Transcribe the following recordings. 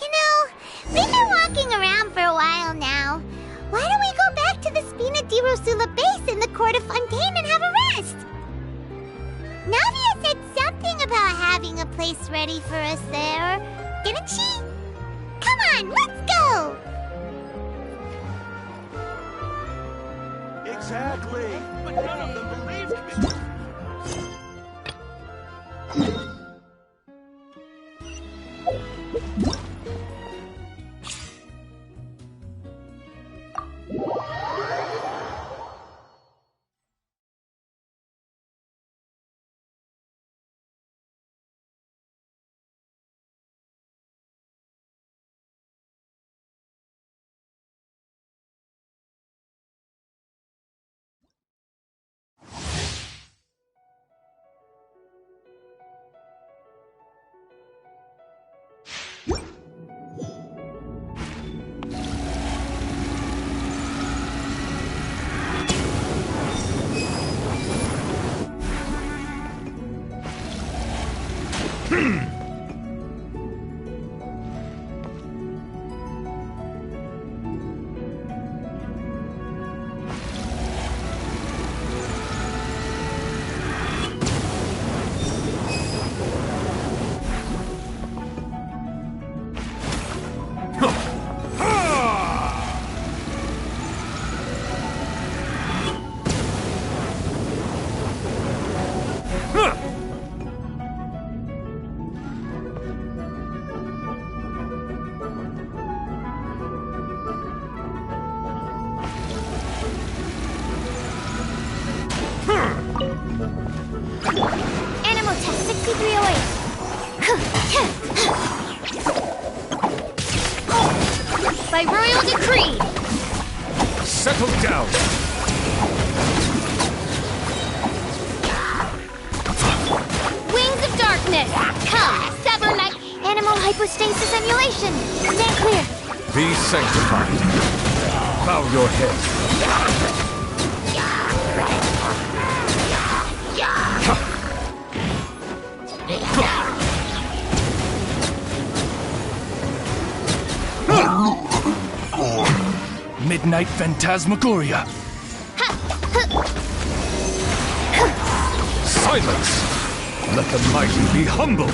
You know, we've been walking around for a while now. Why don't we go back to the Spina di Rosula base in the Court of Fontaine and have a rest? Navia said something about having a place ready for us there, didn't she? Come on, let's go! Exactly, but none of them believed me. Animal Test 6308. By royal decree. Settle down. Wings of darkness. Come, sever night. Animal hypostasis emulation. Stand clear. Be sanctified. Bow your head. Midnight Phantasmagoria. Silence! Let the mighty be humbled!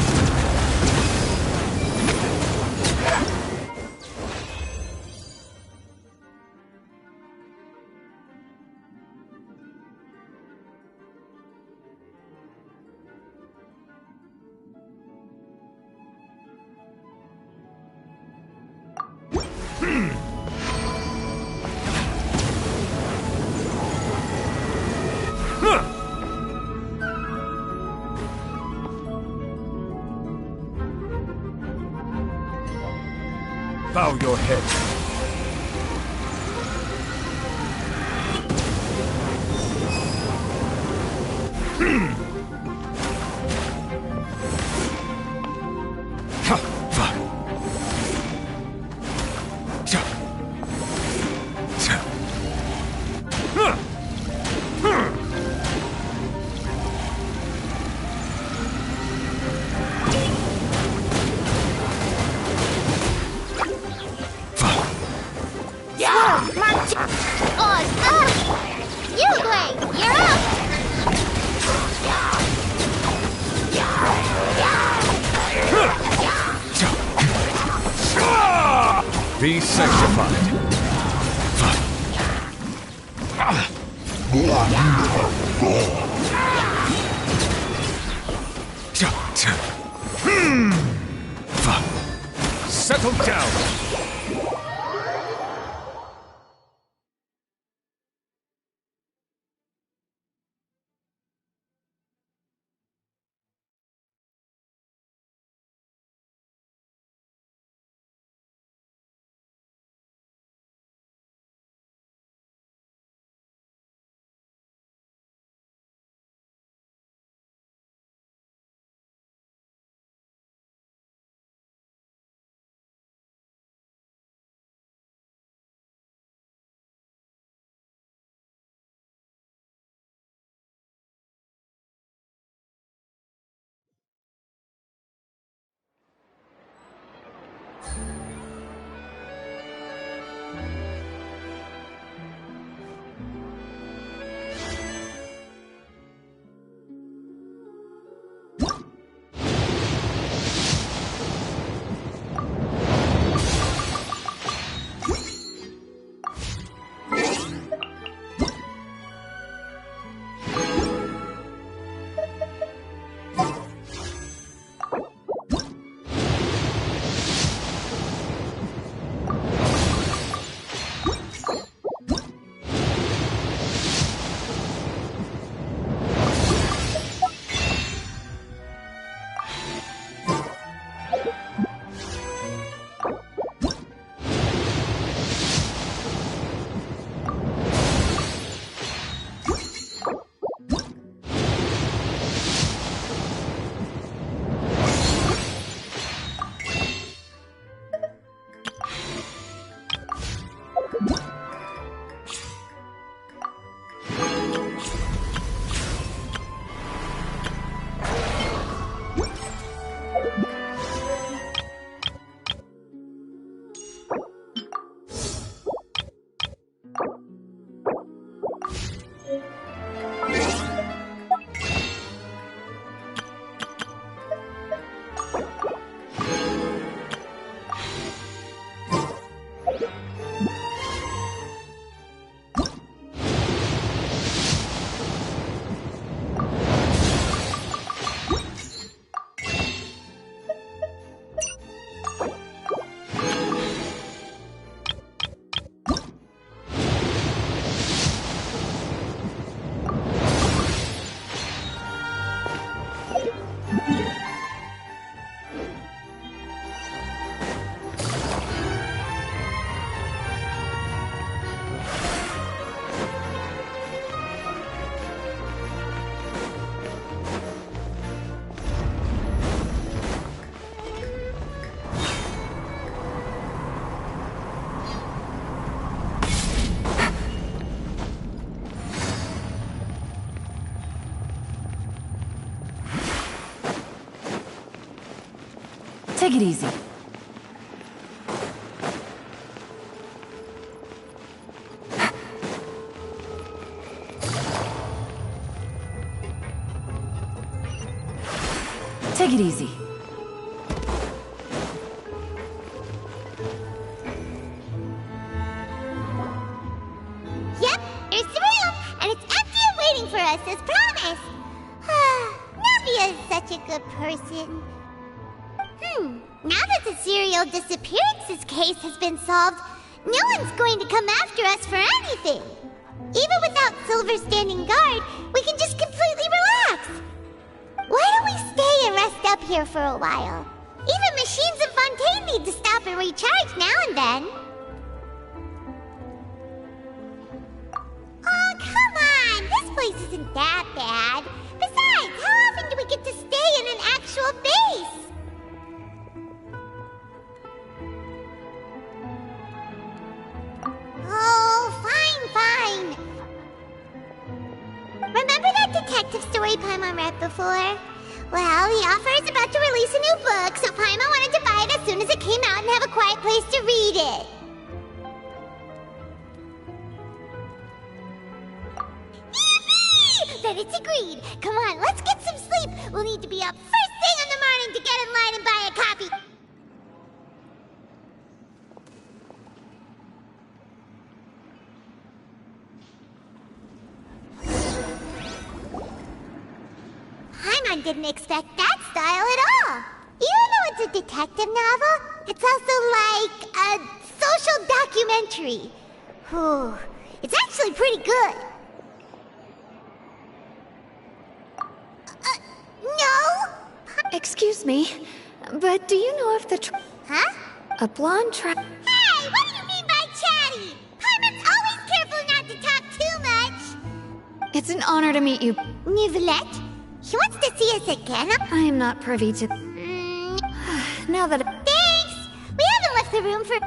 Bow your head. Uglay, you're up! Be sanctified. Settle down. Take it easy. Take it easy. Yep, there's the room, and it's empty and waiting for us as promised. Navia is such a good person. Now that the serial disappearances case has been solved, no one's going to come after us for anything. Even without Silver standing guard, we can just completely relax. Why don't we stay and rest up here for a while? Even machines in Fontaine need to stop and recharge now and then. Oh, come on! This place isn't that bad. Besides, how often do we get to stay in an actual base? Oh, fine. Remember that detective story Paimon read before? Well, the author is about to release a new book, so Paimon wanted to buy it as soon as it came out and have a quiet place to read it. Yippee! Then it's agreed. Come on, let's get some sleep. We'll need to be up first thing in the morning to get in line and buy a copy. Paimon didn't expect that style at all. Even though it's a detective novel, it's also like a social documentary. Whew. It's actually pretty good. No? Excuse me, but do you know if the Huh? a blonde Hey, what do you mean by chatty? Paimon's always careful not to talk too much. It's an honor to meet you. Nivelette? She wants to see us again? I am not privy to... Now that... Thanks! We haven't left the room for...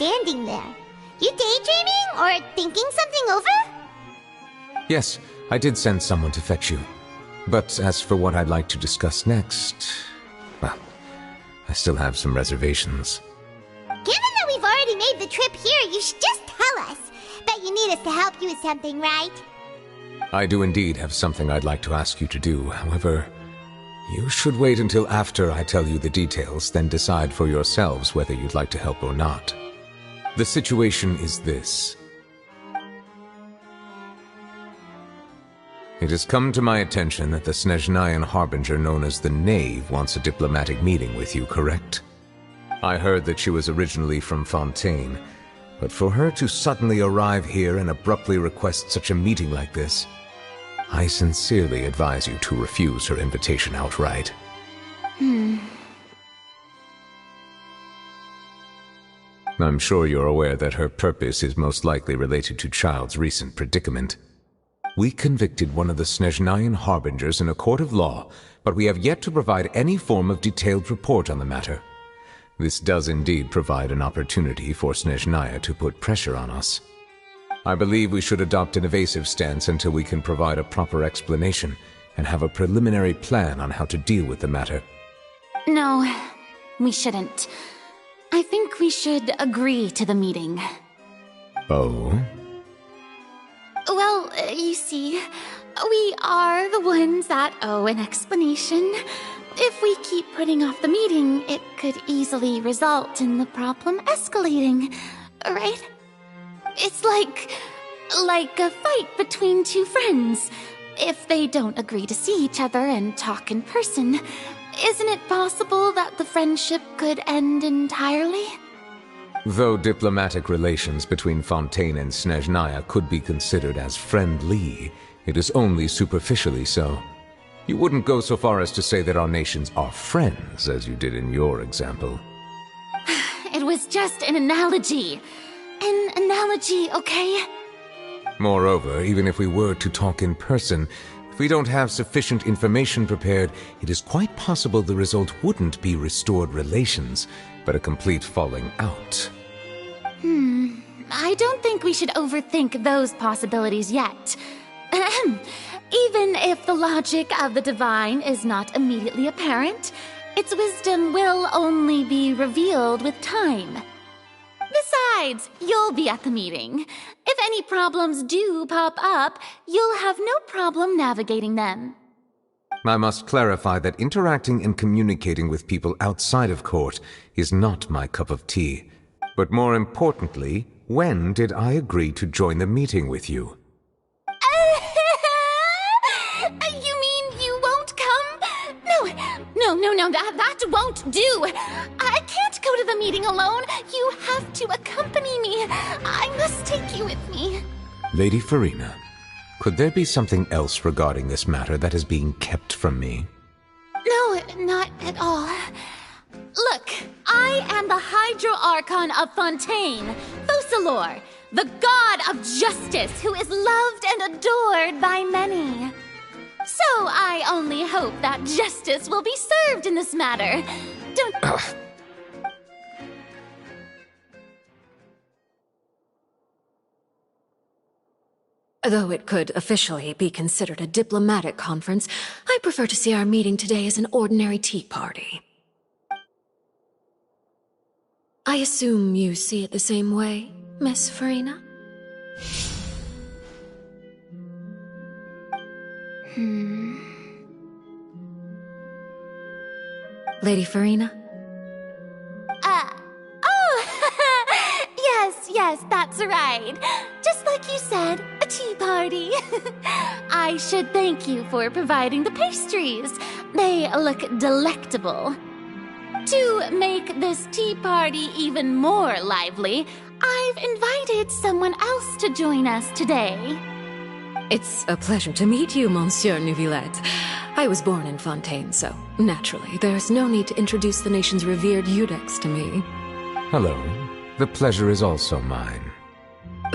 standing there. You daydreaming or thinking something over? Yes, I did send someone to fetch you. But as for what I'd like to discuss next, well, I still have some reservations. Given that we've already made the trip here, you should just tell us. Bet you need us to help you with something, right? I do indeed have something I'd like to ask you to do. However, you should wait until after I tell you the details, then decide for yourselves whether you'd like to help or not. The situation is this. It has come to my attention that the Snezhnayan Harbinger known as the Knave wants a diplomatic meeting with you, correct? I heard that she was originally from Fontaine, but for her to suddenly arrive here and abruptly request such a meeting like this, I sincerely advise you to refuse her invitation outright. I'm sure you're aware that her purpose is most likely related to Child's recent predicament. We convicted one of the Snezhnayan Harbingers in a court of law, but we have yet to provide any form of detailed report on the matter. This does indeed provide an opportunity for Snezhnaya to put pressure on us. I believe we should adopt an evasive stance until we can provide a proper explanation and have a preliminary plan on how to deal with the matter. No, we shouldn't. I think we should agree to the meeting. Oh? Well, you see, we are the ones that owe an explanation. If we keep putting off the meeting, it could easily result in the problem escalating, right? It's like a fight between two friends. If they don't agree to see each other and talk in person, isn't it possible that the friendship could end entirely? Though diplomatic relations between Fontaine and Snezhnaya could be considered as friendly, it is only superficially so. You wouldn't go so far as to say that our nations are friends, as you did in your example. It was just an analogy. An analogy, okay? Moreover, even if we were to talk in person, if we don't have sufficient information prepared, it is quite possible the result wouldn't be restored relations, but a complete falling out. I don't think we should overthink those possibilities yet. Ahem. Even if the logic of the divine is not immediately apparent, its wisdom will only be revealed with time. Besides, you'll be at the meeting. If any problems do pop up, you'll have no problem navigating them. I must clarify that interacting and communicating with people outside of court is not my cup of tea. But more importantly, when did I agree to join the meeting with you? You mean you won't come? No, that won't do. I can't go to the meeting alone. You have to accompany me. I must take you with me. Lady Furina, could there be something else regarding this matter that is being kept from me? No, not at all. Look, I am the Hydro-Archon of Fontaine, Focalors, the god of justice who is loved and adored by many. So I only hope that justice will be served in this matter. Don't... Though it could officially be considered a diplomatic conference, I prefer to see our meeting today as an ordinary tea party. I assume you see it the same way, Miss Furina? Lady Furina? Yes, that's right. Just like you said, a tea party. I should thank you for providing the pastries. They look delectable. To make this tea party even more lively, I've invited someone else to join us today. It's a pleasure to meet you, Monsieur Neuvillette. I was born in Fontaine, so naturally, there's no need to introduce the nation's revered Iudex to me. Hello. The pleasure is also mine.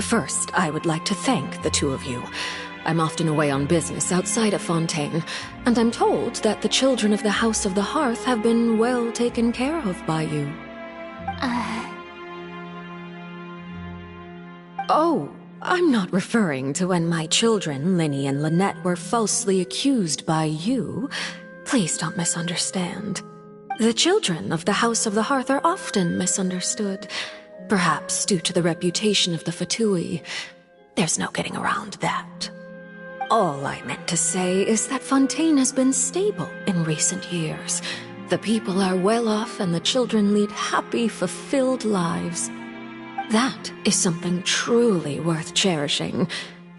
First, I would like to thank the two of you. I'm often away on business outside of Fontaine, and I'm told that the children of the House of the Hearth have been well taken care of by you. Oh, I'm not referring to when my children, Linny and Lynette, were falsely accused by you. Please don't misunderstand. The children of the House of the Hearth are often misunderstood, perhaps due to the reputation of the Fatui. There's no getting around that. All I meant to say is that Fontaine has been stable in recent years. The people are well off and the children lead happy, fulfilled lives. That is something truly worth cherishing,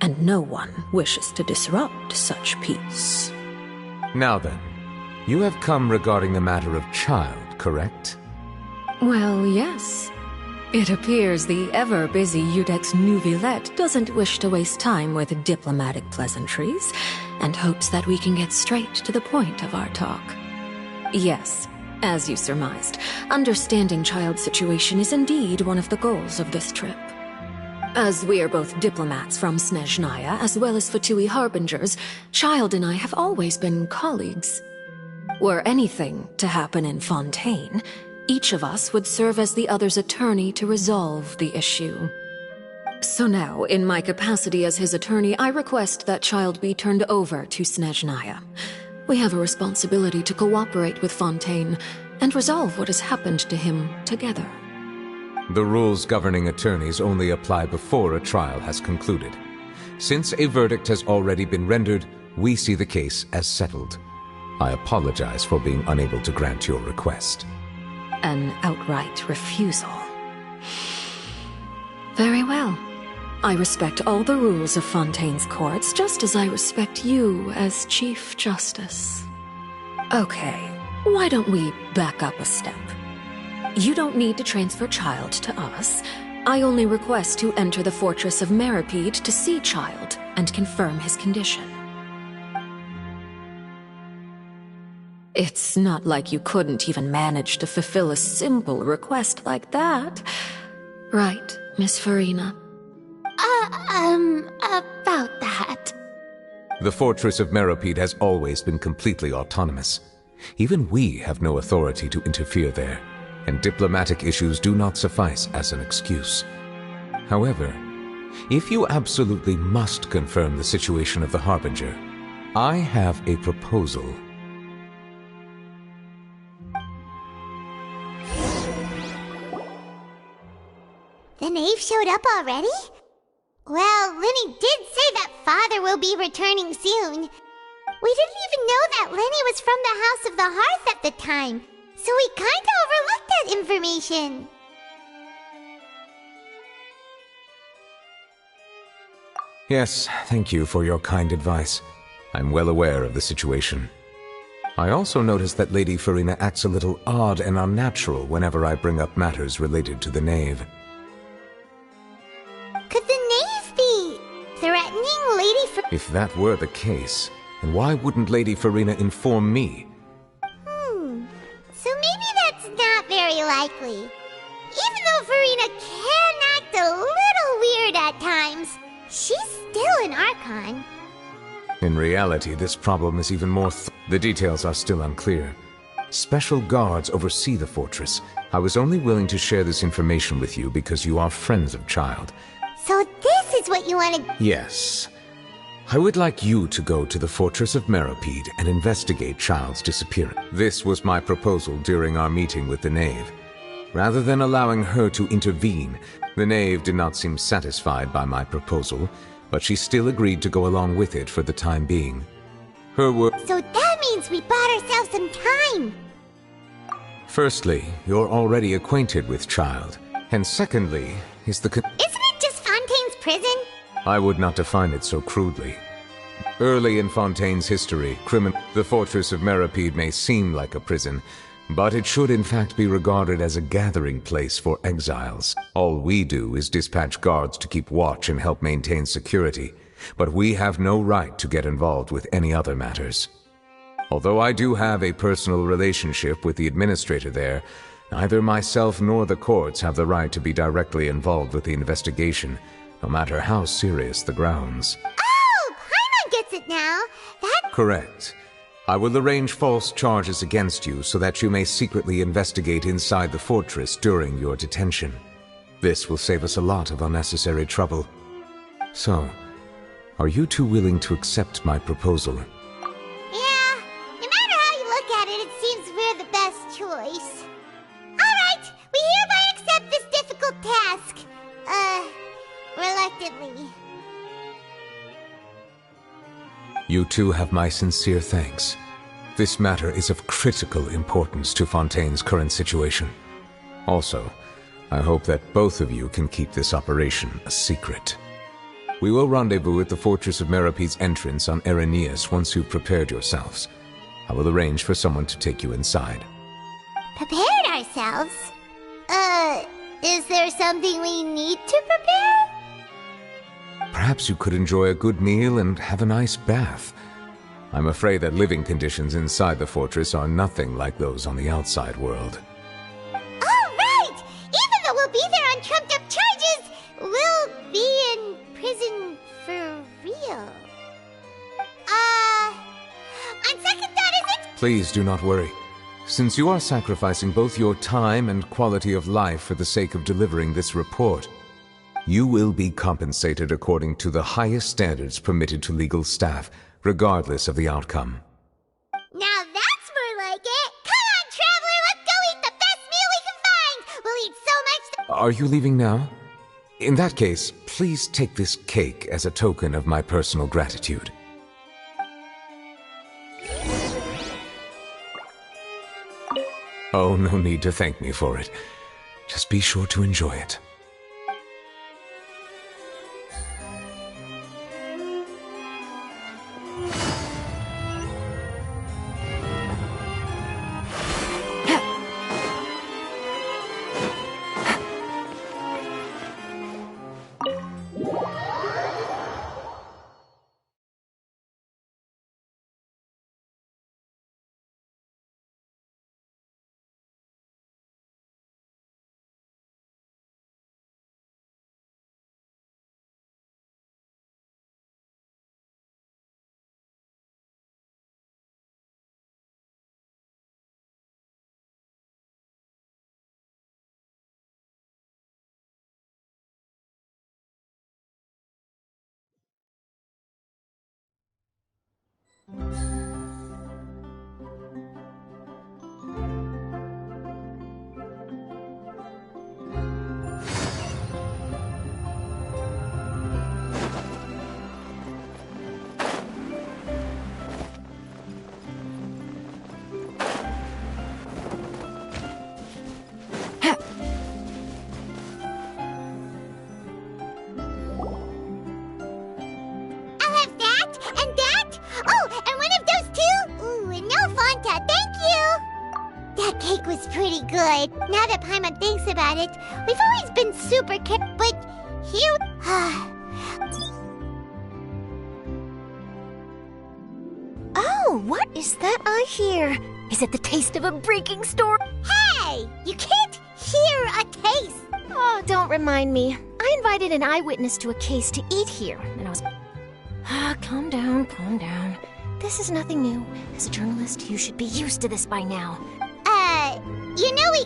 and no one wishes to disrupt such peace. Now then, you have come regarding the matter of child, correct? Well, yes. It appears the ever-busy Iudex Neuvillette doesn't wish to waste time with diplomatic pleasantries, and hopes that we can get straight to the point of our talk. Yes, as you surmised, understanding Child's situation is indeed one of the goals of this trip. As we are both diplomats from Snezhnaya, as well as Fatui Harbingers, Child and I have always been colleagues. Were anything to happen in Fontaine, each of us would serve as the other's attorney to resolve the issue. So now, in my capacity as his attorney, I request that Child be turned over to Snezhnaya. We have a responsibility to cooperate with Fontaine and resolve what has happened to him together. The rules governing attorneys only apply before a trial has concluded. Since a verdict has already been rendered, we see the case as settled. I apologize for being unable to grant your request. An outright refusal. Very well. I respect all the rules of Fontaine's courts, just as I respect you as Chief Justice. Okay, why don't we back up a step? You don't need to transfer Child to us. I only request to enter the Fortress of Meripede to see Child and confirm his condition. It's not like you couldn't even manage to fulfill a simple request like that. Right, Miss Furina? About that. The Fortress of Meripede has always been completely autonomous. Even we have no authority to interfere there, and diplomatic issues do not suffice as an excuse. However, if you absolutely must confirm the situation of the Harbinger, I have a proposal. The knave showed up already? Well, Linny did say that Father will be returning soon. We didn't even know that Linny was from the House of the Hearth at the time, so we kinda overlooked that information. Yes, thank you for your kind advice. I'm well aware of the situation. I also noticed that Lady Furina acts a little odd and unnatural whenever I bring up matters related to the knave. Could the knave be threatening Lady Furina? If that were the case, then why wouldn't Lady Furina inform me? So maybe that's not very likely. Even though Furina can act a little weird at times, she's still an Archon. In reality, this problem is even more the details are still unclear. Special guards oversee the fortress. I was only willing to share this information with you because you are friends of Child. So this is what you wanted. Yes. I would like you to go to the Fortress of Meripede and investigate Child's disappearance. This was my proposal during our meeting with the knave. Rather than allowing her to intervene, the knave did not seem satisfied by my proposal, but she still agreed to go along with it for the time being. Her word. So that means we bought ourselves some time. Firstly, you're already acquainted with Child, and secondly, is the Isn't it just Fontaine's prison? I would not define it so crudely. Early in Fontaine's history, the Fortress of Meripede may seem like a prison, but it should in fact be regarded as a gathering place for exiles. All we do is dispatch guards to keep watch and help maintain security, but we have no right to get involved with any other matters. Although I do have a personal relationship with the administrator there, neither myself nor the courts have the right to be directly involved with the investigation, no matter how serious the grounds. Oh, Paimon gets it now. Correct. I will arrange false charges against you so that you may secretly investigate inside the fortress during your detention. This will save us a lot of unnecessary trouble. So, are you two willing to accept my proposal? Yeah, no matter how you look at it, it seems we're the best choice. Alright, we hereby accept this difficult task. Reluctantly. You two have my sincere thanks. This matter is of critical importance to Fontaine's current situation. Also, I hope that both of you can keep this operation a secret. We will rendezvous at the Fortress of Meropede's entrance on Erineus once you've prepared yourselves. I will arrange for someone to take you inside. Prepared ourselves? Is there something we need to prepare? Perhaps you could enjoy a good meal and have a nice bath. I'm afraid that living conditions inside the fortress are nothing like those on the outside world. Oh, right! Even though we'll be there on trumped-up charges, we'll be in prison for real. On second thought, is it? Please do not worry. Since you are sacrificing both your time and quality of life for the sake of delivering this report, you will be compensated according to the highest standards permitted to legal staff, regardless of the outcome. Now that's more like it! Come on, Traveler, let's go eat the best meal we can find! We'll eat so much Are you leaving now? In that case, please take this cake as a token of my personal gratitude. Oh, no need to thank me for it. Just be sure to enjoy it. pretty good. Now that Paimon thinks about it, we've always been super but here... Oh, what is that I hear? Is it the taste of a breaking storm? Hey! You can't hear a taste! Oh, don't remind me. I invited an eyewitness to a case to eat here, and I was... calm down, calm down. This is nothing new. As a journalist, you should be used to this by now. You know we...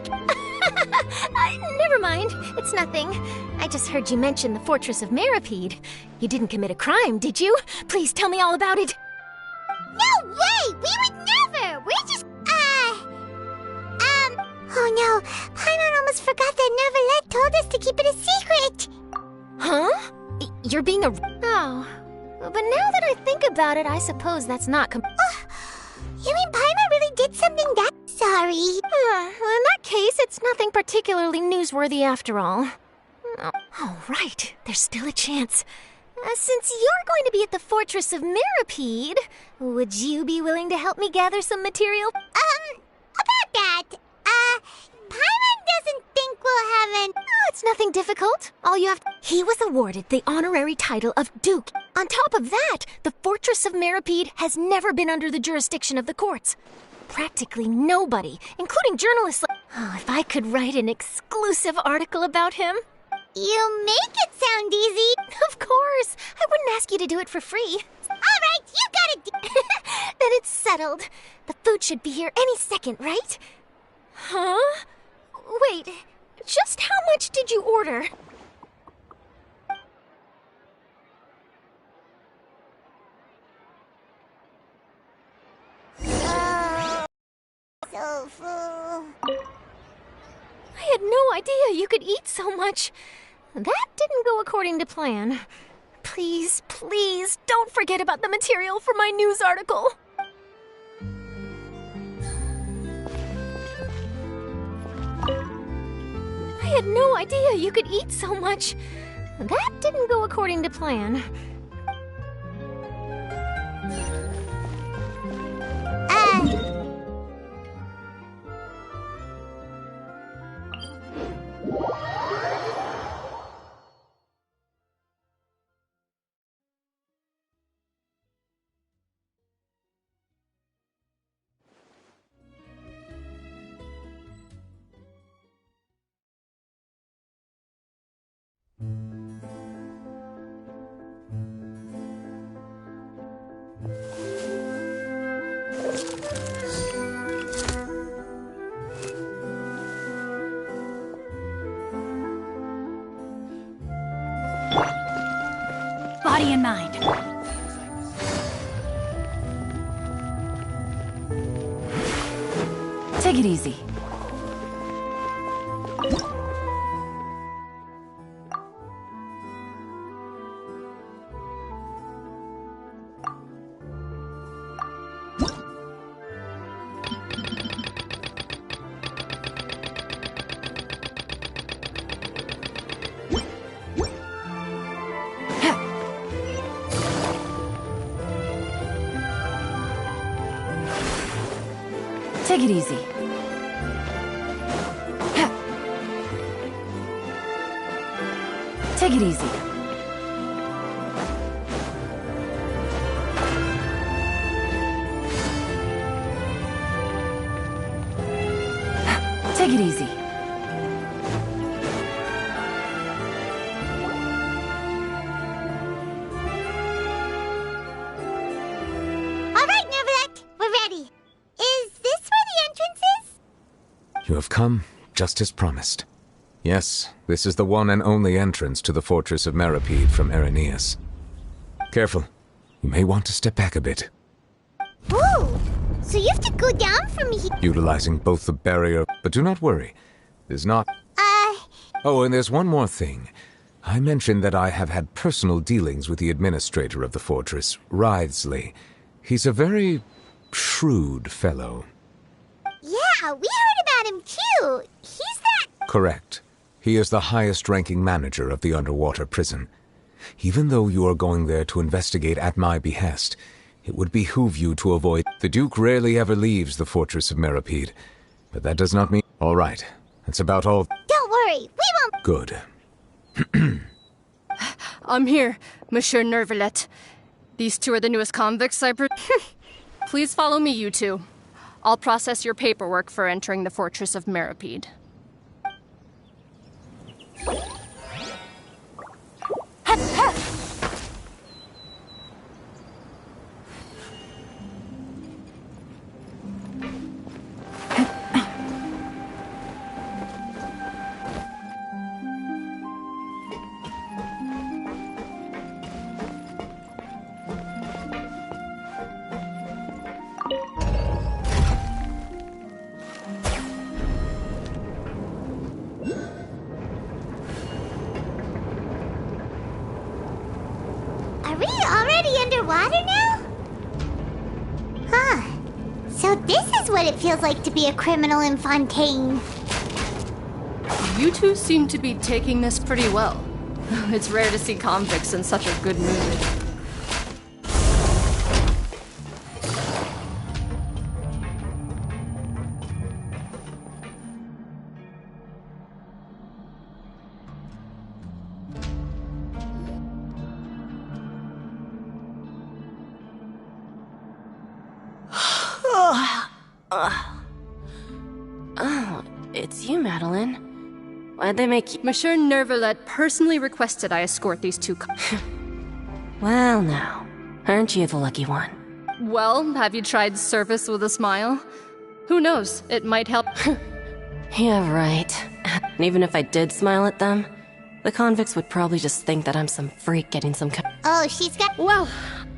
Never mind. It's nothing. I just heard you mention the Fortress of Meripede. You didn't commit a crime, did you? Please tell me all about it. No way! We would never! We're just... Oh no, Paimon almost forgot that Neuvillette told us to keep it a secret! Huh? You're being a... Oh. But now that I think about it, I suppose that's not You mean Paimon really did something that... Sorry. Well, in that case, it's nothing particularly newsworthy after all. Oh, right. There's still a chance. Since you're going to be at the Fortress of Meripede, would you be willing to help me gather some material? About that, Paimon doesn't think we'll have an... Oh, it's nothing difficult. All you have to... He was awarded the honorary title of Duke. On top of that, the Fortress of Meripede has never been under the jurisdiction of the courts. Practically nobody, including journalists like... Oh, if I could write an exclusive article about him. You make it sound easy. Of course. I wouldn't ask you to do it for free. All right, you got it. Then it's settled. The food should be here any second, right? Huh? Wait, Just how much did you order? So full. I had no idea you could eat so much. That didn't go according to plan. Please, please, don't forget about the material for my news article. I had no idea you could eat so much. That didn't go according to plan. Body and mind. Take it easy. Take it easy. Take it easy. Take it easy. All right, Neuvillette, we're ready. Is this where the entrance is? You have come, just as promised. Yes, this is the one and only entrance to the Fortress of Meripede from Erineus. Careful. You may want to step back a bit. Ooh, so you have to go down from here. Utilizing both the barrier, but do not worry. There's not... Oh, and there's one more thing. I mentioned that I have had personal dealings with the administrator of the fortress, Wriothesley. He's a very shrewd fellow. Yeah, we heard about him too. He's that... Correct. He is the highest-ranking manager of the underwater prison. Even though you are going there to investigate at my behest, it would behoove you to avoid... The Duke rarely ever leaves the Fortress of Meripede, but that does not mean... All right, that's about all... Don't worry, we won't... Good. I'm here, Monsieur Neuvillette. These two are the newest convicts Please follow me, you two. I'll process your paperwork for entering the Fortress of Meripede. Are we already underwater now? Huh. So this is what it feels like to be a criminal in Fontaine. You two seem to be taking this pretty well. It's rare to see convicts in such a good mood. Oh, it's you, Madeline. Why'd they make you... Monsieur Neuvillette personally requested I escort these two Well now, aren't you the lucky one? Well, have you tried service with a smile? Who knows, it might help. Yeah, right. And even if I did smile at them, the convicts would probably just think that I'm some freak getting some kind. Oh, she's got. Well,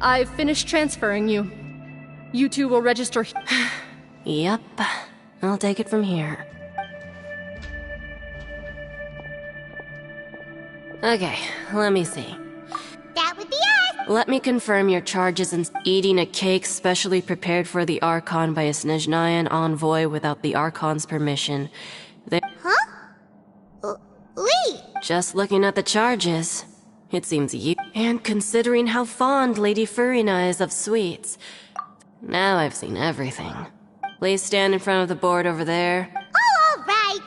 I've finished transferring you. You two will register. Yep. I'll take it from here. Okay, let me see. That would be us! Let me confirm your charges in eating a cake specially prepared for the Archon by a Snezhnayan envoy without the Archon's permission. Huh? Wait! Just looking at the charges, it seems you. And considering how fond Lady Furina is of sweets, now I've seen everything. Please stand in front of the board over there. Oh, all right!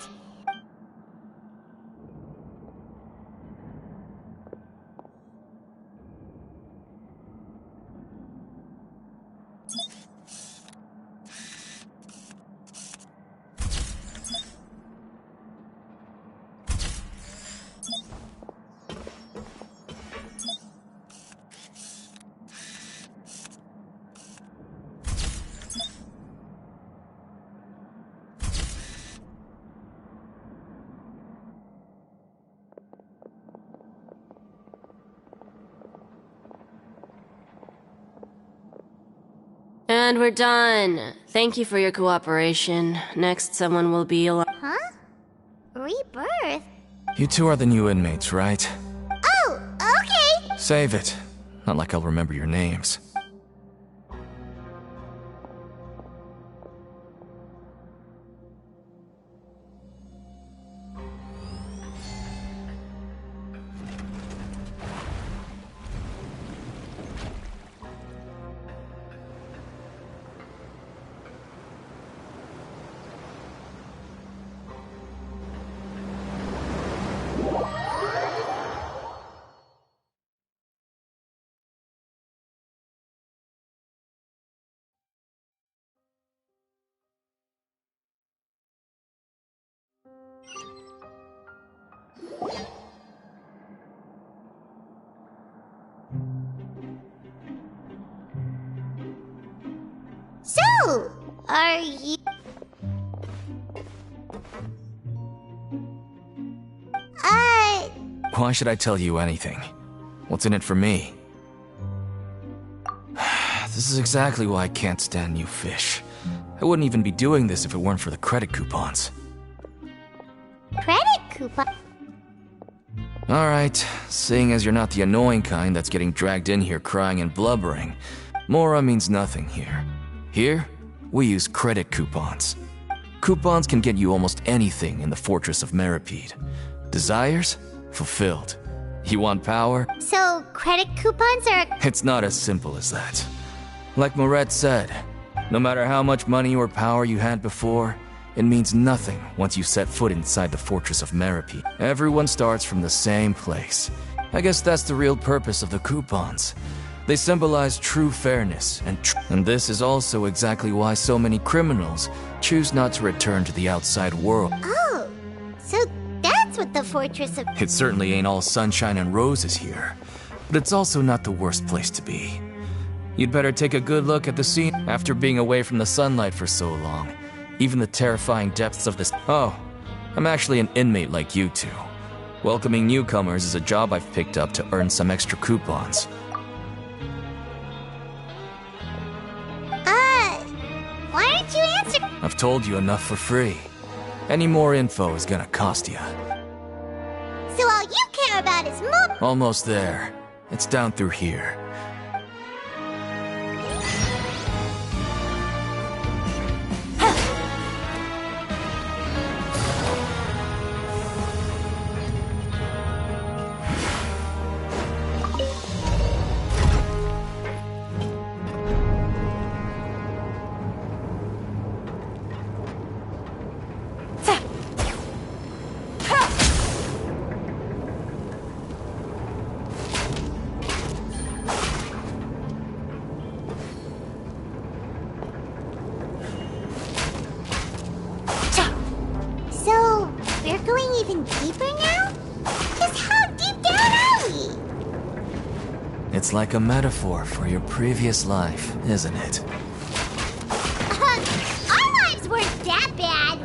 And we're done. Thank you for your cooperation. Next, someone will be alive. Huh? Rebirth? You two are the new inmates, right? Oh, okay! Save it. Not like I'll remember your names. So, are you... Why should I tell you anything? What's in it for me? This is exactly why I can't stand new fish. I wouldn't even be doing this if it weren't for the credit coupons. Credit coupon? Alright, seeing as you're not the annoying kind that's getting dragged in here crying and blubbering, Mora means nothing here. Here, we use credit coupons. Coupons can get you almost anything in the Fortress of Meripede. Desires? Fulfilled. You want power? So, credit coupons are... It's not as simple as that. Like Moret said, no matter how much money or power you had before, it means nothing once you set foot inside the Fortress of Meripede. Everyone starts from the same place. I guess that's the real purpose of the coupons. They symbolize true fairness, and this is also exactly why so many criminals choose not to return to the outside world. Oh, so that's what the Fortress of... It certainly ain't all sunshine and roses here, but it's also not the worst place to be. You'd better take a good look at the scene after being away from the sunlight for so long. Even the terrifying depths of this... Oh, I'm actually an inmate like you two. Welcoming newcomers is a job I've picked up to earn some extra coupons. Why aren't you answering? I've told you enough for free. Any more info is gonna cost you. So all you care about is more... Almost there. It's down through here. So, we're going even deeper now? Just how deep down are we? It's like a metaphor for your previous life, isn't it? Our lives weren't that bad.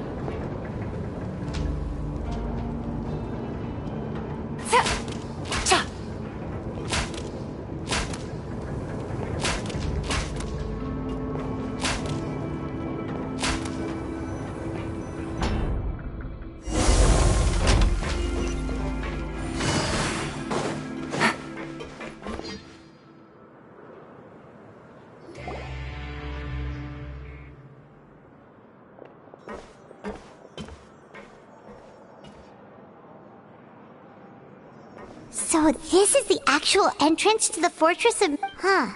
So this is the actual entrance to the Fortress of... Huh.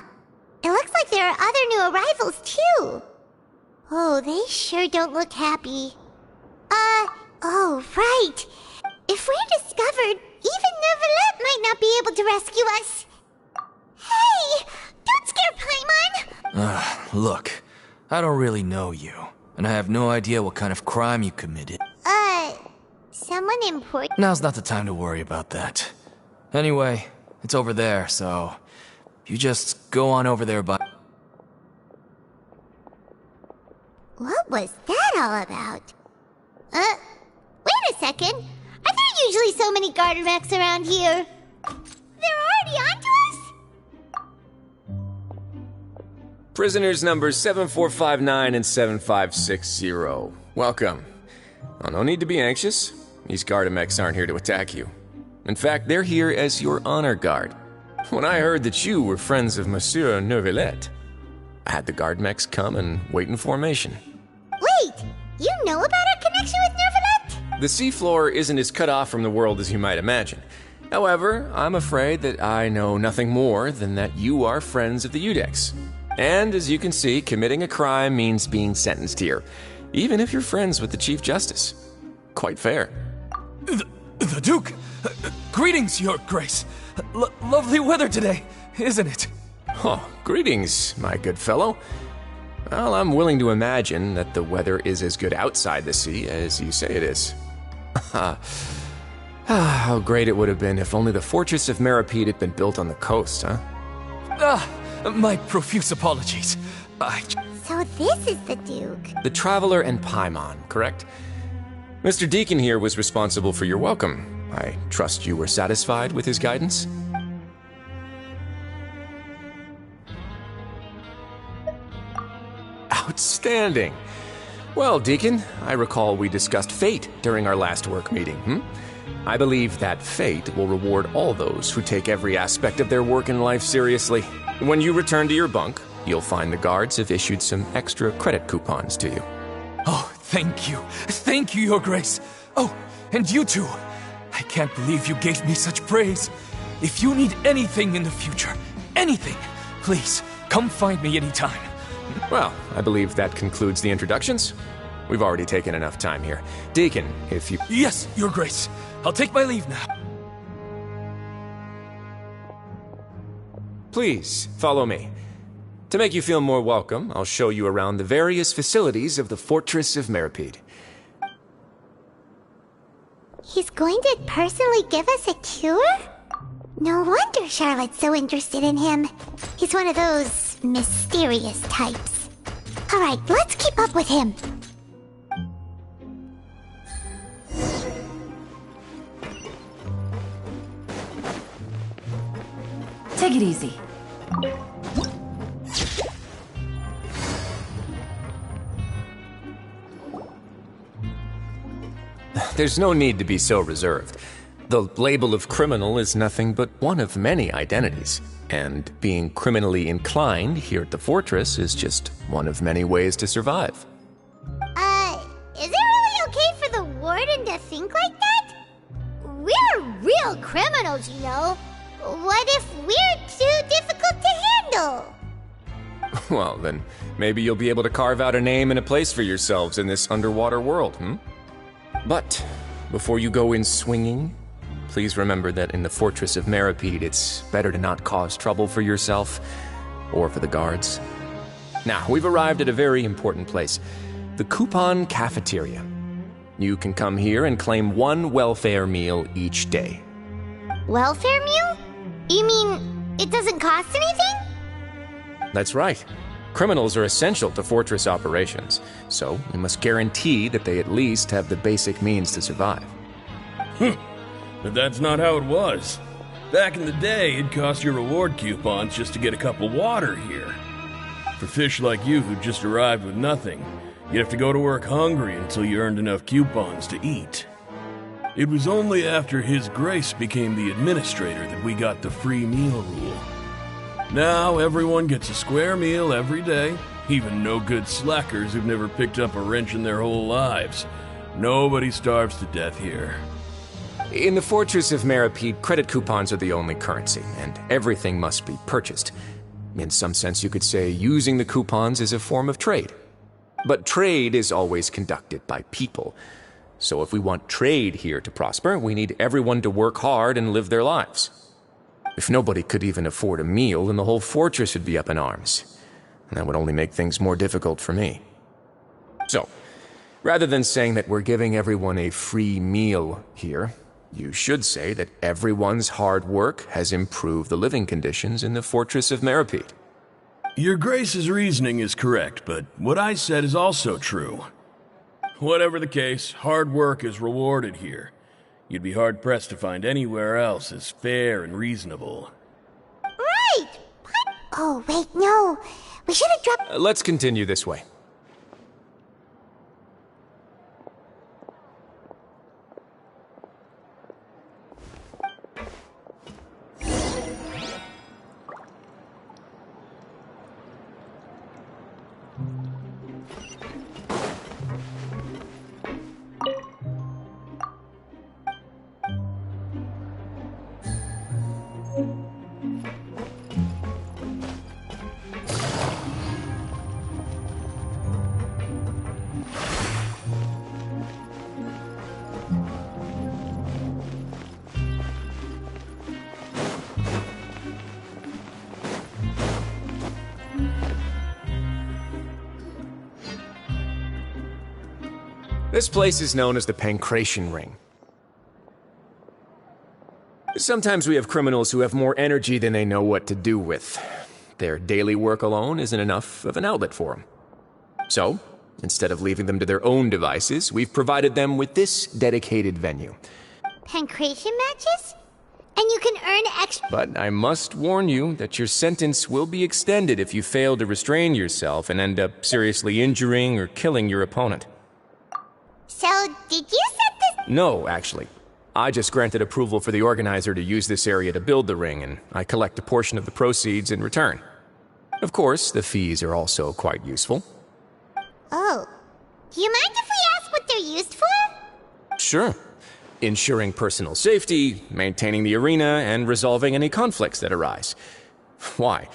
It looks like there are other new arrivals, too. Oh, they sure don't look happy. Oh, right. If we're discovered, even Neuvillette might not be able to rescue us. Hey! Don't scare Paimon! Look, I don't really know you, and I have no idea what kind of crime you committed. Someone important? Now's not the time to worry about that. Anyway, it's over there, so... you just go on over there by... What was that all about? Wait a second. Are there usually so many Gardemex around here? They're already onto us? Prisoners numbers 7459 and 7560. Welcome. Oh, no need to be anxious. These Gardemex aren't here to attack you. In fact, they're here as your honor guard. When I heard that you were friends of Monsieur Neuvillette, I had the Gardemex come and wait in formation. Wait! You know about our connection with Neuvillette? The seafloor isn't as cut off from the world as you might imagine. However, I'm afraid that I know nothing more than that you are friends of the Iudex. And as you can see, committing a crime means being sentenced here, even if you're friends with the Chief Justice. Quite fair. The Duke! Greetings, Your Grace! Lovely weather today, isn't it? Oh, greetings, my good fellow. Well, I'm willing to imagine that the weather is as good outside the sea as you say it is. How great it would have been if only the Fortress of Meripede had been built on the coast, huh? My profuse apologies. So this is the Duke. The Traveler and Paimon, correct? Mr. Deacon here was responsible for your welcome. I trust you were satisfied with his guidance? Outstanding! Well, Deacon, I recall we discussed fate during our last work meeting, I believe that fate will reward all those who take every aspect of their work in life seriously. When you return to your bunk, you'll find the guards have issued some extra credit coupons to you. Oh, thank you. Thank you, Your Grace. Oh, and you too. I can't believe you gave me such praise. If you need anything in the future, anything, please, come find me anytime. Well, I believe that concludes the introductions. We've already taken enough time here. Deacon, if you... Yes, Your Grace. I'll take my leave now. Please, follow me. To make you feel more welcome, I'll show you around the various facilities of the Fortress of Meripede. He's going to personally give us a cure? No wonder Charlotte's so interested in him. He's one of those mysterious types. Alright, let's keep up with him. Take it easy. There's no need to be so reserved. The label of criminal is nothing but one of many identities, and being criminally inclined here at the fortress is just one of many ways to survive. Is it really okay for the warden to think like that? We're real criminals, you know. What if we're too difficult to handle? Well, then maybe you'll be able to carve out a name and a place for yourselves in this underwater world, But before you go in swinging, please remember that in the Fortress of Meripede, it's better to not cause trouble for yourself or for the guards. Now, we've arrived at a very important place, the Coupon Cafeteria. You can come here and claim one welfare meal each day. Welfare meal? You mean it doesn't cost anything? That's right. Criminals are essential to Fortress operations, so we must guarantee that they at least have the basic means to survive. But that's not how it was. Back in the day, it cost you reward coupons just to get a cup of water here. For fish like you who just arrived with nothing, you'd have to go to work hungry until you earned enough coupons to eat. It was only after His Grace became the administrator that we got the free meal rule. Now everyone gets a square meal every day, even no-good slackers who've never picked up a wrench in their whole lives. Nobody starves to death here. In the Fortress of Meropide, credit coupons are the only currency, and everything must be purchased. In some sense, you could say using the coupons is a form of trade. But trade is always conducted by people. So if we want trade here to prosper, we need everyone to work hard and live their lives. If nobody could even afford a meal, then the whole fortress would be up in arms. And that would only make things more difficult for me. So, rather than saying that we're giving everyone a free meal here, you should say that everyone's hard work has improved the living conditions in the Fortress of Meropide. Your Grace's reasoning is correct, but what I said is also true. Whatever the case, hard work is rewarded here. You'd be hard-pressed to find anywhere else as fair and reasonable. Right! What? Oh, wait, no. We should have dropped... Let's continue this way. This place is known as the Pancration Ring. Sometimes we have criminals who have more energy than they know what to do with. Their daily work alone isn't enough of an outlet for them. So, instead of leaving them to their own devices, we've provided them with this dedicated venue. Pancration matches? And you can earn extra... But I must warn you that your sentence will be extended if you fail to restrain yourself and end up seriously injuring or killing your opponent. So, did you set this... No, actually. I just granted approval for the organizer to use this area to build the ring, and I collect a portion of the proceeds in return. Of course, the fees are also quite useful. Oh. Do you mind if we ask what they're used for? Sure. Ensuring personal safety, maintaining the arena, and resolving any conflicts that arise. Why?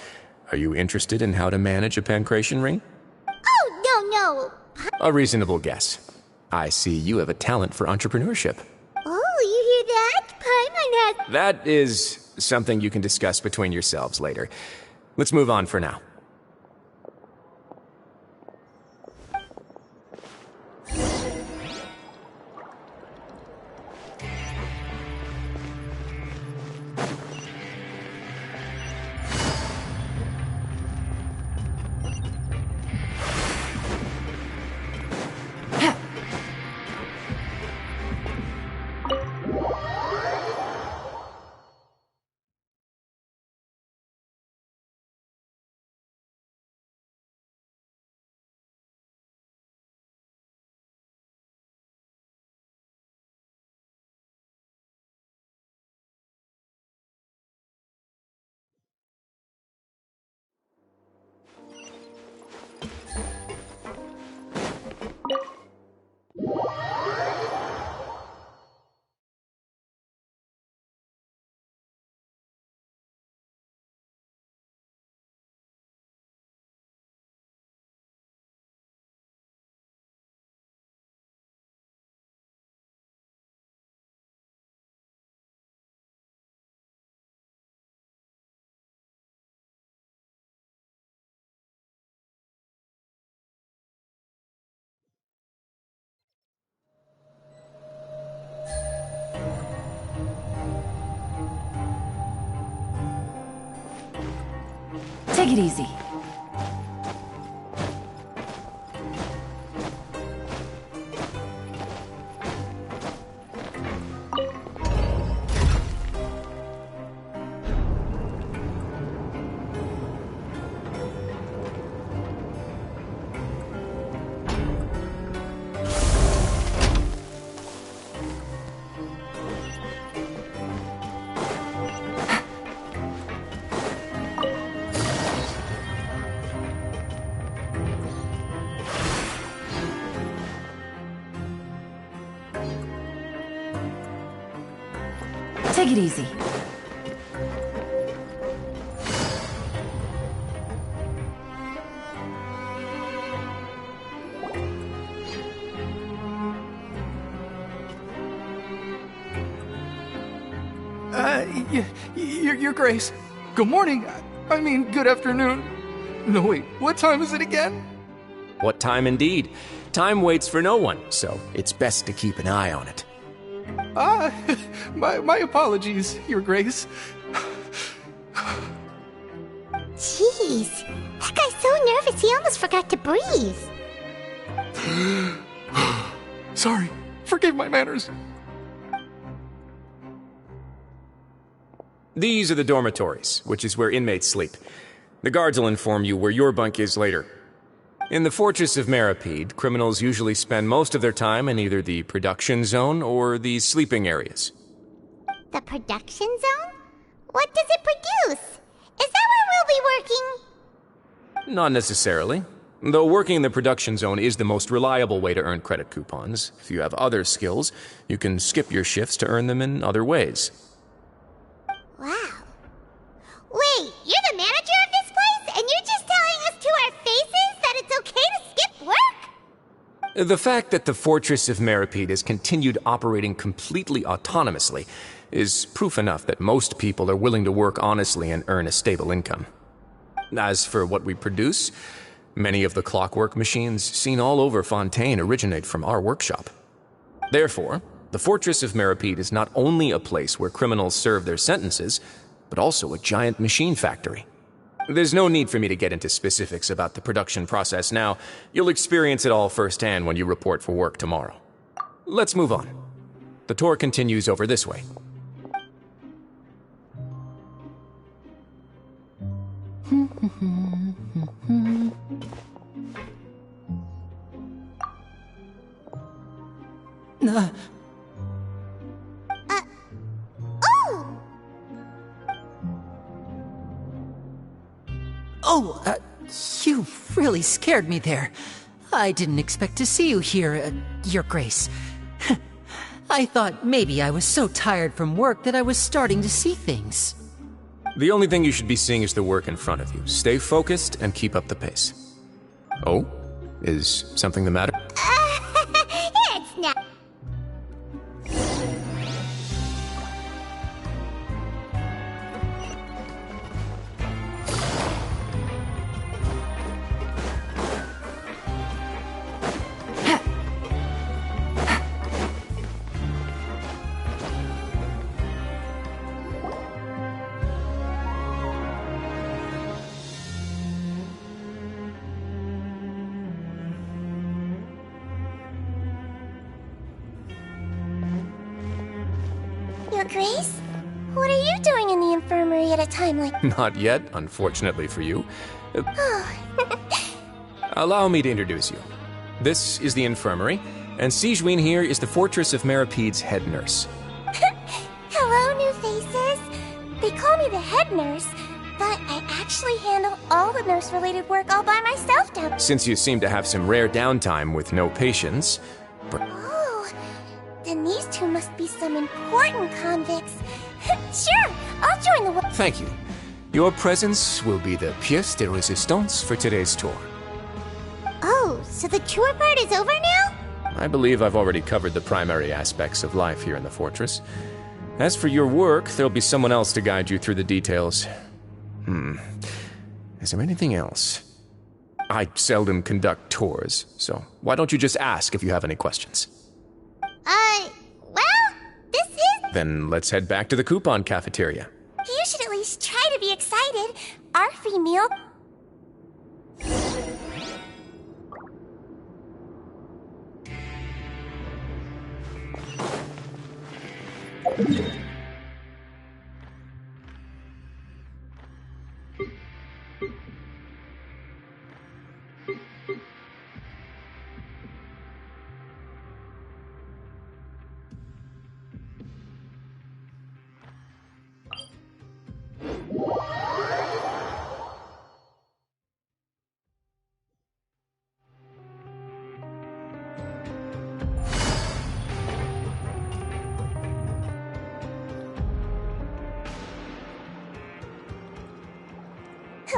Are you interested in how to manage a Pancration ring? Oh, no. A reasonable guess. I see you have a talent for entrepreneurship. Oh, you hear that? Paimon has... That is something you can discuss between yourselves later. Let's move on for now. Take it easy. Take it easy. Your Grace. Good morning. I mean, good afternoon. No, wait, what time is it again? What time indeed? Time waits for no one, so it's best to keep an eye on it. My apologies, Your Grace. Jeez, that guy's so nervous he almost forgot to breathe. Sorry, forgive my manners. These are the dormitories, which is where inmates sleep. The guards will inform you where your bunk is later. In the Fortress of Meripede, criminals usually spend most of their time in either the production zone or the sleeping areas. The production zone? What does it produce? Is that where we'll be working? Not necessarily. Though working in the production zone is the most reliable way to earn credit coupons, if you have other skills, you can skip your shifts to earn them in other ways. Wow. Wait, you're the manager of this place, and you're just telling us to our faces that it's okay to skip work? The fact that the Fortress of Meripede has continued operating completely autonomously is proof enough that most people are willing to work honestly and earn a stable income. As for what we produce, many of the clockwork machines seen all over Fontaine originate from our workshop. Therefore, the Fortress of Meripede is not only a place where criminals serve their sentences, but also a giant machine factory. There's no need for me to get into specifics about the production process now. You'll experience it all firsthand when you report for work tomorrow. Let's move on. The tour continues over this way. You really scared me there. I didn't expect to see you here, Your Grace. I thought maybe I was so tired from work that I was starting to see things. The only thing you should be seeing is the work in front of you. Stay focused and keep up the pace. Oh? Is something the matter? It's not. Your Grace? What are you doing in the infirmary at a time like... Not yet, unfortunately for you. Allow me to introduce you. This is the infirmary, and Sigewinne here is the Fortress of Meripede's head nurse. Hello, new faces. They call me the head nurse, but I actually handle all the nurse-related work all by myself down... Since you seem to have some rare downtime with no patients... Oh, then these two must be some important convicts. Sure, I'll join the... Thank you. Your presence will be the pièce de résistance for today's tour. Oh, so the tour part is over now? I believe I've already covered the primary aspects of life here in the fortress. As for your work, there'll be someone else to guide you through the details. Is there anything else? I seldom conduct tours, so why don't you just ask if you have any questions? Well, this is... Then let's head back to the coupon cafeteria. You should at least try to be excited. Our free meal...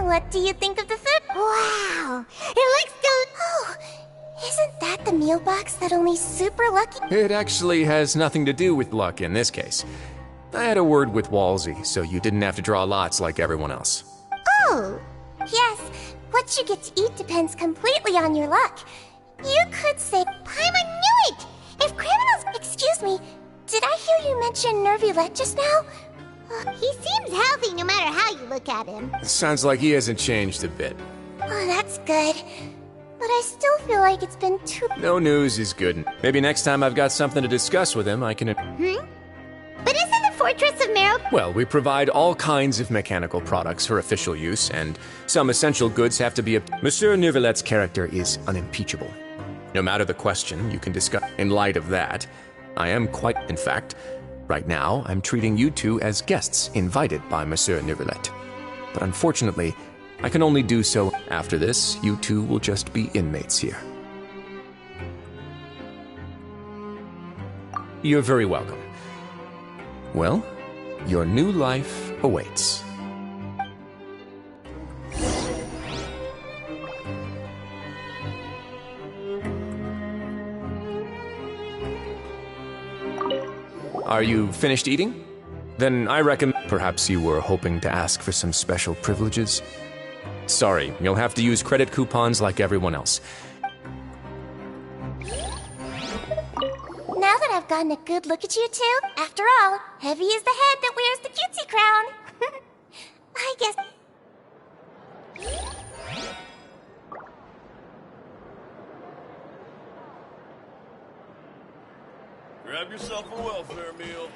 What do you think of the food? Wow, it looks Oh, isn't that the meal box that only super lucky? It actually has nothing to do with luck in this case. I had a word with Walsey, so you didn't have to draw lots like everyone else. Oh, yes. What you get to eat depends completely on your luck. You could say, Paimon knew it! if criminals... Excuse me, did I hear you mention Nervulette just now? He seems healthy no matter how you look at him. Sounds like he hasn't changed a bit. Oh, that's good. But I still feel like it's been too... No news is good. Maybe next time I've got something to discuss with him, I can... But isn't the Fortress of Meropide... Well, we provide all kinds of mechanical products for official use, and some essential goods have to be... Monsieur Nervulette's character is unimpeachable. No matter the question, you can discuss... In light of that, I am quite... In fact, right now, I'm treating you two as guests invited by Monsieur Nervulette. But unfortunately, I can only do so. After this, you two will just be inmates here. You're very welcome. Well, your new life awaits. Are you finished eating? Then I recommend... Perhaps you were hoping to ask for some special privileges? Sorry, you'll have to use credit coupons like everyone else. Now that I've gotten a good look at you two, after all, heavy is the head that wears the cutesy crown. I guess... Grab yourself a welfare meal.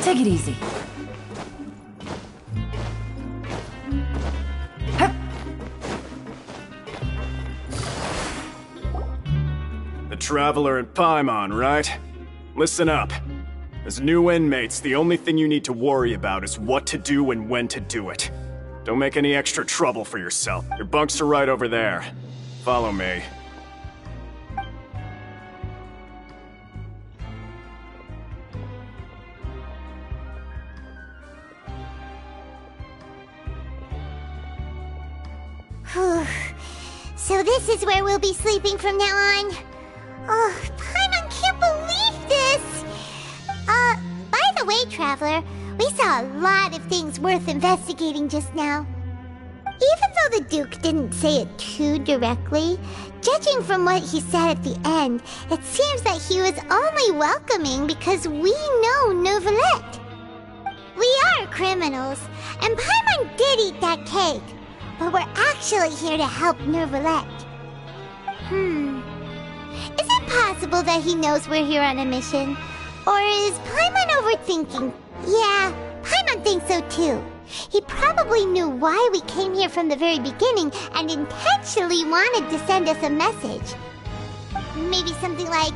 Take it easy. The Traveler and Paimon, right? Listen up. As new inmates, the only thing you need to worry about is what to do and when to do it. Don't make any extra trouble for yourself. Your bunks are right over there. Follow me. So this is where we'll be sleeping from now on. Oh, Paimon can't believe this! By the way, Traveler, we saw a lot of things worth investigating just now. Even though the Duke didn't say it too directly, judging from what he said at the end, it seems that he was only welcoming because we know Neuvillette. We are criminals, and Paimon did eat that cake. But we're actually here to help Neuvillette. Is it possible that he knows we're here on a mission? Or is Paimon overthinking? Yeah, Paimon thinks so too. He probably knew why we came here from the very beginning and intentionally wanted to send us a message. Maybe something like,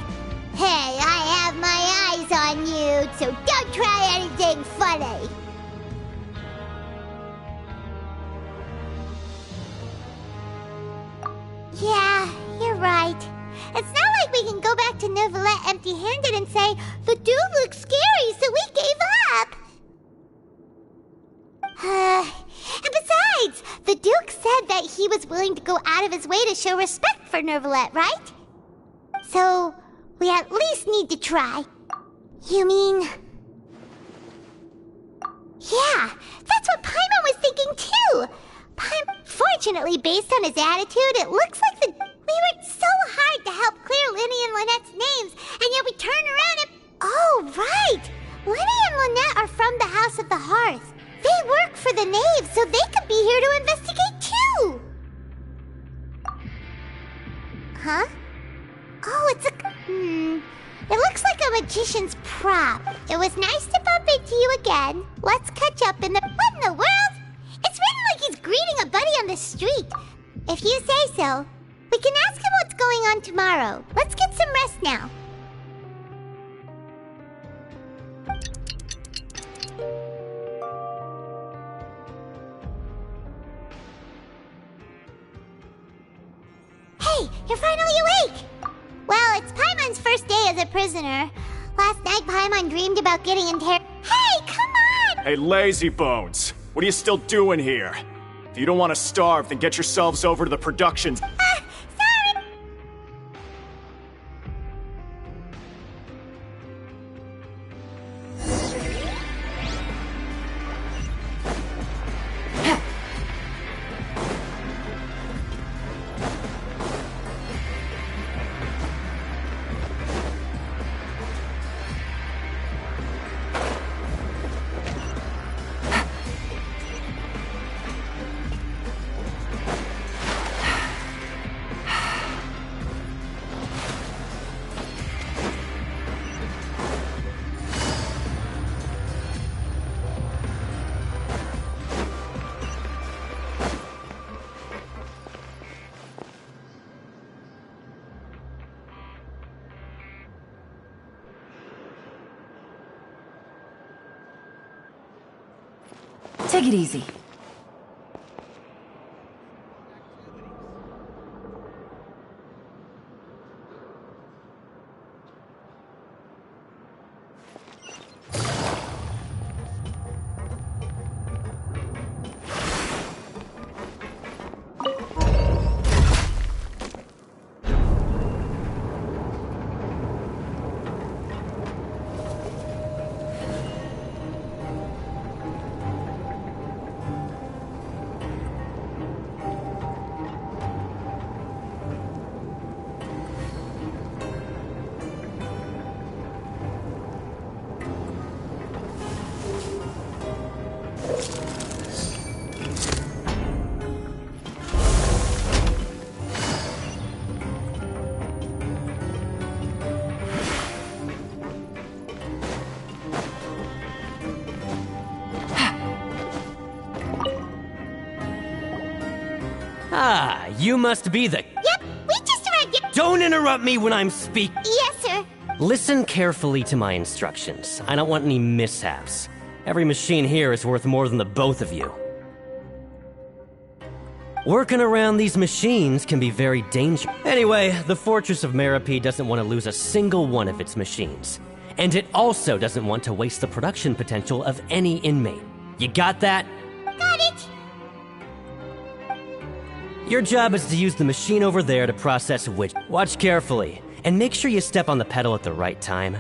"Hey, I have my eyes on you, so don't try anything funny." Yeah, you're right. It's not like we can go back to Neuvillette empty-handed and say, "The dude looks scary, so we gave up." And besides, the Duke said that he was willing to go out of his way to show respect for Neuvillette, right? So, we at least need to try. You mean... Yeah, that's what Paimon was thinking too! Fortunately, based on his attitude, it looks like we worked so hard to help clear Lyney and Lynette's names, and yet we turned around and... Oh, right! Lyney and Lynette are from the House of the Hearth. They work for the Knave, so they could be here to investigate too! Huh? Oh, it's a... It looks like a magician's prop. It was nice to bump into you again. Let's catch up in the... What in the world? It's written like he's greeting a buddy on the street. If you say so. We can ask him what's going on tomorrow. Let's get some rest now. Hey, you're finally awake! Well, it's Paimon's first day as a prisoner. Last night, Paimon dreamed about getting interrogated. Hey, come on! Hey, lazy bones! What are you still doing here? If you don't want to starve, then get yourselves over to the productions. Sorry! Take it easy. Ah, you must be the... Yep, we just arrived. Don't interrupt me when I'm speaking. Yes, sir. Listen carefully to my instructions. I don't want any mishaps. Every machine here is worth more than the both of you. Working around these machines can be very dangerous. Anyway, the Fortress of Meropide doesn't want to lose a single one of its machines. And it also doesn't want to waste the production potential of any inmate. You got that? Got it. Your job is to use the machine over there to process widgets. Watch carefully, and make sure you step on the pedal at the right time.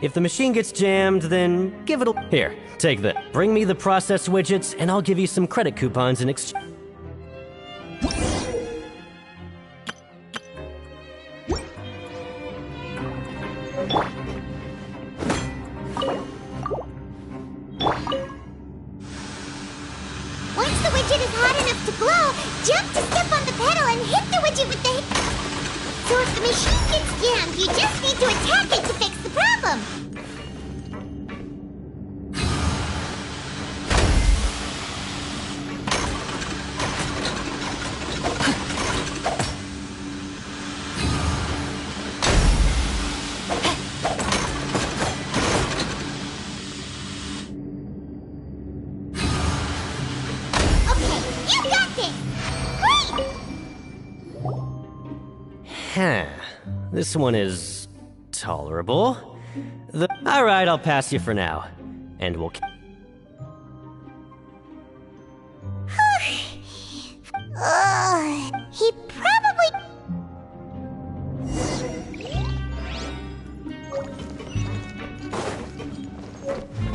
If the machine gets jammed, then give it a... Here, take that. Bring me the process widgets, and I'll give you some credit coupons in exchange. Once the widget is hot enough to glow, jump to step on the pedal and hit the widget with the... So if the machine gets jammed, you just need to attack it to fix the problem. This one is... tolerable. Alright, I'll pass you for now. And we'll... He probably...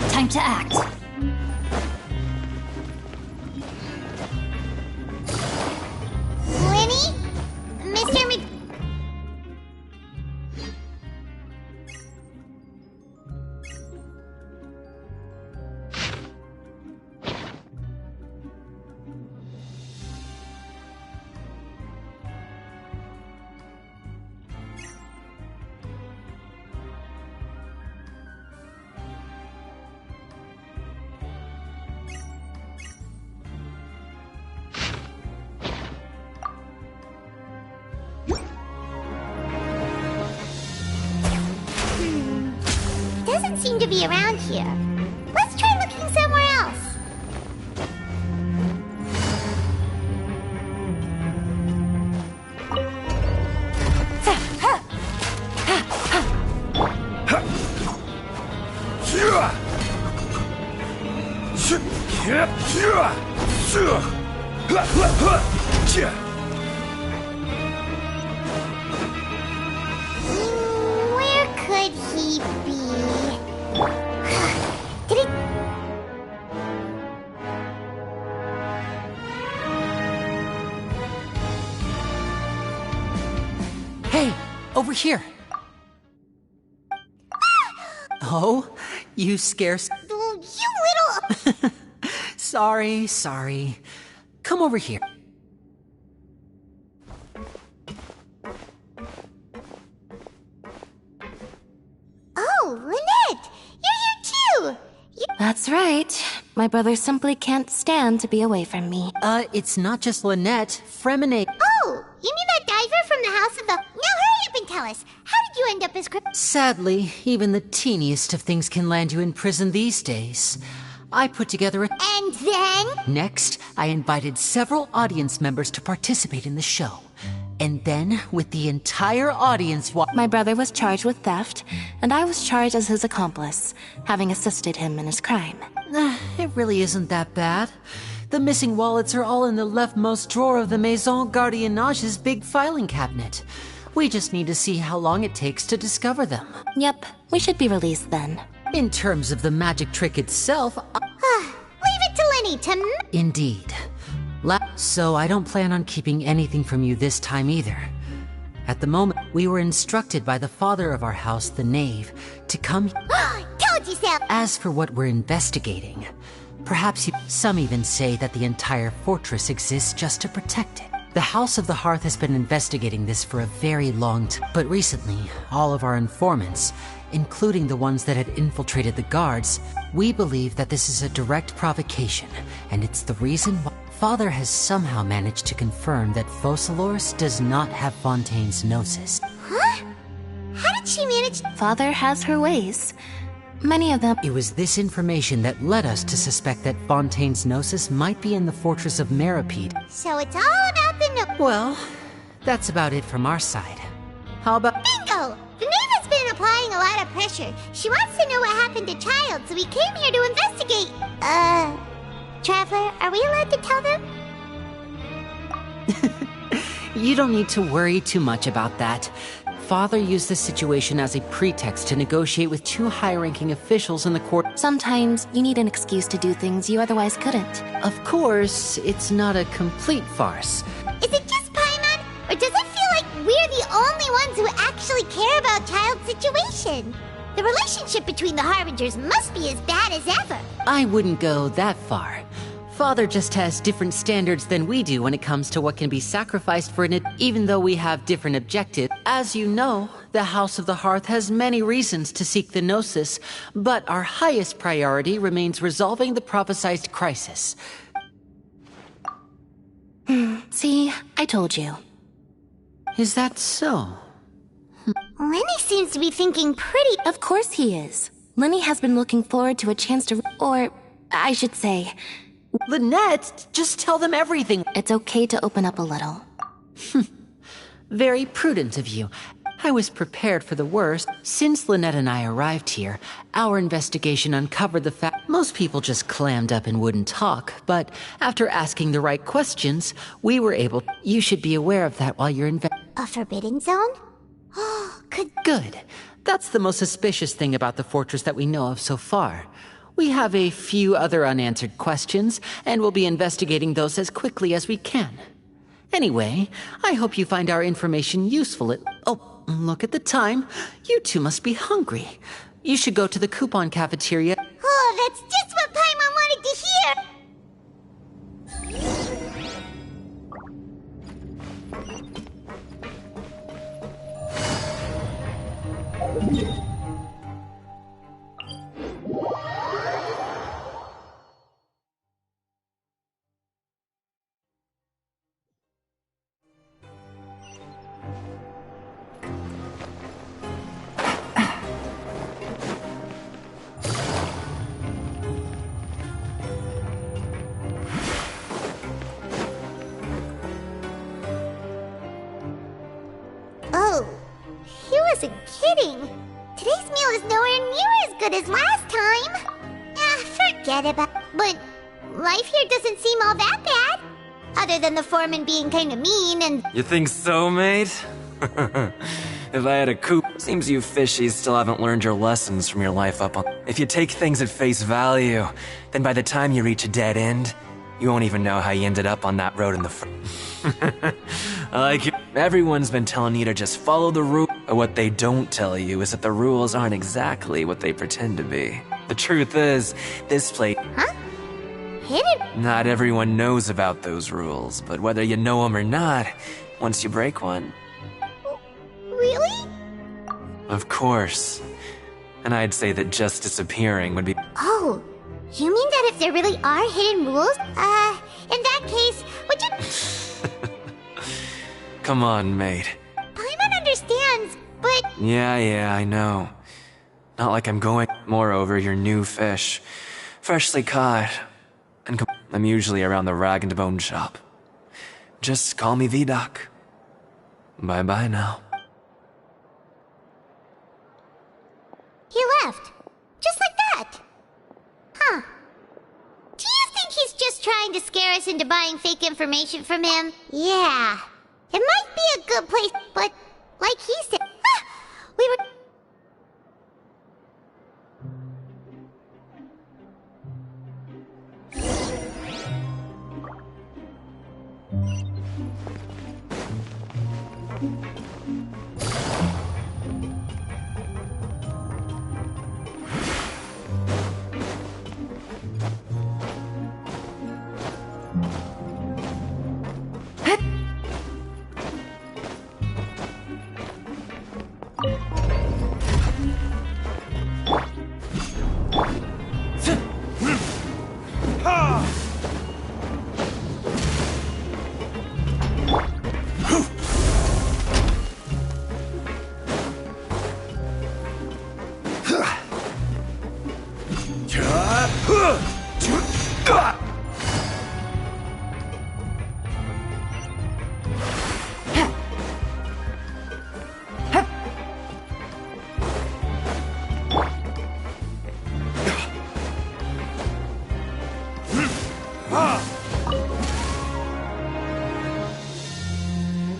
Time to act. Lenny? Mr. Mc... doesn't seem to be around here. Let's try looking somewhere else. Where could he be? Did he... Hey, over here. Oh, you scarce... You little... Sorry. Come over here. Oh, Lynette! You're here too! That's right. My brother simply can't stand to be away from me. It's not just Lynette. Fremenade... Oh, you mean that diver from the House of the... Now hurry up and tell us. How did you end up as Sadly, even the teeniest of things can land you in prison these days. I put together a... And then? Next, I invited several audience members to participate in the show. And then, with the entire audience My brother was charged with theft, and I was charged as his accomplice, having assisted him in his crime. It really isn't that bad. The missing wallets are all in the leftmost drawer of the Maison Gardiennage's big filing cabinet. We just need to see how long it takes to discover them. Yep, we should be released then. In terms of the magic trick itself... Leave it to Lenny to... Indeed. So I don't plan on keeping anything from you this time either. At the moment, we were instructed by the father of our house, the Knave, to come... Told you so! As for what we're investigating, perhaps some even say that the entire fortress exists just to protect it. The House of the Hearth has been investigating this for a very long time, but recently, all of our informants, including the ones that had infiltrated the guards, we believe that this is a direct provocation, and it's the reason why Father has somehow managed to confirm that Focalors does not have Fontaine's Gnosis. Huh? How did she manage... Father has her ways. Many of them... It was this information that led us to suspect that Fontaine's Gnosis might be in the Fortress of Meripede. So it's all about the Well, that's about it from our side. How about... Bingo! The Knave has been applying a lot of pressure. She wants to know what happened to Child, so we came here to investigate. Traveler, are we allowed to tell them? You don't need to worry too much about that. Father used the situation as a pretext to negotiate with two high-ranking officials in the court. Sometimes you need an excuse to do things you otherwise couldn't. Of course, it's not a complete farce. Is it just Paimon? Or does it feel like we're the only ones who actually care about Child's situation? The relationship between the Harbingers must be as bad as ever. I wouldn't go that far. Father just has different standards than we do when it comes to what can be sacrificed for it, even though we have different objectives. As you know, the House of the Hearth has many reasons to seek the Gnosis, but our highest priority remains resolving the prophesized crisis. See, I told you. Is that so? Lenny seems to be thinking pretty... Of course he is. Lenny has been looking forward to a chance to... Or, I should say... Lynette, just tell them everything. It's okay to open up a little. Very prudent of you. I was prepared for the worst. Since Lynette and I arrived here, our investigation uncovered the fact most people just clammed up and wouldn't talk, but after asking the right questions, we were able... You should be aware of that while you're A forbidden zone? Oh, Good. That's the most suspicious thing about the fortress that we know of so far. We have a few other unanswered questions, and we'll be investigating those as quickly as we can. Anyway, I hope you find our information useful Oh, look at the time. You two must be hungry. You should go to the coupon cafeteria. Oh, that's just what Paimon wanted to hear! Oh, he wasn't kidding. Today's meal is nowhere near as good as last time. Forget about it. But life here doesn't seem all that bad. Other than the foreman being kind of mean and... You think so, mate? If I had a coop, seems you fishies still haven't learned your lessons from your life up on... If you take things at face value, then by the time you reach a dead end, you won't even know how you ended up on that road in the I like it. Everyone's been telling you to just follow the rule. But what they don't tell you is that the rules aren't exactly what they pretend to be. The truth is, this place... Huh? Hidden? Not everyone knows about those rules, but whether you know them or not, once you break one... Really? Of course. And I'd say that just disappearing would be... Oh, you mean that if there really are hidden rules? In that case, would you... Come on, mate. Paimon understands, but... Yeah, I know. Not like I'm going... Moreover, you're new fish. Freshly caught. And I'm usually around the rag and bone shop. Just call me Vidoc. Bye-bye now. He left. Just like that. Huh. Do you think he's just trying to scare us into buying fake information from him? Yeah. It might be a good place, but like he said... we were...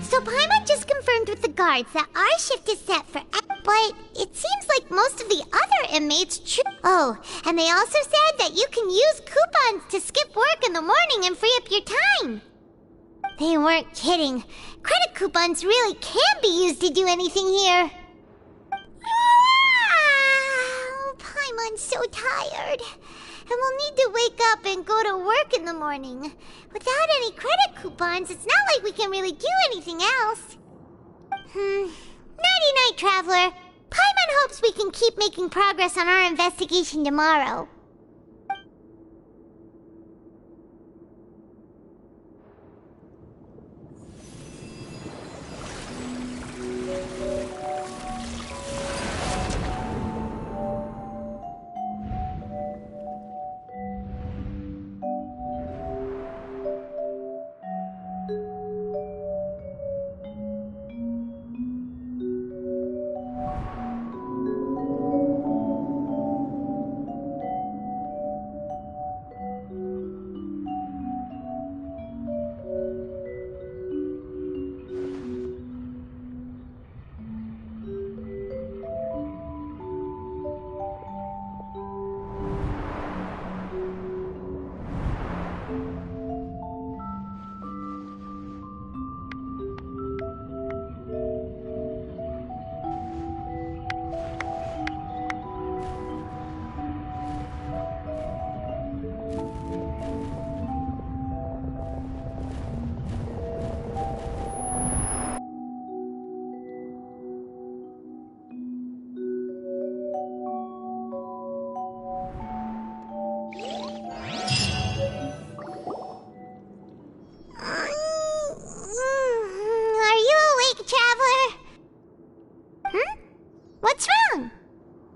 So Paimon just confirmed with the guards that our shift is set for... But it seems like most of the other inmates Oh, and they also said that you can use coupons to skip work in the morning and free up your time. They weren't kidding. Credit coupons really can be used to do anything here. Paimon's so tired. And we'll need to wake up and go to work in the morning. Without any credit coupons, it's not like we can really do anything else. Nighty-night, Traveler. Paimon hopes we can keep making progress on our investigation tomorrow.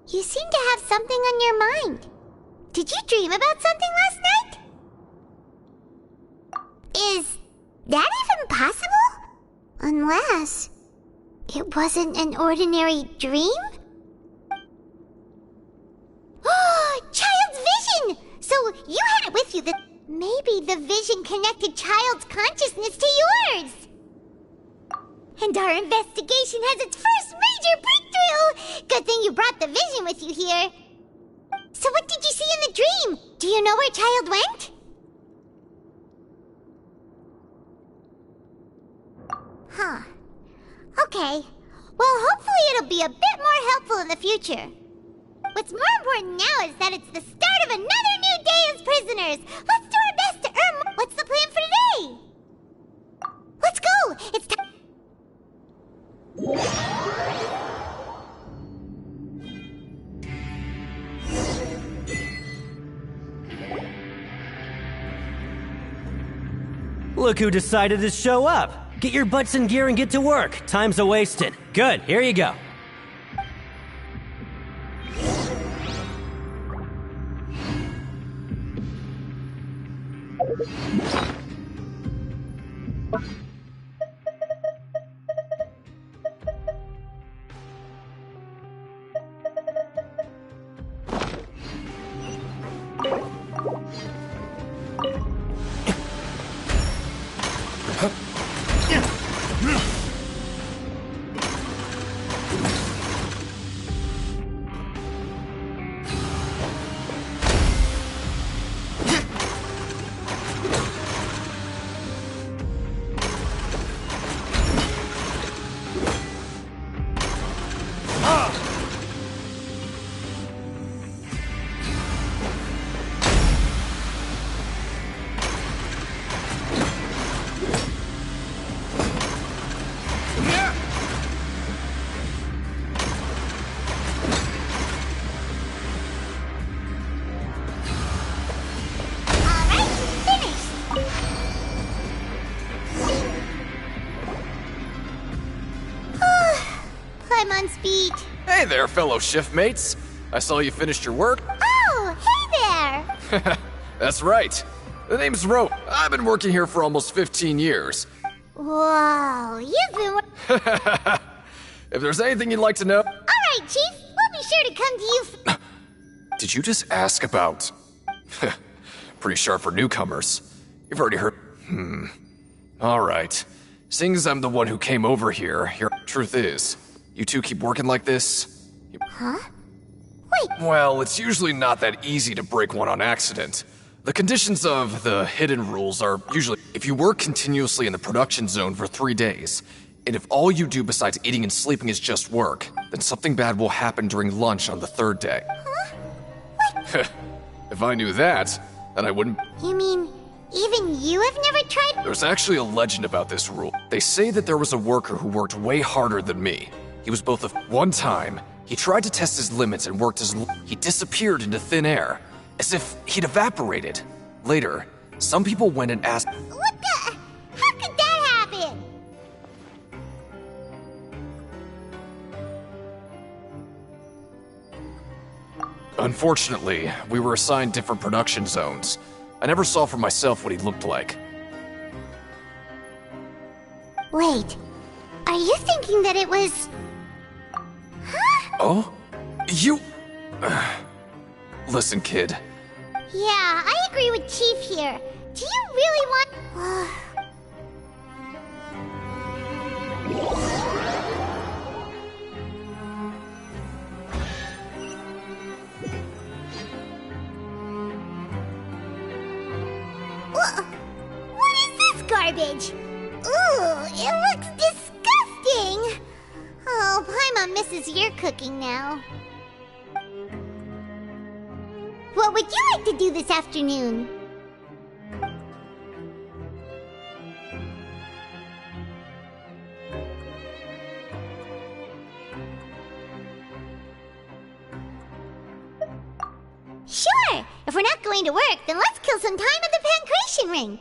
You seem to have something on your mind. Did you dream about something last night? Is that even possible? Unless It wasn't an ordinary dream? Child's vision! So you had it with you that maybe the vision connected Child's consciousness to yours! And our investigation has its first major breakthrough! Good thing you brought the vision with you here. So what did you see in the dream? Do you know where Child went? Huh. Okay. Well, hopefully it'll be a bit more helpful in the future. What's more important now is that it's the start of another new day as prisoners. Let's do our best to earn more. What's the plan for today? Let's go! It's time. Look who decided to show up. Get your butts in gear and get to work. Time's a-wasted. Good, here you go. Hey there, fellow shiftmates. I saw you finished your work. Oh, hey there! That's right. The name's Ro. I've been working here for almost 15 years. Whoa, you've been... If there's anything you'd like to know... Alright, Chief. We'll be sure to come to you... Did you just ask about... Pretty sharp for newcomers. You've already heard... Alright. Seeing as I'm the one who came over here, truth is, you two keep working like this... Huh? Wait... Well, it's usually not that easy to break one on accident. The conditions of the hidden rules are usually if you work continuously in the production zone for 3 days, and if all you do besides eating and sleeping is just work, then something bad will happen during lunch on the 3rd day. Huh? What? If I knew that, then I wouldn't... You mean, even you have never tried... There's actually a legend about this rule. They say that there was a worker who worked way harder than me. He was both one time, he tried to test his limits and worked he disappeared into thin air, as if he'd evaporated. Later, some people went and asked... What the... How could that happen? Unfortunately, we were assigned different production zones. I never saw for myself what he looked like. Wait, are you thinking that it was... Huh? Oh? You... Listen, kid. Yeah, I agree with Chief here. Do you really want... What is this garbage? Ooh, it looks disgusting! Oh, Paimon misses your cooking now. What would you like to do this afternoon? Sure! If we're not going to work, then let's kill some time at the Pancration Ring!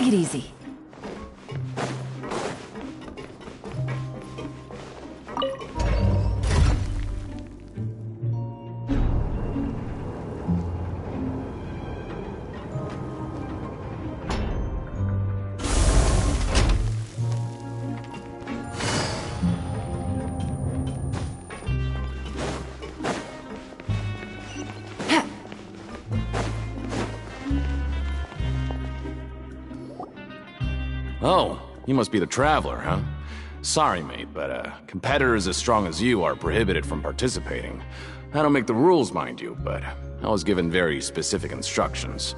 Take it easy. Oh, you must be the Traveler, huh? Sorry, mate, but competitors as strong as you are prohibited from participating. I don't make the rules, mind you, but I was given very specific instructions.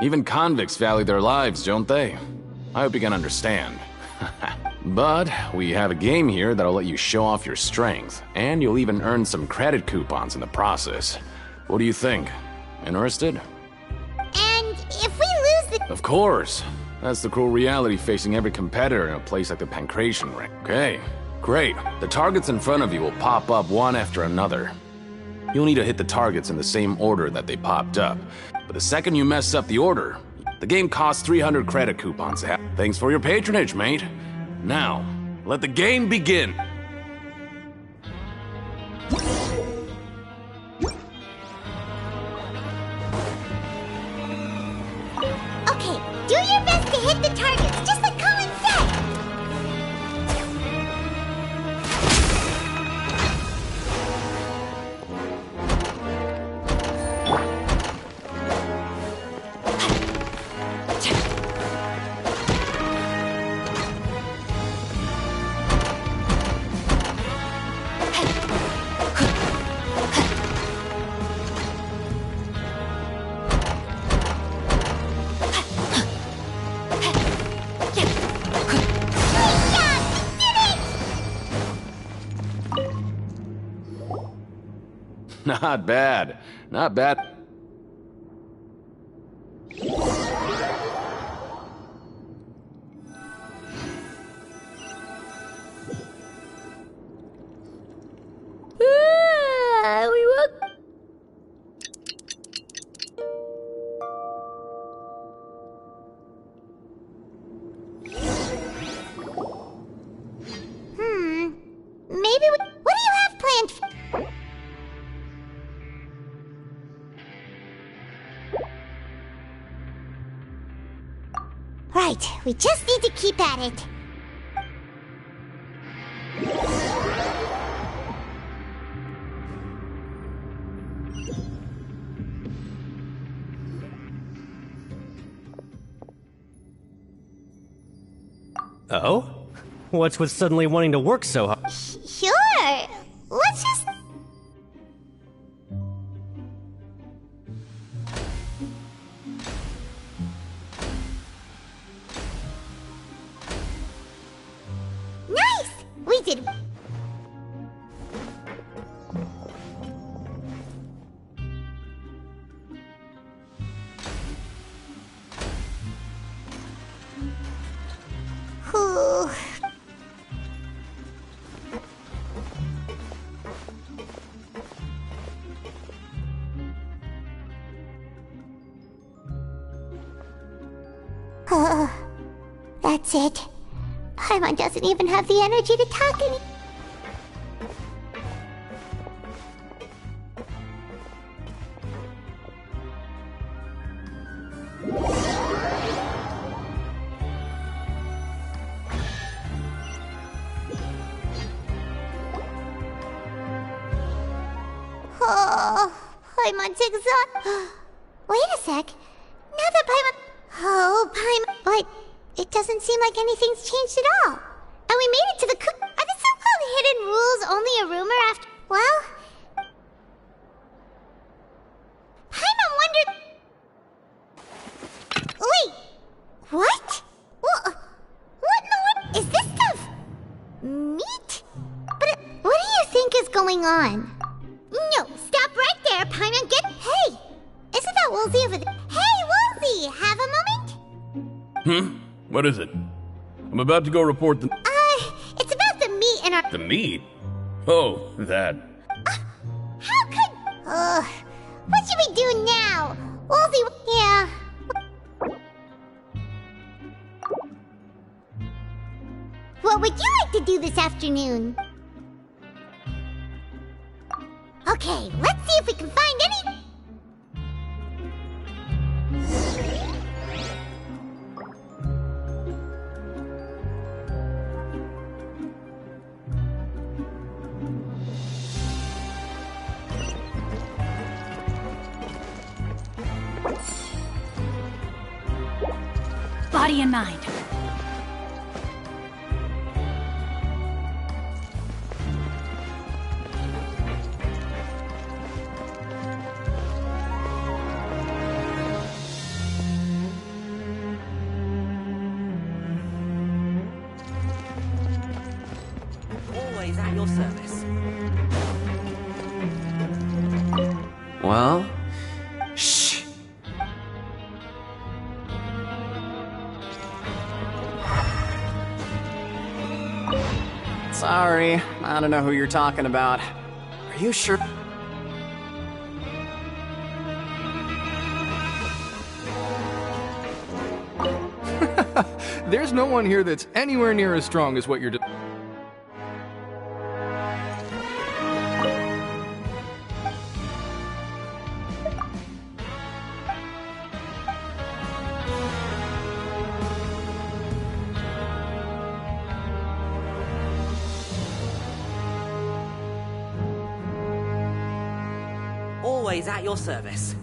Even convicts value their lives, don't they? I hope you can understand. But we have a game here that'll let you show off your strength, and you'll even earn some credit coupons in the process. What do you think? Interested? And if we lose the... Of course. That's the cruel reality facing every competitor in a place like the Pancration Ring. Okay, great. The targets in front of you will pop up one after another. You'll need to hit the targets in the same order that they popped up. But the second you mess up the order, the game costs 300 credit coupons. Thanks for your patronage, mate. Now, let the game begin. Okay, do your best to hit the targets, just like Colin said! Not bad. Not bad. We will... Maybe we... What do you have planned for... Right, we just need to keep at it. Oh? What's with suddenly wanting to work so hard? Sure. Let's just... Nice! We did... Whew. That's it. Paimon doesn't even have the energy to talk any... Oh, Paimon's exhausted. Wait a sec. Now that Paimon... Oh, Paimon... But it doesn't seem like anything's changed at all. And we made it to the Are the so-called hidden rules only a rumor after... Well... Paimon wondered... Wait... What? What in the world? Is this stuff... meat? But what do you think is going on? No, stop right there, Paimon. Hey! Isn't that Woolsey over there? Hey, Woolsey! Have a moment? What is it? I'm about to go report the... It's about the meat in our... The meat? Oh, that. How could... what should we do now? Woolsey... Yeah... What would you like to do this afternoon? Okay, let's see if we can find any... Body and mind. Always at your service. Well, shh. Sorry, I don't know who you're talking about. Are you sure? There's no one here that's anywhere near as strong as what you're doing. Always at your service.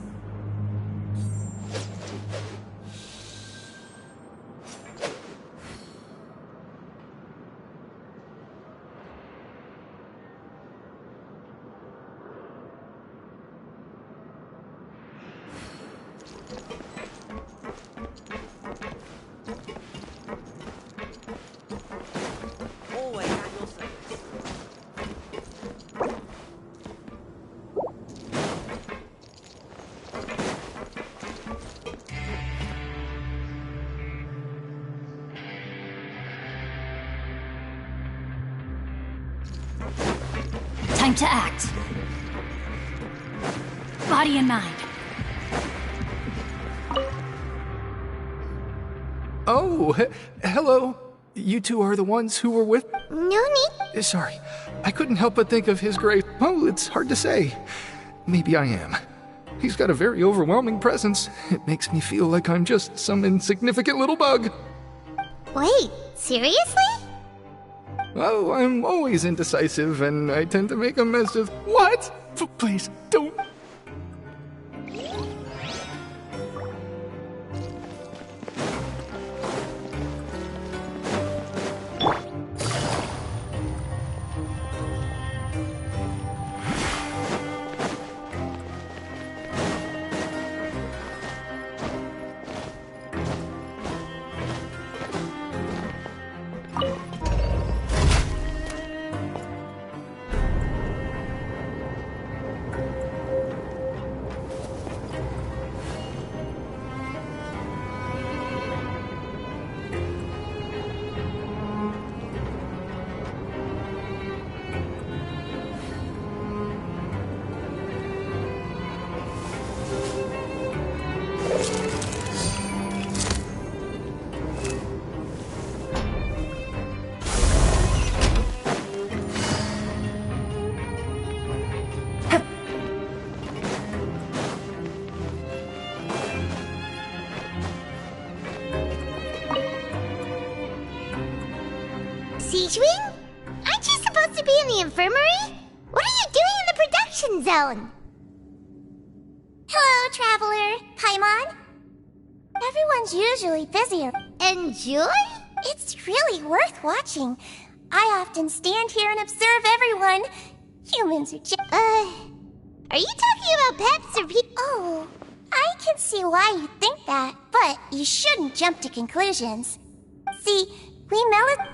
Always at your service. Time to act. Body and mind. Oh, hello. You two are the ones who were with... No need. Sorry, I couldn't help but think of His Grace. Oh, it's hard to say. Maybe I am. He's got a very overwhelming presence. It makes me feel like I'm just some insignificant little bug. Wait, seriously? Oh, I'm always indecisive, and I tend to make a mess of... What? Please, don't... Siegewing? Aren't you supposed to be in the infirmary? What are you doing in the production zone? Hello, Traveler. Paimon? Everyone's usually busier. Enjoy? It's really worth watching. I often stand here and observe everyone. Humans are just... Are you talking about pets or people? Oh, I can see why you think that, but you shouldn't jump to conclusions. See,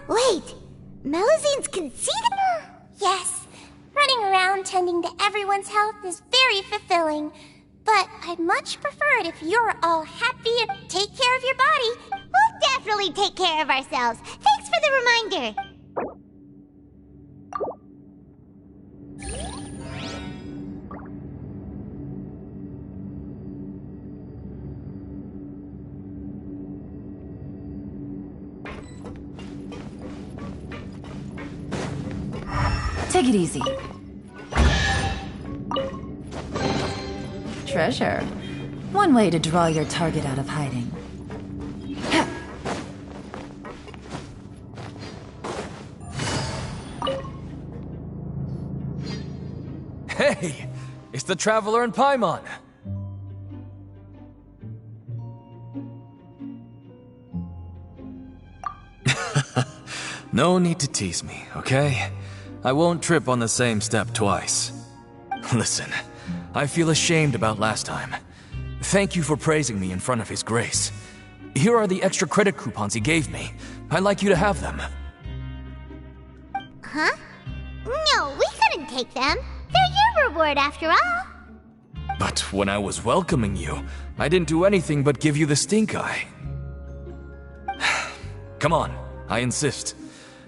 Wait, Melusine's conceited? Yes, running around tending to everyone's health is very fulfilling. But I'd much prefer it if you're all happy and take care of your body. We'll definitely take care of ourselves. Thanks for the reminder. Take it easy. Treasure. One way to draw your target out of hiding. Hey! It's the Traveler and Paimon! No need to tease me, okay? I won't trip on the same step twice. Listen, I feel ashamed about last time. Thank you for praising me in front of His Grace. Here are the extra credit coupons he gave me. I'd like you to have them. Huh? No, we couldn't take them. They're your reward after all. But when I was welcoming you, I didn't do anything but give you the stink eye. Come on, I insist.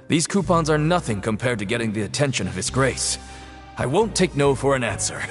These coupons are nothing compared to getting the attention of His Grace. I won't take no for an answer.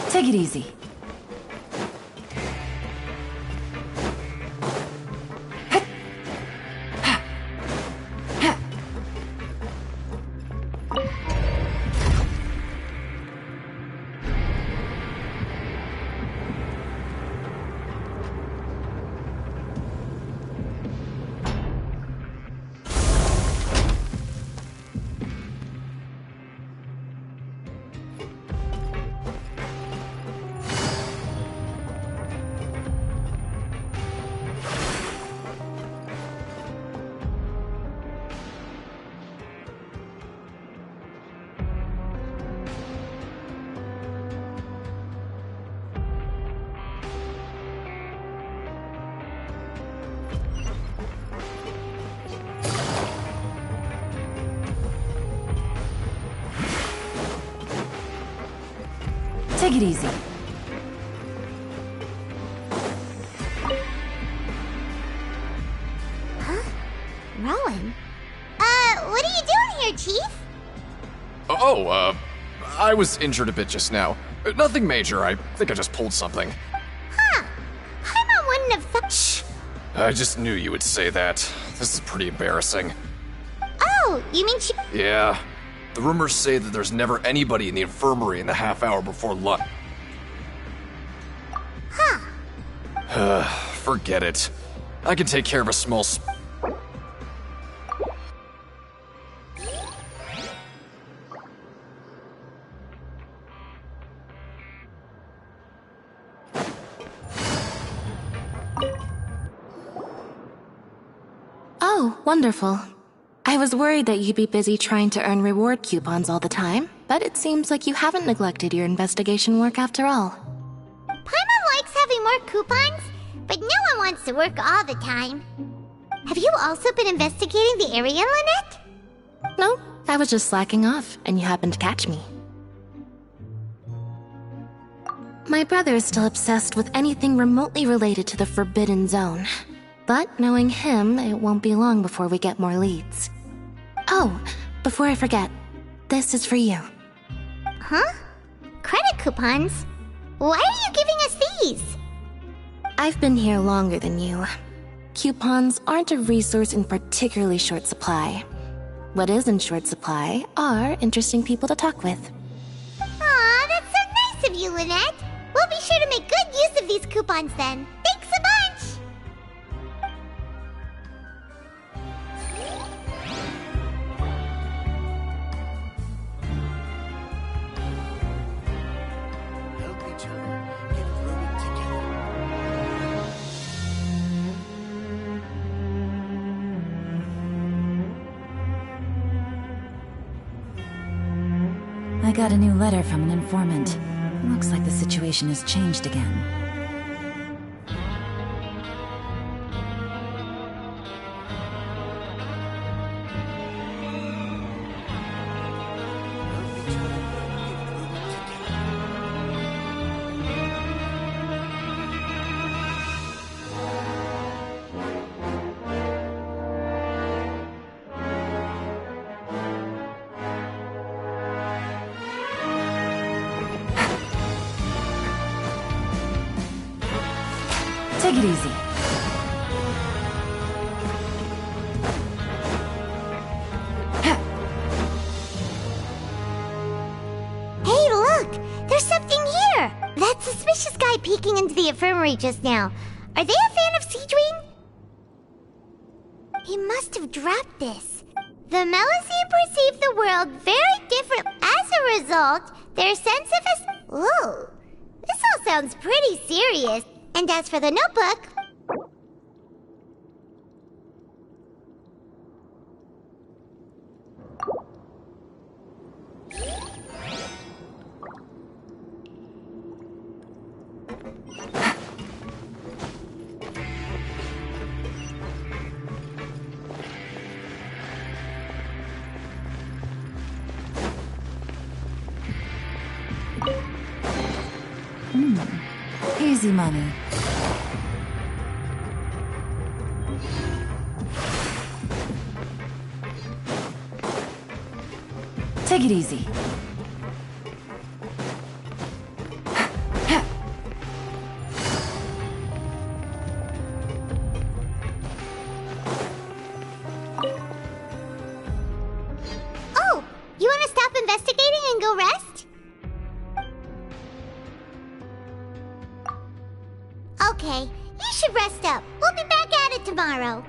Take it easy. Take it easy. Huh? Rowan? What are you doing here, Chief? I was injured a bit just now. Nothing major, I think I just pulled something. Huh. Paimon wouldn't have thought— Shh. I just knew you would say that. This is pretty embarrassing. Oh, you mean she— Yeah. The rumors say that there's never anybody in the infirmary in the half hour before lunch. Huh. Forget it. I can take care of a small Oh, wonderful. I was worried that you'd be busy trying to earn reward coupons all the time, but it seems like you haven't neglected your investigation work after all. Paimon likes having more coupons, but no one wants to work all the time. Have you also been investigating the area, Lynette? No, I was just slacking off, and you happened to catch me. My brother is still obsessed with anything remotely related to the Forbidden Zone. But knowing him, it won't be long before we get more leads. Oh, before I forget, this is for you. Huh? Credit coupons? Why are you giving us these? I've been here longer than you. Coupons aren't a resource in particularly short supply. What is in short supply are interesting people to talk with. Aw, that's so nice of you, Lynette. We'll be sure to make good use of these coupons then. Thanks a bunch! I got a new letter from an informant. Looks like the situation has changed again. Take it easy. Hey, look! There's something here! That suspicious guy peeking into the infirmary just now. Are they a fan of Seadream? He must have dropped this. The Melusine perceive the world very different. As a result, their sense of us. Whoa! This all sounds pretty serious. And as for the notebook... Easy money. Take it easy. Oh, you want to stop investigating and go rest? Okay, you should rest up. We'll be back at it tomorrow.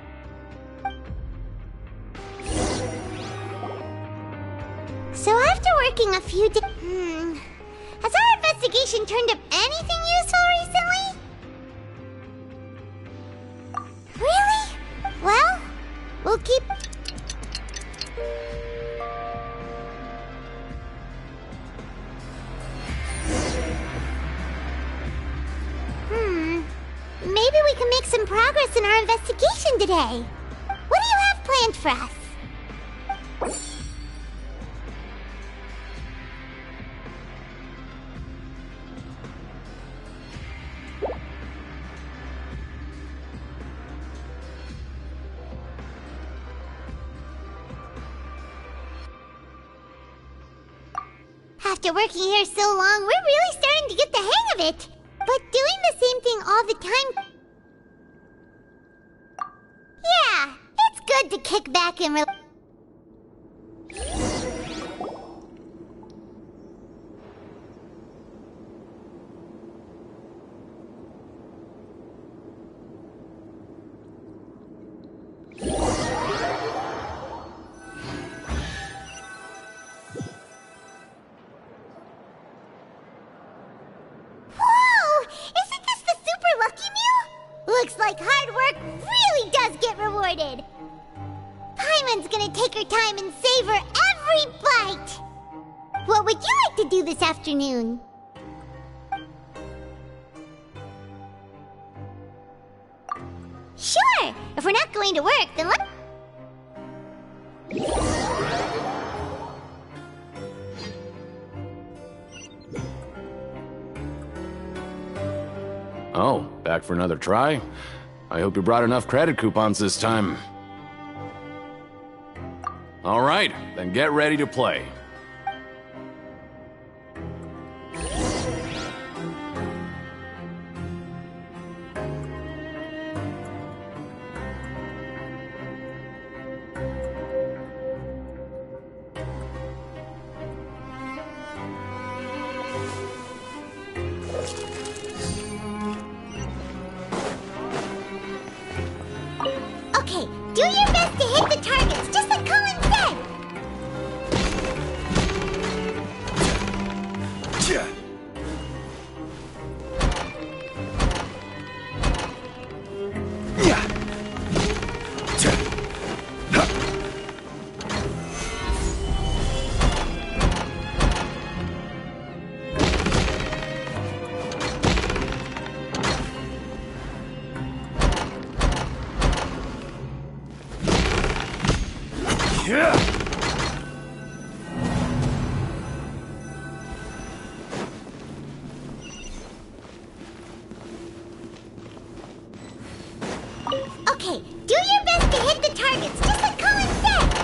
So after working a few days... Has our investigation turned up anything useful recently? Really? Well, we'll keep... Maybe we can make some progress in our investigation today. What do you have planned for us? After working here so long, we're really starting to get the hang of it. But doing the same thing all the time... Yeah, it's good to kick back and Looks like hard work really does get rewarded. Paimon's gonna take her time and savor every bite. What would you like to do this afternoon? Sure! If we're not going to work, then Oh, back for another try? I hope you brought enough credit coupons this time. All right, then get ready to play. Okay, do your best to hit the targets, just like Colin said! Okay, do your best to hit the targets, just like Colin said!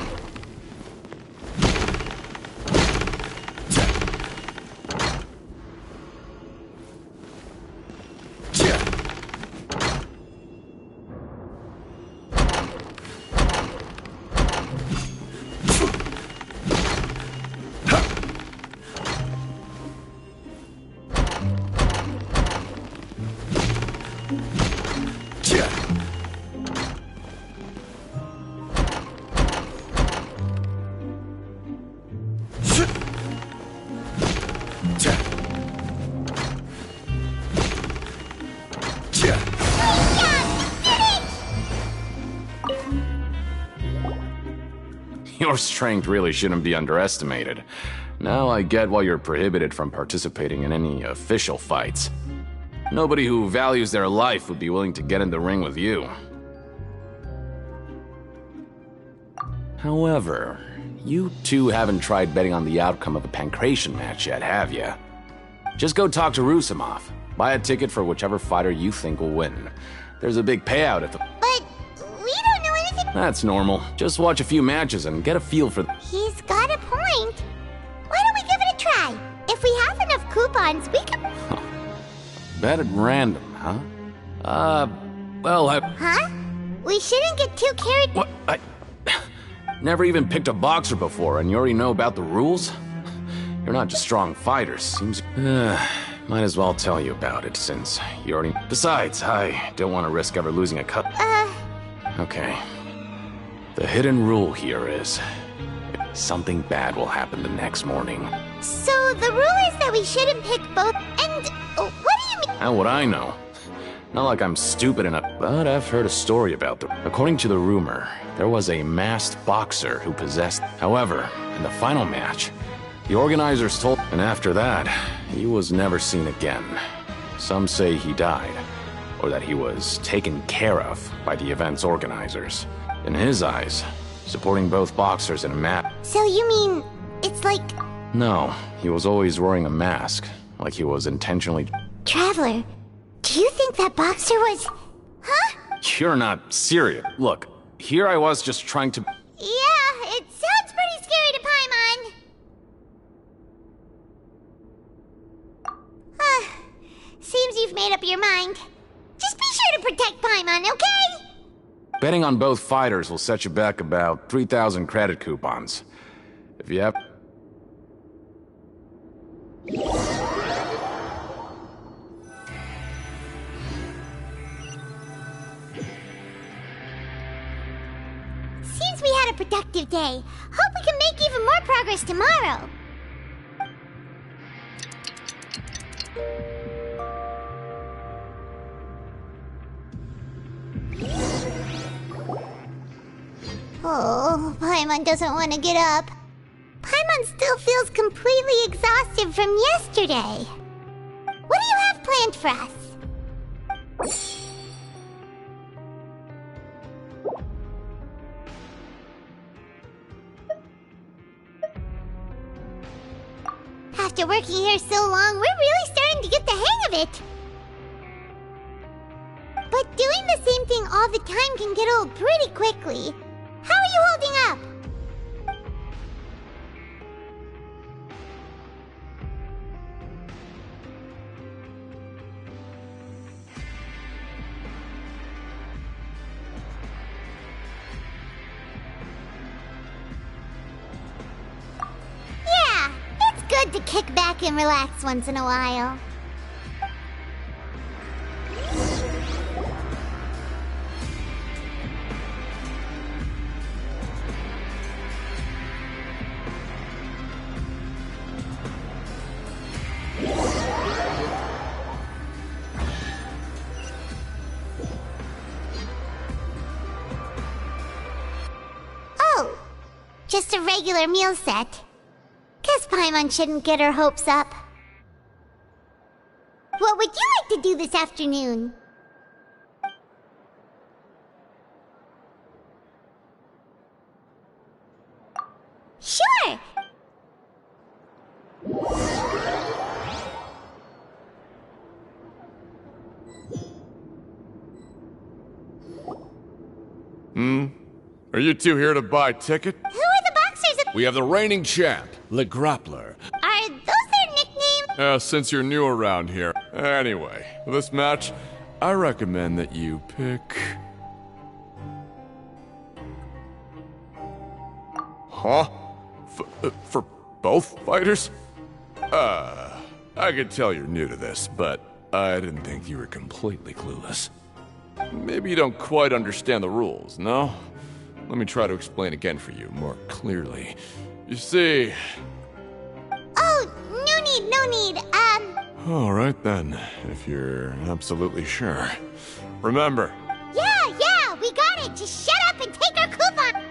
Your strength really shouldn't be underestimated. Now I get why you're prohibited from participating in any official fights. Nobody who values their life would be willing to get in the ring with you. However, you two haven't tried betting on the outcome of a Pankration match yet, have ya? Just go talk to Rusimov. Buy a ticket for whichever fighter you think will win. There's a big payout at the... But we don't know anything... That's normal. Just watch a few matches and get a feel for... He's got a point. Why don't we give it a try? If we have enough coupons, we can... Bet at random, huh? Well, Huh? We shouldn't get too carried... What? Never even picked a boxer before, and you already know about the rules? You're not just strong fighters, seems... might as well tell you about it, since you already... Besides, I don't want to risk ever losing a cut. Okay. The hidden rule here is... something bad will happen the next morning. So the rule is that we shouldn't pick both... And... what do you mean? How would I know? Not like I'm stupid enough, but I've heard a story about them. According to the rumor, there was a masked boxer who possessed... However, in the final match, the organizers told... And after that, he was never seen again. Some say he died, or that he was taken care of by the event's organizers. In his eyes, supporting both boxers in a match... So you mean... it's like... No, he was always wearing a mask, like he was intentionally... Traveler, do you think that boxer was... Huh? You're not serious. Look, here I was just trying to... Yeah, it sounds pretty scary to Paimon. Seems you've made up your mind. Just be sure to protect Paimon, okay? Betting on both fighters will set you back about 3,000 credit coupons. If you have... Seems we had a productive day. Hope we can make even more progress tomorrow. Oh, Paimon doesn't want to get up. Paimon still feels completely exhausted from yesterday. What do you have planned for us? After working here so long, we're really starting to get the hang of it. doing the same thing all the time can get old pretty quickly. How are you holding up? Yeah, it's good to kick back and relax once in a while. Oh, just a regular meal set. Guess Paimon shouldn't get her hopes up. What would you like to do this afternoon? Sure! Are you two here to buy a ticket? Who are the boxers? We have the reigning champ, Le Grappler. Are those their nicknames? Since you're new around here. Anyway, for this match, I recommend that you pick... Huh? For both fighters? I could tell you're new to this, but I didn't think you were completely clueless. Maybe you don't quite understand the rules, no? Let me try to explain again for you more clearly. You see... Oh, no need. All right then, if you're absolutely sure. Remember. Yeah, we got it. Just shut up and take our coupon.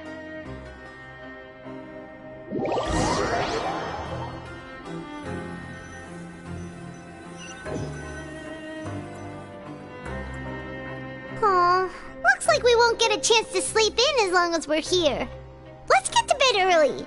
Aw, looks like we won't get a chance to sleep in as long as we're here. Let's get to bed early.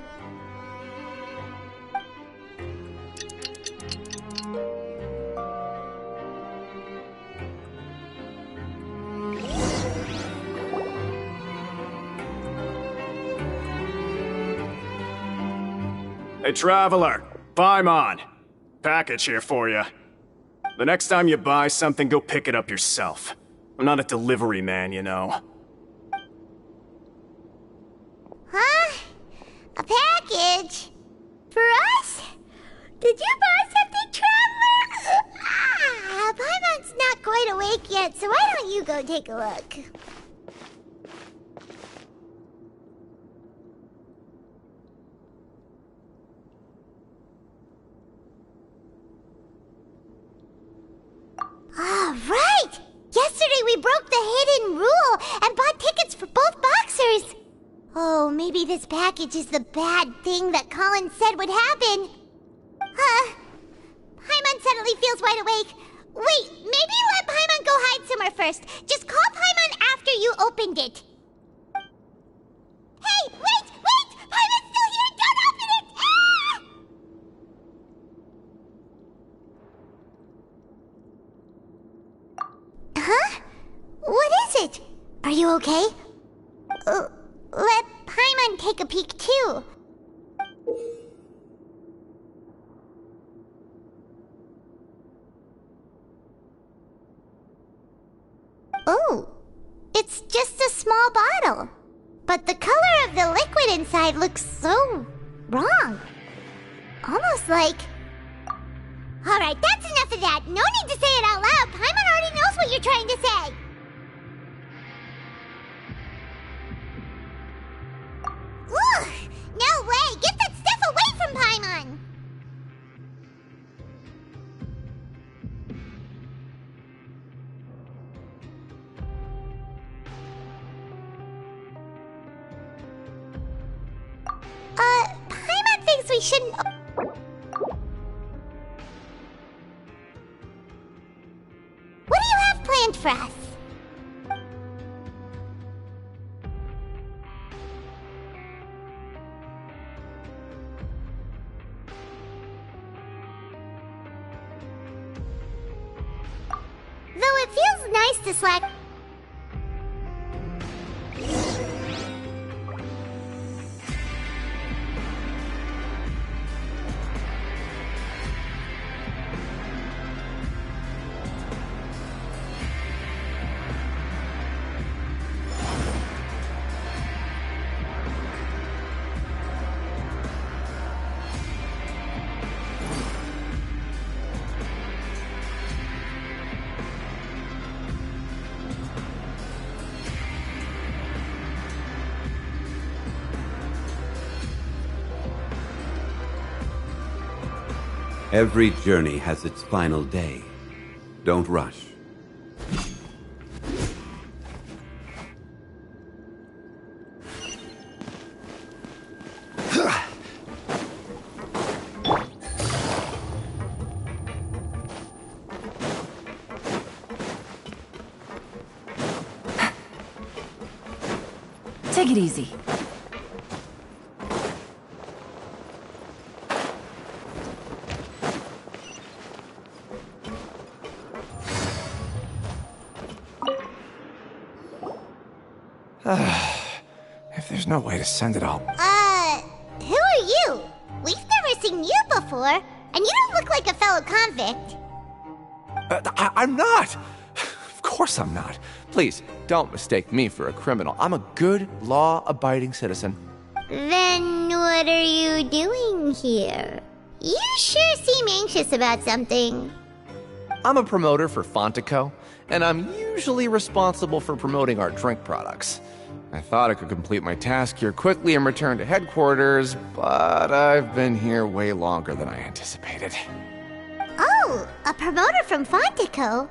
Hey, Traveler, Paimon. Package here for you. The next time you buy something, go pick it up yourself. I'm not a delivery man, you know. Huh? A package? For us? Did you buy something, Traveler? Paimon's not quite awake yet, so why don't you go take a look? Right! Yesterday we broke the hidden rule and bought tickets for both boxers. Oh, maybe this package is the bad thing that Colin said would happen. Paimon suddenly feels wide awake. Wait, maybe let Paimon go hide somewhere first. Just call Paimon after you opened it. Hey, wait! Paimon's still here! Don't open it! Ah! Huh? What is it? Are you okay? Let Paimon take a peek too. Oh, it's just a small bottle. But the color of the liquid inside looks so wrong. Almost like... Alright, that's enough of that. No need to say it out loud. Paimon already knows what you're trying to say. Ugh! No way! Get that stuff away from Paimon! Paimon thinks we shouldn't... What do you have planned for us? Though it feels nice to slack... Every journey has its final day. Don't rush. Take it easy. If there's no way to send it all... Who are you? We've never seen you before, and you don't look like a fellow convict. I'm not! Of course I'm not. Please, don't mistake me for a criminal. I'm a good, law-abiding citizen. Then what are you doing here? You sure seem anxious about something. I'm a promoter for Fontico, and I'm usually responsible for promoting our drink products. I thought I could complete my task here quickly and return to headquarters, but I've been here way longer than I anticipated. Oh, a promoter from Fontico?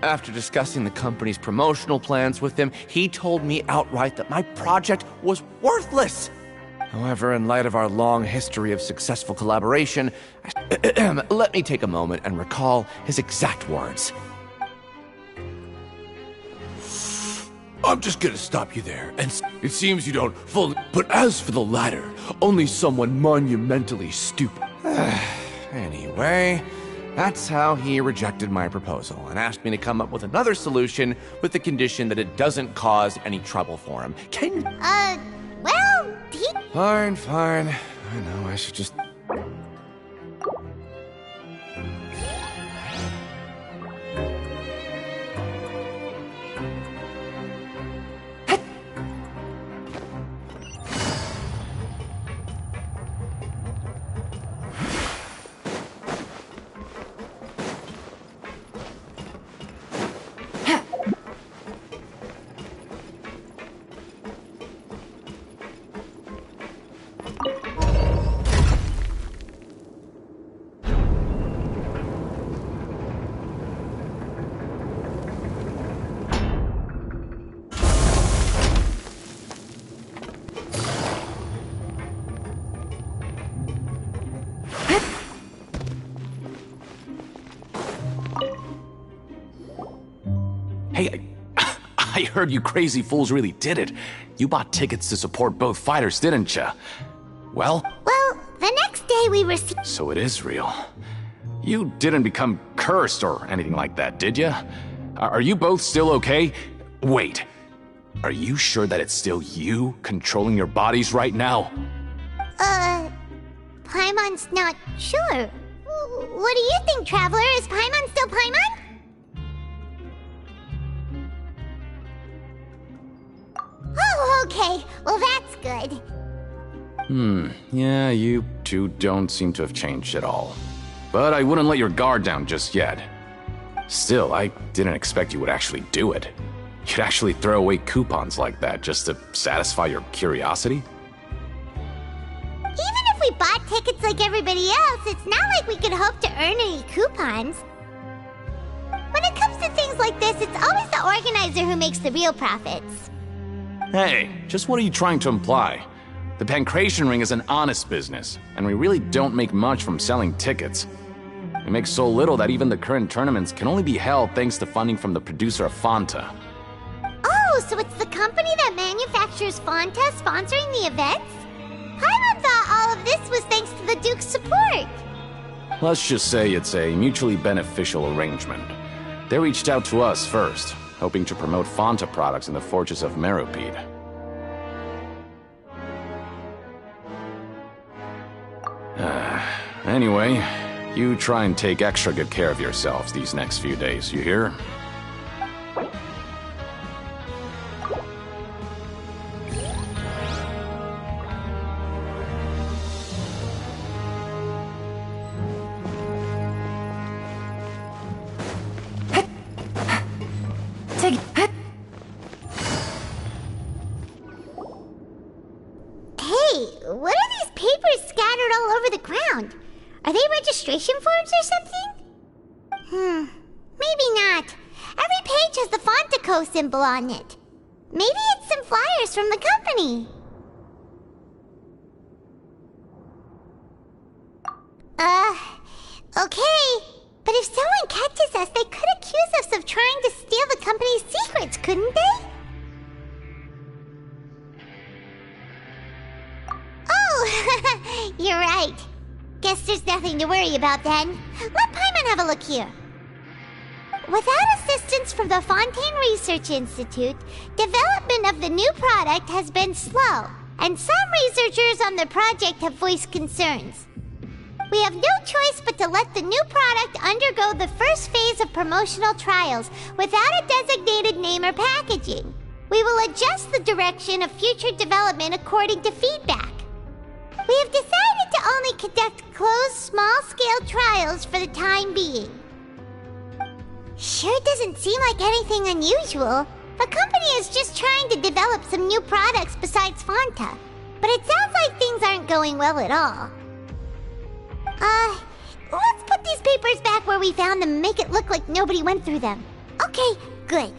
After discussing the company's promotional plans with him, he told me outright that my project was worthless. However, in light of our long history of successful collaboration, let me take a moment and recall his exact words. I'm just gonna stop you there, and it seems you don't fully... But as for the latter, only someone monumentally stupid... Anyway, that's how he rejected my proposal and asked me to come up with another solution with the condition that it doesn't cause any trouble for him. Well, he... Fine. I know, I should just... Hey, I heard you crazy fools really did it. You bought tickets to support both fighters, didn't ya? Well, the next day we received... So it is real. You didn't become cursed or anything like that, did ya? Are you both still okay? Wait, are you sure that it's still you controlling your bodies right now? Paimon's not sure. What do you think, Traveler? Is Paimon still Paimon? Oh, okay. Well, that's good. Yeah, you two don't seem to have changed at all. But I wouldn't let your guard down just yet. Still, I didn't expect you would actually do it. You'd actually throw away coupons like that just to satisfy your curiosity? Even if we bought tickets like everybody else, it's not like we could hope to earn any coupons. When it comes to things like this, it's always the organizer who makes the real profits. Hey, just what are you trying to imply? The Pancration Ring is an honest business, and we really don't make much from selling tickets. We make so little that even the current tournaments can only be held thanks to funding from the producer of Fanta. Oh, so it's the company that manufactures Fanta sponsoring the events? Paimon thought all of this was thanks to the Duke's support. Let's just say it's a mutually beneficial arrangement. They reached out to us first, hoping to promote Fanta products in the Fortress of Meropide. Anyway, you try and take extra good care of yourselves these next few days, you hear? Hey, what are these papers scattered all over the ground? registration forms or something? Maybe not. Every page has the Fontico symbol on it. Maybe it's some flyers from the company. Okay. But if someone catches us, they could accuse us of trying to steal the company's secrets, couldn't they? Oh, you're right. Guess there's nothing to worry about then. Let Paimon have a look here. Without assistance from the Fontaine Research Institute, development of the new product has been slow, and some researchers on the project have voiced concerns. We have no choice but to let the new product undergo the first phase of promotional trials without a designated name or packaging. We will adjust the direction of future development according to feedback. We have decided to only conduct closed, small-scale trials for the time being. Sure doesn't seem like anything unusual. The company is just trying to develop some new products besides Fanta. But it sounds like things aren't going well at all. Let's put these papers back where we found them and make it look like nobody went through them. Okay, good.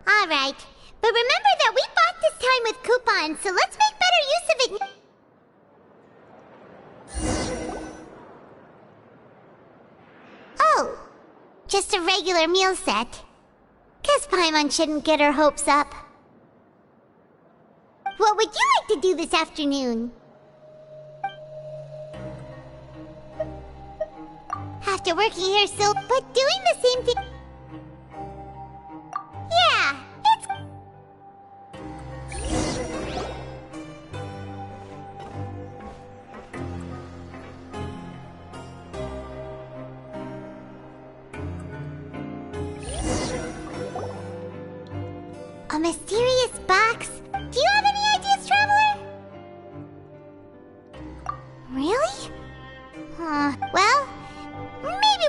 Alright, but remember that we bought this time with coupons, so let's make better use of it. Oh, just a regular meal set. Guess Paimon shouldn't get her hopes up. What would you like to do this afternoon? After working here so, but doing the same thing. Yeah, it's... A mysterious box? Do you have any ideas, Traveler? Really? Well, maybe...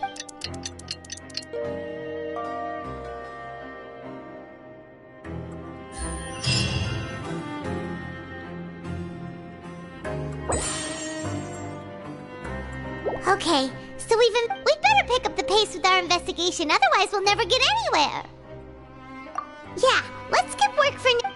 Okay, so we'd better pick up the pace with our investigation, otherwise we'll never get anywhere. Yeah, let's skip work for now.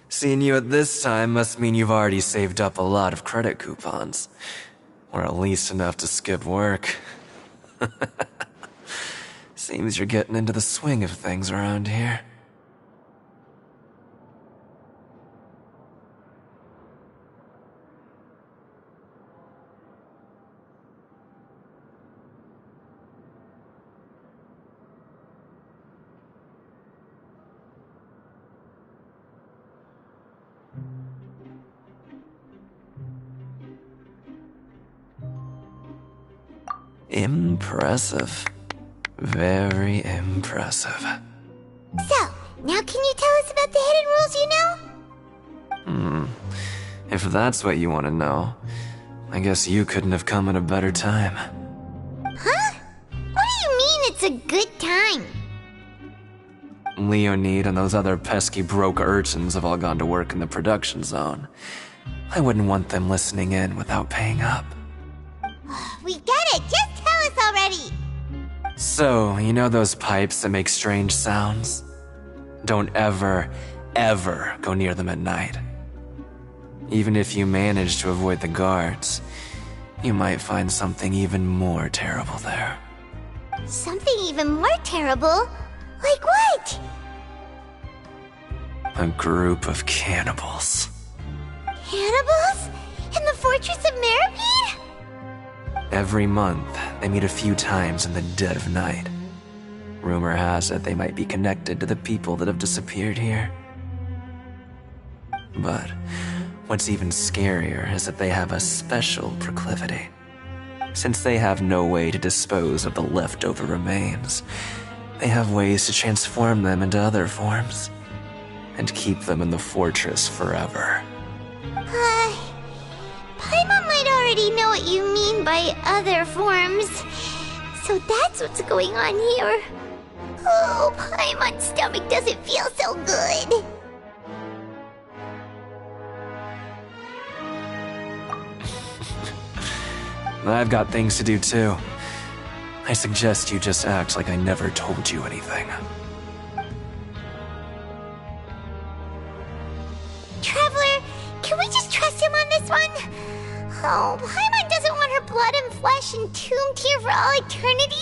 Seeing you at this time must mean you've already saved up a lot of credit coupons. Or at least enough to skip work. Seems you're getting into the swing of things around here. Impressive. Very impressive. So, now can you tell us about the hidden rules you know? If that's what you want to know, I guess you couldn't have come at a better time. Huh? What do you mean it's a good time? Leonid and those other pesky broke urchins have all gone to work in the production zone. I wouldn't want them listening in without paying up. We get it! Just tell us already! So, you know those pipes that make strange sounds? Don't ever, ever go near them at night. Even if you manage to avoid the guards, you might find something even more terrible there. Something even more terrible? Like what? A group of cannibals. Cannibals? In the Fortress of Meropide? Every month, they meet a few times in the dead of night. Rumor has it they might be connected to the people that have disappeared here. But what's even scarier is that they have a special proclivity. Since they have no way to dispose of the leftover remains, they have ways to transform them into other forms and keep them in the fortress forever. Paimon might already know what you mean by other forms. So that's what's going on here. Oh, Paimon's stomach doesn't feel so good. I've got things to do too. I suggest you just act like I never told you anything. Traveler, can we just trust him on this one? Oh, Paimon doesn't want her blood and flesh entombed here for all eternity?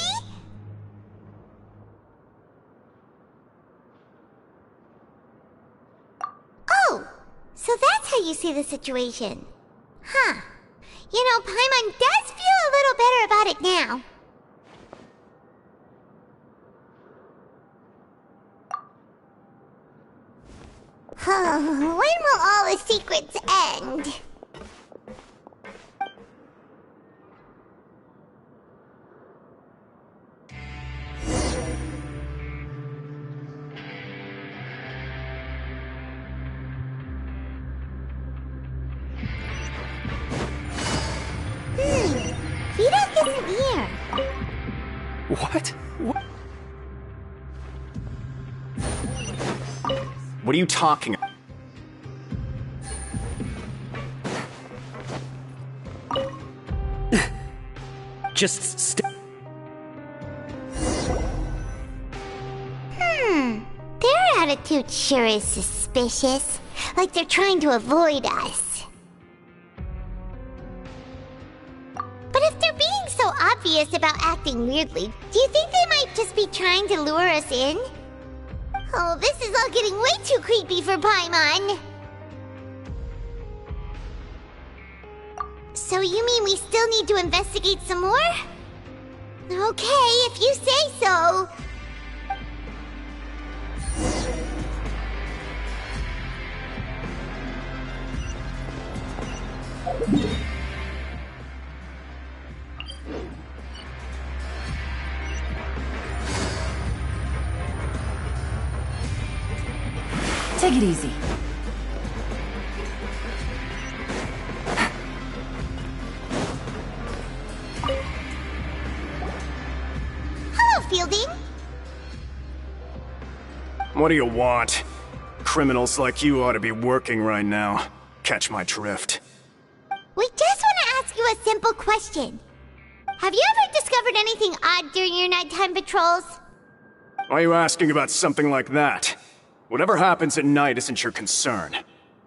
Oh, so that's how you see the situation. Huh. You know, Paimon does feel a little better about it now. When will all the secrets end? Vidoc isn't here. What? What are you talking about? Just Their attitude sure is suspicious. Like they're trying to avoid us. But if they're being so obvious about acting weirdly, do you think they might just be trying to lure us in? Oh, this is all getting way too creepy for Paimon. So you mean we still need to investigate some more? Okay, if you say so. Take it easy. Hello, Fielding. What do you want? Criminals like you ought to be working right now. Catch my drift. We just want to ask you a simple question. Have you ever discovered anything odd during your nighttime patrols? Why are you asking about something like that? Whatever happens at night isn't your concern.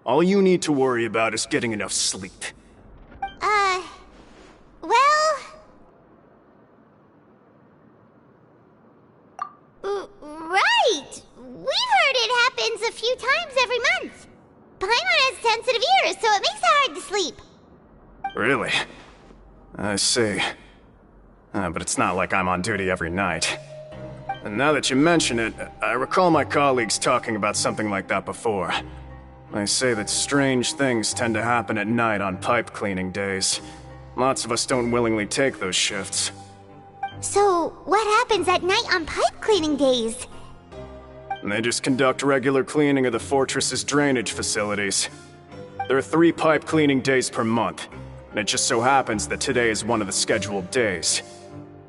All you need to worry about is getting enough sleep. Well... right! We've heard it happens a few times every month. Paimon has sensitive ears, so it makes it hard to sleep. Really? I see. But it's not like I'm on duty every night. And now that you mention it, I recall my colleagues talking about something like that before. They say that strange things tend to happen at night on pipe cleaning days. Lots of us don't willingly take those shifts. So, what happens at night on pipe cleaning days? They just conduct regular cleaning of the fortress's drainage facilities. There are 3 pipe cleaning days per month, and it just so happens that today is one of the scheduled days.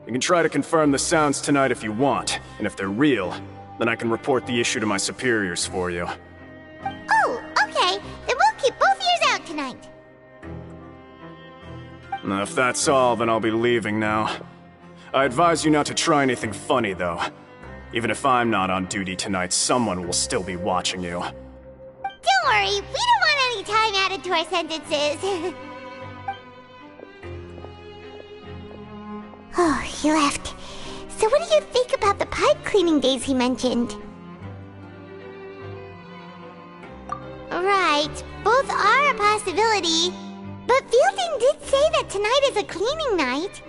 You can try to confirm the sounds tonight if you want, and if they're real, then I can report the issue to my superiors for you. Oh, okay. Then we'll keep both ears out tonight. If that's all, then I'll be leaving now. I advise you not to try anything funny, though. Even if I'm not on duty tonight, someone will still be watching you. Don't worry, we don't want any time added to our sentences. Oh, he left. So what do you think about the pipe cleaning days he mentioned? Right, both are a possibility. But Fielding did say that tonight is a cleaning night.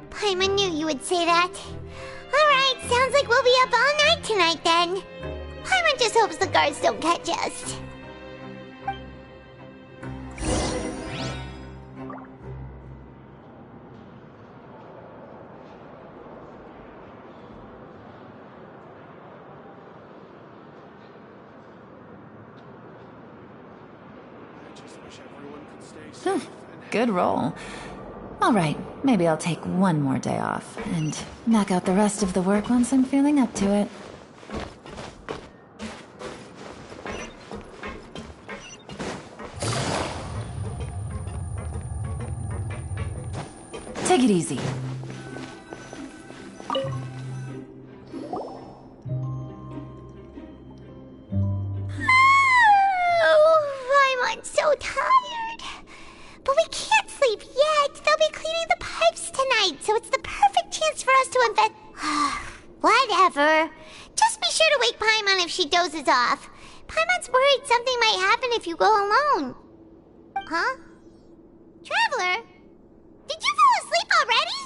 Paimon knew you would say that. Alright, sounds like we'll be up all night tonight then. Paimon just hopes the guards don't catch us. Good roll. Alright, maybe I'll take one more day off, and knock out the rest of the work once I'm feeling up to it. Take it easy. Oh, I'm so tired. But we can't sleep yet. They'll be cleaning the pipes tonight, so it's the perfect chance for us to invest. Whatever. Just be sure to wake Paimon if she dozes off. Paimon's worried something might happen if you go alone. Huh? Traveler? Did you fall asleep already?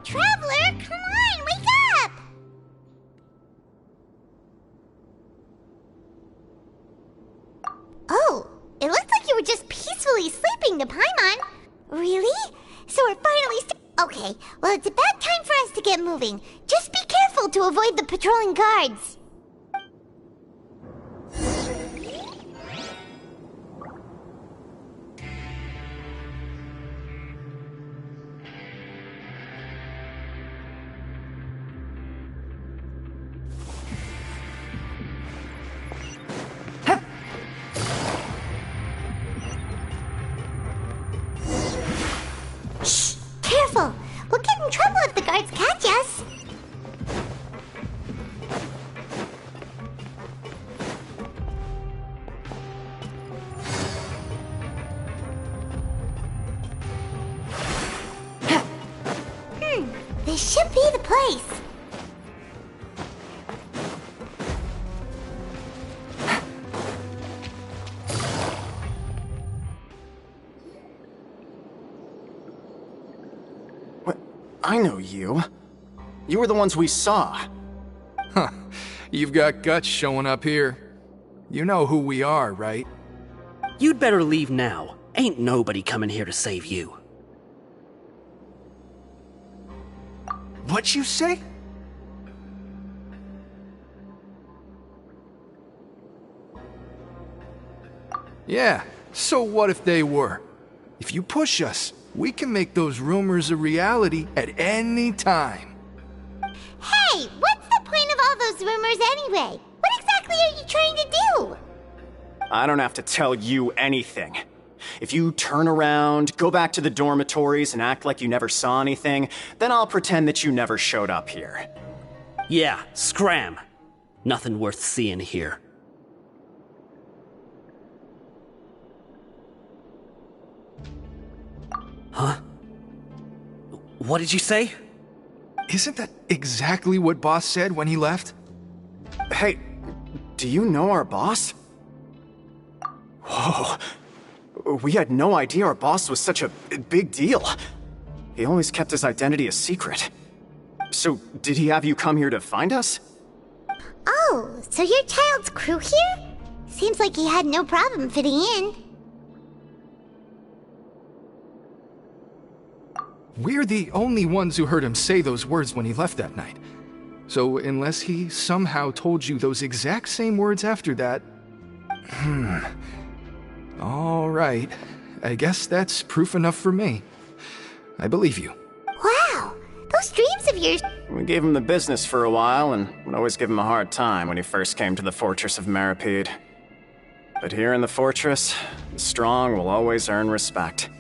Traveler, come on, wake up! Oh, it looked like you were just peacefully sleeping to Paimon. Really? So we're finally okay, well it's about time for us to get moving. Just be careful to avoid the patrolling guards. Careful! We'll get in trouble if the guards catch us! This should be the place. I know you. You were the ones we saw. Huh. You've got guts showing up here. You know who we are, right? You'd better leave now. Ain't nobody coming here to save you. What'd you say? Yeah, so what if they were? If you push us, we can make those rumors a reality at any time. Hey, what's the point of all those rumors anyway? What exactly are you trying to do? I don't have to tell you anything. If you turn around, go back to the dormitories and act like you never saw anything, then I'll pretend that you never showed up here. Yeah, scram. Nothing worth seeing here. Huh? What did you say? Isn't that exactly what Boss said when he left? Hey, do you know our boss? Whoa. We had no idea our boss was such a big deal. He always kept his identity a secret. So, did he have you come here to find us? Oh, so you're Child's crew here? Seems like he had no problem fitting in. We're the only ones who heard him say those words when he left that night. So unless he somehow told you those exact same words after that... All right. I guess that's proof enough for me. I believe you. Wow! Those dreams of yours... We gave him the business for a while and would always give him a hard time when he first came to the Fortress of Meripede. But here in the fortress, the strong will always earn respect.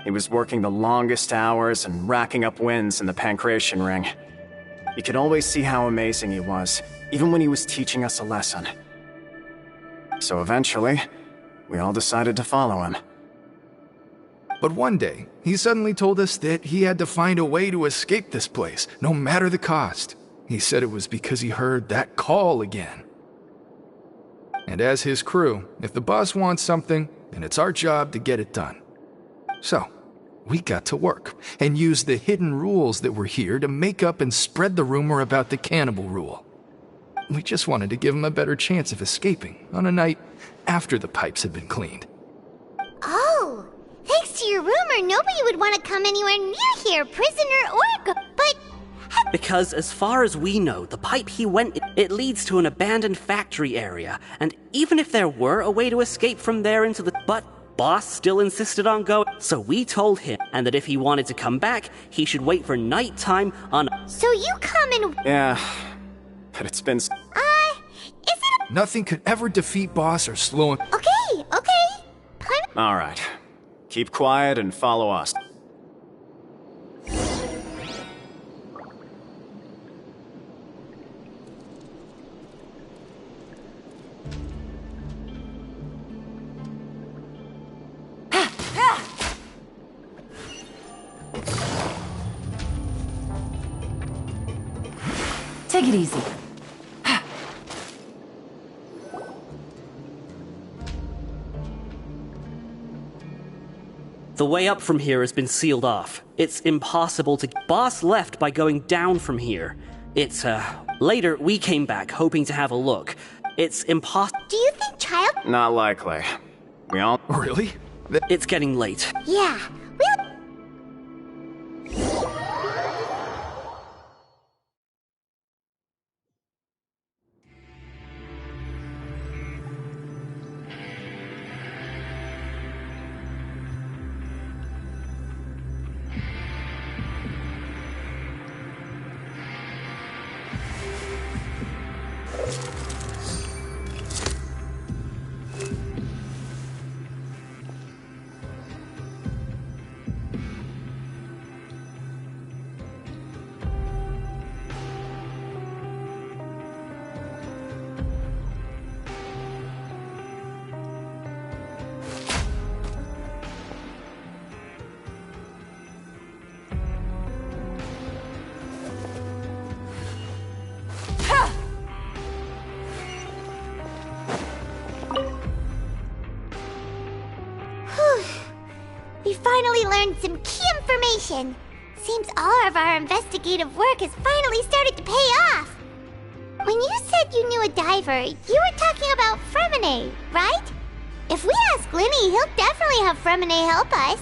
He was working the longest hours and racking up wins in the Pancration Ring. You could always see how amazing he was, even when he was teaching us a lesson. So eventually, we all decided to follow him. But one day, he suddenly told us that he had to find a way to escape this place, no matter the cost. He said it was because he heard that call again. And as his crew, if the boss wants something, then it's our job to get it done. So, we got to work, and used the hidden rules that were here to make up and spread the rumor about the cannibal rule. We just wanted to give him a better chance of escaping on a night after the pipes had been cleaned. Oh, thanks to your rumor, nobody would want to come anywhere near here, prisoner or but... Because as far as we know, the pipe he went it leads to an abandoned factory area, and even if there were a way to escape from there into the... But Boss still insisted on going, so we told him, and that if he wanted to come back, he should wait for nighttime on... So you come and... Yeah, but it's been... is it... Nothing could ever defeat Boss or slow him... Okay. Alright. Keep quiet and follow us. Take it easy. The way up from here has been sealed off. It's impossible to... Boss left by going down from here. It's, Later, we came back, hoping to have a look. It's impossible... Do you think Child... Not likely. We all... Really? It's getting late. Yeah, we'll... We finally learned some key information. Seems all of our investigative work has finally started to pay off. When you said you knew a diver, you were talking about Fremine, right? If we ask Glinny, he'll definitely have Fremine help us.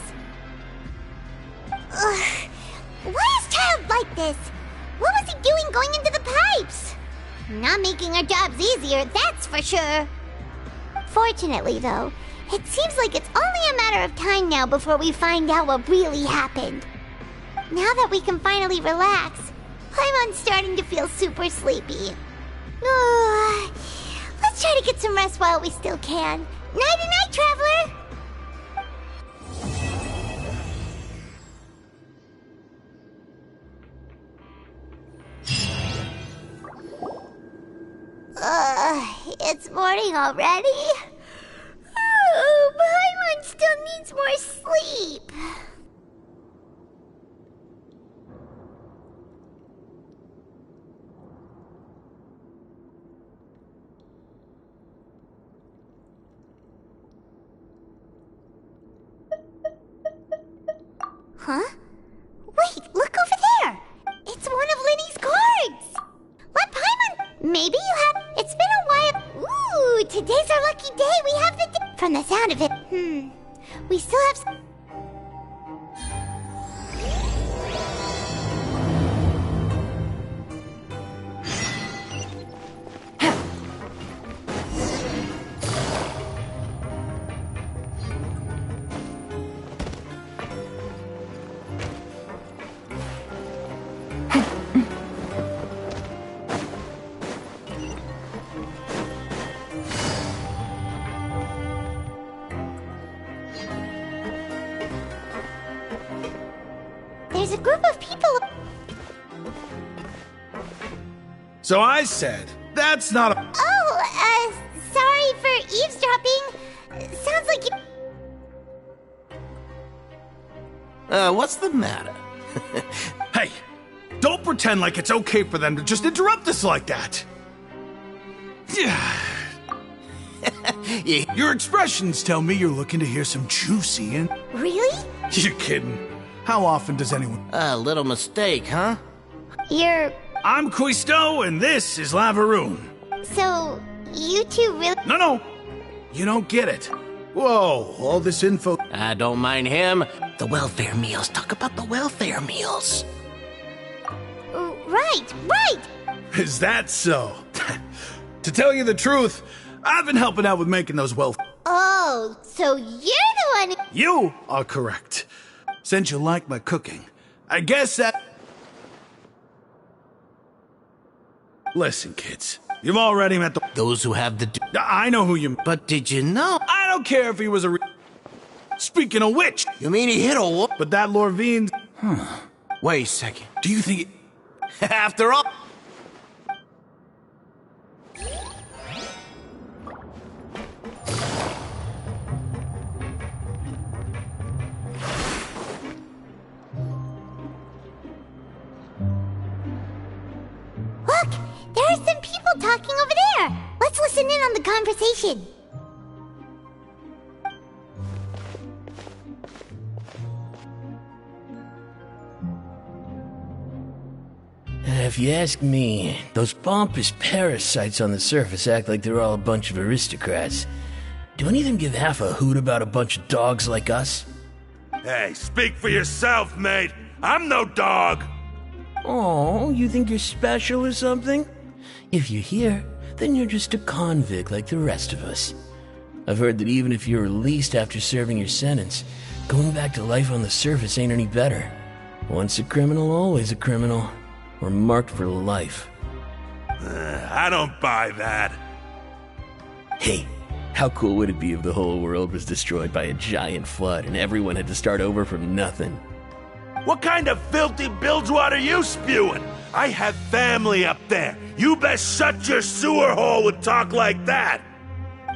Ugh. Why is Child like this? What was he doing going into the pipes? Not making our jobs easier, that's for sure. Fortunately, though, it seems like it's only a matter of time now before we find out what really happened. Now that we can finally relax, Paimon's starting to feel super sleepy. Let's try to get some rest while we still can. Nighty-night, Traveler! It's morning already? Oh, Paimon still needs more sleep. Huh? Wait, look over there! It's one of Linny's cards! Let Paimon... Maybe you have... It's been a while... Ooh, today's our lucky day! We have the... From the sound of it... We still have... There's a group of people... So I said, that's not a... Oh, sorry for eavesdropping. Sounds like you... What's the matter? Hey, don't pretend like it's okay for them to just interrupt us like that. Your expressions tell me you're looking to hear some juicy and... Really? You're kidding. How often does anyone... A little mistake, huh? You're... I'm Quisto, and this is Lavaroon. So, you two really... No. You don't get it. Whoa, all this info... I don't mind him. The welfare meals. Talk about the welfare meals. Right. Is that so? To tell you the truth, I've been helping out with making those Oh, so you're the one... You are correct. Since you like my cooking, I guess that... Listen, kids. You've already met the... Those who have the... I know who you... But did you know? I don't care if he was a... Speaking of which... You mean he hit a whoop? But that Lorvine... Wait a second. Do you think... After all... Look! There are some people talking over there! Let's listen in on the conversation. If you ask me, those pompous parasites on the surface act like they're all a bunch of aristocrats. Do any of them give half a hoot about a bunch of dogs like us? Hey, speak for yourself, mate. I'm no dog. Oh, you think you're special or something? If you're here, then you're just a convict like the rest of us. I've heard that even if you're released after serving your sentence, going back to life on the surface ain't any better. Once a criminal, always a criminal. We're marked for life. I don't buy that. Hey, how cool would it be if the whole world was destroyed by a giant flood and everyone had to start over from nothing? What kind of filthy bilge water you spewing? I have family up there. You best shut your sewer hole with talk like that.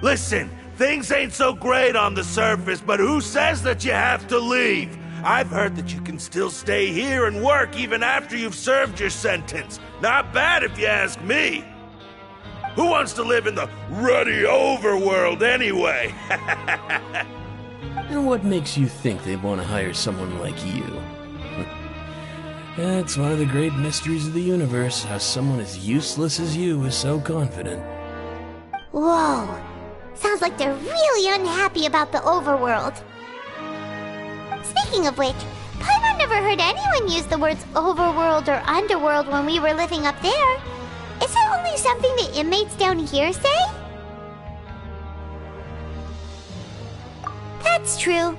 Listen, things ain't so great on the surface, but who says that you have to leave? I've heard that you can still stay here and work even after you've served your sentence. Not bad if you ask me. Who wants to live in the ruddy overworld anyway? And what makes you think they'd want to hire someone like you? It's one of the great mysteries of the universe, how someone as useless as you is so confident. Whoa. Sounds like they're really unhappy about the overworld. Speaking of which, Paimon never heard anyone use the words overworld or underworld when we were living up there. Is it only something the inmates down here say? That's true.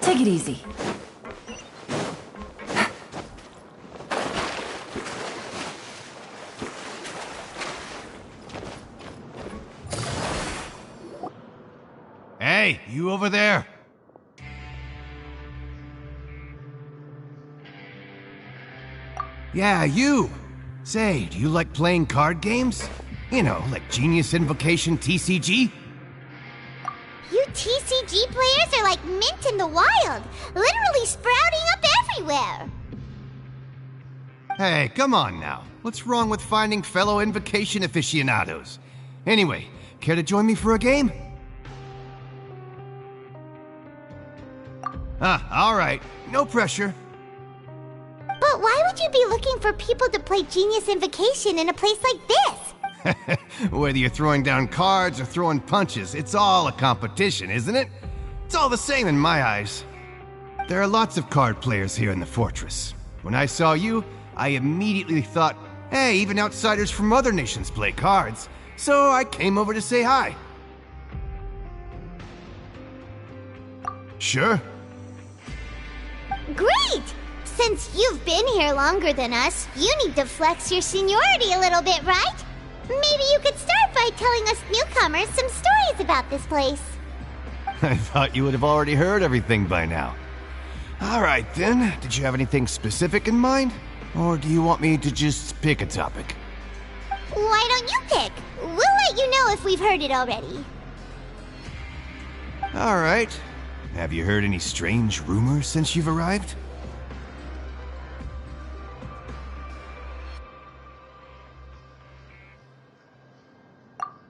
Take it easy. Hey, you over there? Yeah, you! Say, do you like playing card games? You know, like Genius Invocation TCG? You TCG players are like mint in the wild, literally sprouting up everywhere. Hey, come on now. What's wrong with finding fellow Invocation aficionados? Anyway, care to join me for a game? Alright. No pressure. But why would you be looking for people to play Genius Invocation in a place like this? Whether you're throwing down cards or throwing punches, it's all a competition, isn't it? It's all the same in my eyes. There are lots of card players here in the fortress. When I saw you, I immediately thought, hey, even outsiders from other nations play cards. So I came over to say hi. Sure. Great! Since you've been here longer than us, you need to flex your seniority a little bit, right? Maybe you could start by telling us newcomers some stories about this place. I thought you would have already heard everything by now. Alright then, did you have anything specific in mind? Or do you want me to just pick a topic? Why don't you pick? We'll let you know if we've heard it already. Alright. Have you heard any strange rumors since you've arrived?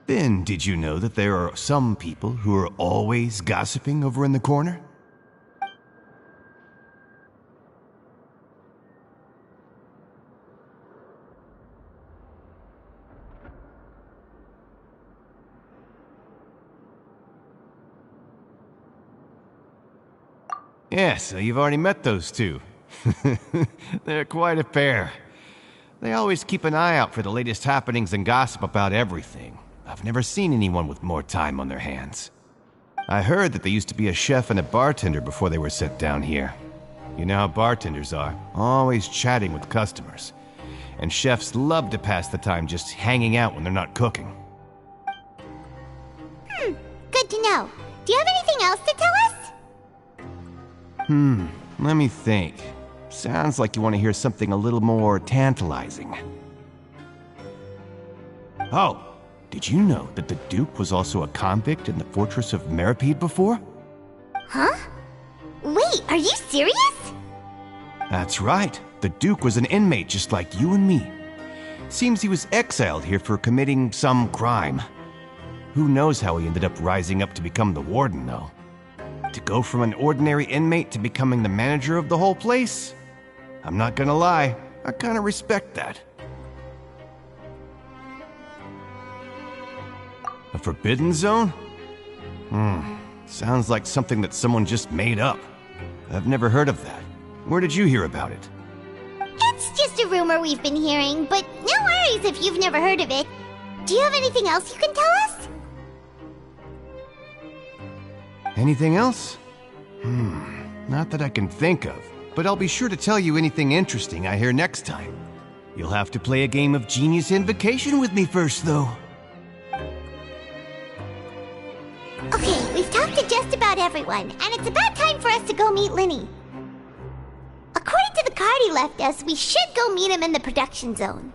Then, did you know that there are some people who are always gossiping over in the corner? Yeah, so you've already met those two. They're quite a pair. They always keep an eye out for the latest happenings and gossip about everything. I've never seen anyone with more time on their hands. I heard that they used to be a chef and a bartender before they were sent down here. You know how bartenders are, always chatting with customers. And chefs love to pass the time just hanging out when they're not cooking. Good to know. Do you have anything else to tell us? Let me think. Sounds like you want to hear something a little more tantalizing. Oh, did you know that the Duke was also a convict in the Fortress of Meripede before? Huh? Wait, are you serious? That's right. The Duke was an inmate just like you and me. Seems he was exiled here for committing some crime. Who knows how he ended up rising up to become the warden, though. To go from an ordinary inmate to becoming the manager of the whole place? I'm not gonna lie, I kinda respect that. A forbidden zone? Sounds like something that someone just made up. I've never heard of that. Where did you hear about it? It's just a rumor we've been hearing, but no worries if you've never heard of it. Do you have anything else you can tell us? Anything else? Not that I can think of, but I'll be sure to tell you anything interesting I hear next time. You'll have to play a game of Genius Invocation with me first, though. Okay, we've talked to just about everyone, and it's about time for us to go meet Linny. According to the card he left us, we should go meet him in the production zone.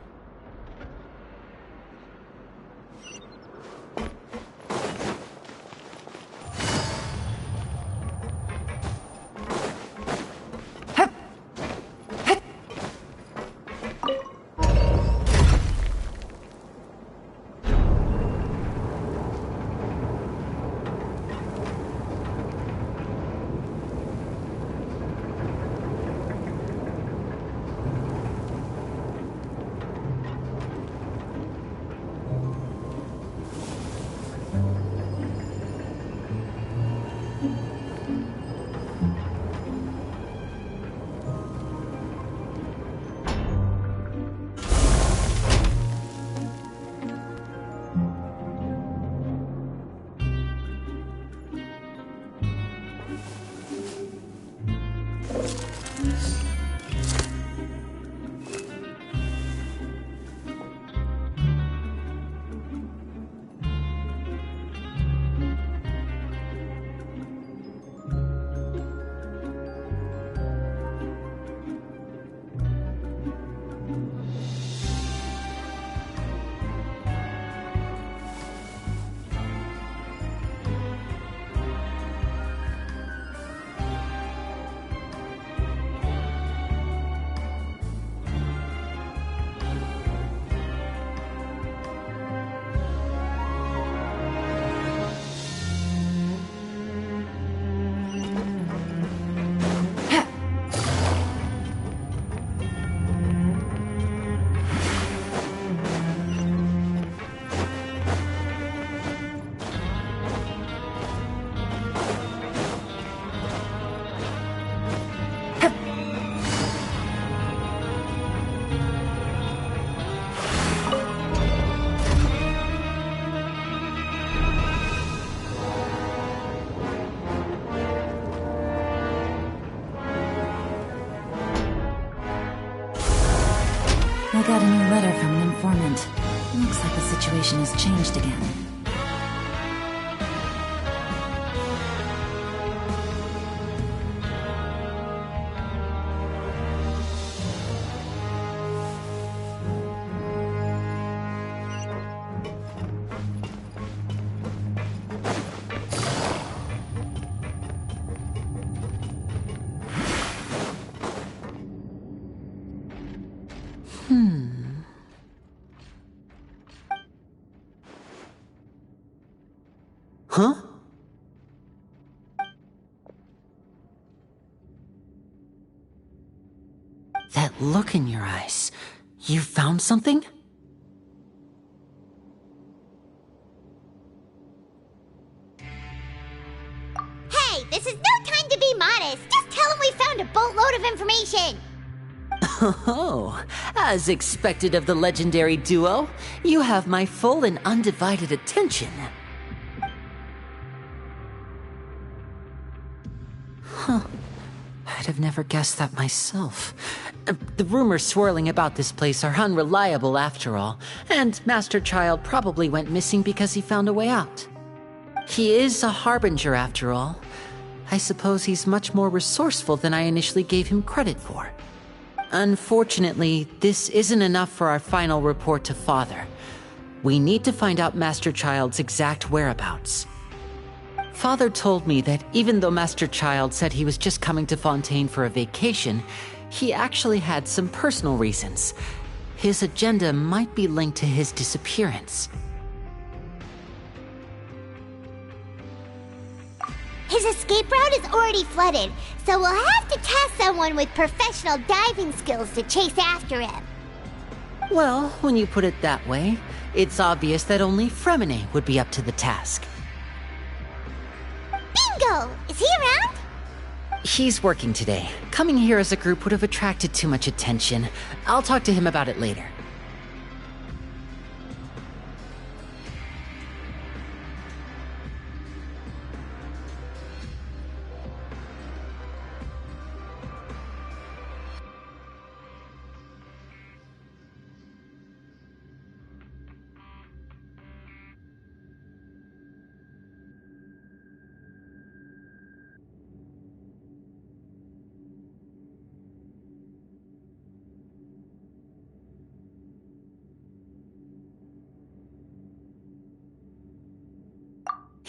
A letter from an informant. Looks like the situation has changed again. Huh? That look in your eyes. You found something? Hey, this is no time to be modest. Just tell him we found a boatload of information. Oh, as expected of the legendary duo, you have my full and undivided attention. Huh. I'd have never guessed that myself. The rumors swirling about this place are unreliable after all, and Master Child probably went missing because he found a way out. He is a harbinger after all. I suppose he's much more resourceful than I initially gave him credit for. Unfortunately, this isn't enough for our final report to Father. We need to find out Master Child's exact whereabouts. Father told me that even though Master Child said he was just coming to Fontaine for a vacation, he actually had some personal reasons. His agenda might be linked to his disappearance. His escape route is already flooded, so we'll have to task someone with professional diving skills to chase after him. Well, when you put it that way, it's obvious that only Fremine would be up to the task. Bingo! Is he around? He's working today. Coming here as a group would have attracted too much attention. I'll talk to him about it later.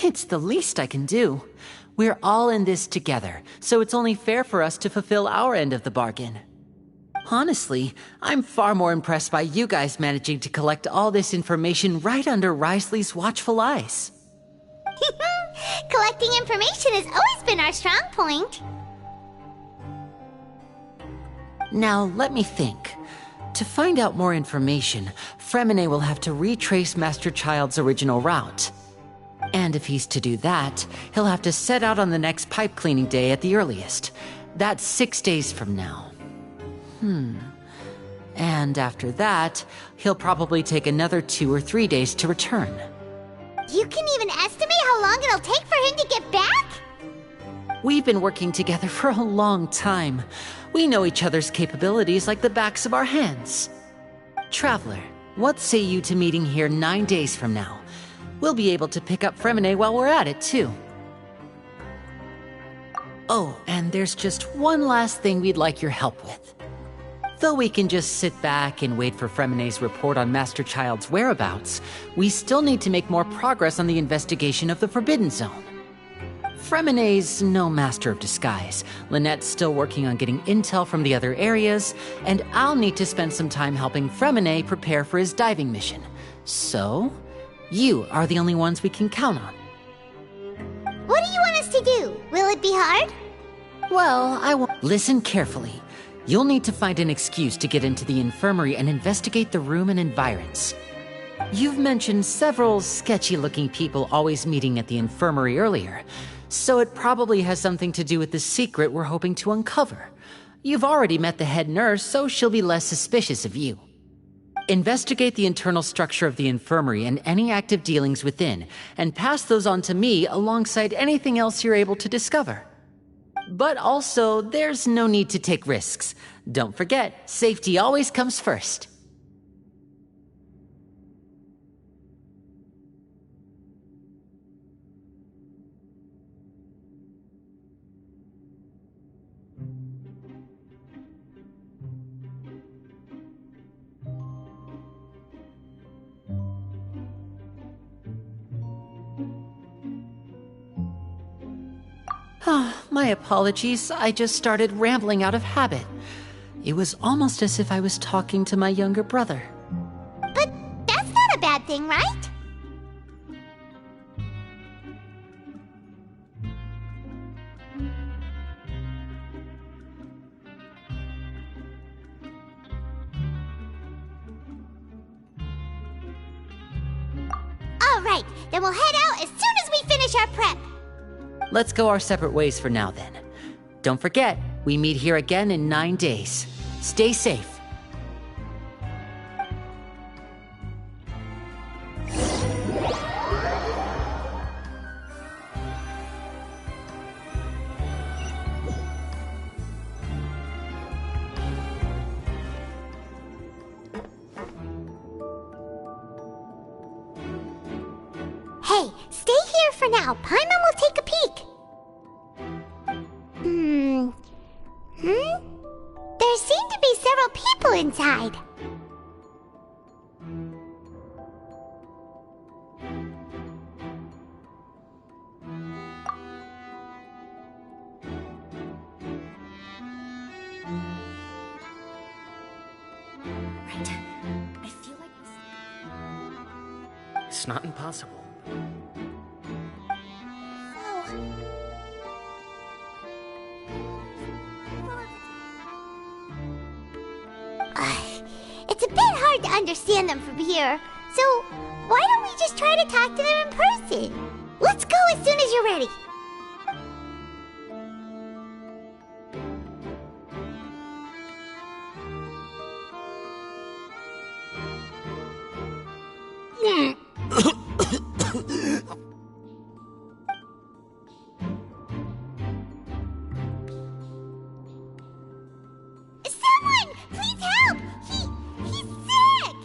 It's the least I can do. We're all in this together, so it's only fair for us to fulfill our end of the bargain. Honestly, I'm far more impressed by you guys managing to collect all this information right under Wriothesley's watchful eyes. Collecting information has always been our strong point. Now, let me think. To find out more information, Fremine will have to retrace Master Child's original route. And if he's to do that, he'll have to set out on the next pipe cleaning day at the earliest. That's 6 days from now. And after that, he'll probably take another 2 or 3 days to return. You can even estimate how long it'll take for him to get back? We've been working together for a long time. We know each other's capabilities like the backs of our hands. Traveler, what say you to meeting here 9 days from now? We'll be able to pick up Fremine while we're at it, too. Oh, and there's just one last thing we'd like your help with. Though we can just sit back and wait for Fremine's report on Master Child's whereabouts, we still need to make more progress on the investigation of the Forbidden Zone. Fremine's no master of disguise, Lynette's still working on getting intel from the other areas, and I'll need to spend some time helping Fremine prepare for his diving mission. So, you are the only ones we can count on. What do you want us to do? Will it be hard? Well, I won't. Listen carefully. You'll need to find an excuse to get into the infirmary and investigate the room and environs. You've mentioned several sketchy-looking people always meeting at the infirmary earlier, so it probably has something to do with the secret we're hoping to uncover. You've already met the head nurse, so she'll be less suspicious of you. Investigate the internal structure of the infirmary and any active dealings within, and pass those on to me alongside anything else you're able to discover. But also, there's no need to take risks. Don't forget, safety always comes first. My apologies, I just started rambling out of habit. It was almost as if I was talking to my younger brother. But that's not a bad thing, right? All right, then we'll head out as soon as we finish our prep. Let's go our separate ways for now then. Don't forget, we meet here again in 9 days. Stay safe. Hey, stay here for now. Paimon will take a peek. There seem to be several people inside. Right. I feel like It's not impossible. It's a bit hard to understand them from here, so why don't we just try to talk to them in person? Let's go as soon as you're ready. Someone, please help! He's sick!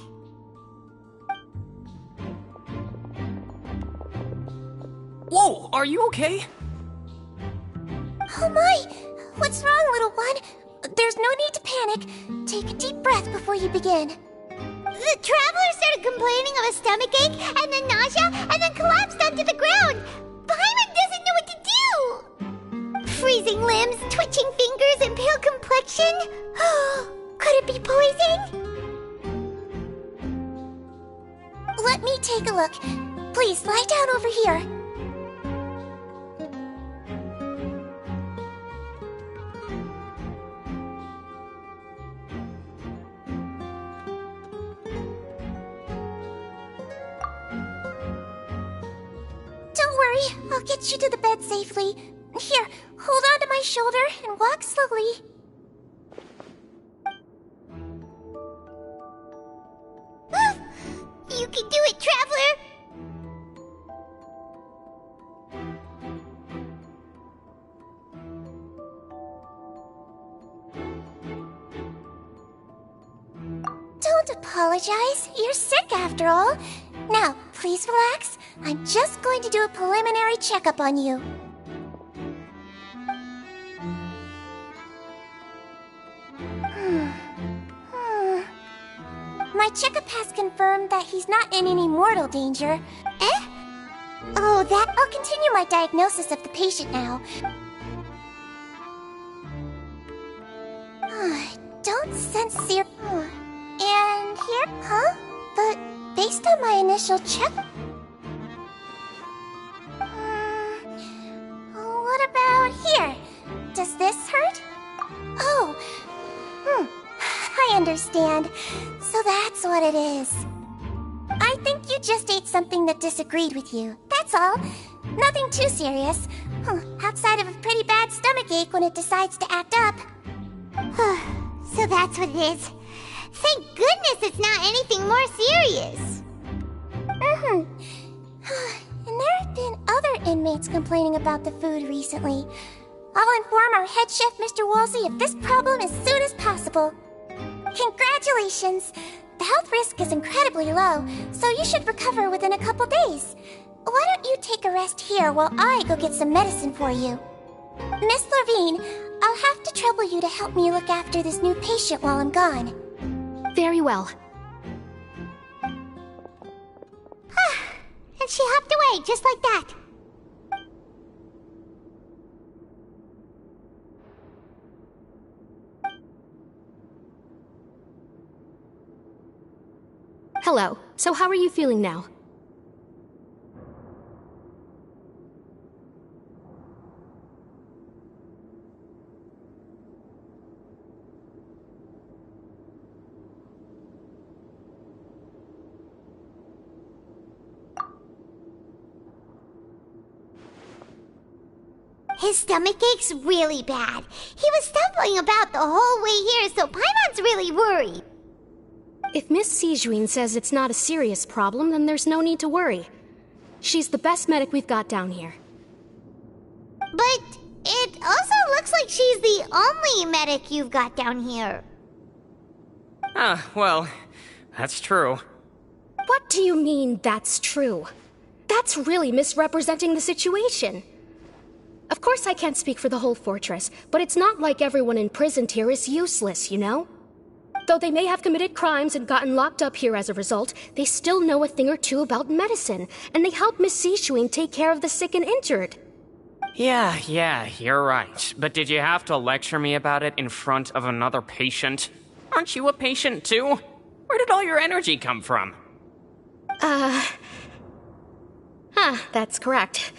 Whoa, are you okay? Oh my! What's wrong, little one? There's no need to panic. Take a deep breath before you begin. The traveler started complaining of a stomachache, and then nausea, and then collapsed onto the ground. Paimon doesn't know what to do! Freezing limbs, twitching fingers, and pale complexion? Could it be poison? Let me take a look. Please, lie down over here. Don't worry, I'll get you to the bed safely. Here, hold on to my shoulder and walk slowly. You can do it, traveler! Don't apologize. You're sick after all. Now, please relax. I'm just going to do a preliminary checkup on you. My checkup has confirmed that he's not in any mortal danger. Eh? Oh, I'll continue my diagnosis of the patient now. Don't sense seer. And here? Huh? But based on my initial check... what about here? Does this hurt? Oh. I understand. So that's what it is. I think you just ate something that disagreed with you. That's all. Nothing too serious. Outside of a pretty bad stomachache when it decides to act up. So that's what it is. Thank goodness it's not anything more serious. And there have been other inmates complaining about the food recently. I'll inform our head chef, Mr. Woolsey, of this problem as soon as possible. Congratulations! The health risk is incredibly low, so you should recover within a couple days. Why don't you take a rest here while I go get some medicine for you? Miss Levine, I'll have to trouble you to help me look after this new patient while I'm gone. Very well. And she hopped away just like that. Hello. So how are you feeling now? His stomach ache's really bad. He was stumbling about the whole way here, so Paimon's really worried. If Miss Sijuin says it's not a serious problem, then there's no need to worry. She's the best medic we've got down here. But it also looks like she's the only medic you've got down here. Well, that's true. What do you mean, that's true? That's really misrepresenting the situation. Of course I can't speak for the whole fortress, but it's not like everyone imprisoned here is useless, you know? Though they may have committed crimes and gotten locked up here as a result, they still know a thing or two about medicine, and they help Miss Sijuin take care of the sick and injured. Yeah, you're right. But did you have to lecture me about it in front of another patient? Aren't you a patient too? Where did all your energy come from? That's correct.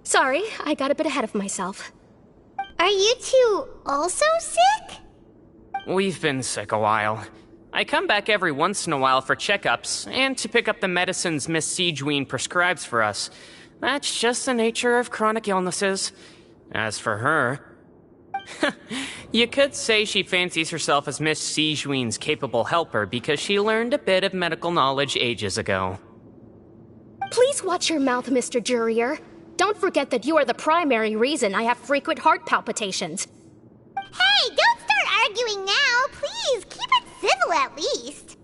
Sorry, I got a bit ahead of myself. Are you two also sick? We've been sick a while. I come back every once in a while for checkups, and to pick up the medicines Miss Sijuin prescribes for us. That's just the nature of chronic illnesses. As for her... you could say she fancies herself as Miss Sijuin's capable helper because she learned a bit of medical knowledge ages ago. Please watch your mouth, Mr. Jurier. Don't forget that you are the primary reason I have frequent heart palpitations. Hey, don't start arguing now! Please, keep it civil at least!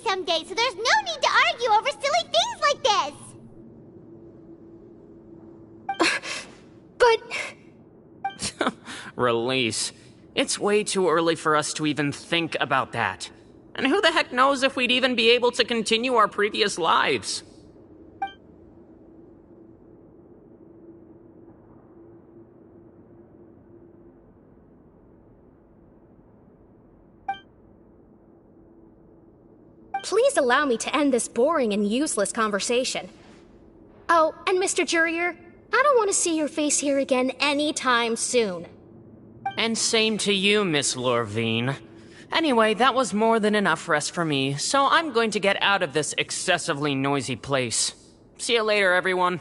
Someday, so there's no need to argue over silly things like this! But... Release. It's way too early for us to even think about that. And who the heck knows if we'd even be able to continue our previous lives? Please allow me to end this boring and useless conversation. Oh, and Mr. Jurier, I don't want to see your face here again anytime soon. And same to you, Miss Lorvine. Anyway, that was more than enough rest for me, so I'm going to get out of this excessively noisy place. See you later, everyone.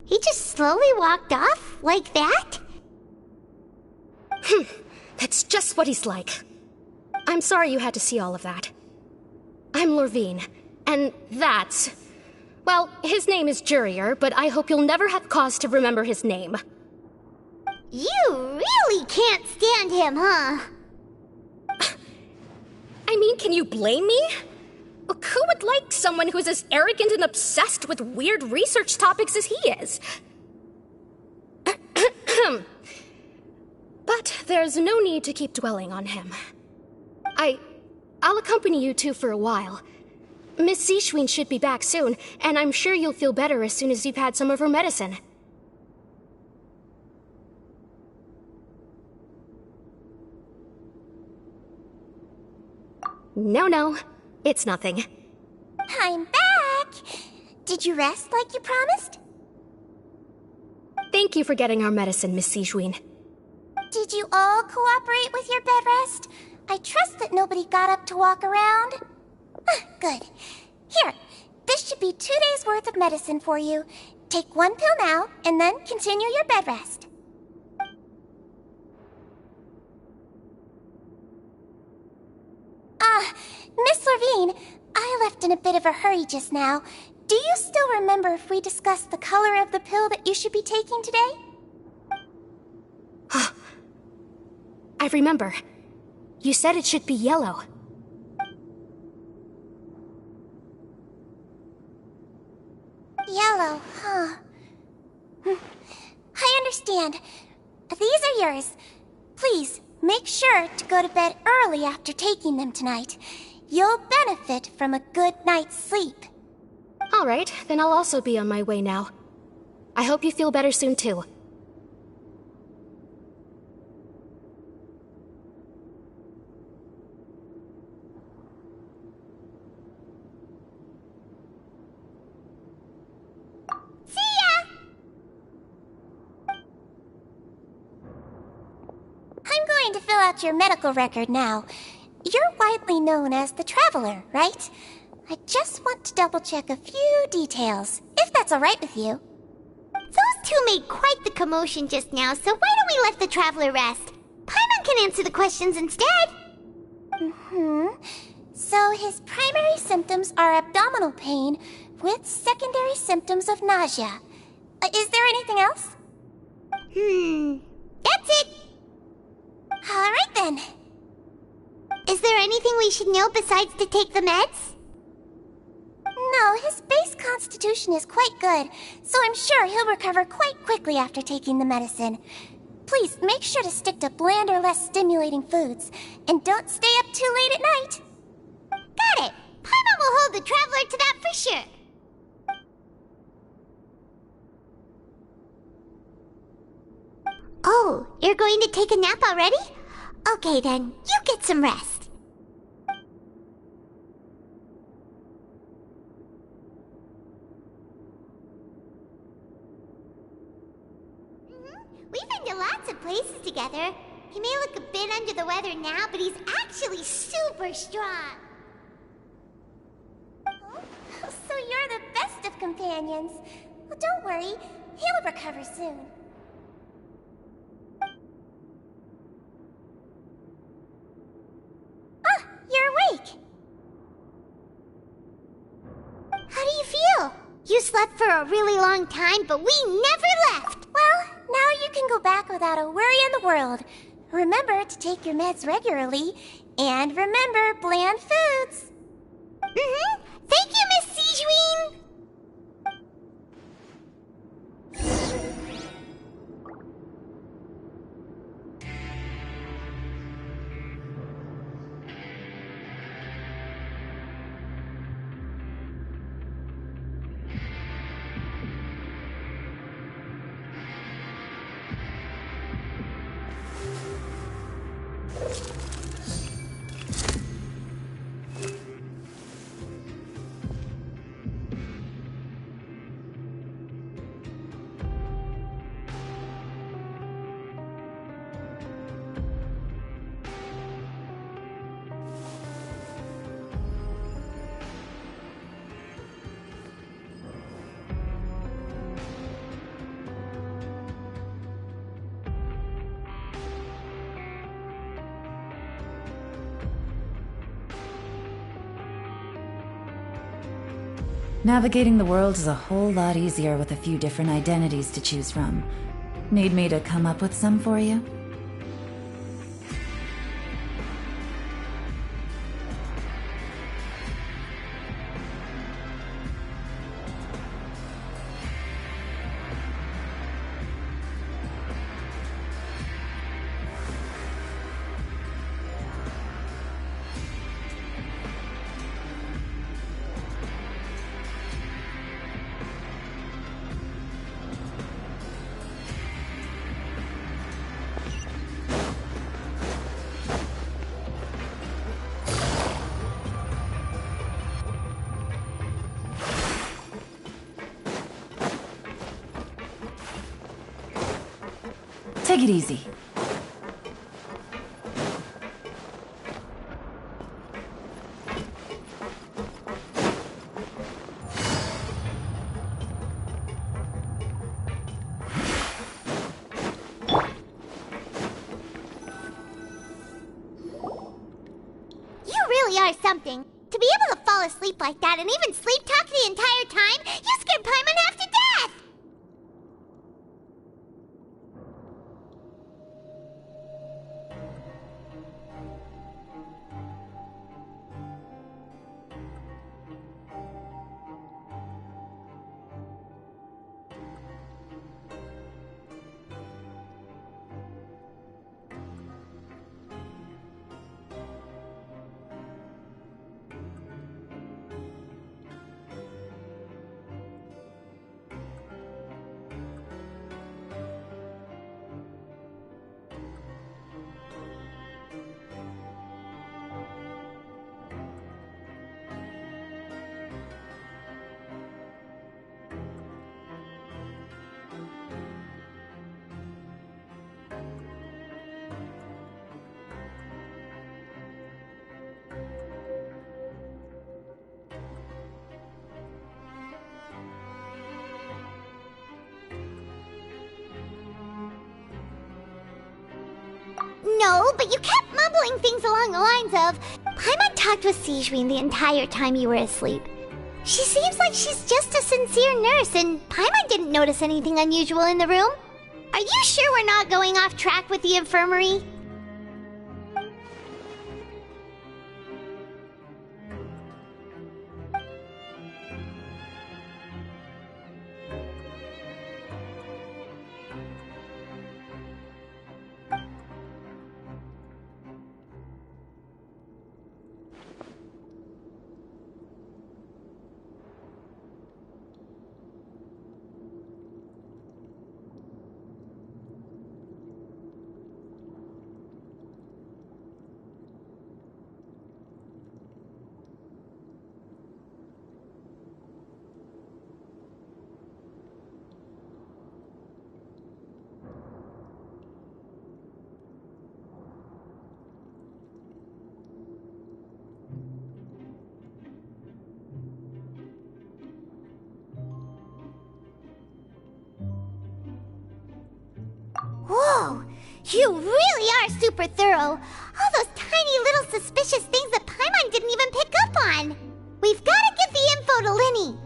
He just slowly walked off like that? That's just what he's like. I'm sorry you had to see all of that. I'm Lorvine, and that's... Well, his name is Jurier, but I hope you'll never have cause to remember his name. You really can't stand him, huh? I mean, can you blame me? Who would like someone who's as arrogant and obsessed with weird research topics as he is? But there's no need to keep dwelling on him. I'll accompany you two for a while. Miss Sijuin should be back soon, and I'm sure you'll feel better as soon as you've had some of her medicine. No, it's nothing. I'm back! Did you rest like you promised? Thank you for getting our medicine, Miss Sijuin. Did you all cooperate with your bed rest? I trust that nobody got up to walk around. Good. Here, this should be 2 days' worth of medicine for you. Take 1 pill now, and then continue your bed rest. Miss Lorvine, I left in a bit of a hurry just now. Do you still remember if we discussed the color of the pill that you should be taking today? I remember. You said it should be yellow. Yellow, huh? I understand. These are yours. Please, make sure to go to bed early after taking them tonight. You'll benefit from a good night's sleep. All right, then I'll also be on my way now. I hope you feel better soon, too. To fill out your medical record now. You're widely known as the Traveler, right? I just want to double-check a few details, if that's all right with you. Those two made quite the commotion just now, so why don't we let the Traveler rest? Paimon can answer the questions instead. So his primary symptoms are abdominal pain with secondary symptoms of nausea. Is there anything else? That's it. Alright then. Is there anything we should know besides to take the meds? No, his base constitution is quite good, so I'm sure he'll recover quite quickly after taking the medicine. Please make sure to stick to bland or less stimulating foods, and don't stay up too late at night. Got it. Paimon will hold the Traveler to that for sure. Oh, you're going to take a nap already? Okay then, you get some rest. We've been to lots of places together. He may look a bit under the weather now, but he's actually super strong. So you're the best of companions. Well, don't worry, he'll recover soon. You're awake! How do you feel? You slept for a really long time, but we never left! Well, now you can go back without a worry in the world. Remember to take your meds regularly, and remember bland foods! Thank you, Miss Sigewinne! Navigating the world is a whole lot easier with a few different identities to choose from. Need me to come up with some for you? Take it easy. You really are something. To be able to fall asleep like that and even sleep talk the entire time, you scared Paimon half to death! No, but you kept mumbling things along the lines of, Paimon talked with Sigewinne the entire time you were asleep. She seems like she's just a sincere nurse, and Paimon didn't notice anything unusual in the room. Are you sure we're not going off track with the infirmary? Whoa! You really are super thorough! All those tiny little suspicious things that Paimon didn't even pick up on! We've gotta give the info to Lyney!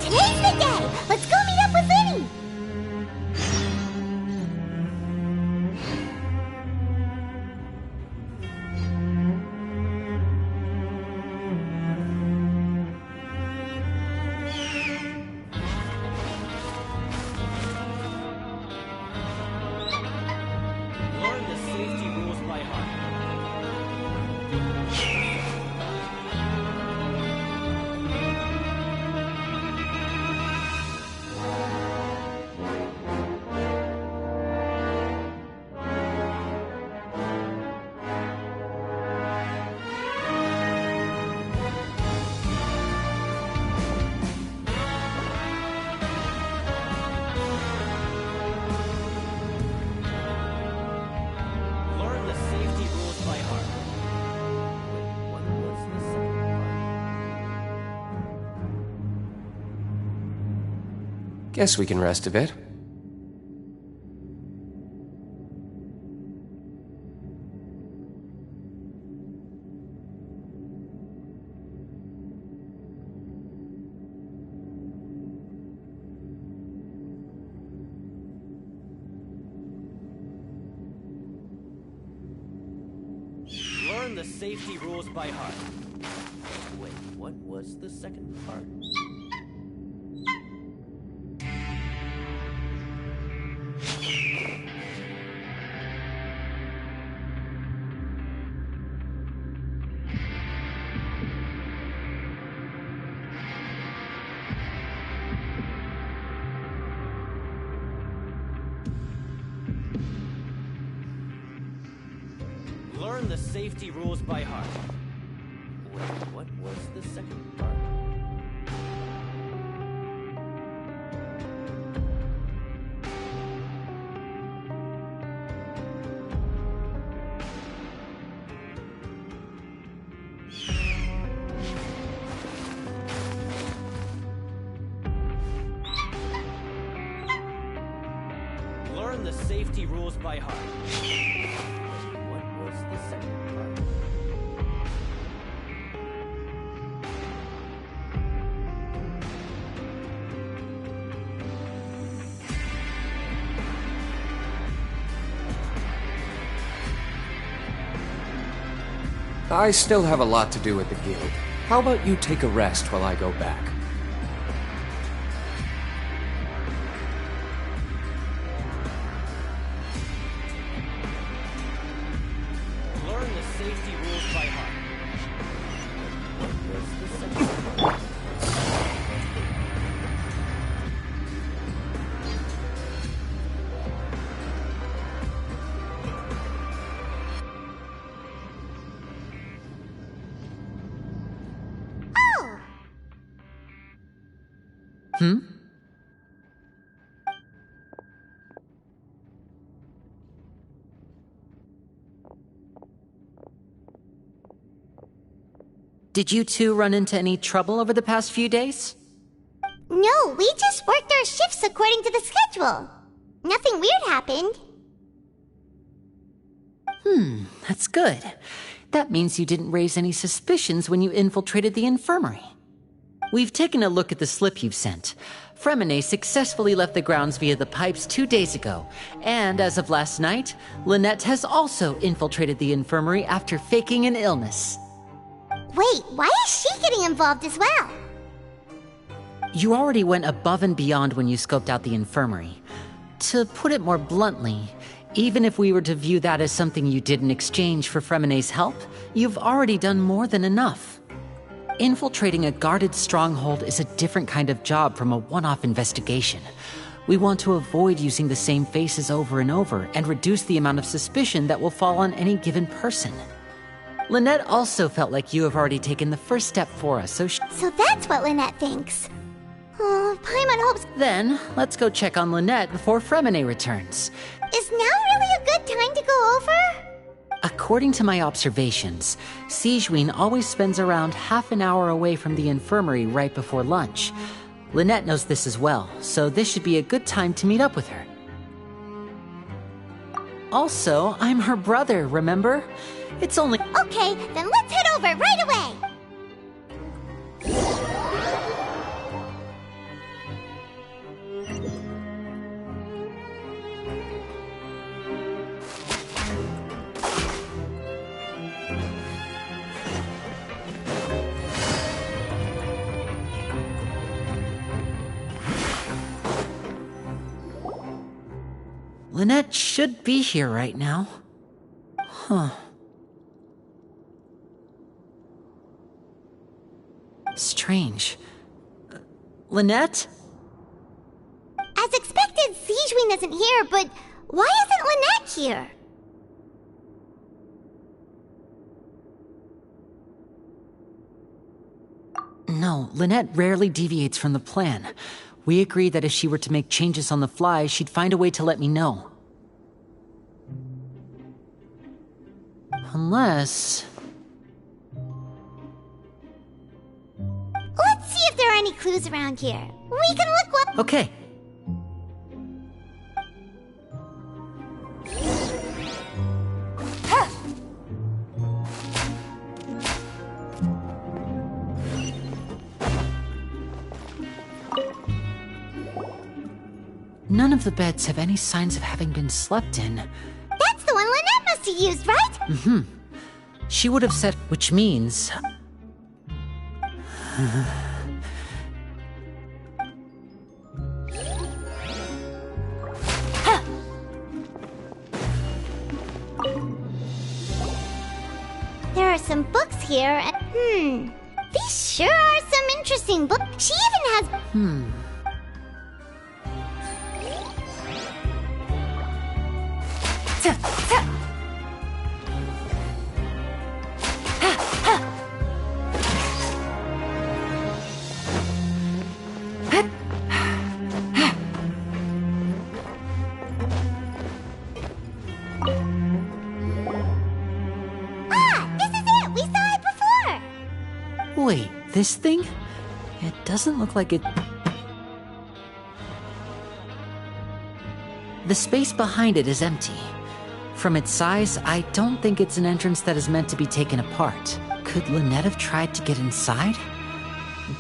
Today's the day! Let's go meet up with Lyney! Learn the safety rules by heart. Learn the safety rules by heart. What was the second part? Guess we can rest a bit. Learn the safety rules by heart. Wait, what was the second part? Learn the safety rules by heart. Wait, what was the second part? Learn the safety rules by heart. What was the second part? I still have a lot to do with the guild. How about you take a rest while I go back? Hmm? Did you two run into any trouble over the past few days? No, we just worked our shifts according to the schedule. Nothing weird happened. That's good. That means you didn't raise any suspicions when you infiltrated the infirmary. We've taken a look at the slip you've sent. Fremine successfully left the grounds via the pipes 2 days ago, and as of last night, Lynette has also infiltrated the infirmary after faking an illness. Wait, why is she getting involved as well? You already went above and beyond when you scoped out the infirmary. To put it more bluntly, even if we were to view that as something you did in exchange for Fremine's help, you've already done more than enough. Infiltrating a guarded stronghold is a different kind of job from a one-off investigation. We want to avoid using the same faces over and over and reduce the amount of suspicion that will fall on any given person. Lynette also felt like you have already taken the first step for us, so that's what Lynette thinks. Oh, Paimon hopes... Then, let's go check on Lynette before Fremine returns. Is now really a good time to go over? According to my observations, Sigewinne always spends around half an hour away from the infirmary right before lunch. Lynette knows this as well, so this should be a good time to meet up with her. Also, I'm her brother, remember? It's only... Okay, then let's head over right away! Lynette should be here right now. Huh. Strange. Lynette? As expected, Sigewinne isn't here, but why isn't Lynette here? No, Lynette rarely deviates from the plan. We agreed that if she were to make changes on the fly, she'd find a way to let me know. Unless... Let's see if there are any clues around here. We can look what... Okay. None of the beds have any signs of having been slept in. That's the one Lynette must have used, right? Mm-hmm. She would have said, which means... There are some books here, and... These sure are some interesting books. She even has... Wait, this thing? It doesn't look like it... The space behind it is empty. From its size, I don't think it's an entrance that is meant to be taken apart. Could Lynette have tried to get inside?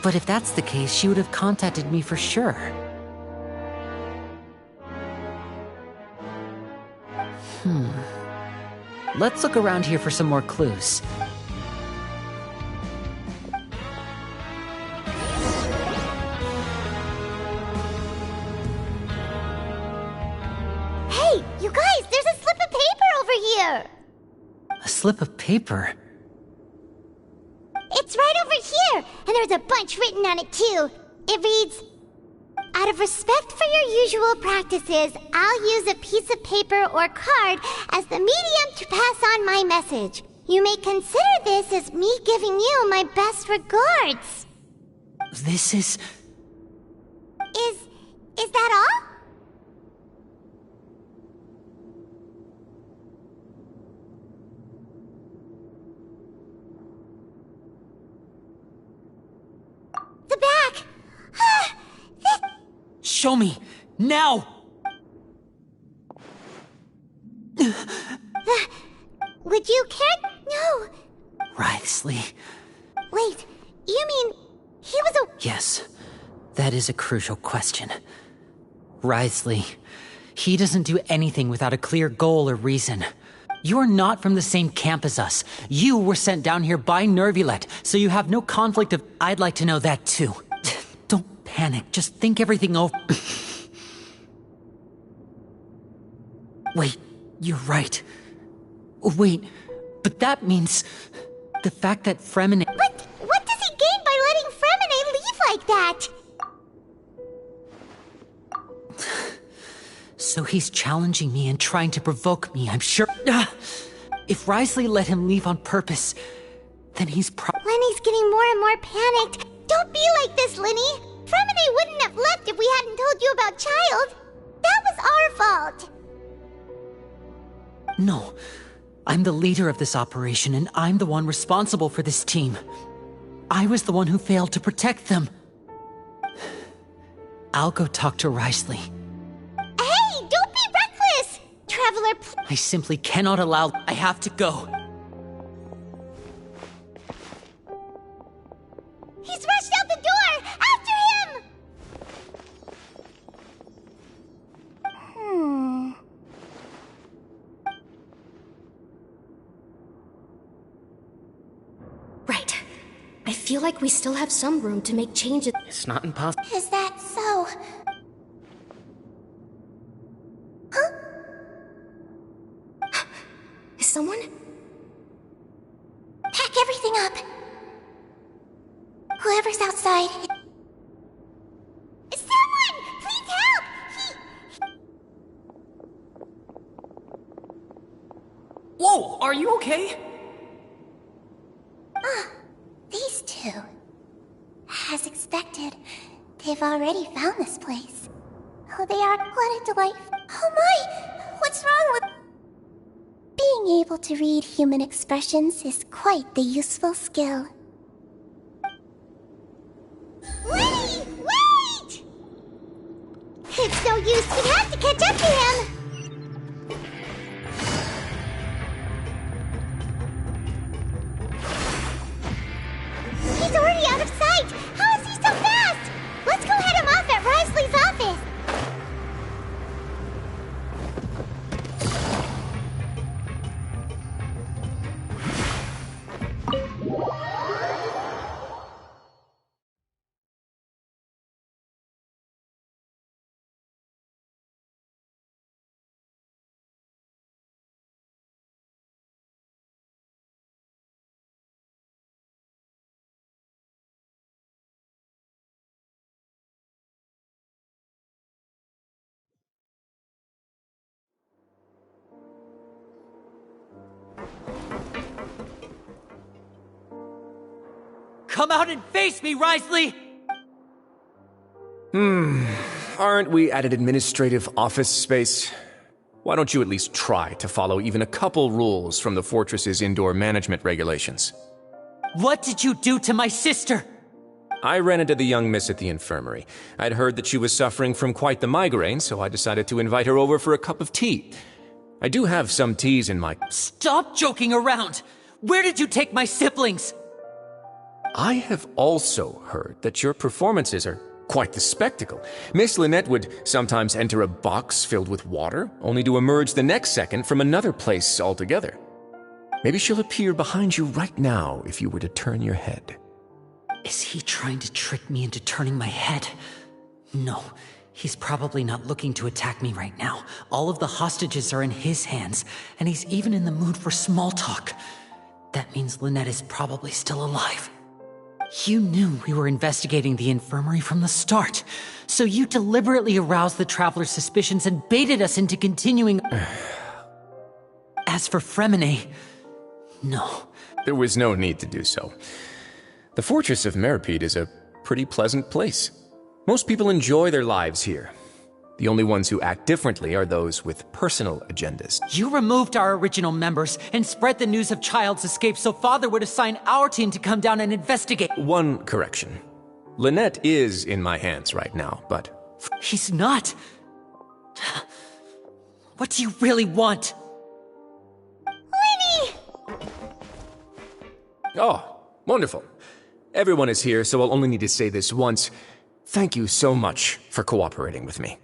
But if that's the case, she would have contacted me for sure. Let's look around here for some more clues. Hey, you guys, there's a slip of paper over here! A slip of paper? It's right over here, and there's a bunch written on it too. It reads, "Out of respect for your usual practices, I'll use a piece of paper or card as the medium to pass on my message. You may consider this as me giving you my best regards." This is... Is that all? The back! Show me! Now! Would you care? No. Wriothesley. Wait, you mean he was a... Yes, that is a crucial question. Wriothesley, he doesn't do anything without a clear goal or reason. You're not from the same camp as us. You were sent down here by Nervulet, so you have no conflict of... I'd like to know that too. Don't panic, just think everything over. Wait, you're right. Wait, but that means... the fact that Fremine... But what does he gain by letting Fremine leave like that? So he's challenging me and trying to provoke me, I'm sure. If Wriothesley let him leave on purpose, then he's Lenny's getting more and more panicked. Don't be like this, Lenny. Fremine wouldn't have left if we hadn't told you about Child. That was our fault. No. I'm the leader of this operation, and I'm the one responsible for this team. I was the one who failed to protect them. I'll go talk to Wriothesley. Hey, don't be reckless! Traveler, I simply cannot allow... I have to go. He's rushed out the door! After him! Right. I feel like we still have some room to make changes. It's not impossible. Is that so? Huh? Is someone? Pack everything up. Whoever's outside. Someone! Please help! Whoa, are you okay? These two. As expected, they've already found this place. Oh, they are what a delight. Oh my! What's wrong with... Being able to read human expressions is quite the useful skill. Wait! Wait! It's no use, we have to catch up to him! He's already out of sight! How is he so fast? Let's go head him off at Wriothesley's office! Come out and face me, Wriothesley! Aren't we at an administrative office space? Why don't you at least try to follow even a couple rules from the fortress's indoor management regulations? What did you do to my sister? I ran into the young miss at the infirmary. I'd heard that she was suffering from quite the migraine, so I decided to invite her over for a cup of tea. I do have some teas in my... Stop joking around! Where did you take my siblings? I have also heard that your performances are quite the spectacle. Miss Lynette would sometimes enter a box filled with water, only to emerge the next second from another place altogether. Maybe she'll appear behind you right now if you were to turn your head. Is he trying to trick me into turning my head? No, he's probably not looking to attack me right now. All of the hostages are in his hands, and he's even in the mood for small talk. That means Lynette is probably still alive. You knew we were investigating the infirmary from the start, so you deliberately aroused the Traveler's suspicions and baited us into continuing... As for Fremine, no. There was no need to do so. The Fortress of Meripede is a pretty pleasant place. Most people enjoy their lives here. The only ones who act differently are those with personal agendas. You removed our original members and spread the news of Child's escape so Father would assign our team to come down and investigate. One correction. Lynette is in my hands right now, but... He's not. What do you really want? Lenny! Oh, wonderful. Everyone is here, so I'll only need to say this once. Thank you so much for cooperating with me.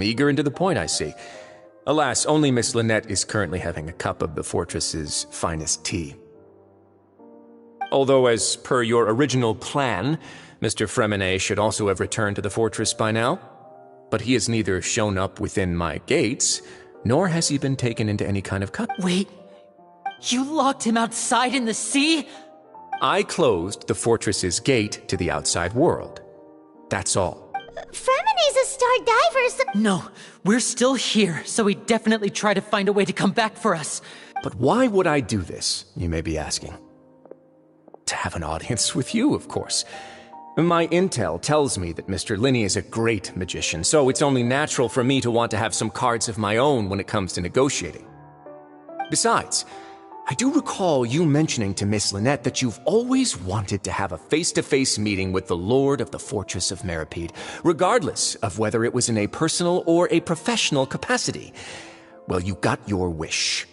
Eager and to the point, I see. Alas, only Miss Lynette is currently having a cup of the fortress's finest tea. Although, as per your original plan, Mr. Freminet should also have returned to the fortress by now. But he has neither shown up within my gates, nor has he been taken into any kind of cut. Wait, you locked him outside in the sea? I closed the fortress's gate to the outside world. That's all. Freminet's a star diver, so... No, we're still here, so he definitely tried to find a way to come back for us. But why would I do this, you may be asking? To have an audience with you, of course. My intel tells me that Mr. Linney is a great magician, so it's only natural for me to want to have some cards of my own when it comes to negotiating. Besides, I do recall you mentioning to Miss Lynette that you've always wanted to have a face-to-face meeting with the Lord of the Fortress of Meripede, regardless of whether it was in a personal or a professional capacity. Well, you got your wish.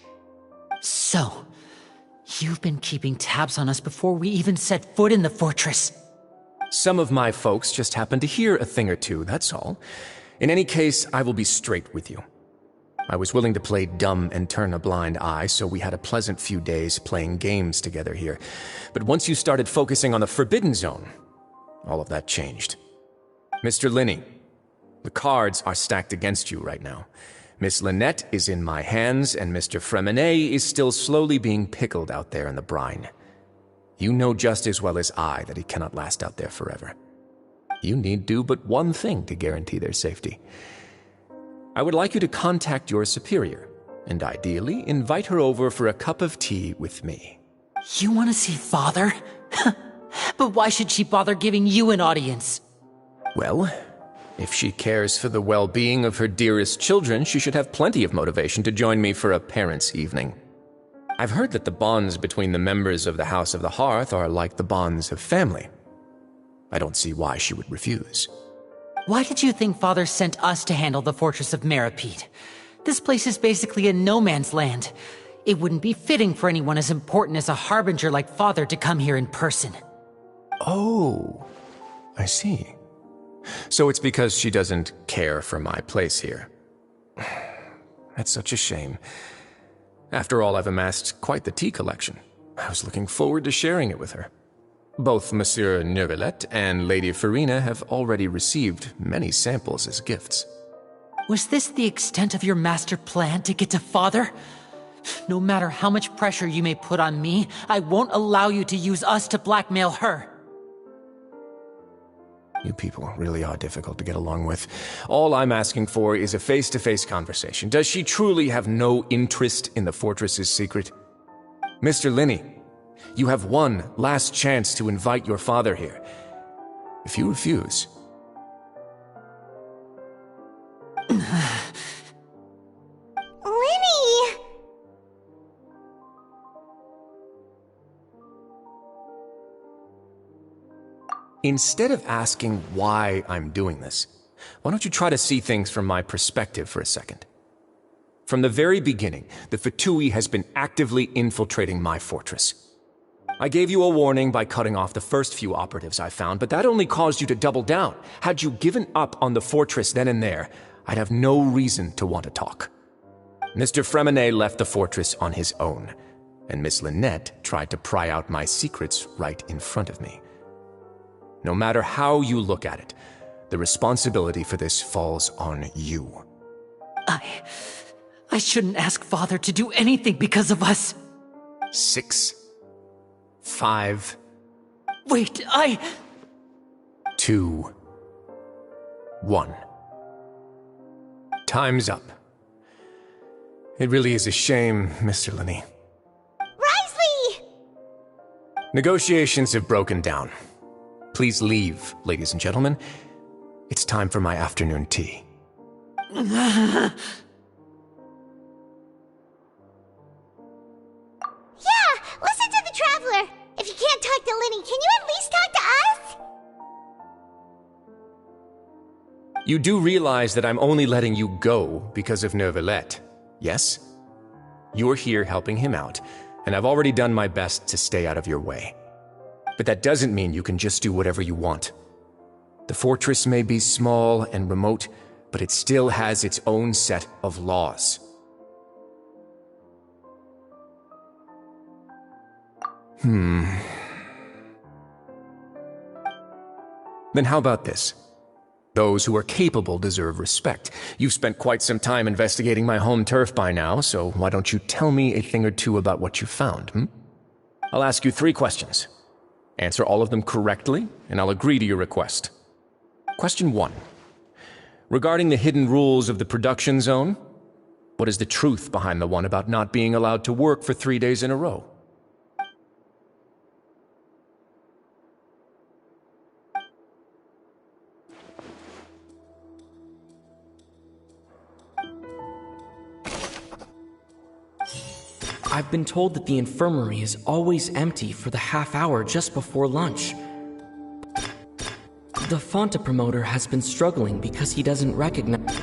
So, you've been keeping tabs on us before we even set foot in the fortress. Some of my folks just happened to hear a thing or two, that's all. In any case, I will be straight with you. I was willing to play dumb and turn a blind eye, so we had a pleasant few days playing games together here. But once you started focusing on the Forbidden Zone, all of that changed. Mr. Linney, the cards are stacked against you right now. Miss Lynette is in my hands, and Mr. Freminet is still slowly being pickled out there in the brine. You know just as well as I that he cannot last out there forever. You need do but one thing to guarantee their safety. I would like you to contact your superior, and ideally invite her over for a cup of tea with me. You want to see Father? But why should she bother giving you an audience? Well, if she cares for the well-being of her dearest children, she should have plenty of motivation to join me for a parents' evening. I've heard that the bonds between the members of the House of the Hearth are like the bonds of family. I don't see why she would refuse. Why did you think Father sent us to handle the Fortress of Meripede? This place is basically a no-man's land. It wouldn't be fitting for anyone as important as a Harbinger like Father to come here in person. Oh, I see. So it's because she doesn't care for my place here. That's such a shame. After all, I've amassed quite the tea collection. I was looking forward to sharing it with her. Both Monsieur Neuvillette and Lady Farina have already received many samples as gifts. Was this the extent of your master plan to get to Father? No matter how much pressure you may put on me, I won't allow you to use us to blackmail her. You people really are difficult to get along with. All I'm asking for is a face-to-face conversation. Does she truly have no interest in the fortress's secret? Mr. Linney, you have one last chance to invite your father here. If you refuse... Lenny! Instead of asking why I'm doing this, why don't you try to see things from my perspective for a second? From the very beginning, the Fatui has been actively infiltrating my fortress. I gave you a warning by cutting off the first few operatives I found, but that only caused you to double down. Had you given up on the fortress then and there, I'd have no reason to want to talk. Mr. Freminet left the fortress on his own, and Miss Lynette tried to pry out my secrets right in front of me. No matter how you look at it, the responsibility for this falls on you. I shouldn't ask Father to do anything because of us. 6, 5... Wait, 2, 1. Time's up. It really is a shame, Mr. Linney. Wriothesley! Negotiations have broken down. Please leave, ladies and gentlemen. It's time for my afternoon tea. Yeah, listen to the Traveler! If you can't talk to Linny, can you at least talk to us? You do realize that I'm only letting you go because of Neuvillette, yes? You're here helping him out, and I've already done my best to stay out of your way. But that doesn't mean you can just do whatever you want. The fortress may be small and remote, but it still has its own set of laws. Then how about this? Those who are capable deserve respect. You've spent quite some time investigating my home turf by now, so why don't you tell me a thing or two about what you found, I'll ask you 3 questions. Answer all of them correctly, and I'll agree to your request. Question 1. Regarding the hidden rules of the production zone, what is the truth behind the one about not being allowed to work for 3 days in a row? I've been told that the infirmary is always empty for the half hour just before lunch. The Fonta promoter has been struggling because he doesn't recognize...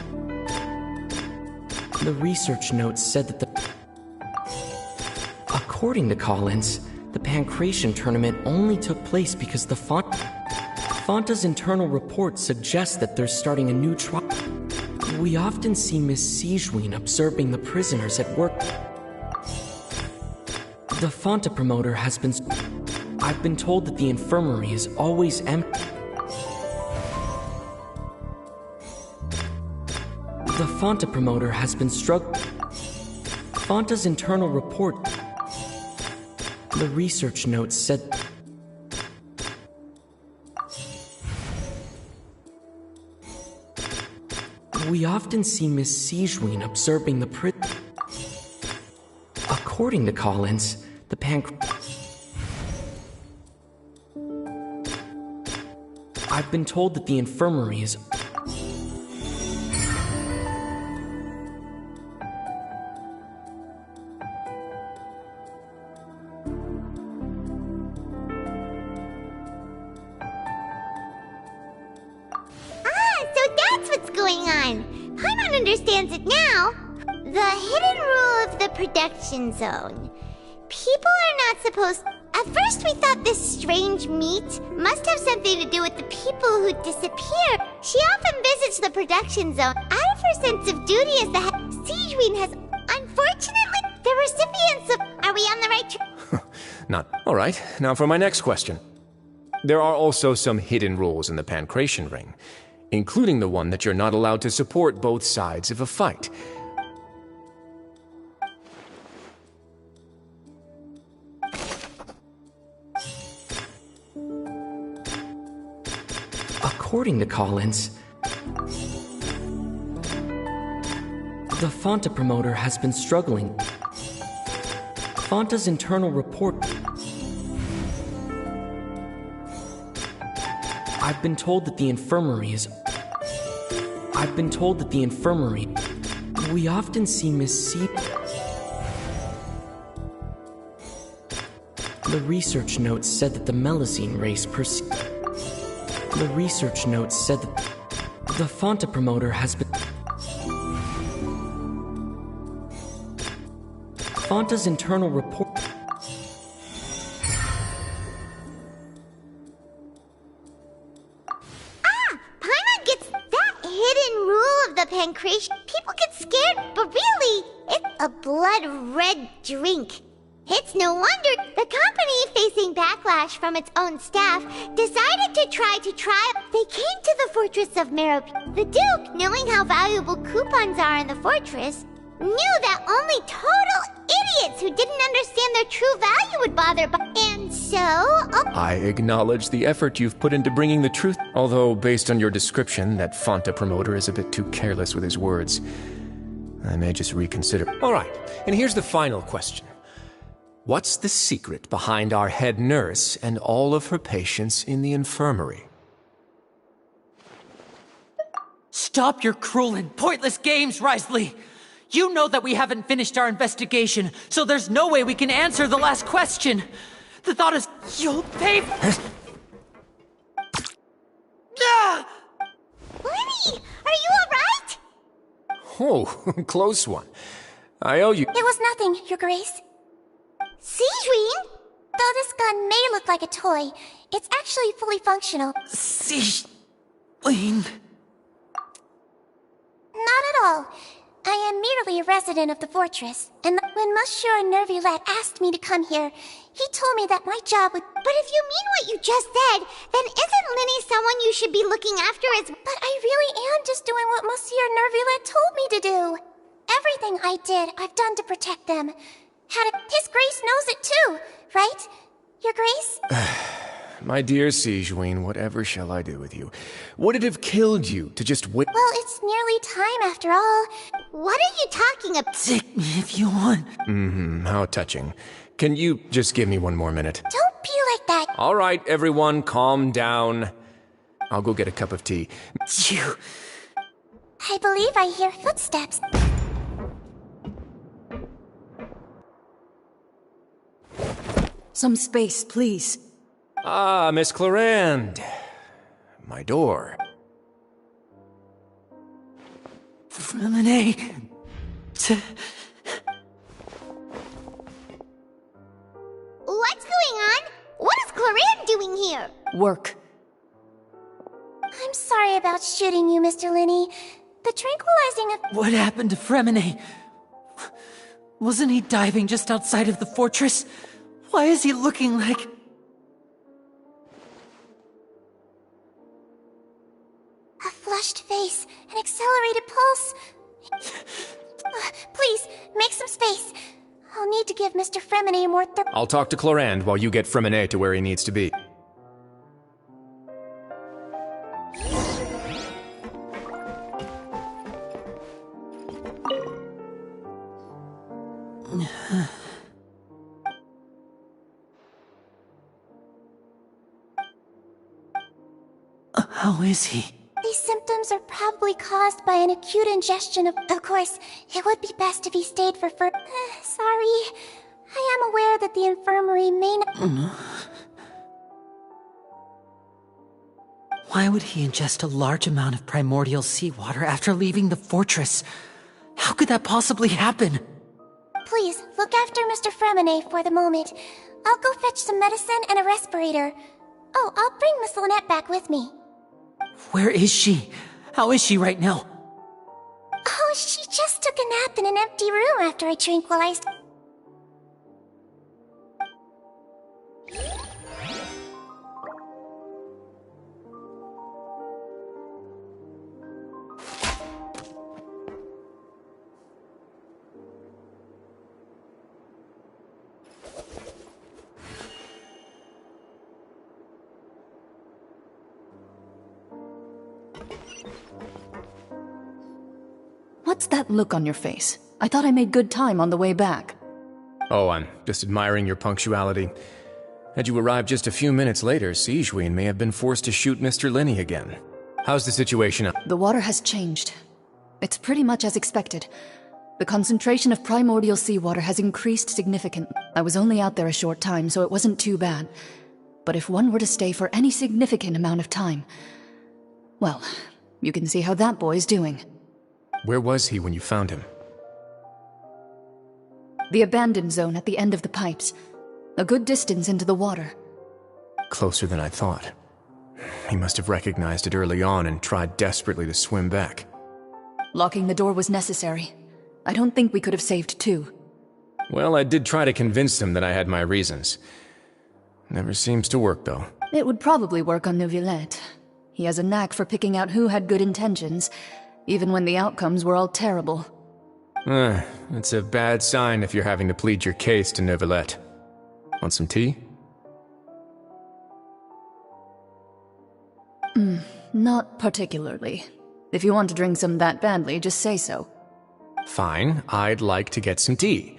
The research notes said that According to Collins, the Pancration tournament only took place because the Fonta's internal report suggests that they're starting a new trial. We often see Miss Sigewinne observing the prisoners at work. The Fonta promoter has been... I've been told that the infirmary is always empty. The Fonta promoter has been struggling. Fonta's internal report... The research notes said... We often see Miss Sigewinne observing the According to Collins, the I've been told that the infirmary is... Understands it now. The hidden rule of the production zone. People are not supposed... At first we thought this strange meat must have something to do with the people who disappear. She often visits the production zone out of her sense of duty as the head. Sigewinne has... Unfortunately, the recipients of... Are we on the right track? Not. All right, now for my next question. There are also some hidden rules in the Pancration ring, including the one that you're not allowed to support both sides of a fight. According to Collins, the Fonta promoter has been struggling. Fonta's internal report... I've been told that the infirmary is... I've been told that the infirmary... We often see Miss C... The research notes said that the Melusine race The research notes said that... The Fonta promoter has been... Fonta's internal report... Pancration. People get scared, but really, it's a blood-red drink. It's no wonder the company, facing backlash from its own staff, decided to try to trial. They came to the fortress of Meropide. The Duke, knowing how valuable coupons are in the fortress, knew that only total idiots who didn't understand their true value would bother and so... I acknowledge the effort you've put into bringing the truth, although based on your description, that Fanta promoter is a bit too careless with his words. I may just reconsider. Alright, and here's the final question. What's the secret behind our head nurse and all of her patients in the infirmary? Stop your cruel and pointless games, Wriothesley! You know that we haven't finished our investigation, so there's no way we can answer the last question. The thought is, you'll pay... Ah! Lenny, are you alright? Oh, close one. I owe you... It was nothing, Your Grace. Sigewinne? Though this gun may look like a toy, it's actually fully functional. Sigewinne... Not at all. I am merely a resident of the fortress, and when Monsieur Neuvillette asked me to come here, he told me that my job would... But if you mean what you just said, then isn't Linny someone you should be looking after as... But I really am just doing what Monsieur Neuvillette told me to do. Everything I did, I've done to protect them. His Grace knows it too, right? Your Grace? My dear Sigewinne, whatever shall I do with you? Would it have killed you to just wait? Well, it's nearly time after all. What are you talking about? Take me if you want. How touching. Can you just give me one more minute? Don't be like that. All right, everyone, calm down. I'll go get a cup of tea. You... I believe I hear footsteps. Some space, please. Ah, Miss Clorinde. My door. Freminet. What's going on? What is Clorinde doing here? Work. I'm sorry about shooting you, Mr. Linny. The tranquilizing of... What happened to Freminet? Wasn't he diving just outside of the fortress? Why is he looking like... A flushed face, an accelerated pulse. Please, make some space. I'll need to give Mr. Freminet more I'll talk to Clorinde while you get Freminet to where he needs to be. How is he? These symptoms are probably caused by an acute ingestion of... Of course, it would be best if he stayed for... Sorry. I am aware that the infirmary may not... Why would he ingest a large amount of primordial seawater after leaving the fortress? How could that possibly happen? Please, look after Mr. Freminet for the moment. I'll go fetch some medicine and a respirator. Oh, I'll bring Miss Lynette back with me. Where is she? How is she right now? Oh, she just took a nap in an empty room after I tranquilized... What's that look on your face? I thought I made good time on the way back. Oh, I'm just admiring your punctuality. Had you arrived just a few minutes later, Sigewinne may have been forced to shoot Mr. Linny again. How's the situation? The water has changed. It's pretty much as expected. The concentration of primordial seawater has increased significantly. I was only out there a short time, so it wasn't too bad. But if one were to stay for any significant amount of time... Well, you can see how that boy's doing. Where was he when you found him? The abandoned zone at the end of the pipes. A good distance into the water. Closer than I thought. He must have recognized it early on and tried desperately to swim back. Locking the door was necessary. I don't think we could have saved two. Well, I did try to convince him that I had my reasons. Never seems to work, though. It would probably work on Neuvillette. He has a knack for picking out who had good intentions, even when the outcomes were all terrible. It's a bad sign if you're having to plead your case to Neuvillette. Want some tea? Not particularly. If you want to drink some that badly, just say so. Fine, I'd like to get some tea.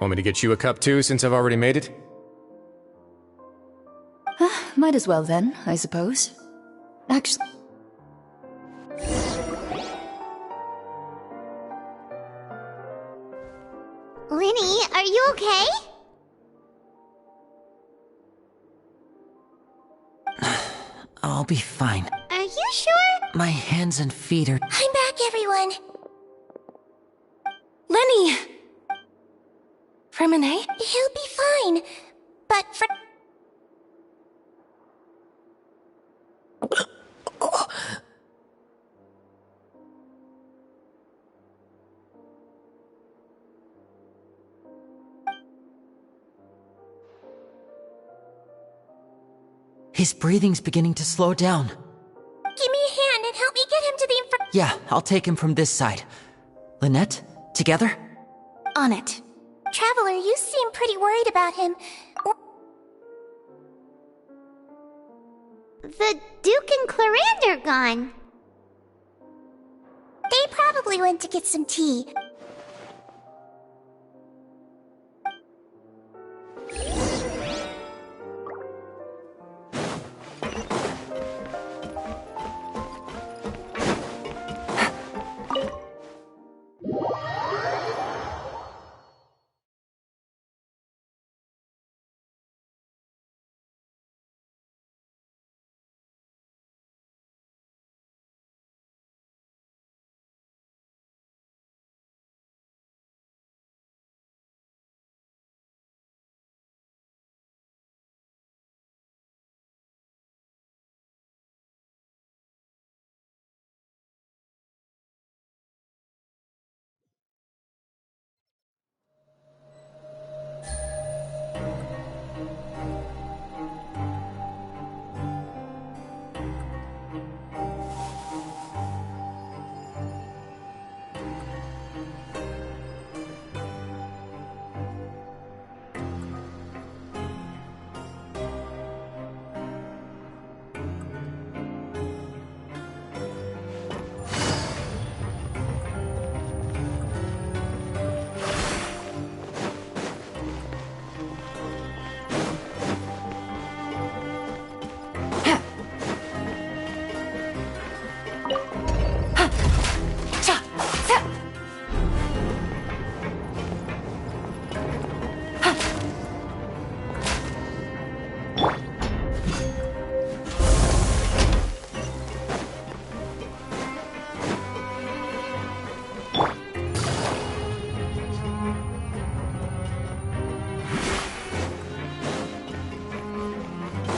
Want me to get you a cup too, since I've already made it? Might as well then, I suppose. Actually... Linny, are you okay? I'll be fine. Are you sure? My hands and feet are... I'm back, everyone. Lenny! Freminet? He'll be fine. But for... His breathing's beginning to slow down. Give me a hand and help me get him to the Yeah, I'll take him from this side. Lynette, together? On it. Traveler, you seem pretty worried about him. The Duke and Clarande are gone. They probably went to get some tea.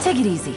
Take it easy.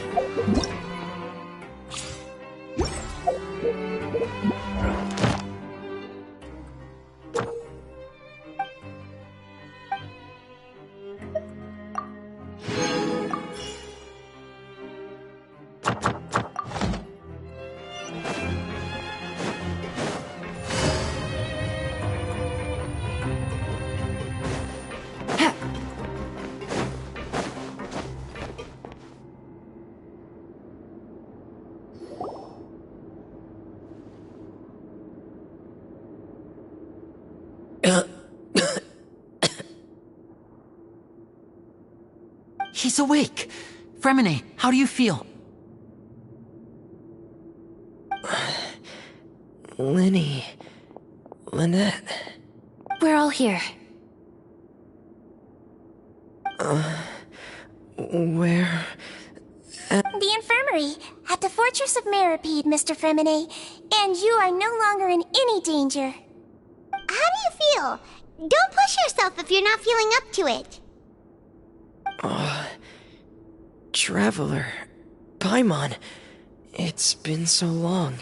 He's awake! Freminet, how do you feel? Linny... Lynette... We're all here. Where... The infirmary, at the Fortress of Meripede, Mr. Freminet, and you are no longer in any danger. How do you feel? Don't push yourself if you're not feeling up to it. Traveler... Paimon... It's been so long.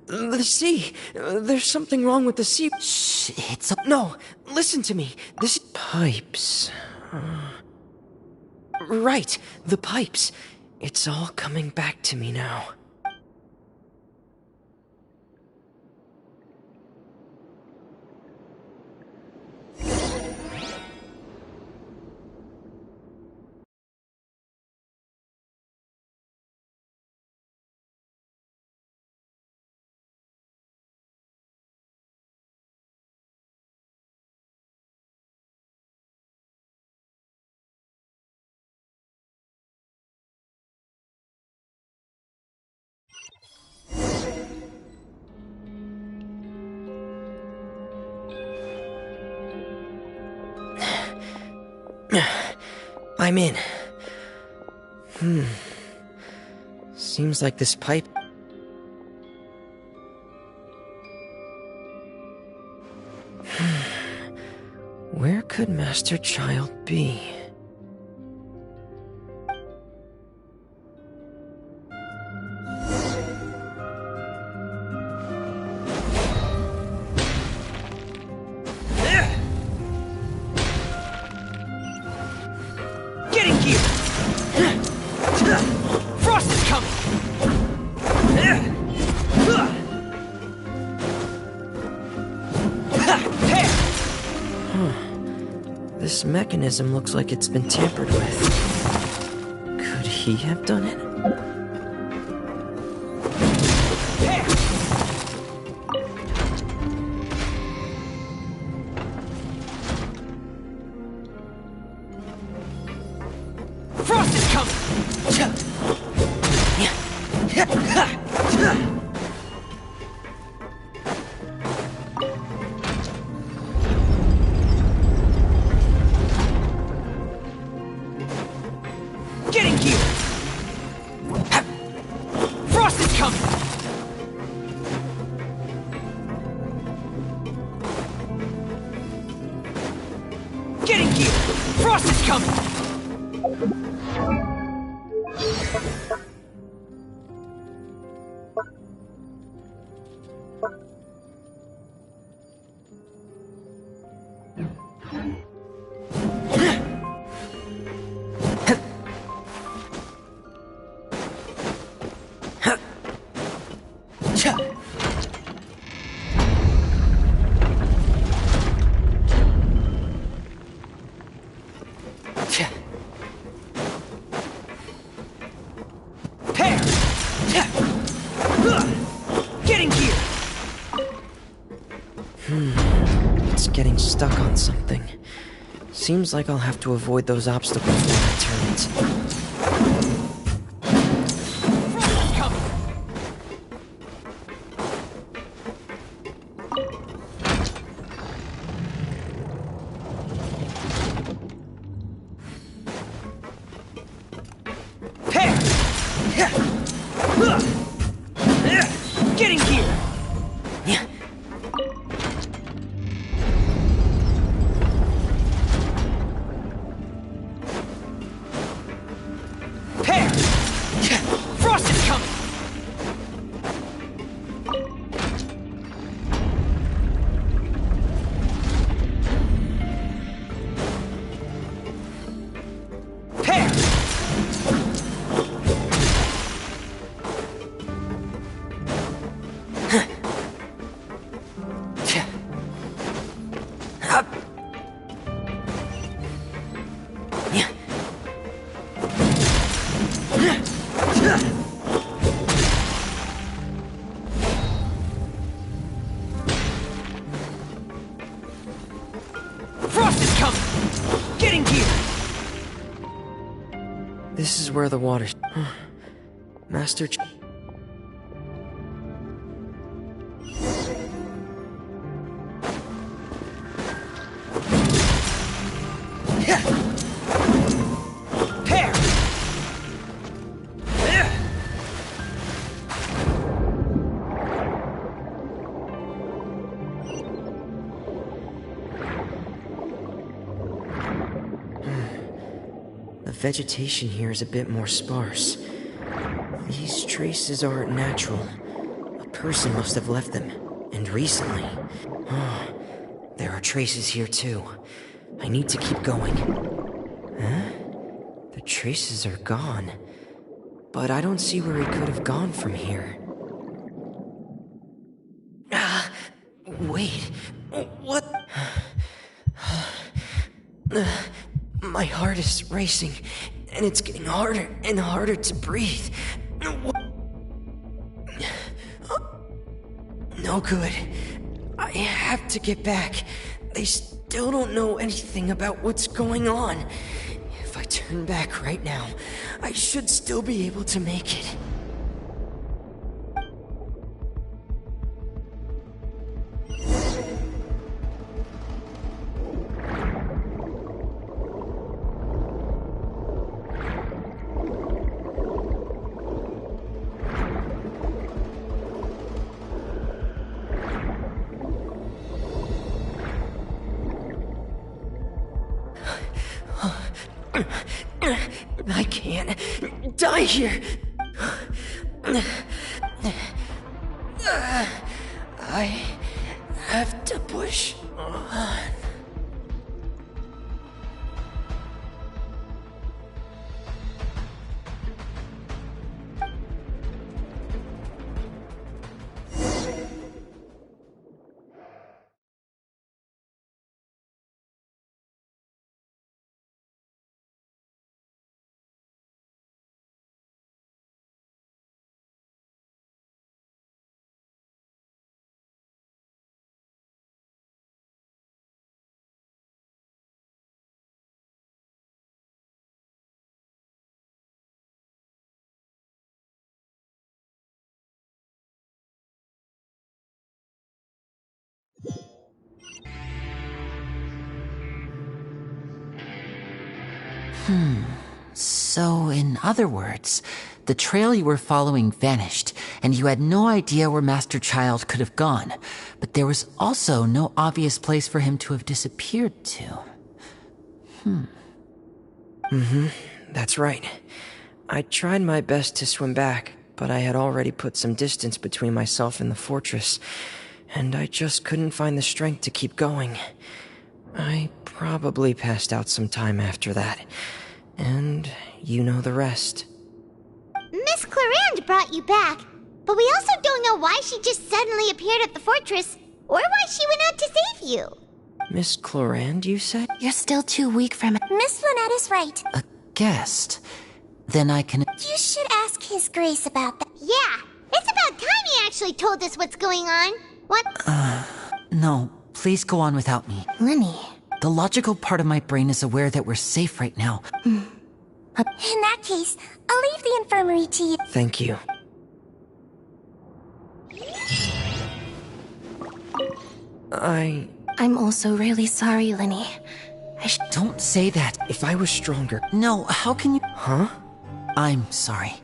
The sea! There's something wrong with the sea. Shh, it's a... No! Listen to me! This... Pipes... Right! The pipes! It's all coming back to me now. I'm in. Seems like this pipe... Where could Master Child be? Getting gear! Frost is coming! This mechanism looks like it's been tampered with. Could he have done it? Frost is coming! Getting gear! Frost is coming! Getting gear! Frost is coming! Getting gear! It's getting stuck on something. Seems like I'll have to avoid those obstacles when it turns. Getting gear! Frost is coming! Frost is coming! Getting gear! This is where the water's... Master Ch... The vegetation here is a bit more sparse. These traces aren't natural. A person must have left them, and recently. There are traces here too. I need to keep going. Huh? The traces are gone. But I don't see where he could have gone from here. Wait. What? My heart is racing, and it's getting harder and harder to breathe. No good. I have to get back. They still don't know anything about what's going on. If I turn back right now, I should still be able to make it. I can't die here. I have to push on. So, in other words, the trail you were following vanished, and you had no idea where Master Child could have gone, but there was also no obvious place for him to have disappeared to. That's right. I tried my best to swim back, but I had already put some distance between myself and the fortress, and I just couldn't find the strength to keep going. I probably passed out some time after that, and you know the rest. Miss Clarande brought you back, but we also don't know why she just suddenly appeared at the fortress, or why she went out to save you. Miss Clarande, you said? You're still too weak from it. Miss Lynette is right. A guest? Then I can... You should ask His Grace about that. Yeah, it's about time he actually told us what's going on. What? No, please go on without me. Lenny. The logical part of my brain is aware that we're safe right now. In that case, I'll leave the infirmary to you. Thank you. I'm also really sorry, Lenny. Don't say that. If I was stronger... No, how can you... Huh? I'm sorry.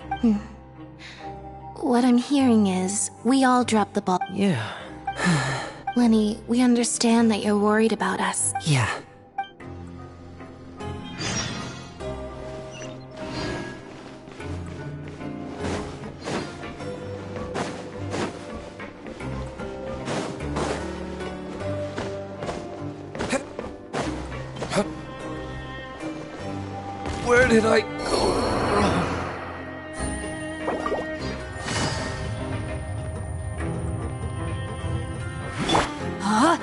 What I'm hearing is, we all dropped the ball. Yeah. Lenny, we understand that you're worried about us. Yeah. Where did I go wrong? Huh?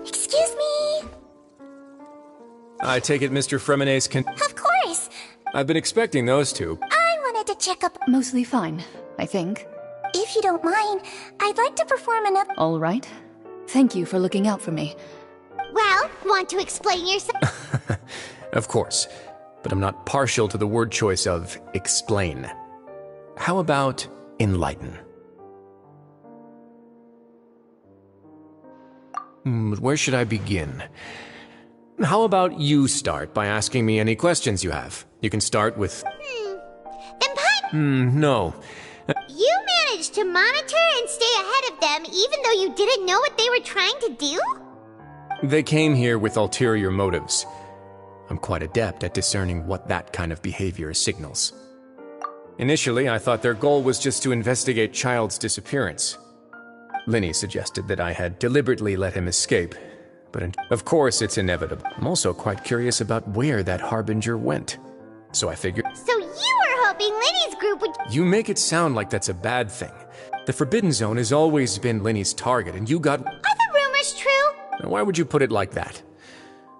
Excuse me. I take it Mr. Fremonet's Of course. I've been expecting those two. I wanted to check up. Mostly fine, I think. If you don't mind, I'd like to perform another. All right. Thank you for looking out for me. Well, want to explain yourself? Of course, but I'm not partial to the word choice of explain. How about enlighten? Where should I begin? How about you start by asking me any questions you have? You can start with... Then Pipe... no. You managed to monitor and stay ahead of them even though you didn't know what they were trying to do? They came here with ulterior motives. I'm quite adept at discerning what that kind of behavior signals. Initially, I thought their goal was just to investigate Child's disappearance. Lyney suggested that I had deliberately let him escape, but of course it's inevitable. I'm also quite curious about where that Harbinger went. So I figured... So you were hoping Lyney's group would... You make it sound like that's a bad thing. The Forbidden Zone has always been Lyney's target, and you got... Are the rumors true? Now, why would you put it like that?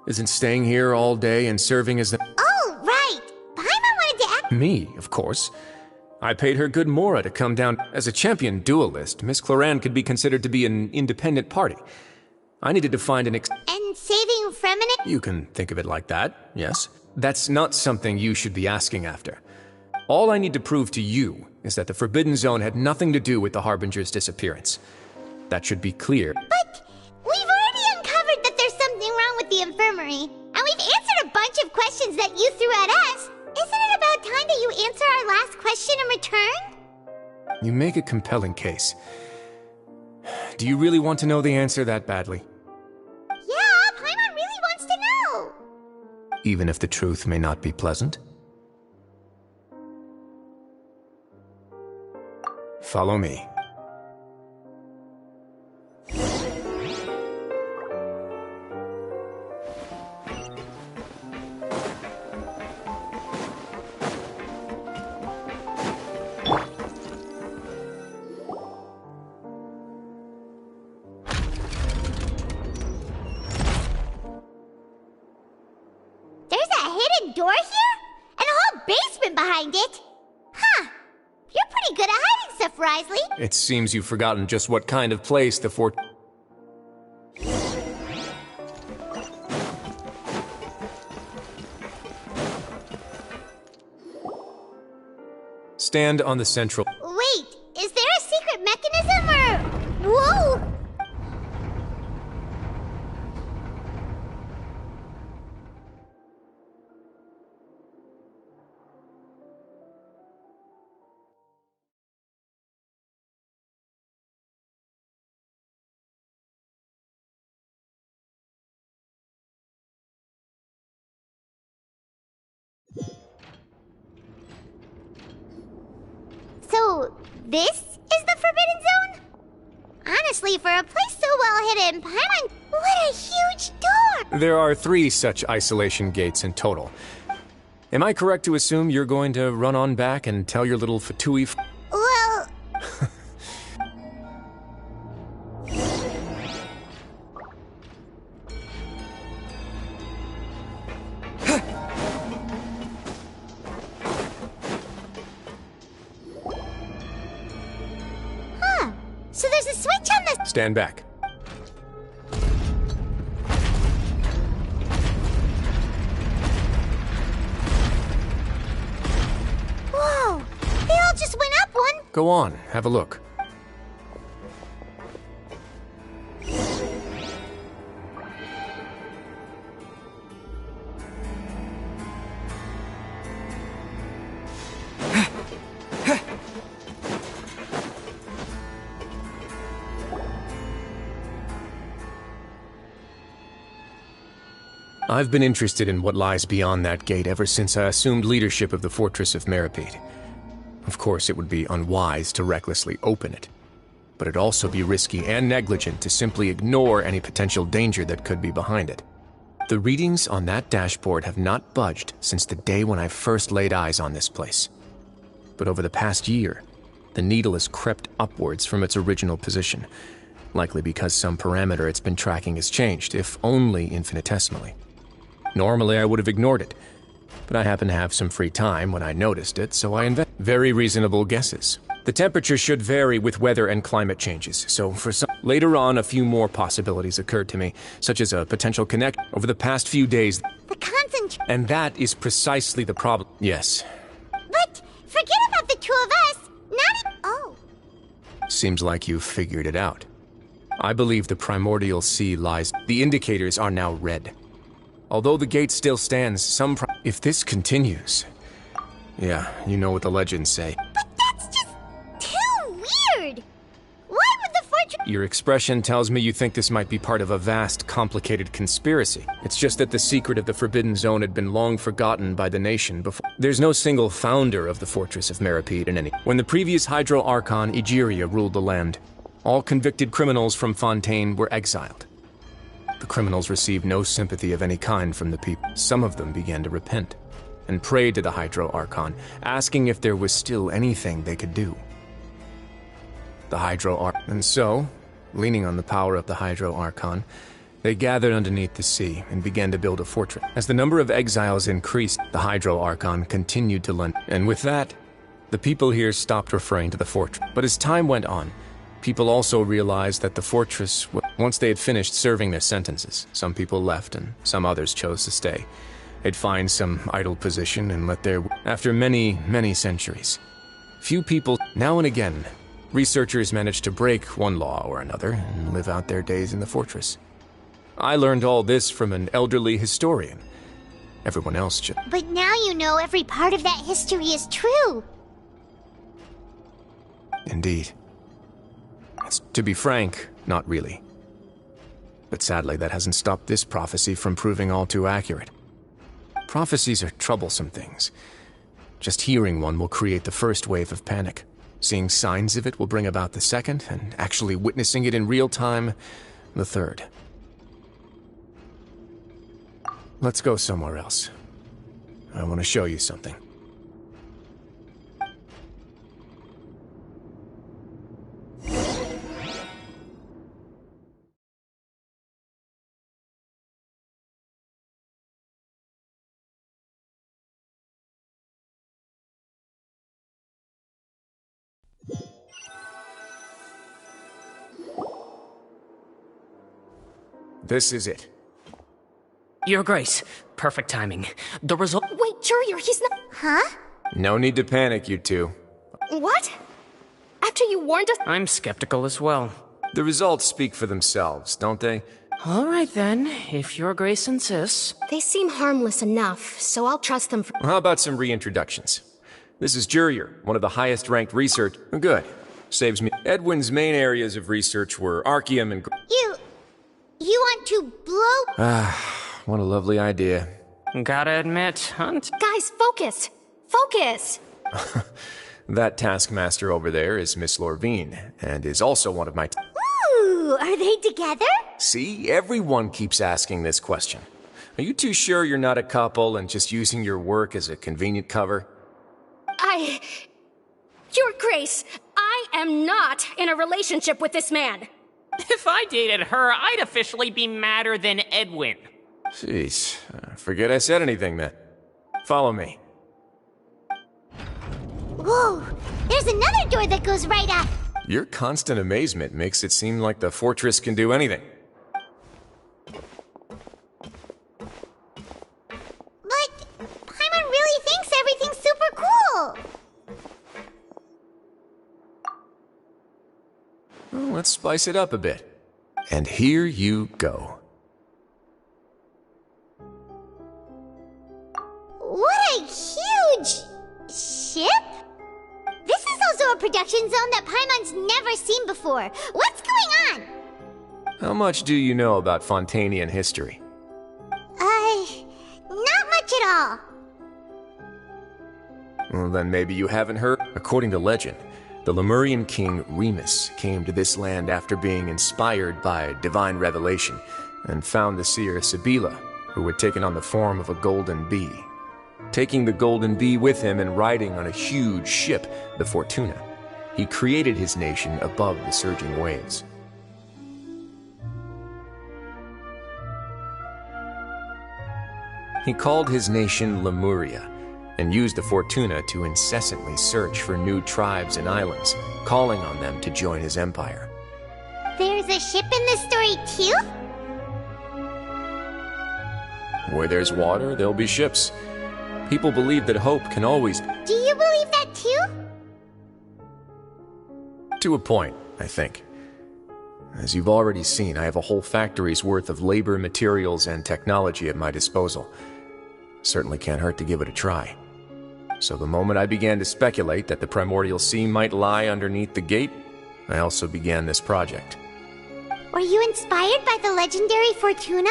Isn't staying here all day and serving as the... Oh, right! Me, of course. I paid her good mora to come down. As a champion duelist, Miss Cloran could be considered to be an independent party. I needed to find an And saving Fremennik? You can think of it like that, yes. That's not something you should be asking after. All I need to prove to you is that the Forbidden Zone had nothing to do with the Harbinger's disappearance. That should be clear. But we've already uncovered that there's something wrong with the infirmary, and we've answered a bunch of questions that you threw at us. Isn't it about time that you answer our last question in return? You make a compelling case. Do you really want to know the answer that badly? Yeah, Paimon really wants to know. Even if the truth may not be pleasant? Follow me. There's a hidden door here? And a whole basement behind it? Huh. You're pretty good at hiding stuff, Wriothesley. It seems you've forgotten just what kind of place the fort... Stand on the central... Wait, is there a secret mechanism or... Whoa! So, this is the Forbidden Zone? Honestly, for a place so well hidden, Paimon, what a huge door! There are 3 such isolation gates in total. Am I correct to assume you're going to run on back and tell your little Fatui... Well... Huh. So there's a switch on the... Stand back. Whoa! They all just went up one... Go on, have a look. I've been interested in what lies beyond that gate ever since I assumed leadership of the Fortress of Meropide. Of course, it would be unwise to recklessly open it, but it'd also be risky and negligent to simply ignore any potential danger that could be behind it. The readings on that dashboard have not budged since the day when I first laid eyes on this place. But over the past year, the needle has crept upwards from its original position, likely because some parameter it's been tracking has changed, if only infinitesimally. Normally, I would have ignored it, but I happened to have some free time when I noticed it, so I invented very reasonable guesses. The temperature should vary with weather and climate changes, so for some... Later on, a few more possibilities occurred to me, such as a potential connect over the past few days. The concentration... And that is precisely the problem. Yes. But forget about the 2 of us. Not e- Oh. Seems like you've figured it out. I believe the primordial sea lies... The indicators are now red. Although the gate still stands, if this continues... Yeah, you know what the legends say. But that's just too weird! Why would the fortress... Your expression tells me you think this might be part of a vast, complicated conspiracy. It's just that the secret of the Forbidden Zone had been long forgotten by the nation before. There's no single founder of the Fortress of Meropide in any... When the previous Hydro Archon, Egeria, ruled the land, all convicted criminals from Fontaine were exiled. The criminals received no sympathy of any kind from the people. Some of them began to repent and prayed to the Hydro Archon, asking if there was still anything they could do. The Hydro Archon. And so, leaning on the power of the Hydro Archon, they gathered underneath the sea and began to build a fortress. As the number of exiles increased, The Hydro Archon continued to lend, and with that, the people here stopped referring to the fortress. But as time went on, people also realized that the fortress, once they had finished serving their sentences, some people left and some others chose to stay. They'd find some idle position and let their... After many, many centuries, few people, now and again, researchers managed to break one law or another and live out their days in the fortress. I learned all this from an elderly historian. Everyone else just... But now you know every part of that history is true. Indeed. To be frank, not really. But sadly, that hasn't stopped this prophecy from proving all too accurate. Prophecies are troublesome things. Just hearing one will create the first wave of panic. Seeing signs of it will bring about the second, and actually witnessing it in real time, the third. Let's go somewhere else. I want to show you something. This is it. Your Grace, perfect timing. The result— Wait, Jurier, he's not— Huh? No need to panic, you two. What? After you warned us— I'm skeptical as well. The results speak for themselves, don't they? All right then, if Your Grace insists. They seem harmless enough, so I'll trust them for— How about some reintroductions? This is Jurier, one of the highest-ranked research— Good. Saves me— Edwin's main areas of research were Archeum and— You want to blow— Ah, what a lovely idea. Gotta admit, Hunt— Guys, focus! Focus! That taskmaster over there is Miss Lorvine, and is also one of my— Ooh, are they together? See, everyone keeps asking this question. Are you too sure you're not a couple and just using your work as a convenient cover? Your Grace, I am not in a relationship with this man. If I dated her, I'd officially be madder than Edwin. Jeez, forget I said anything then. Follow me. Whoa, there's another door that goes right up. Your constant amazement makes it seem like the fortress can do anything. But Paimon really thinks everything's super cool. Well, let's spice it up a bit. And here you go. What a huge ship! This is also a production zone that Paimon's never seen before. What's going on? How much do you know about Fontanian history? Not much at all. Well, then maybe you haven't heard. According to legend, the Lemurian king Remus came to this land after being inspired by divine revelation and found the seer Sibila, who had taken on the form of a golden bee. Taking the golden bee with him and riding on a huge ship, the Fortuna, he created his nation above the surging waves. He called his nation Lemuria, and used the Fortuna to incessantly search for new tribes and islands, calling on them to join his empire. There's a ship in this story too? Where there's water, there'll be ships. People believe that hope can always— Do you believe that too? To a point, I think. As you've already seen, I have a whole factory's worth of labor, materials, and technology at my disposal. Certainly can't hurt to give it a try. So the moment I began to speculate that the Primordial Sea might lie underneath the gate, I also began this project. Were you inspired by the legendary Fortuna?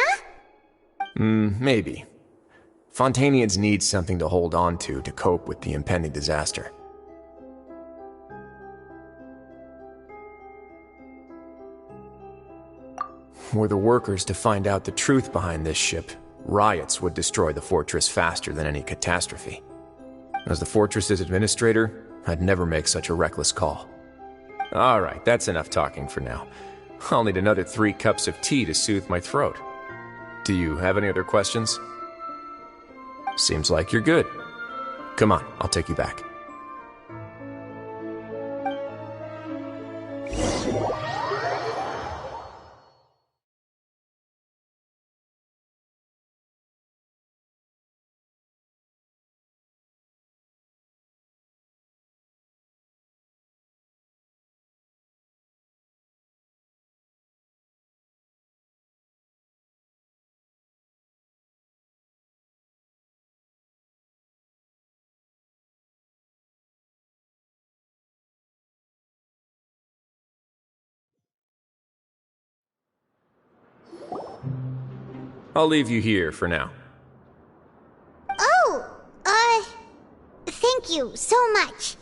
Maybe. Fontanians need something to hold on to cope with the impending disaster. Were the workers to find out the truth behind this ship, riots would destroy the fortress faster than any catastrophe. As the fortress's administrator, I'd never make such a reckless call. Alright, that's enough talking for now. I'll need another 3 cups of tea to soothe my throat. Do you have any other questions? Seems like you're good. Come on, I'll take you back. I'll leave you here for now. Oh, thank you so much.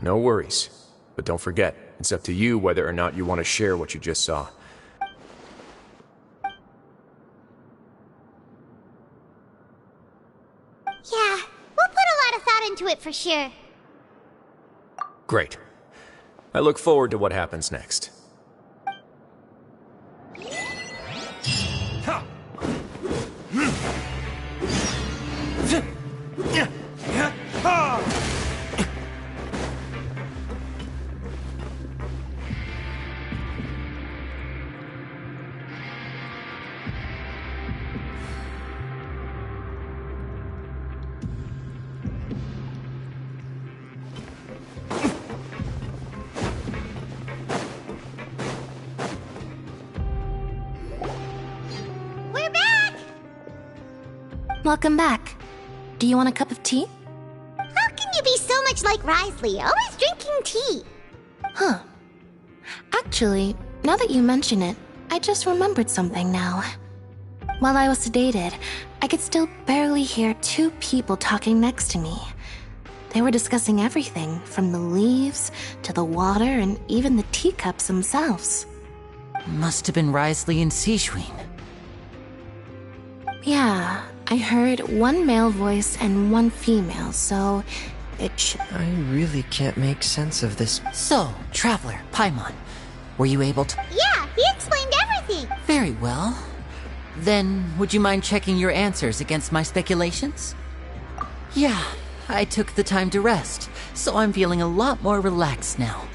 No worries. But don't forget, it's up to you whether or not you want to share what you just saw. Yeah, we'll put a lot of thought into it for sure. Great. I look forward to what happens next. Welcome back. Do you want a cup of tea? How can you be so much like Wriothesley, always drinking tea? Huh. Actually, now that you mention it, I just remembered something now. While I was sedated, I could still barely hear two people talking next to me. They were discussing everything, from the leaves to the water and even the teacups themselves. Must have been Wriothesley and Sigewinne. Yeah, I heard one male voice and one female, so it should... I really can't make sense of this. So, Traveler, Paimon, were you able to... Yeah, he explained everything. Very well. Then, would you mind checking your answers against my speculations? Yeah, I took the time to rest, so I'm feeling a lot more relaxed now.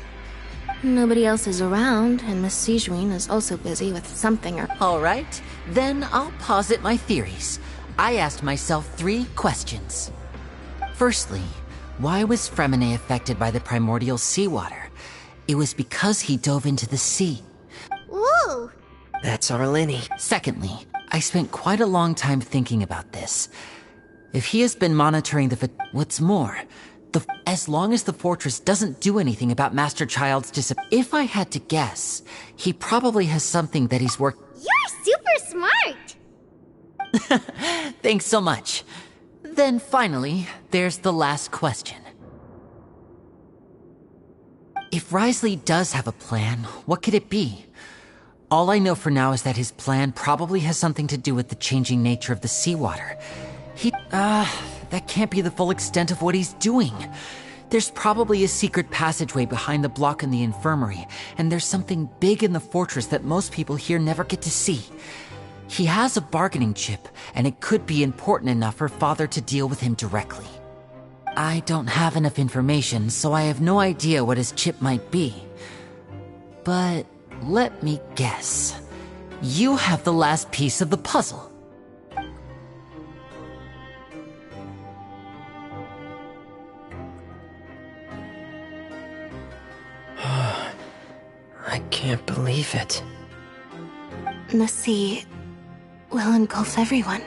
Nobody else is around, and Miss Sigewinne is also busy with something or... All right, then I'll posit my theories. I asked myself 3 questions. Firstly, why was Freminet affected by the primordial seawater? It was because he dove into the sea. Ooh! That's Arlini. Secondly, I spent quite a long time thinking about this. If he has been monitoring what's more, as long as the fortress doesn't do anything about Master Child's if I had to guess, he probably has something that he's You're super smart! Thanks so much. Then finally, there's the last question. If Wriothesley does have a plan, what could it be? All I know for now is that his plan probably has something to do with the changing nature of the seawater. That can't be the full extent of what he's doing. There's probably a secret passageway behind the block in the infirmary, and there's something big in the fortress that most people here never get to see. He has a bargaining chip, and it could be important enough for Father to deal with him directly. I don't have enough information, so I have no idea what his chip might be. But let me guess. You have the last piece of the puzzle. I can't believe it. The sea will engulf everyone.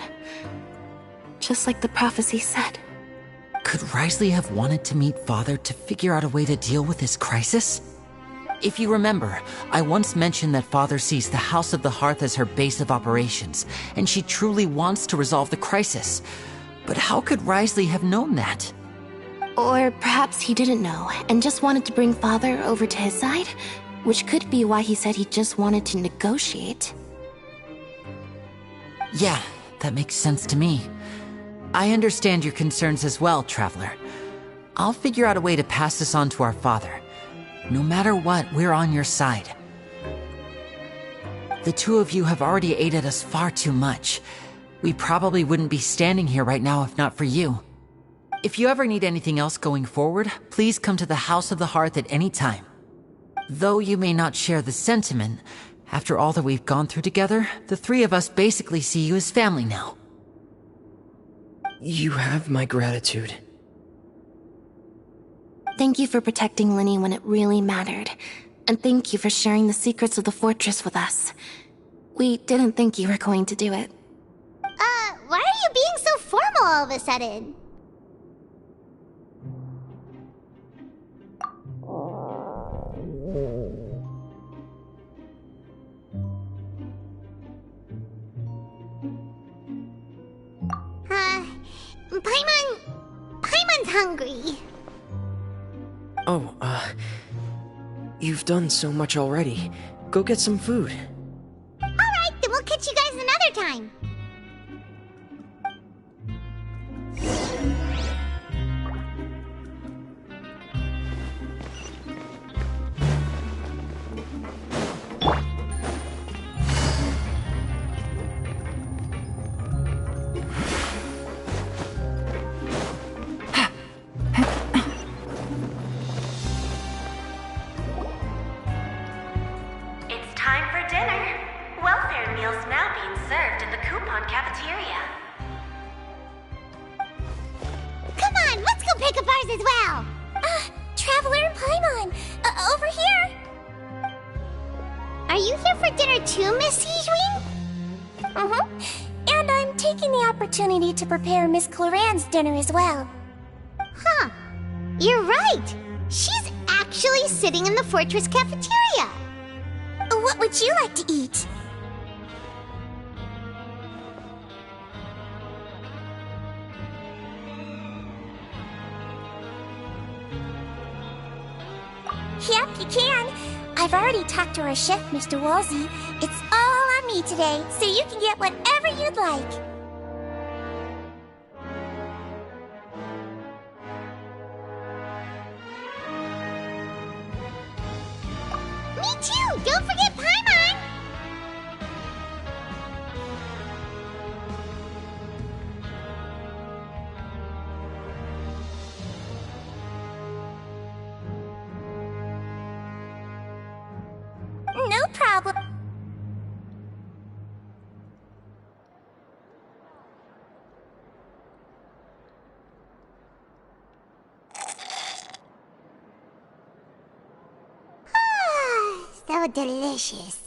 Just like the prophecy said. Could Wriothesley have wanted to meet Father to figure out a way to deal with this crisis? If you remember, I once mentioned that Father sees the House of the Hearth as her base of operations, and she truly wants to resolve the crisis. But how could Wriothesley have known that? Or perhaps he didn't know, and just wanted to bring Father over to his side? Which could be why he said he just wanted to negotiate. Yeah, that makes sense to me. I understand your concerns as well, Traveler. I'll figure out a way to pass this on to our father. No matter what, we're on your side. The two of you have already aided us far too much. We probably wouldn't be standing here right now if not for you. If you ever need anything else going forward, please come to the House of the Hearth at any time. Though you may not share the sentiment, after all that we've gone through together, the three of us basically see you as family now. You have my gratitude. Thank you for protecting Lyney when it really mattered. And thank you for sharing the secrets of the fortress with us. We didn't think you were going to do it. Why are you being so formal all of a sudden? Paimon's hungry. Oh, you've done so much already. Go get some food. Alright, then we'll catch you guys another time. To prepare Miss Cloran's dinner as well. Huh. You're right. She's actually sitting in the fortress cafeteria. What would you like to eat? Yep, you can. I've already talked to our chef, Mr. Wolsey. It's all on me today, so you can get whatever you'd like. Me too! Don't forget Paimon! No problem. So delicious.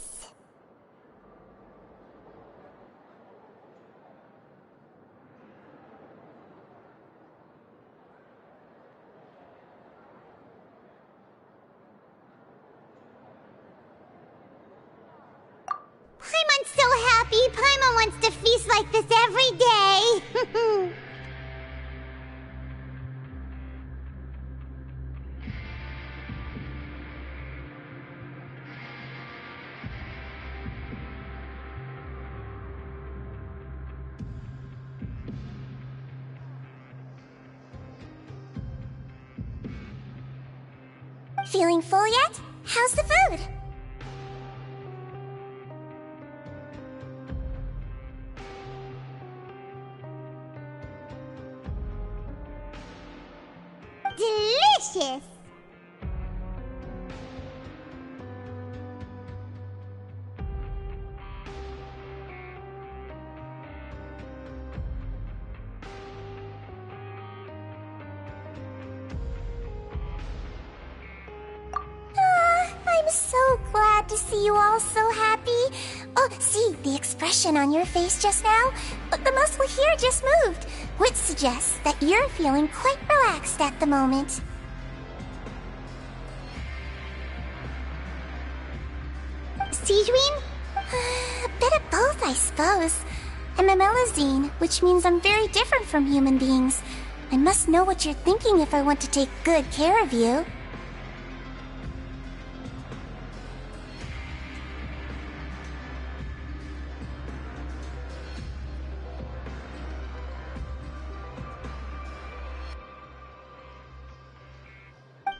Paimon's so happy. Paimon wants to feast like this every day. Feeling full yet? How's the food? Delicious! I'm so glad to see you all so happy. Oh, see, the expression on your face just now? The muscle here just moved, which suggests that you're feeling quite relaxed at the moment. Sigewinne? A bit of both, I suppose. I'm a Melusine, which means I'm very different from human beings. I must know what you're thinking if I want to take good care of you.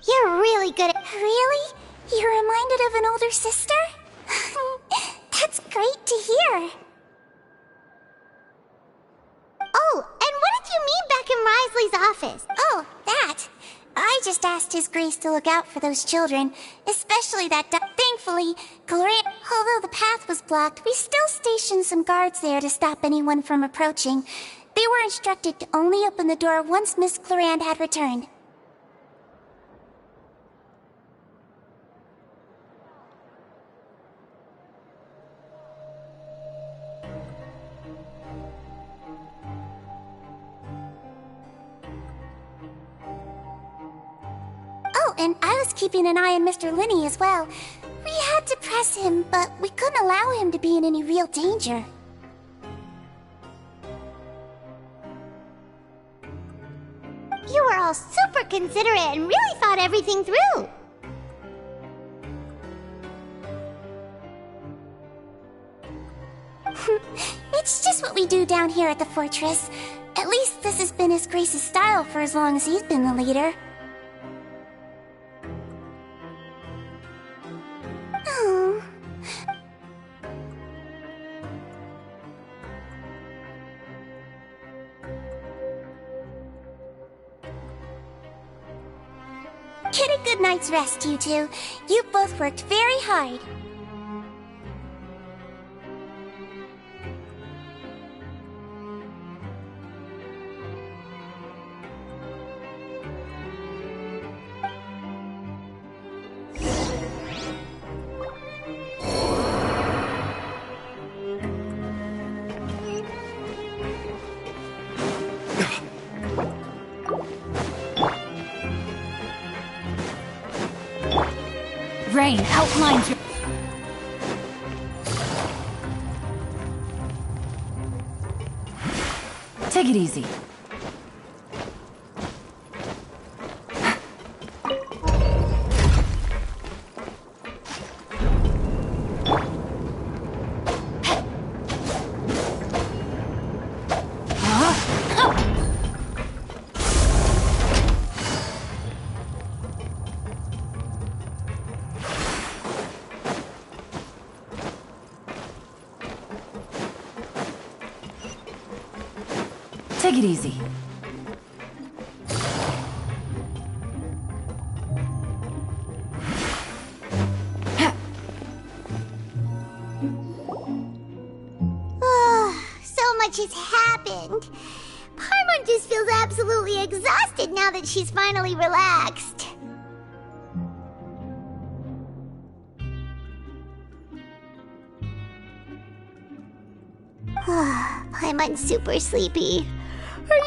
You're really good at— Really? You're reminded of an older sister? That's great to hear. office? Oh, that. I just asked His Grace to look out for those children, especially that Thankfully, although the path was blocked, we still stationed some guards there to stop anyone from approaching. They were instructed to only open the door once Miss Clorinde had returned. Oh, and I was keeping an eye on Mr. Linney as well. We had to press him, but we couldn't allow him to be in any real danger. You were all super considerate and really thought everything through. It's just what we do down here at the fortress. At least this has been His Grace's style for as long as he's been the leader. Oh. Get a good night's rest, you two. You both worked very hard. Rain outlines your... Take it easy. Take it easy. So much has happened. Paimon just feels absolutely exhausted now that she's finally relaxed. Paimon's super sleepy. Are you...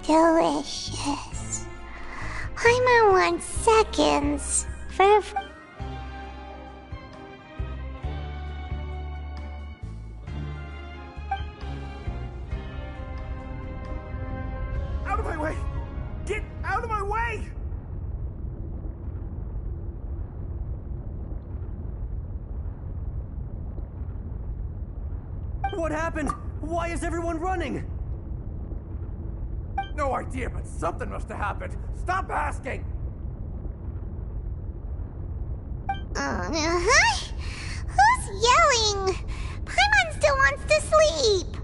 Delicious. Paimon wants seconds for... Out of my way! Get out of my way! What happened? Why is everyone running? No idea, but something must have happened. Stop asking! Who's yelling? Paimon still wants to sleep.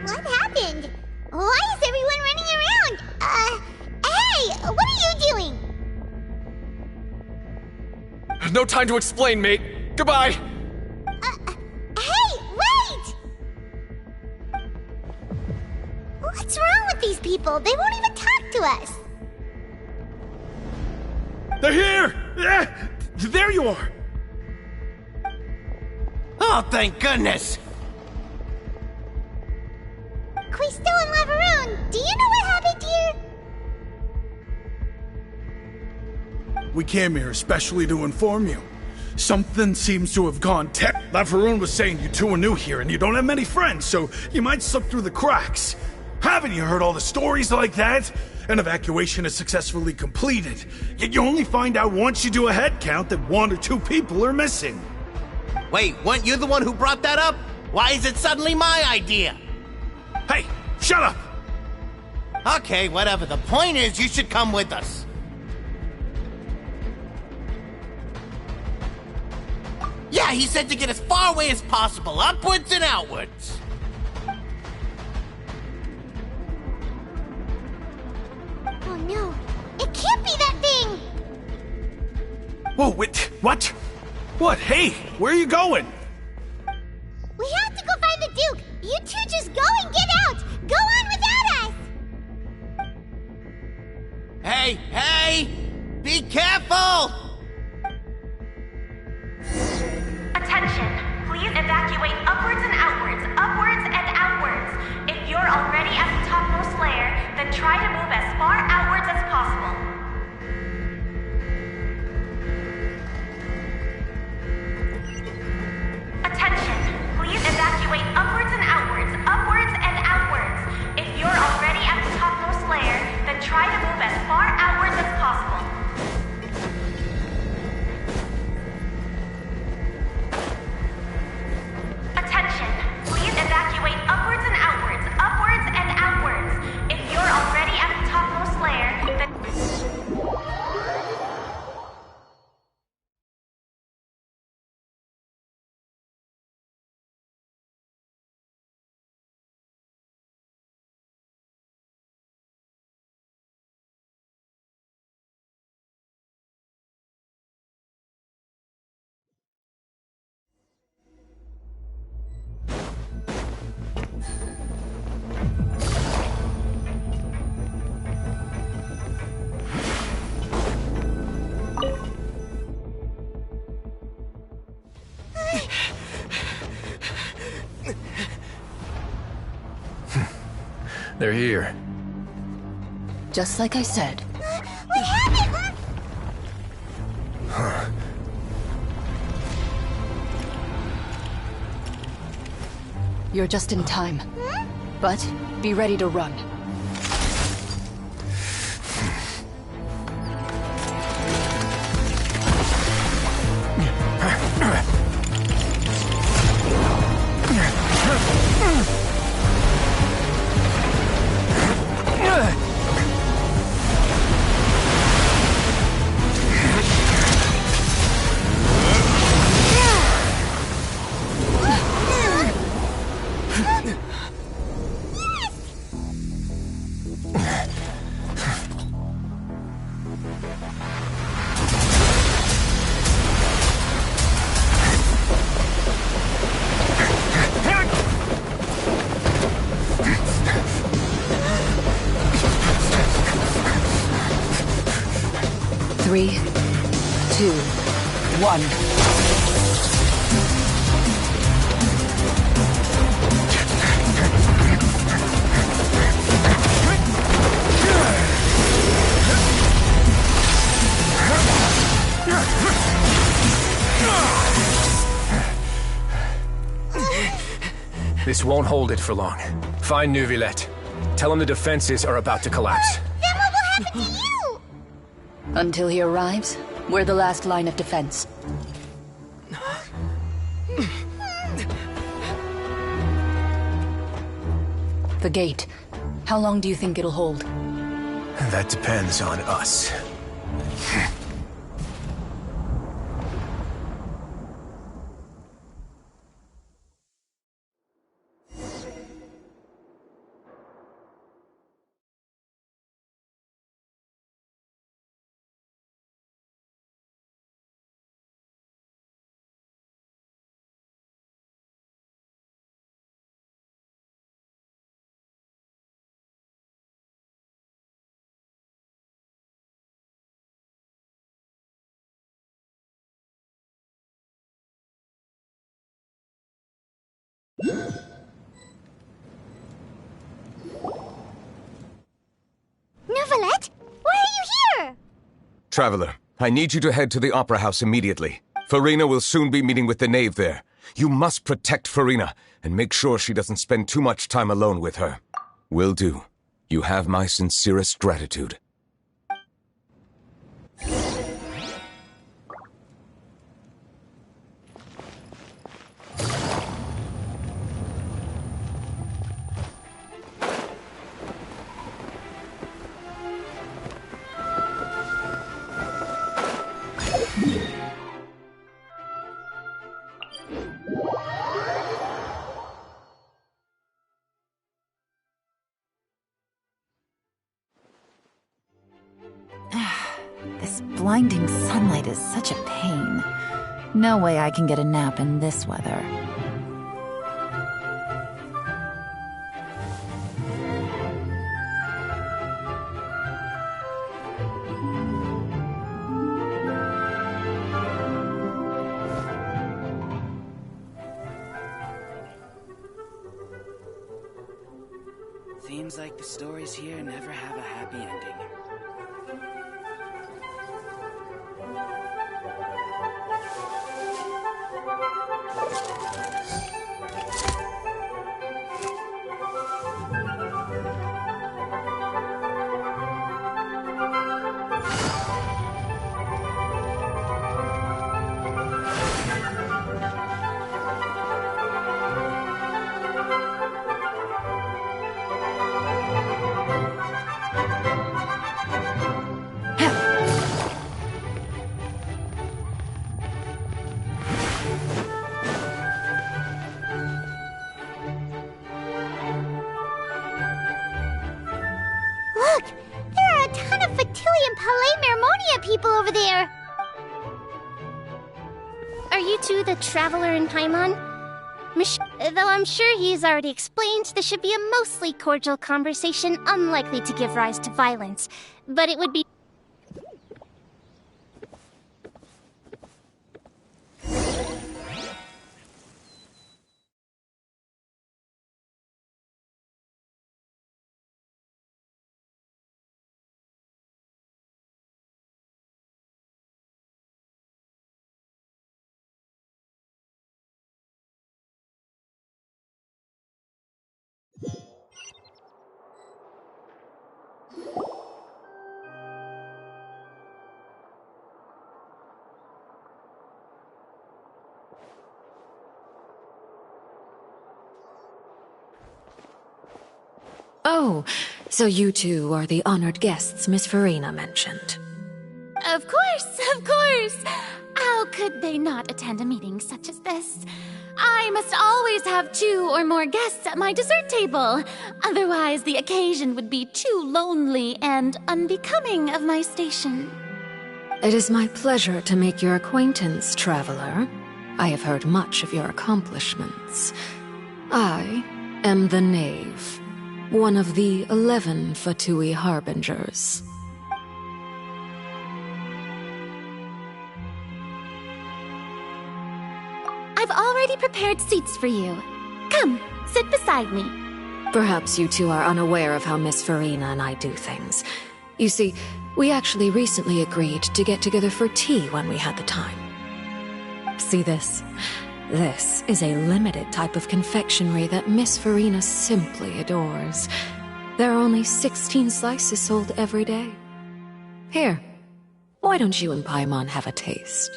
What happened? Why is everyone running around? Hey! What are you doing? No time to explain, mate. Goodbye. Hey! Wait! What's wrong with these people? They won't even talk to us. They're here! There you are! Oh, thank goodness! Quisto and Lavaroon, do you know what happened here? We came here especially to inform you. Something seems to have gone Lavaroon was saying you two are new here and you don't have many friends, so you might slip through the cracks. Haven't you heard all the stories like that? An evacuation is successfully completed, yet you only find out once you do a head count that 1 or 2 people are missing. Wait, weren't you the one who brought that up? Why is it suddenly my idea? Hey, shut up! Okay, whatever. The point is, you should come with us. Yeah, he said to get as far away as possible, upwards and outwards. Oh no, it can't be that thing! Whoa, wait, what? What? Hey, where are you going? We have to go find the Duke! You two just go and get out! Go on without us! Hey, hey! Be careful! Attention! Please evacuate upwards and outwards, upwards and outwards. If you're already at the topmost layer, then try to move as far outwards as possible. Attention! Please evacuate upwards and outwards, upwards and outwards. If you're already at the topmost layer, then try to move as far outwards as possible. Attention! Please evacuate upwards and outwards, upwards and outwards. If you're already at the topmost layer, then... They're here. Just like I said. We have it! Huh. You're just in time. But be ready to run. Three, 2, 1. This won't hold it for long. Find Neuvillette. Tell him the defenses are about to collapse. Then what will happen to you? Until he arrives, we're the last line of defense. The gate. How long do you think it'll hold? That depends on us. Neuvillette? Why are you here? Traveler, I need you to head to the Opera House immediately. Furina will soon be meeting with the Knave there. You must protect Furina, and make sure she doesn't spend too much time alone with her. Will do. You have my sincerest gratitude. This blinding sunlight is such a pain. No way I can get a nap in this weather. Seems like the stories here never have a happy ending. Look! There are a ton of Fatilian Palais Mermonia people over there! Are you two the traveler in Paimon? Though I'm sure he's already explained, this should be a mostly cordial conversation, unlikely to give rise to violence. But it would be... Oh, so you two are the honored guests Miss Furina mentioned. Of course, of course! How could they not attend a meeting such as this? I must always have 2 or more guests at my dessert table. Otherwise, the occasion would be too lonely and unbecoming of my station. It is my pleasure to make your acquaintance, traveler. I have heard much of your accomplishments. I am the Knave, one of the 11 Fatui Harbingers. I've already prepared seats for you. Come, sit beside me. Perhaps you two are unaware of how Miss Furina and I do things. You see, we actually recently agreed to get together for tea when we had the time. See this? This is a limited type of confectionery that Miss Furina simply adores. There are only 16 slices sold every day. Here, why don't you and Paimon have a taste?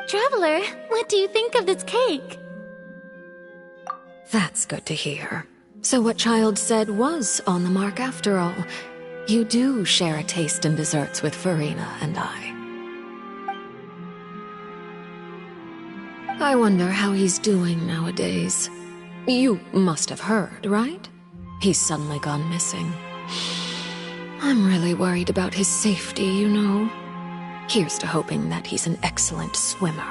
Traveler, what do you think of this cake? That's good to hear. So what Child said was on the mark after all. You do share a taste in desserts with Furina and I. I wonder how he's doing nowadays. You must have heard, right? He's suddenly gone missing. I'm really worried about his safety, you know. Here's to hoping that he's an excellent swimmer.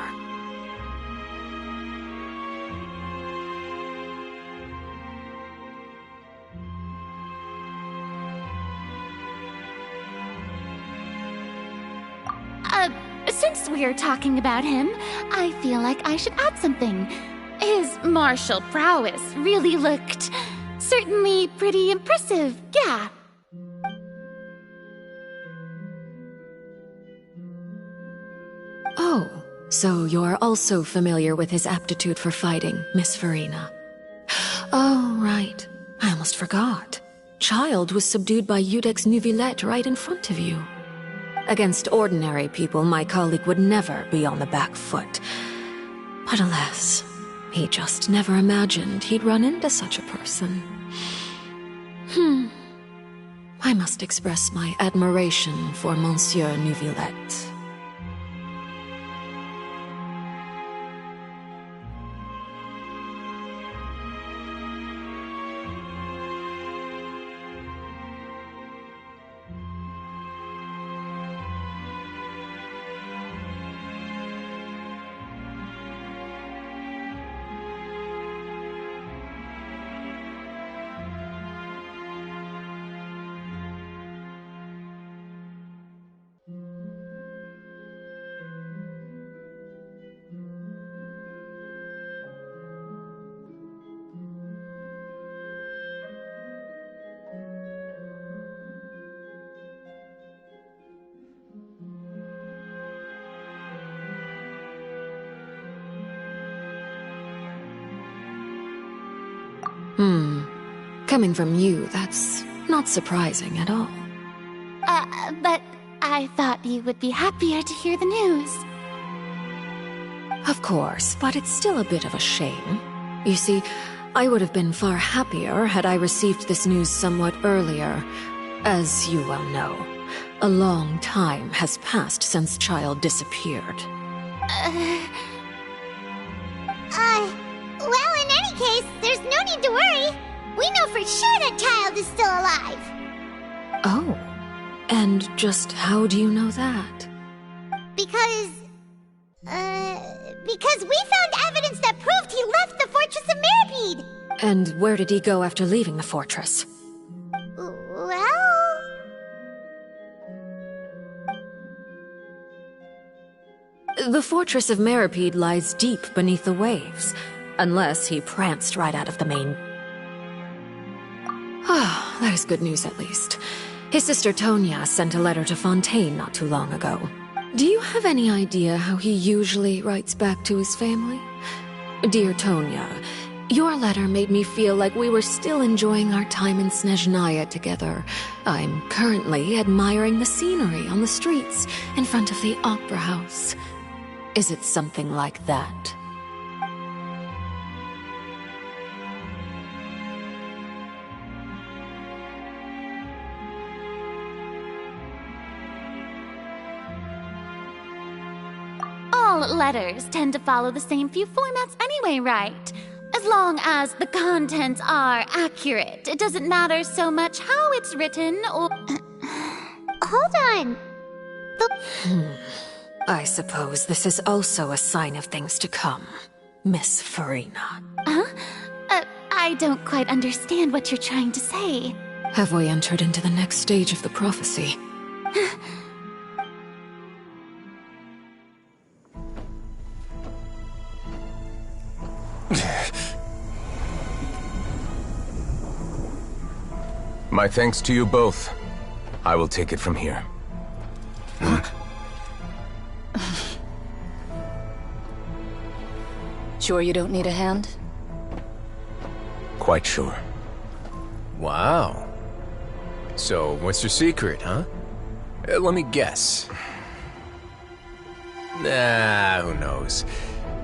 Since we're talking about him, I feel like I should add something. His martial prowess really looked certainly pretty impressive, yeah. Oh, so you're also familiar with his aptitude for fighting, Miss Furina. Oh, right. I almost forgot. Child was subdued by Iudex Neuvillette right in front of you. Against ordinary people, my colleague would never be on the back foot. But alas, he just never imagined he'd run into such a person. I must express my admiration for Monsieur Neuvillette. Coming from you, that's not surprising at all. But I thought you would be happier to hear the news. Of course, but it's still a bit of a shame. You see, I would have been far happier had I received this news somewhat earlier. As you well know, a long time has passed since Child disappeared. Well, in any case, there's no need to worry. We know for sure that Child is still alive. Oh, and just how do you know that? Because we found evidence that proved he left the Fortress of Meripede. And where did he go after leaving the fortress? Well... The Fortress of Meripede lies deep beneath the waves, unless he pranced right out of the main... Ah, that is good news at least. His sister Tonya sent a letter to Fontaine not too long ago. Do you have any idea how he usually writes back to his family? Dear Tonya, your letter made me feel like we were still enjoying our time in Snezhnaya together. I'm currently admiring the scenery on the streets in front of the Opera House. Is it something like that? All letters tend to follow the same few formats anyway, right? As long as the contents are accurate, it doesn't matter so much how it's written or... Hold on. I suppose this is also a sign of things to come, Miss Furina. Huh? I don't quite understand what you're trying to say. Have we entered into the next stage of the prophecy? My thanks to you both. I will take it from here. Sure you don't need a hand? Quite sure. Wow. So, what's your secret, huh? Let me guess. Nah, who knows?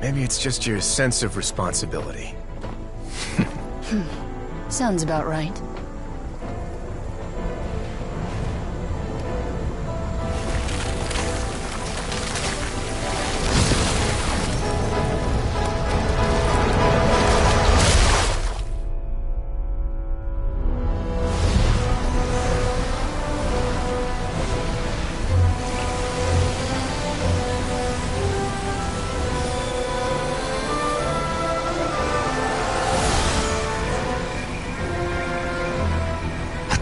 Maybe it's just your sense of responsibility. Sounds about right.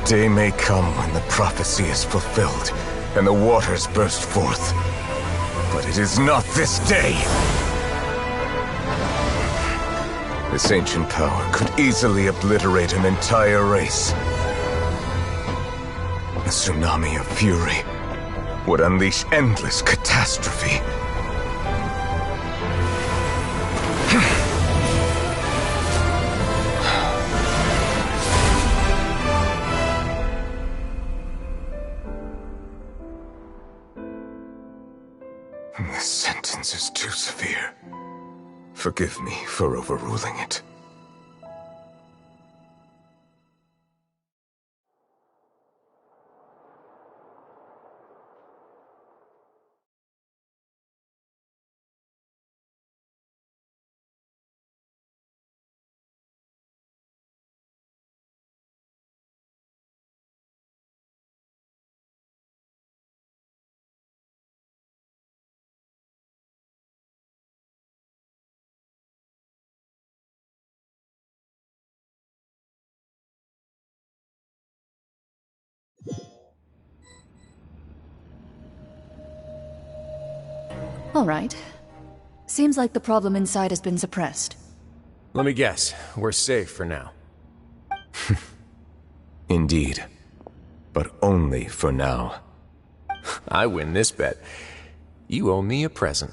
Day may come when the prophecy is fulfilled, and the waters burst forth. But it is not this day! This ancient power could easily obliterate an entire race. A tsunami of fury would unleash endless catastrophe. This sentence is too severe. Forgive me for overruling it. All right. Seems like the problem inside has been suppressed. Let me guess, we're safe for now. Indeed. But only for now. I win this bet. You owe me a present.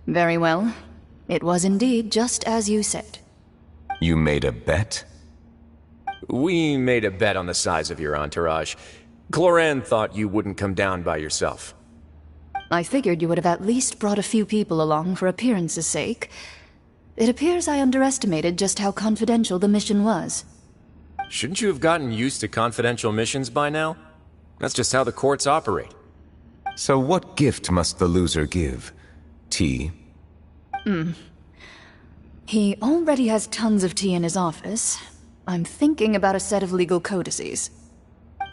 Very well. It was indeed just as you said. You made a bet? We made a bet on the size of your entourage. Cloran thought you wouldn't come down by yourself. I figured you would have at least brought a few people along for appearance's sake. It appears I underestimated just how confidential the mission was. Shouldn't you have gotten used to confidential missions by now? That's just how the courts operate. So what gift must the loser give? Tea? He already has tons of tea in his office. I'm thinking about a set of legal codices.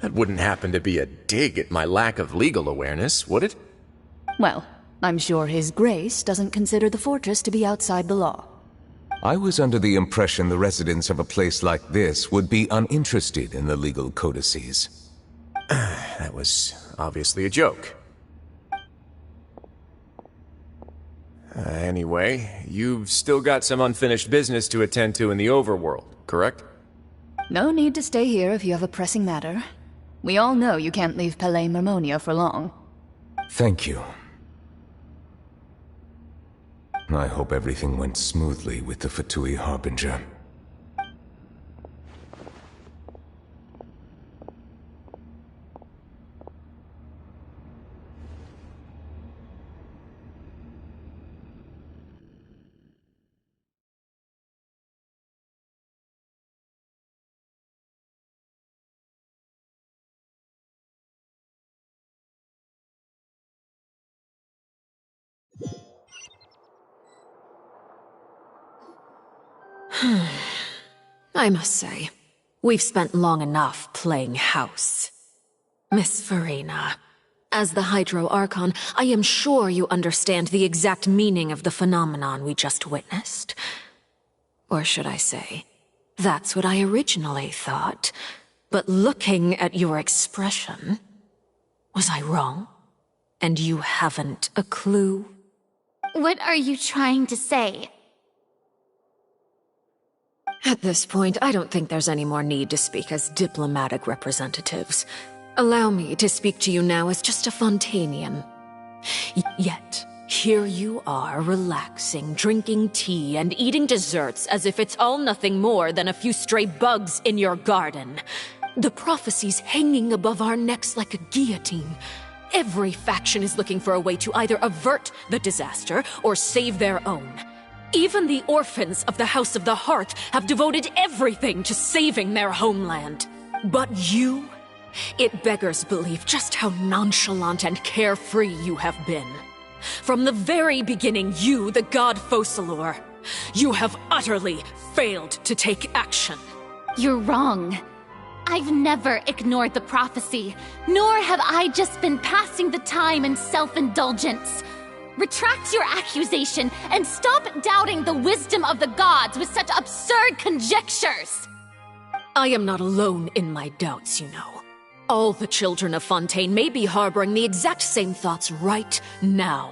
That wouldn't happen to be a dig at my lack of legal awareness, would it? Well, I'm sure His Grace doesn't consider the fortress to be outside the law. I was under the impression the residents of a place like this would be uninterested in the legal codices. That was obviously a joke. Anyway, you've still got some unfinished business to attend to in the overworld, correct? No need to stay here if you have a pressing matter. We all know you can't leave Palais Mermonia for long. Thank you. I hope everything went smoothly with the Fatui Harbinger. I must say, we've spent long enough playing house. Miss Furina, as the Hydro Archon, I am sure you understand the exact meaning of the phenomenon we just witnessed. Or should I say, that's what I originally thought. But looking at your expression, was I wrong? And you haven't a clue? What are you trying to say? At this point, I don't think there's any more need to speak as diplomatic representatives. Allow me to speak to you now as just a Fontanian. Yet, here you are, relaxing, drinking tea, and eating desserts as if it's all nothing more than a few stray bugs in your garden. The prophecies hanging above our necks like a guillotine. Every faction is looking for a way to either avert the disaster or save their own. Even the orphans of the House of the Hearth have devoted everything to saving their homeland. But you? It beggars belief just how nonchalant and carefree you have been. From the very beginning, you, the god Focalors, you have utterly failed to take action. You're wrong. I've never ignored the prophecy, nor have I just been passing the time in self-indulgence. Retract your accusation and stop doubting the wisdom of the gods with such absurd conjectures! I am not alone in my doubts, you know. All the children of Fontaine may be harboring the exact same thoughts right now.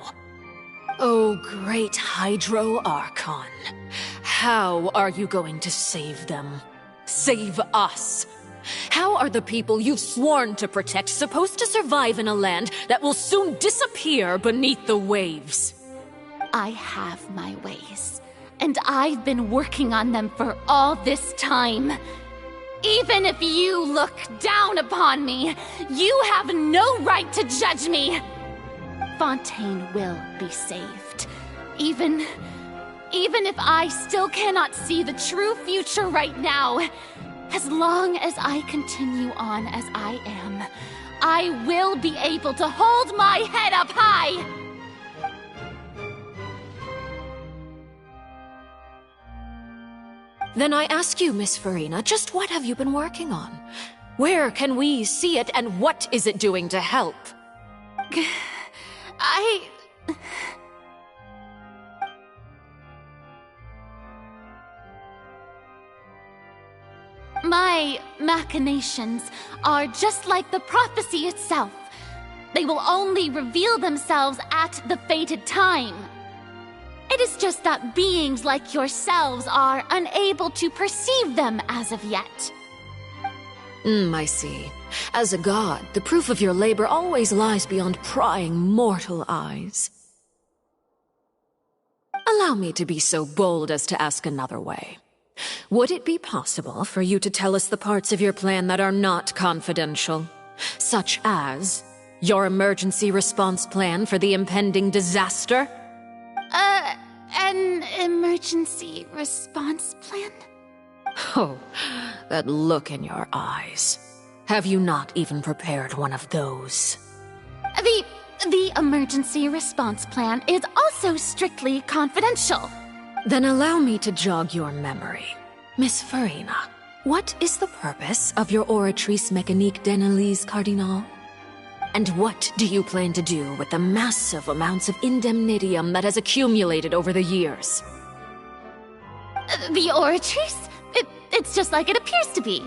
Oh, great Hydro Archon. How are you going to save them? Save us? How are the people you've sworn to protect supposed to survive in a land that will soon disappear beneath the waves? I have my ways, and I've been working on them for all this time. Even if you look down upon me, you have no right to judge me. Fontaine will be saved. Even if I still cannot see the true future right now, as long as I continue on as I am, I will be able to hold my head up high. Then I ask you, Miss Furina, just what have you been working on? Where can we see it, and what is it doing to help? My machinations are just like the prophecy itself. They will only reveal themselves at the fated time. It is just that beings like yourselves are unable to perceive them as of yet. I see. As a god, the proof of your labor always lies beyond prying mortal eyes. Allow me to be so bold as to ask another way. Would it be possible for you to tell us the parts of your plan that are not confidential? Such as your emergency response plan for the impending disaster? An emergency response plan? Oh, that look in your eyes. Have you not even prepared one of those? The emergency response plan is also strictly confidential. Then allow me to jog your memory. Miss Furina, what is the purpose of your Oratrice Mécanique d'Analyse Cardinal? And what do you plan to do with the massive amounts of indemnitium that has accumulated over the years? The Oratrice? It's just like it appears to be.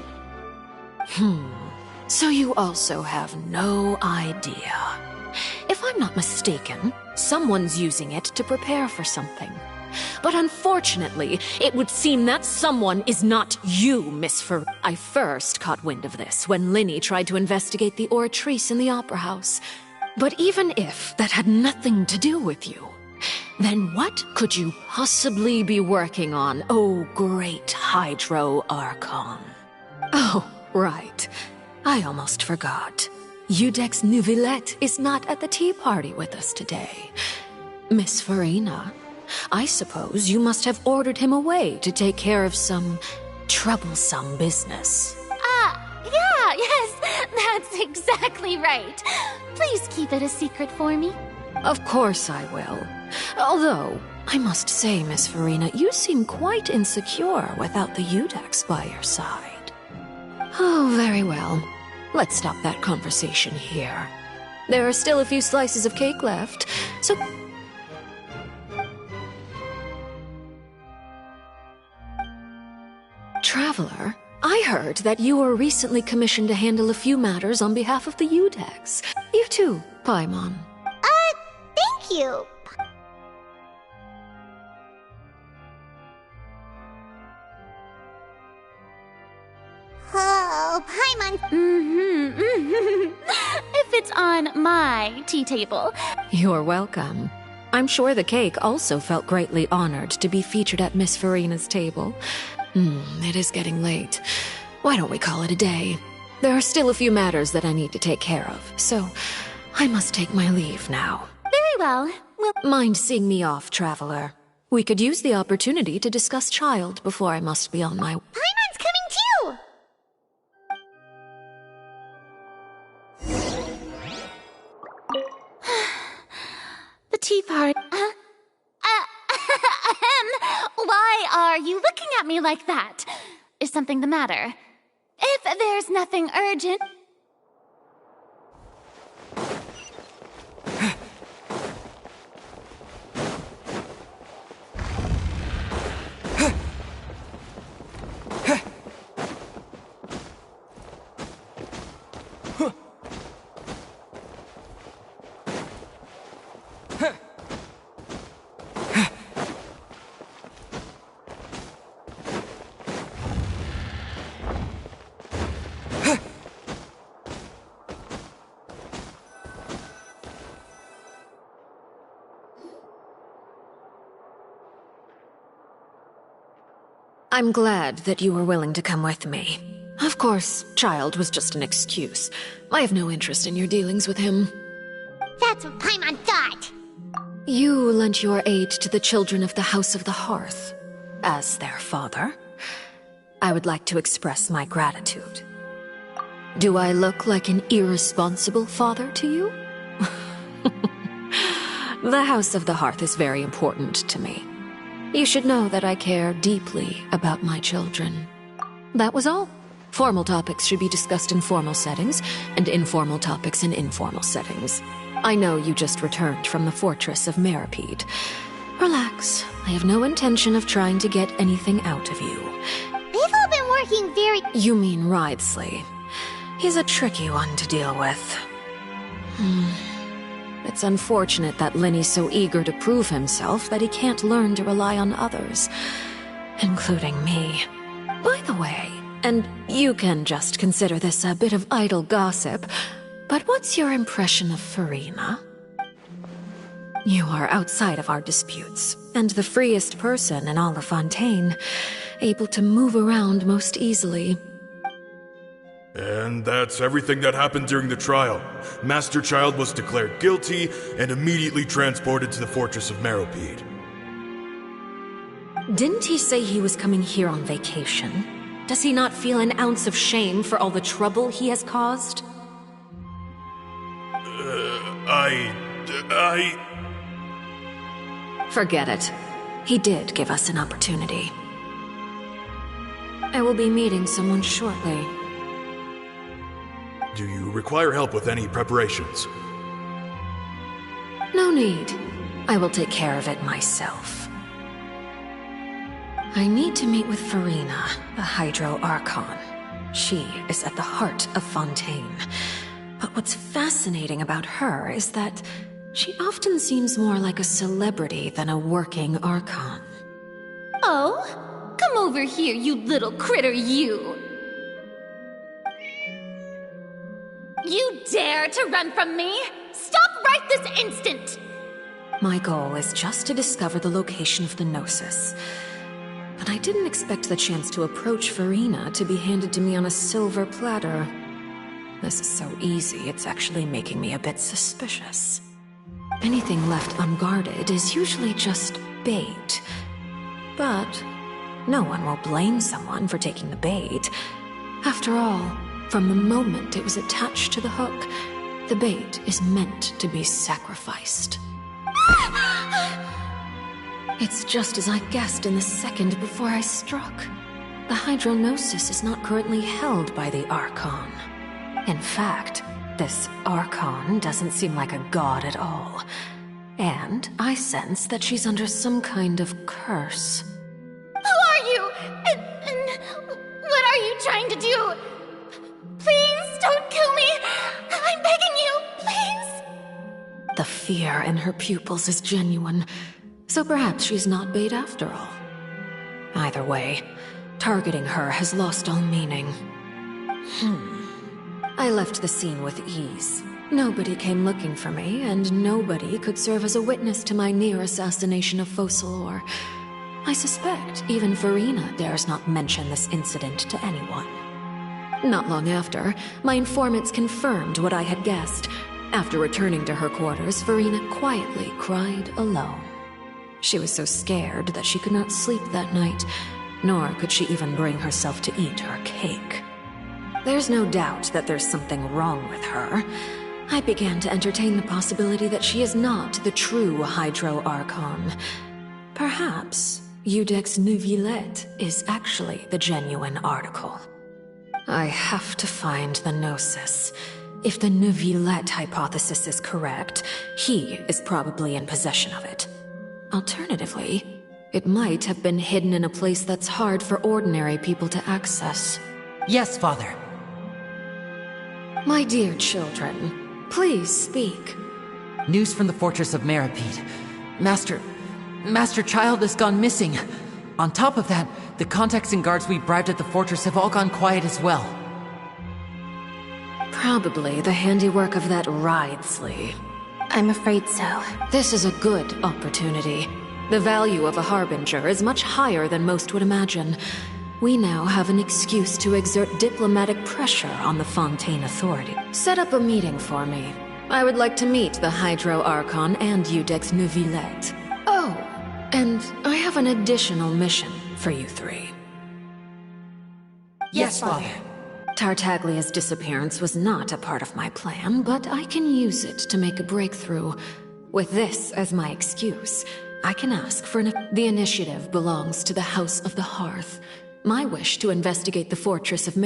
So you also have no idea. If I'm not mistaken, someone's using it to prepare for something. But unfortunately, it would seem that someone is not you, Miss Fur. I first caught wind of this when Lyney tried to investigate the Oratrice in the Opera House. But even if that had nothing to do with you, then what could you possibly be working on, oh great Hydro Archon? Oh, right. I almost forgot. Iudex Neuvillette is not at the tea party with us today. Miss Furina, I suppose you must have ordered him away to take care of some troublesome business. Yes, that's exactly right. Please keep it a secret for me. Of course I will. Although, I must say, Miss Furina, you seem quite insecure without the Iudex by your side. Oh, very well. Let's stop that conversation here. There are still a few slices of cake left, so... Traveler, I heard that you were recently commissioned to handle a few matters on behalf of the Iudex. You too, Paimon. Thank you. Oh, Paimon. If it's on my tea table. You're welcome. I'm sure the cake also felt greatly honored to be featured at Miss Furina's table. It is getting late. Why don't we call it a day? There are still a few matters that I need to take care of, so I must take my leave now. Very well. Mind seeing me off, Traveler? We could use the opportunity to discuss Child before I must be on my... Paimon's coming too! The tea party. Why are you looking at me like that? Is something the matter? If there's nothing urgent... I'm glad that you were willing to come with me. Of course, Child was just an excuse. I have no interest in your dealings with him. That's what Paimon thought. You lent your aid to the children of the House of the Hearth. As their father, I would like to express my gratitude. Do I look like an irresponsible father to you? The House of the Hearth is very important to me. You should know that I care deeply about my children. That was all. Formal topics should be discussed in formal settings, and informal topics in informal settings. I know you just returned from the fortress of Meripede. Relax. I have no intention of trying to get anything out of you. They've all been working very... You mean Wriothesley. He's a tricky one to deal with. It's unfortunate that Lenny's so eager to prove himself that he can't learn to rely on others, including me. By the way, and you can just consider this a bit of idle gossip, but what's your impression of Furina? You are outside of our disputes, and the freest person in all of Fontaine, able to move around most easily. And that's everything that happened during the trial. Master Child was declared guilty and immediately transported to the Fortress of Meripede. Didn't he say he was coming here on vacation? Does he not feel an ounce of shame for all the trouble he has caused? Forget it. He did give us an opportunity. I will be meeting someone shortly. Do you require help with any preparations? No need. I will take care of it myself. I need to meet with Furina, the Hydro Archon. She is at the heart of Fontaine. But what's fascinating about her is that she often seems more like a celebrity than a working Archon. Oh? Come over here, you little critter, you! You dare to run from me? Stop right this instant! My goal is just to discover the location of the Gnosis. But I didn't expect the chance to approach Furina to be handed to me on a silver platter. This is so easy, it's actually making me a bit suspicious. Anything left unguarded is usually just bait. But no one will blame someone for taking the bait. After all, from the moment it was attached to the hook, the bait is meant to be sacrificed. It's just as I guessed in the second before I struck. The Hydrognosis is not currently held by the Archon. In fact, this Archon doesn't seem like a god at all. And I sense that she's under some kind of curse. Who are you? And what are you trying to do? Please don't kill me! I'm begging you, please! The fear in her pupils is genuine, so perhaps she's not bait after all. Either way, targeting her has lost all meaning. I left the scene with ease. Nobody came looking for me, and nobody could serve as a witness to my near assassination of Focalor. I suspect even Furina dares not mention this incident to anyone. Not long after, my informants confirmed what I had guessed. After returning to her quarters, Furina quietly cried alone. She was so scared that she could not sleep that night, nor could she even bring herself to eat her cake. There's no doubt that there's something wrong with her. I began to entertain the possibility that she is not the true Hydro Archon. Perhaps Iudex Neuvillette is actually the genuine article. I have to find the Gnosis. If the Neuvillette hypothesis is correct, he is probably in possession of it. Alternatively, it might have been hidden in a place that's hard for ordinary people to access. Yes, Father. My dear children, please speak. News from the Fortress of Meripede. Master Child has gone missing. On top of that, the contacts and guards we bribed at the fortress have all gone quiet as well. Probably the handiwork of that Wriothesley. I'm afraid so. This is a good opportunity. The value of a harbinger is much higher than most would imagine. We now have an excuse to exert diplomatic pressure on the Fontaine Authority. Set up a meeting for me. I would like to meet the Hydro Archon and Iudex Neuvillette. Oh, and I have an additional mission for you three. Yes, Father. Tartaglia's disappearance was not a part of my plan, but I can use it to make a breakthrough. With this as my excuse, I can ask for the initiative belongs to the House of the Hearth. My wish to investigate the Fortress of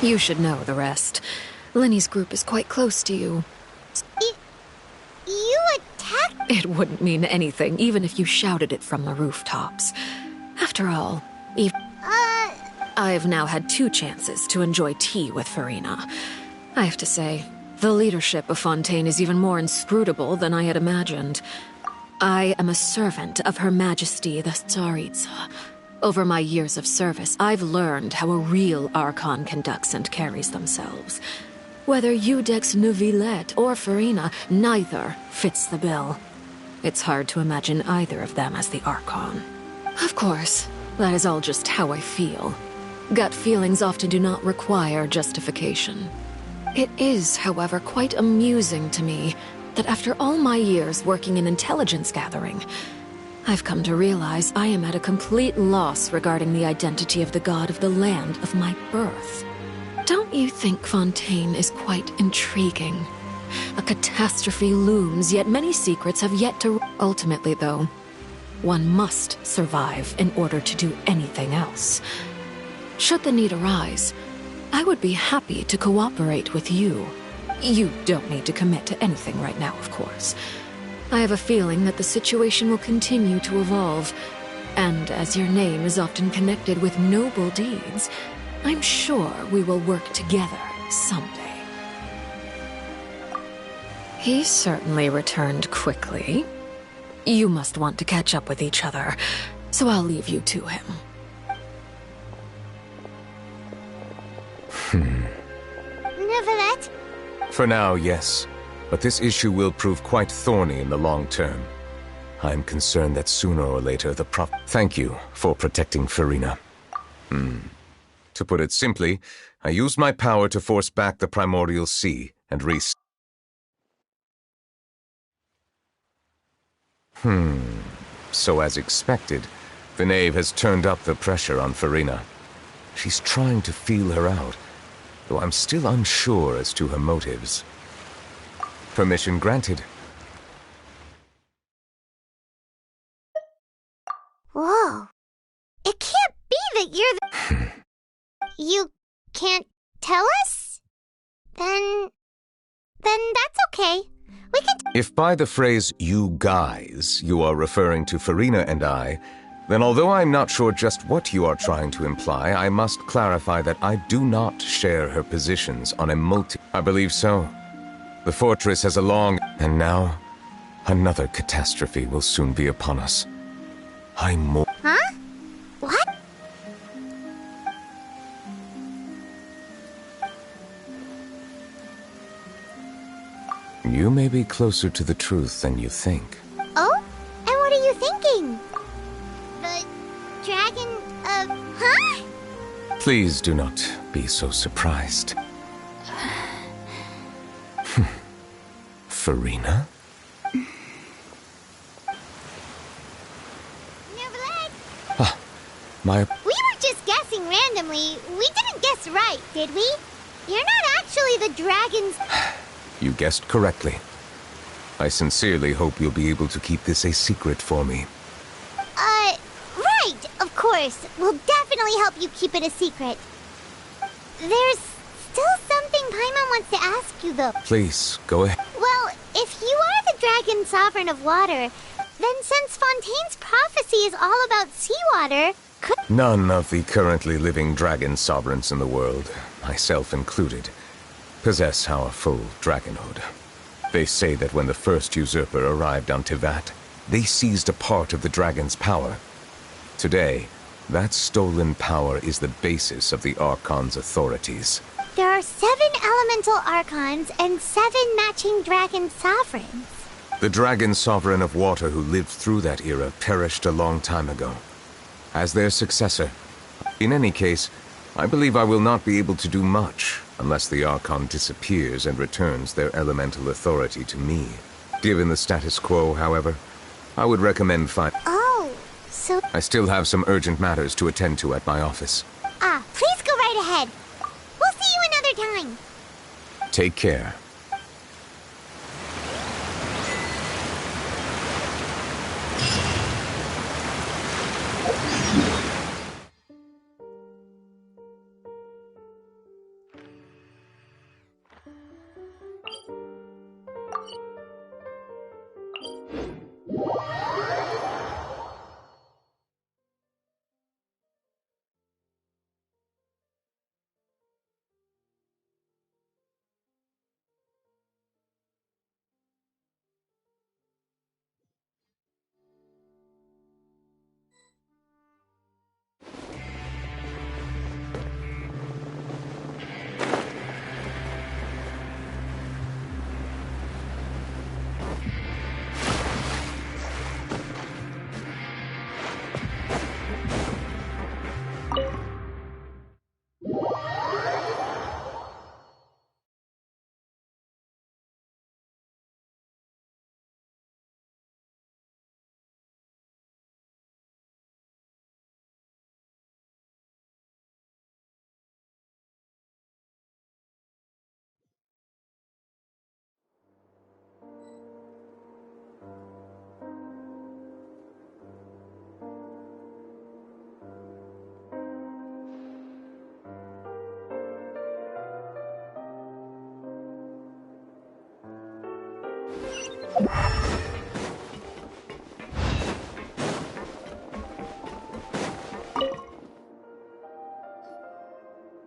You should know the rest. Lenny's group is quite close to you. You attacked? It wouldn't mean anything, even if you shouted it from the rooftops. After all, I've now had 2 chances to enjoy tea with Furina. I have to say, the leadership of Fontaine is even more inscrutable than I had imagined. I am a servant of Her Majesty the Tsaritsa. Over my years of service, I've learned how a real Archon conducts and carries themselves. Whether Iudex Neuvillette or Furina, neither fits the bill. It's hard to imagine either of them as the Archon. Of course, that is all just how I feel. Gut feelings often do not require justification. It is, however, quite amusing to me that after all my years working in intelligence gathering, I've come to realize I am at a complete loss regarding the identity of the god of the land of my birth. Don't you think Fontaine is quite intriguing? A catastrophe looms, yet many secrets have yet to... Ultimately, though, one must survive in order to do anything else. Should the need arise, I would be happy to cooperate with you. You don't need to commit to anything right now, of course. I have a feeling that the situation will continue to evolve, and as your name is often connected with noble deeds, I'm sure we will work together someday. He certainly returned quickly. You must want to catch up with each other, so I'll leave you to him. Neuvillette? For now, yes. But this issue will prove quite thorny in the long term. I'm concerned that sooner or later the Thank you for protecting Furina. To put it simply, I used my power to force back the Primordial Sea and So as expected, the Knave has turned up the pressure on Furina. She's trying to feel her out, though I'm still unsure as to her motives. Permission granted. Whoa. It can't be that you're the... You can't tell us? Then that's okay. We can... If by the phrase, you guys, you are referring to Furina and I, then although I'm not sure just what you are trying to imply, I must clarify that I do not share her positions on a I believe so. The fortress has a long... And now, another catastrophe will soon be upon us. Huh? What? You may be closer to the truth than you think. Oh? And what are you thinking? The dragon of... Huh? Please do not be so surprised. Furina? Neuvillette? My... We were just guessing randomly. We didn't guess right, did we? You're not actually the dragon's... You guessed correctly. I sincerely hope you'll be able to keep this a secret for me. Right, of course. We'll definitely help you keep it a secret. There's still something Paimon wants to ask you, though. Please, go ahead. Well, if you are the Dragon Sovereign of Water, then since Fontaine's prophecy is all about seawater, could... None of the currently living dragon sovereigns in the world, myself included, possess our full dragonhood. They say that when the first usurper arrived on Teyvat, they seized a part of the dragon's power. Today, that stolen power is the basis of the Archon's authorities. There are 7 elemental Archons and 7 matching Dragon Sovereigns. The Dragon Sovereign of Water who lived through that era perished a long time ago. As their successor, in any case, I believe I will not be able to do much unless the Archon disappears and returns their elemental authority to me. Given the status quo, however, I would recommend Oh, so... I still have some urgent matters to attend to at my office. Please go right ahead. We'll see you another time. Take care.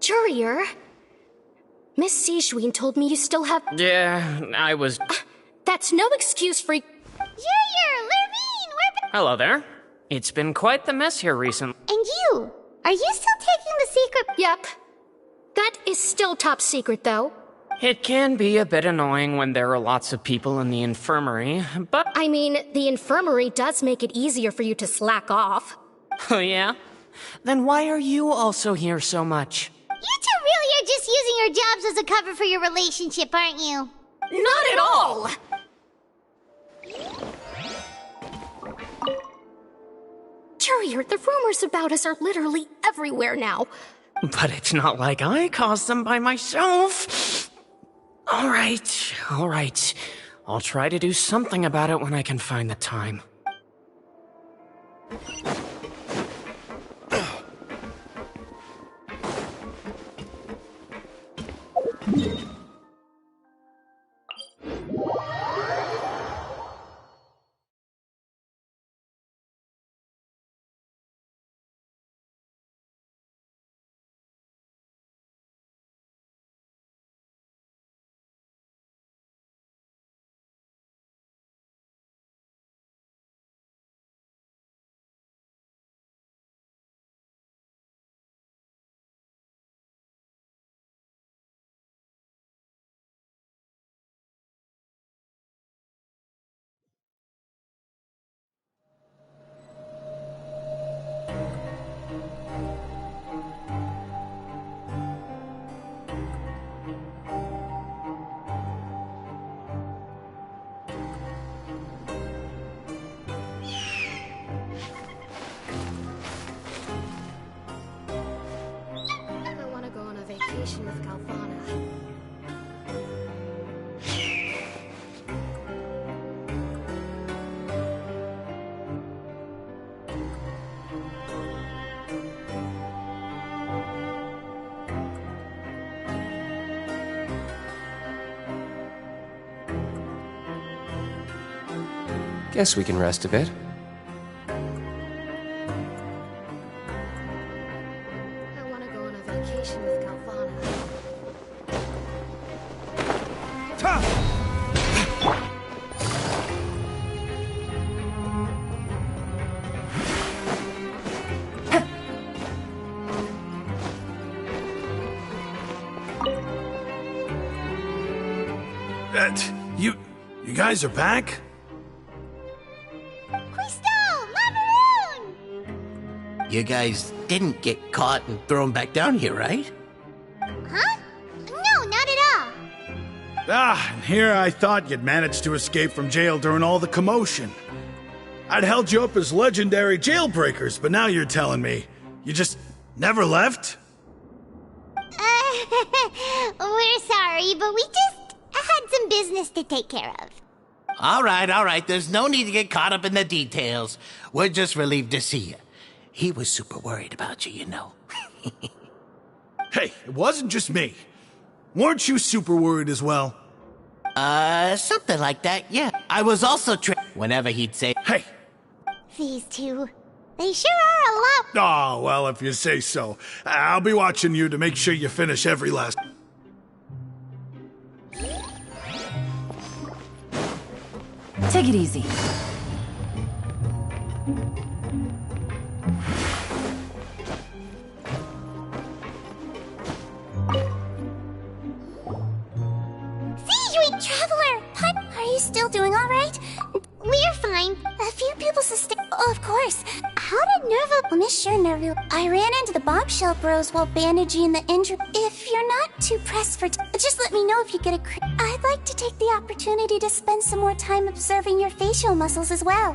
Jurier, Miss Sigewinne told me you still have... Yeah, I was... That's no excuse for... Jurier, Lurvine, we're... Hello there. It's been quite the mess here recently. And you? Are you still taking the secret... Yep. That is still top secret, though. It can be a bit annoying when there are lots of people in the infirmary, but... I mean, the infirmary does make it easier for you to slack off. Oh, yeah? Then why are you also here so much? You two really are just using your jobs as a cover for your relationship, aren't you? Not at all! Jurier, the rumors about us are literally everywhere now. But it's not like I caused them by myself. All right. I'll try to do something about it when I can find the time. With Galvana. Guess we can rest a bit. I want to go on a vacation with Galvana. You guys are back? Crystal! Macaroon! You guys didn't get caught and thrown back down here, right? Huh? No, not at all. And here I thought you'd managed to escape from jail during all the commotion. I'd held you up as legendary jailbreakers, but now you're telling me you just never left? We're sorry, but we just had some business to take care of. All right. There's no need to get caught up in the details. We're just relieved to see you. He was super worried about you, you know. Hey, it wasn't just me. Weren't you super worried as well? Something like that, yeah. I was also whenever he'd say, "Hey." These two, they sure are a lot. Oh, well, if you say so. I'll be watching you to make sure you finish every last... Take it easy. Sweet Traveler! Are you still doing all right? We're fine. A few people Oh, of course. How did Nerva miss your Nerva? I ran into the bombshell bros while bandaging the injured. If you're not too pressed for just let me know if you get a I'd like to take the opportunity to spend some more time observing your facial muscles as well.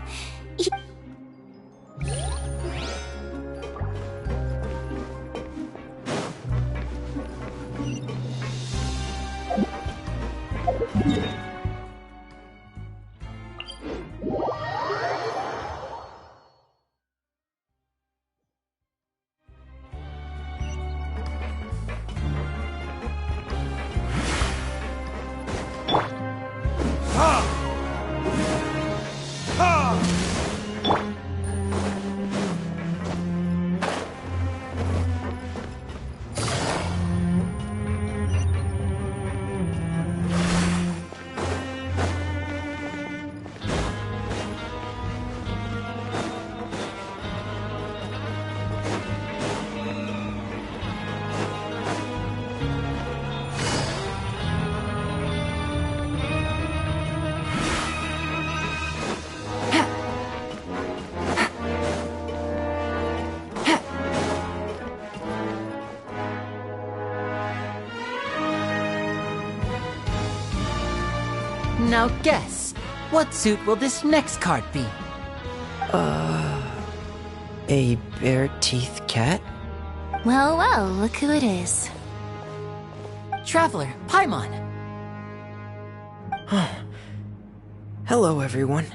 Now guess, what suit will this next card be? A bare-teeth cat? Well, look who it is. Traveler, Paimon! Hello, everyone.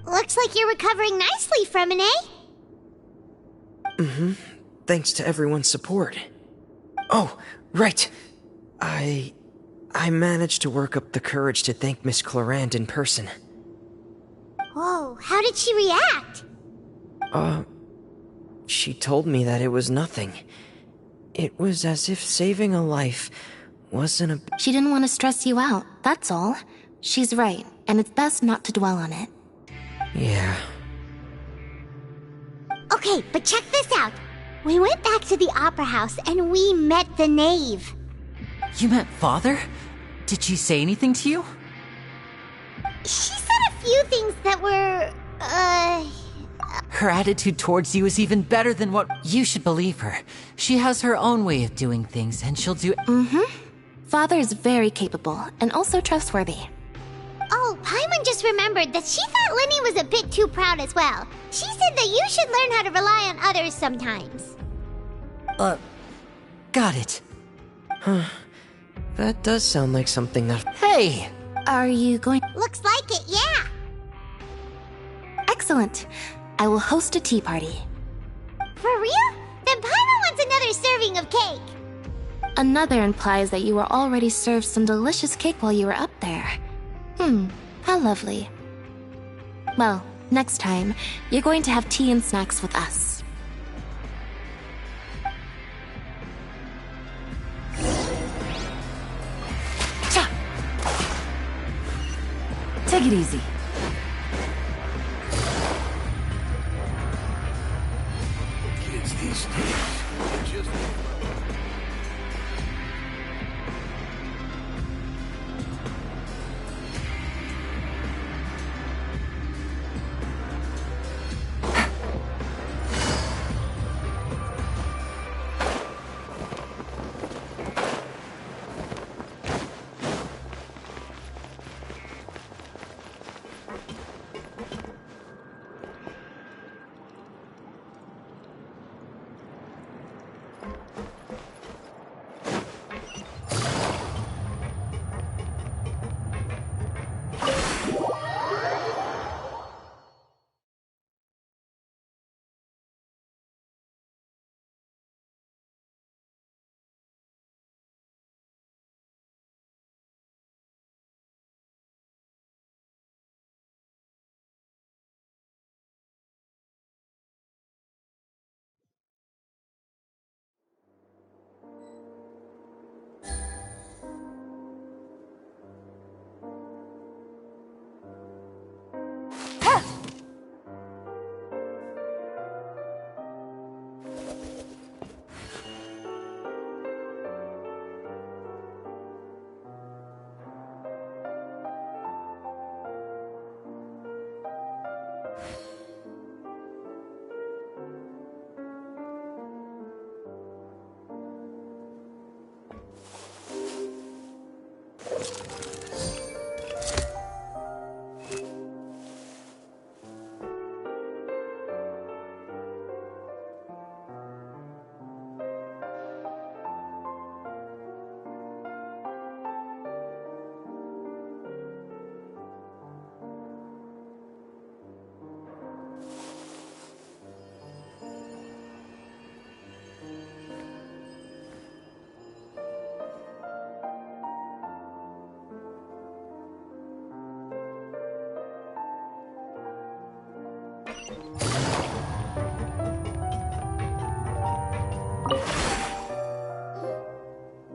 Looks like you're recovering nicely from it, eh? Thanks to everyone's support. Oh, right. I managed to work up the courage to thank Miss Clorinde in person. Whoa, how did she react? She told me that it was nothing. It was as if saving a life wasn't a... She didn't want to stress you out, that's all. She's right, and it's best not to dwell on it. Yeah. Okay, but check this out. We went back to the Opera House and we met the Knave. You met Father? Did she say anything to you? She said a few things that were, Her attitude towards you is even better than what... You should believe her. She has her own way of doing things, and she'll do... Father is very capable, and also trustworthy. Oh, Paimon just remembered that she thought Lyney was a bit too proud as well. She said that you should learn how to rely on others sometimes. Got it. That does sound like something that... Hey! Are you going... Looks like it, yeah. Excellent. I will host a tea party. For real? Then Paimon wants another serving of cake. Another implies that you were already served some delicious cake while you were up there. How lovely. Well, next time, you're going to have tea and snacks with us. Take it easy. Kids these days, they just...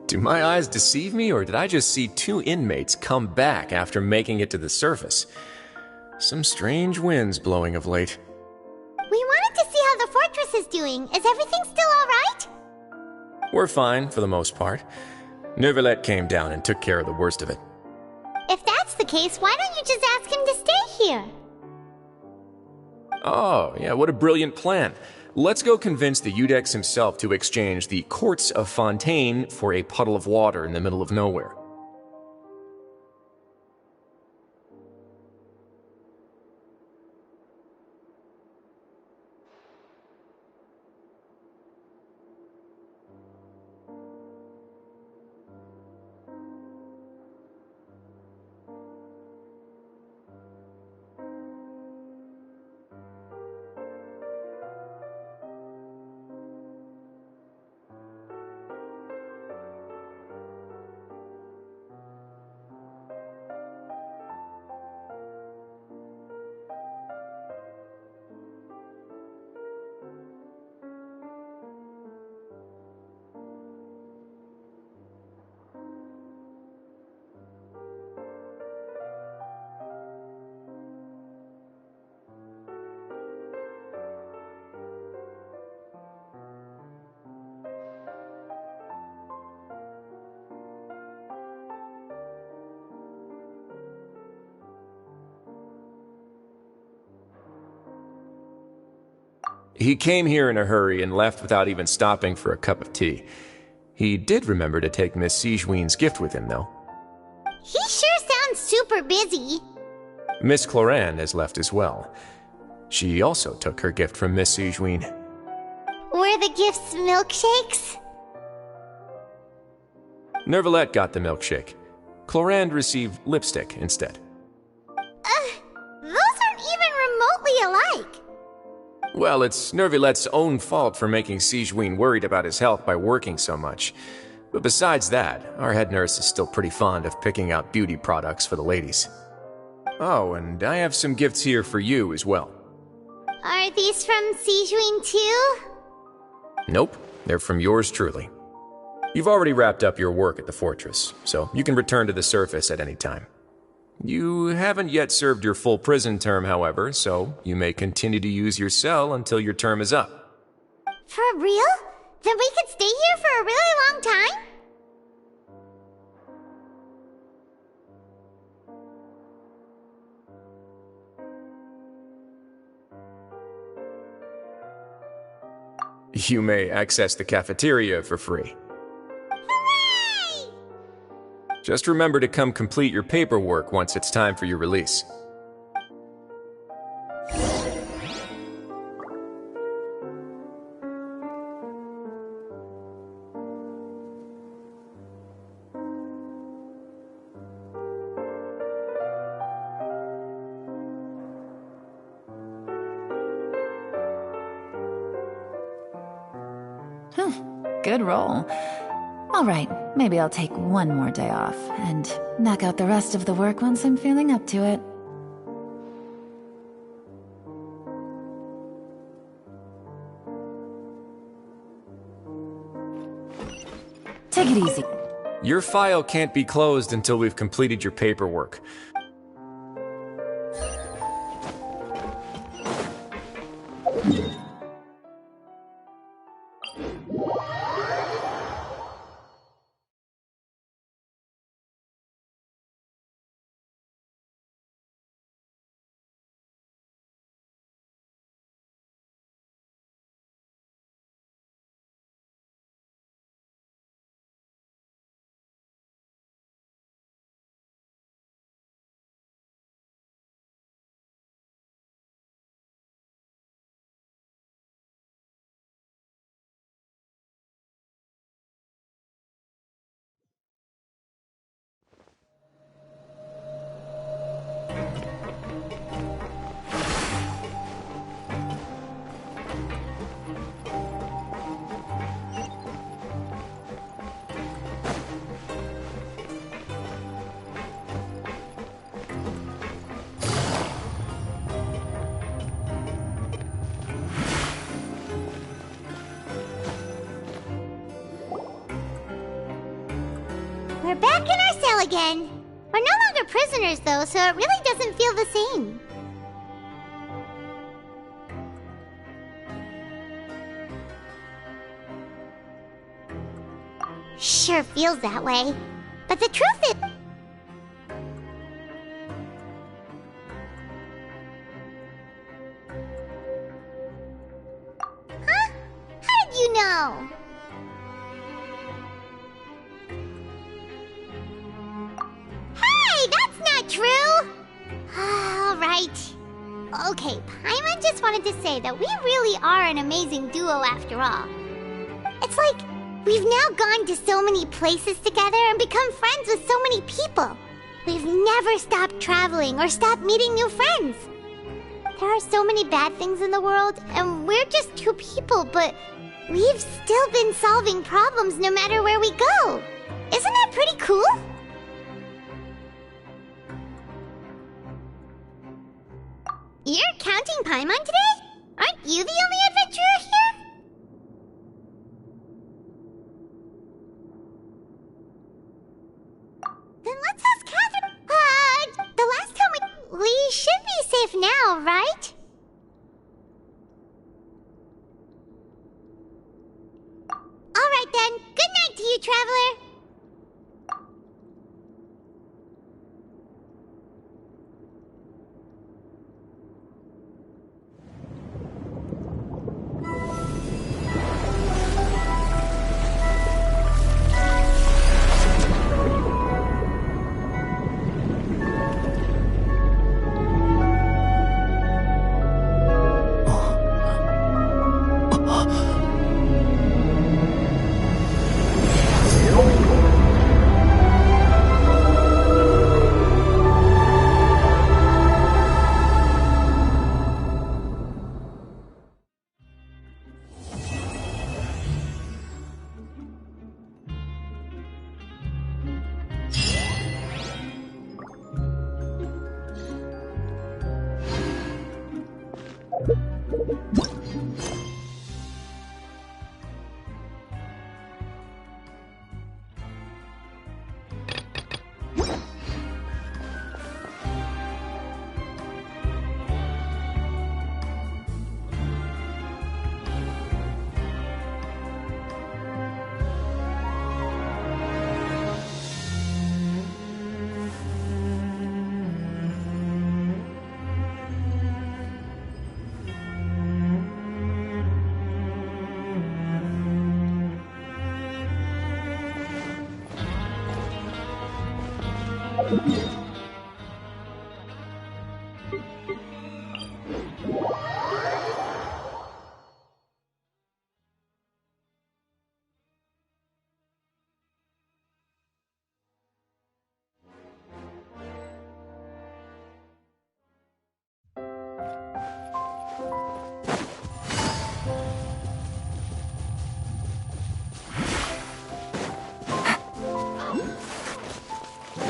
Do my eyes deceive me, or did I just see two inmates come back after making it to the surface? Some strange winds blowing of late. We wanted to see how the fortress is doing. Is everything still alright? We're fine, for the most part. Neuvillette came down and took care of the worst of it. If that's the case, why don't you just ask him to stay here? Oh, yeah, what a brilliant plan. Let's go convince the Iudex himself to exchange the Courts of Fontaine for a puddle of water in the middle of nowhere. He came here in a hurry and left without even stopping for a cup of tea. He did remember to take Miss Sigewinne's gift with him, though. He sure sounds super busy. Miss Clorinde has left as well. She also took her gift from Miss Sigewinne. Were the gifts milkshakes? Neuvillette got the milkshake. Clorinde received lipstick instead. Those aren't even remotely alike. Well, it's Neuvillette's own fault for making Sigewinne worried about his health by working so much. But besides that, our head nurse is still pretty fond of picking out beauty products for the ladies. Oh, and I have some gifts here for you as well. Are these from Sijun too? Nope, they're from yours truly. You've already wrapped up your work at the fortress, so you can return to the surface at any time. You haven't yet served your full prison term, however, so you may continue to use your cell until your term is up. For real? Then we could stay here for a really long time? You may access the cafeteria for free. Hooray! Just remember to come complete your paperwork once it's time for your release. Good roll. All right, maybe I'll take one more day off and knock out the rest of the work once I'm feeling up to it. Take it easy. Your file can't be closed until we've completed your paperwork. We're back in our cell again. We're no longer prisoners, though, so it really doesn't feel the same. Sure feels that way. But the truth is... Huh? How did you know? Hey, that's not true! Alright. Okay, Paimon just wanted to say that we really are an amazing duo after all. It's like we've now gone to so many places together and become friends with so many people. We've never stopped traveling or stopped meeting new friends. There are so many bad things in the world, and we're just two people, but we've still been solving problems no matter where we go. Isn't that pretty cool? You're counting Paimon today? Aren't you the only adventurer here? Then let's ask Catherine. The last time we should be safe now, right? Alright then, good night to you, traveler.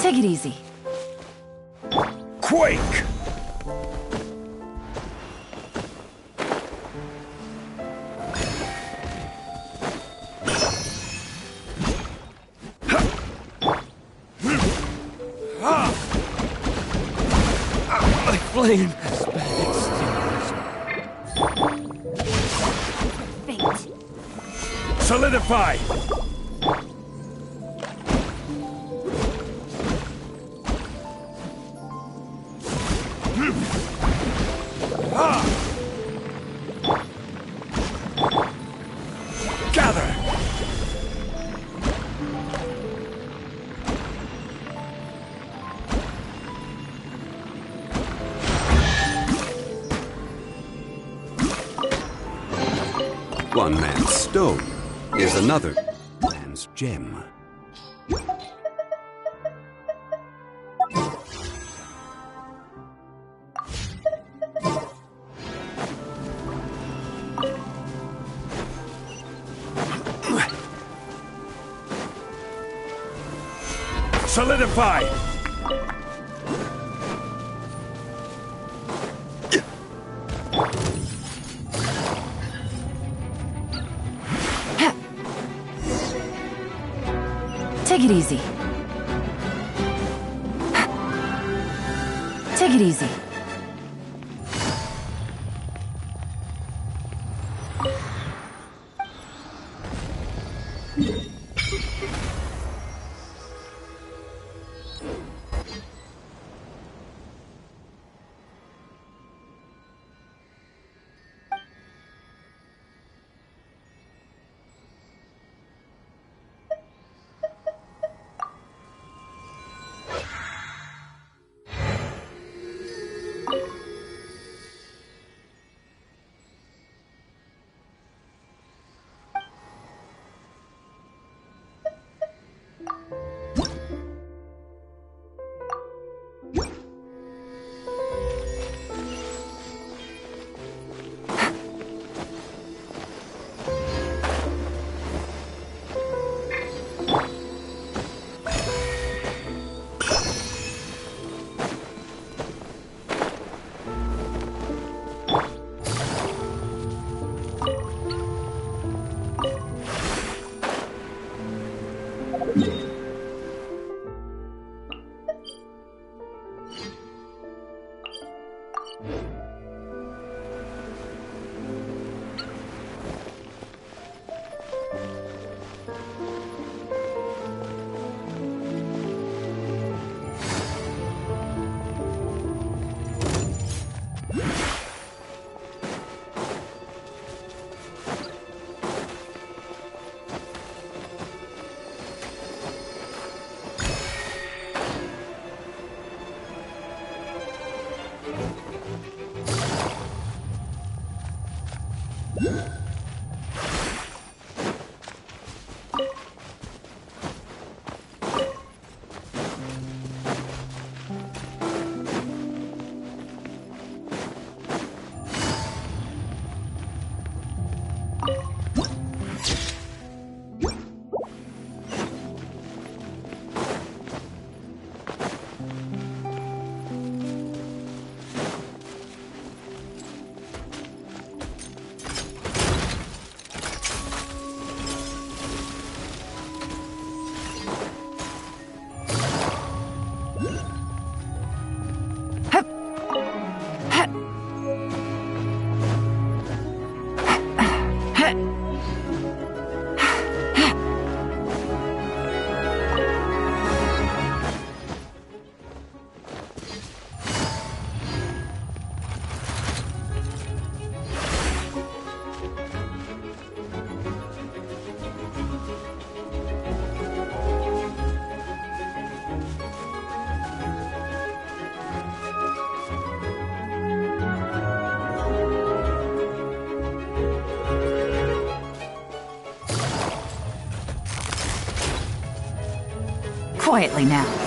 Take it easy. Quake! My flame! Fate. Solidify! Gather! One man's stone is another man's gem. Solidify! Take it easy. Take it easy. Quietly now.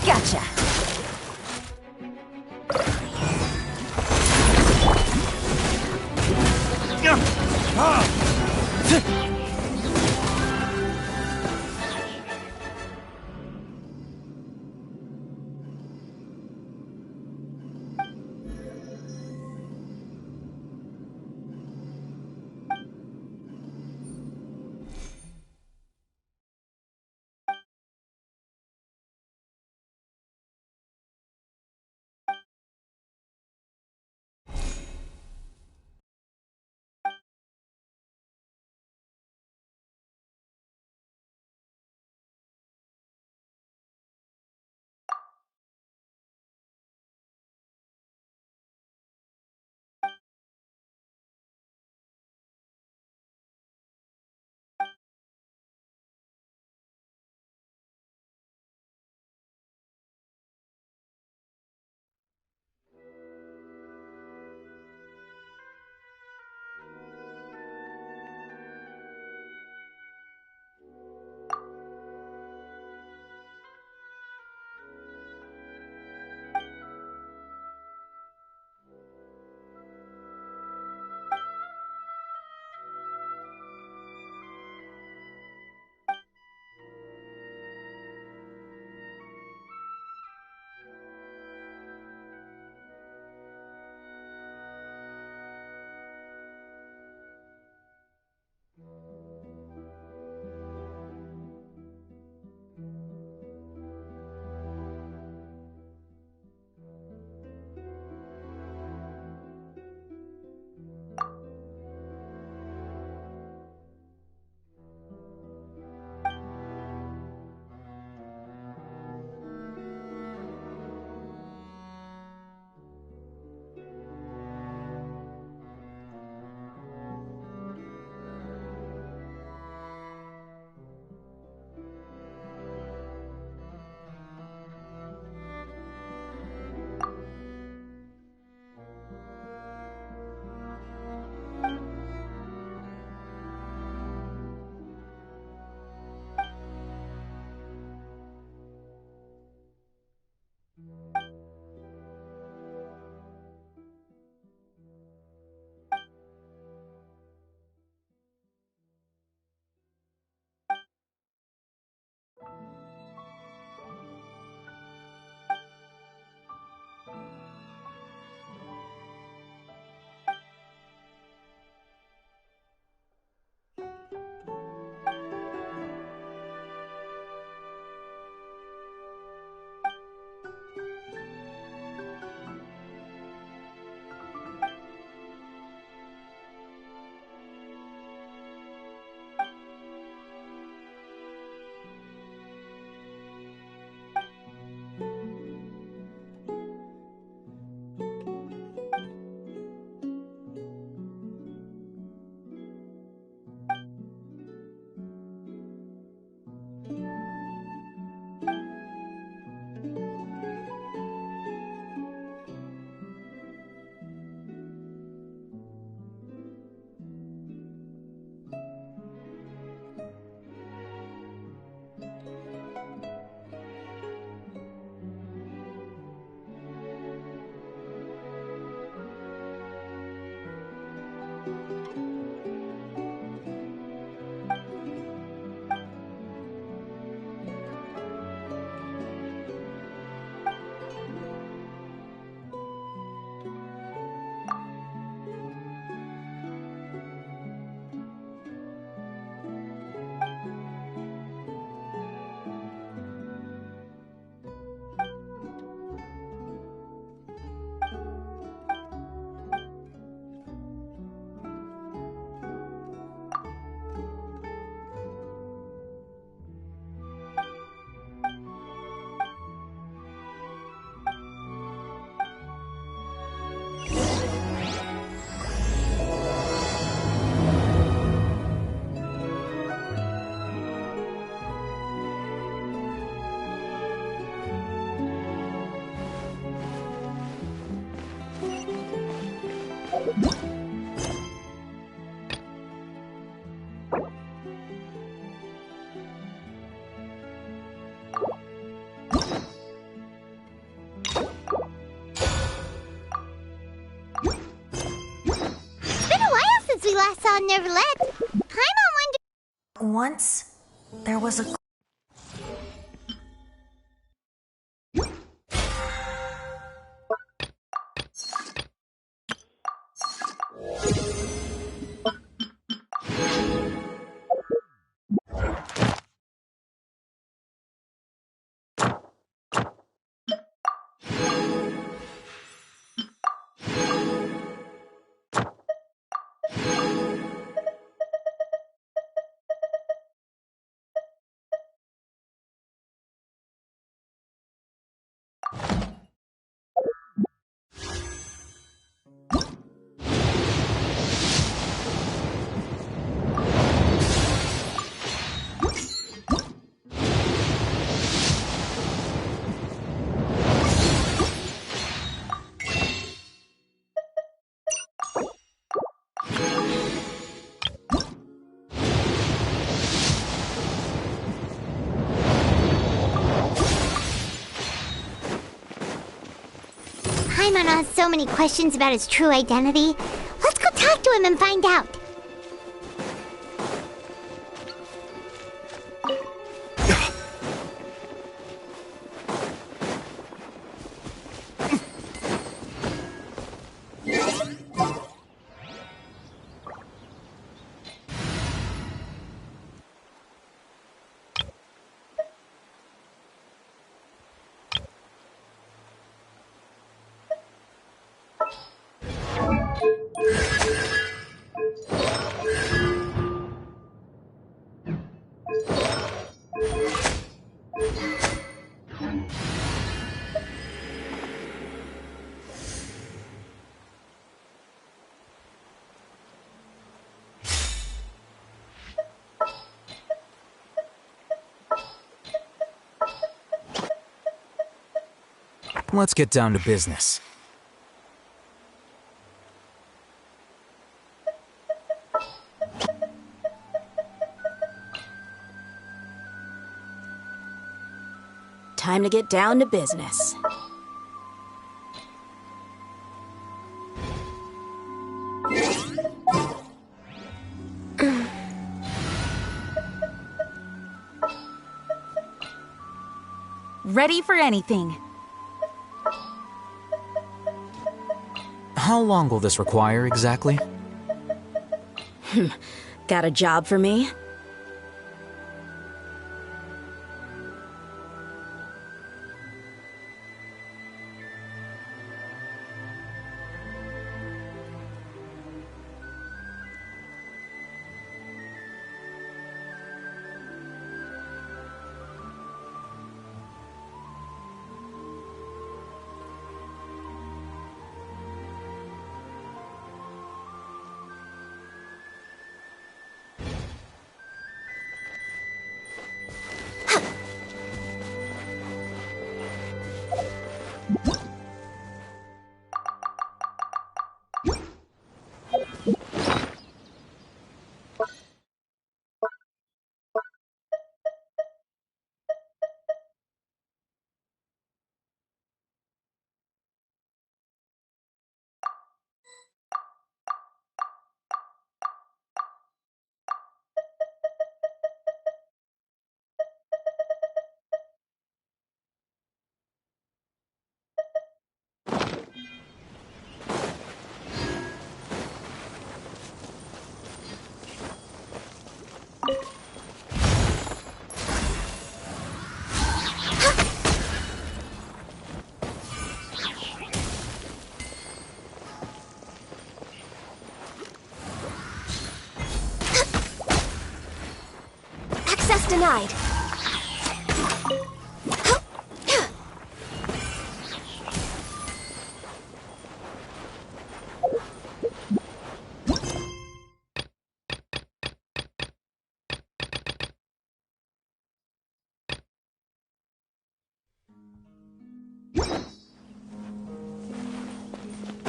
Gotcha. Yeah. We last saw Neverland. Paimon wondered. Once, there was a... Paimon has so many questions about his true identity. Let's go talk to him and find out. Let's get down to business. Time to get down to business. Ready for anything. How long will this require exactly? Got a job for me? Access denied.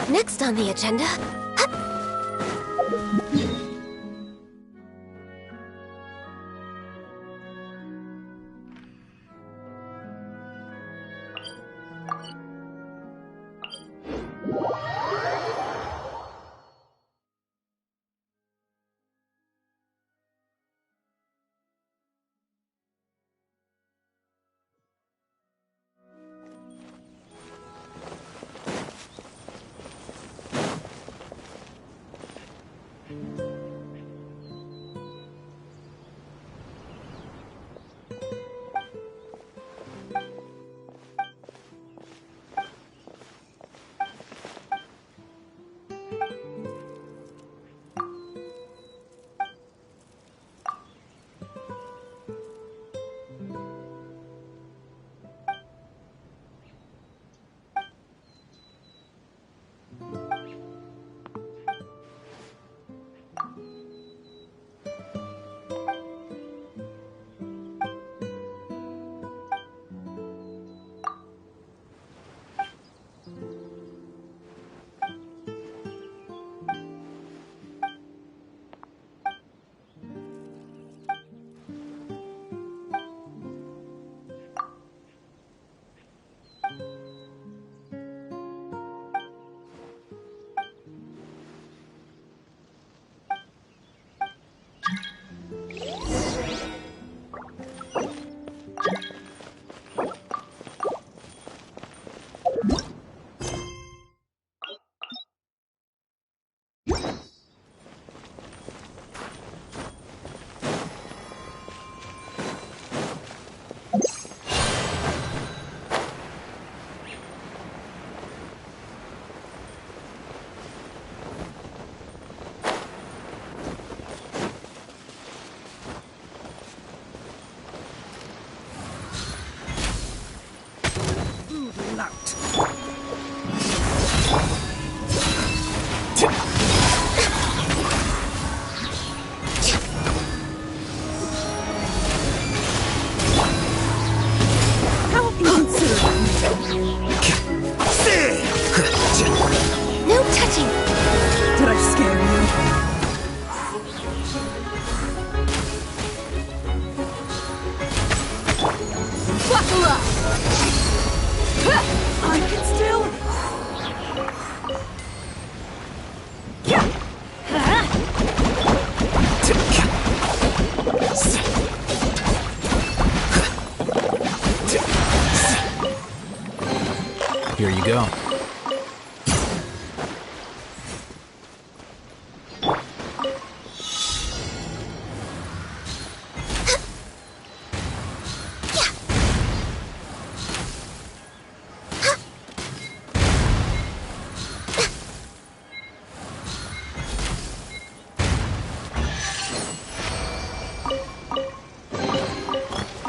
Next on the agenda,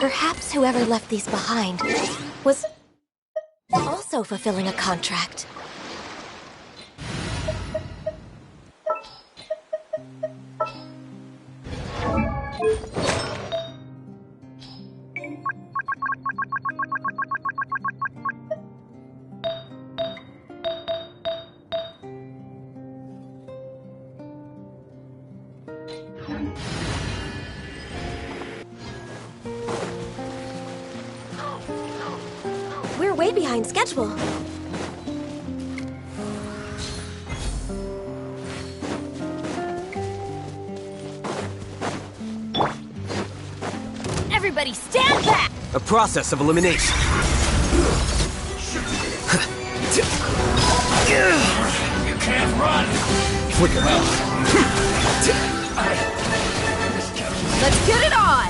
Perhaps whoever left these behind was also fulfilling a contract. We're way behind schedule. Everybody stand back! A process of elimination. You can't run! Flicker. Let's get it on!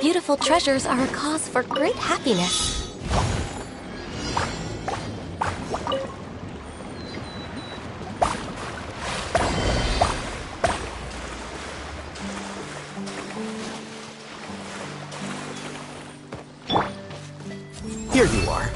Beautiful treasures are a cause for great happiness. Here you are.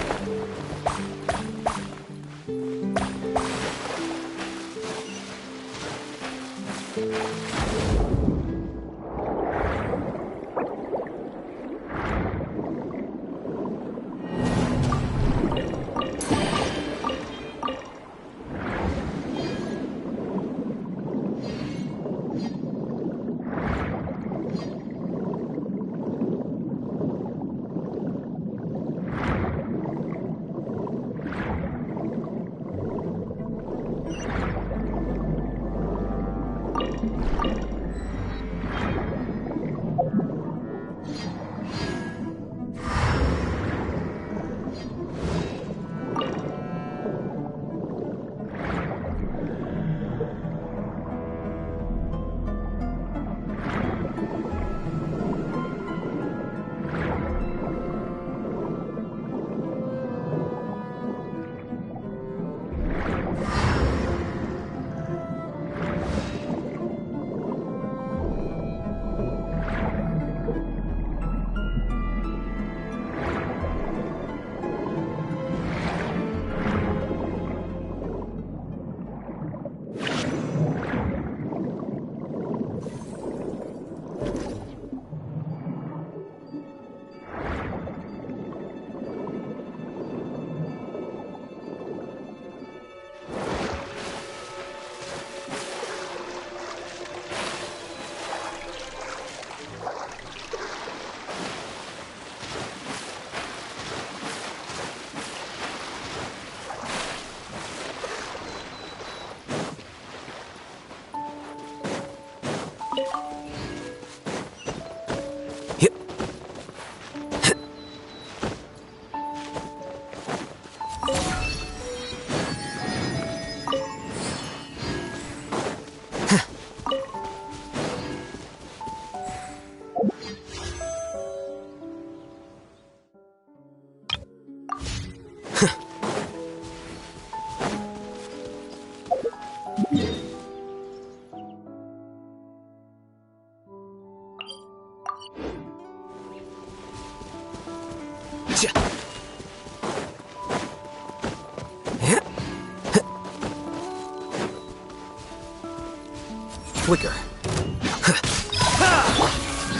Flicker.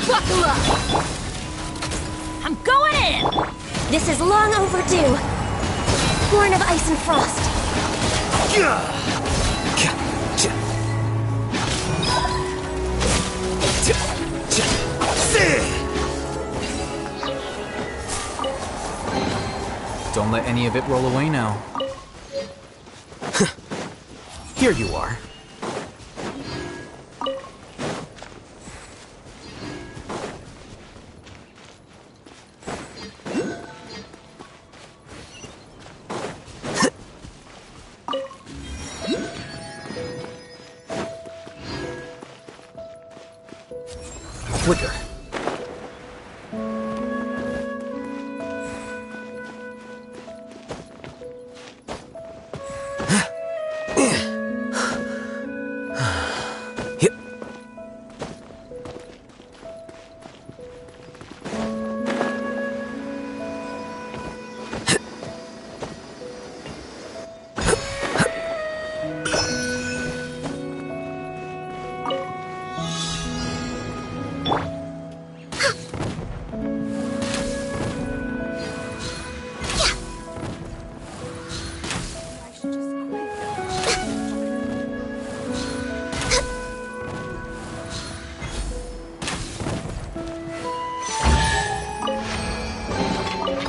Buckle up! I'm going in! This is long overdue. Born of ice and frost. Don't let any of it roll away now. Here you are. Flicker.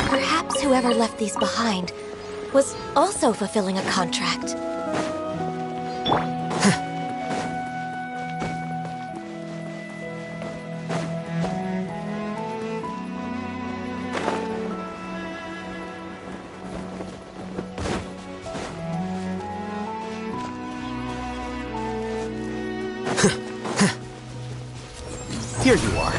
Perhaps whoever left these behind was also fulfilling a contract. Here you are.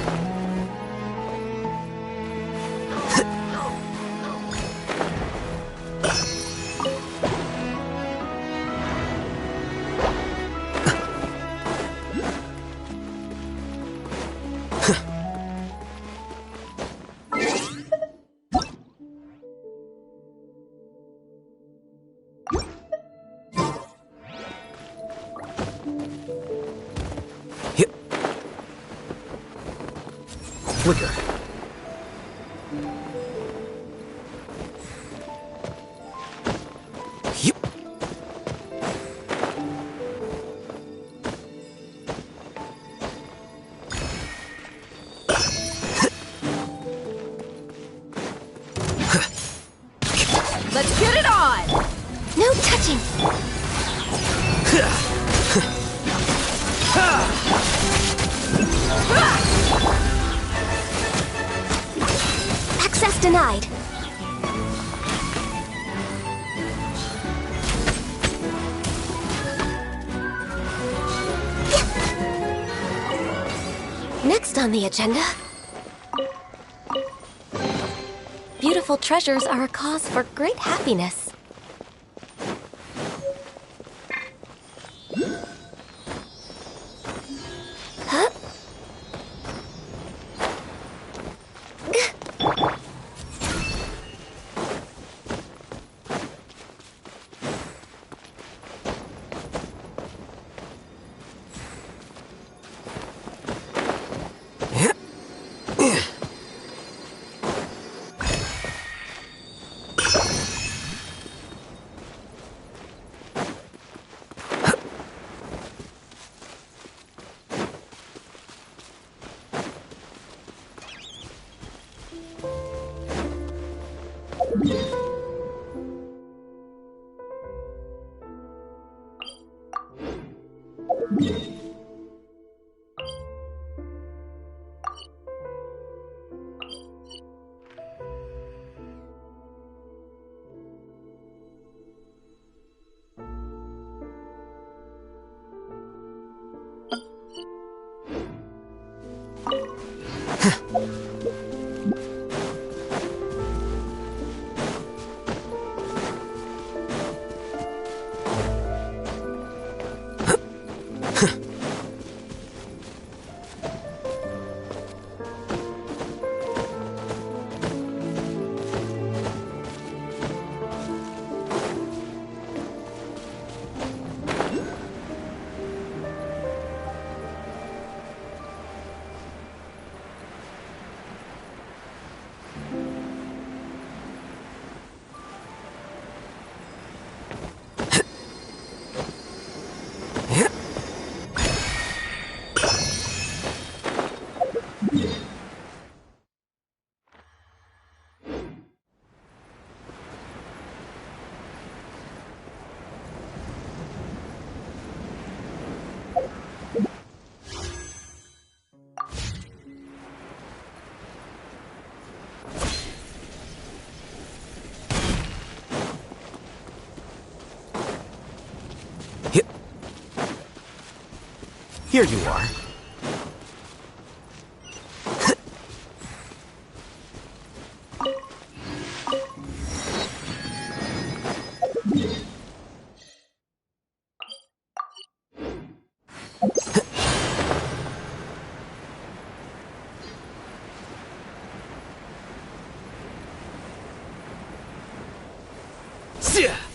Flicker. Yep. Let's get it on! No touching! Access denied. Next on the agenda, beautiful treasures are a cause for great happiness. Huh? Here you are. Flicker.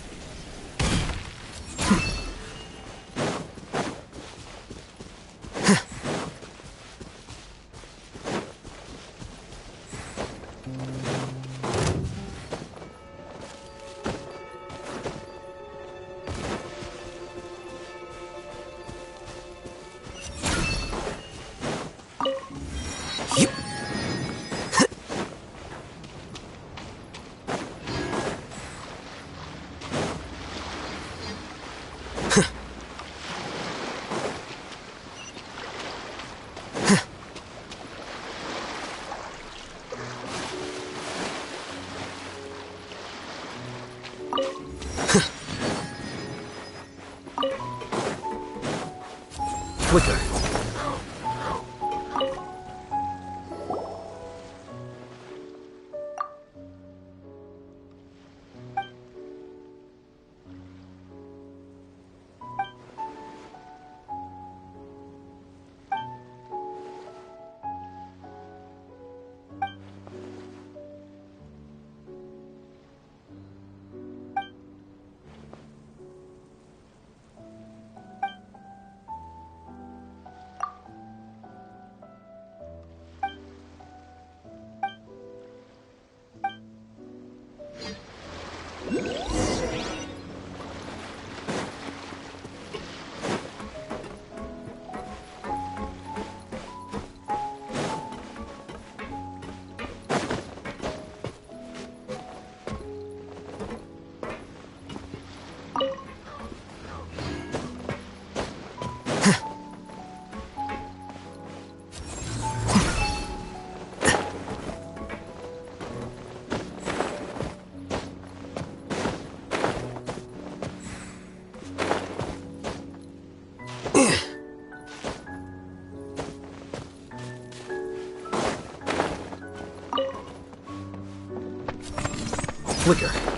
Flicker.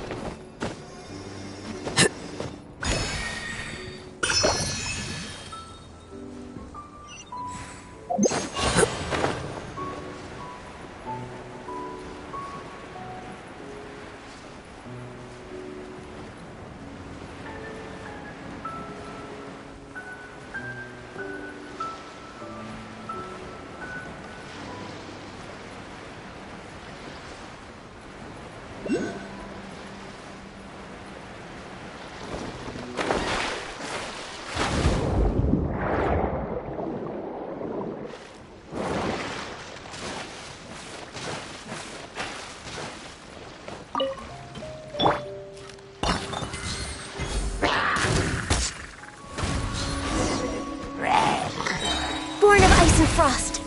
Born of ice and frost.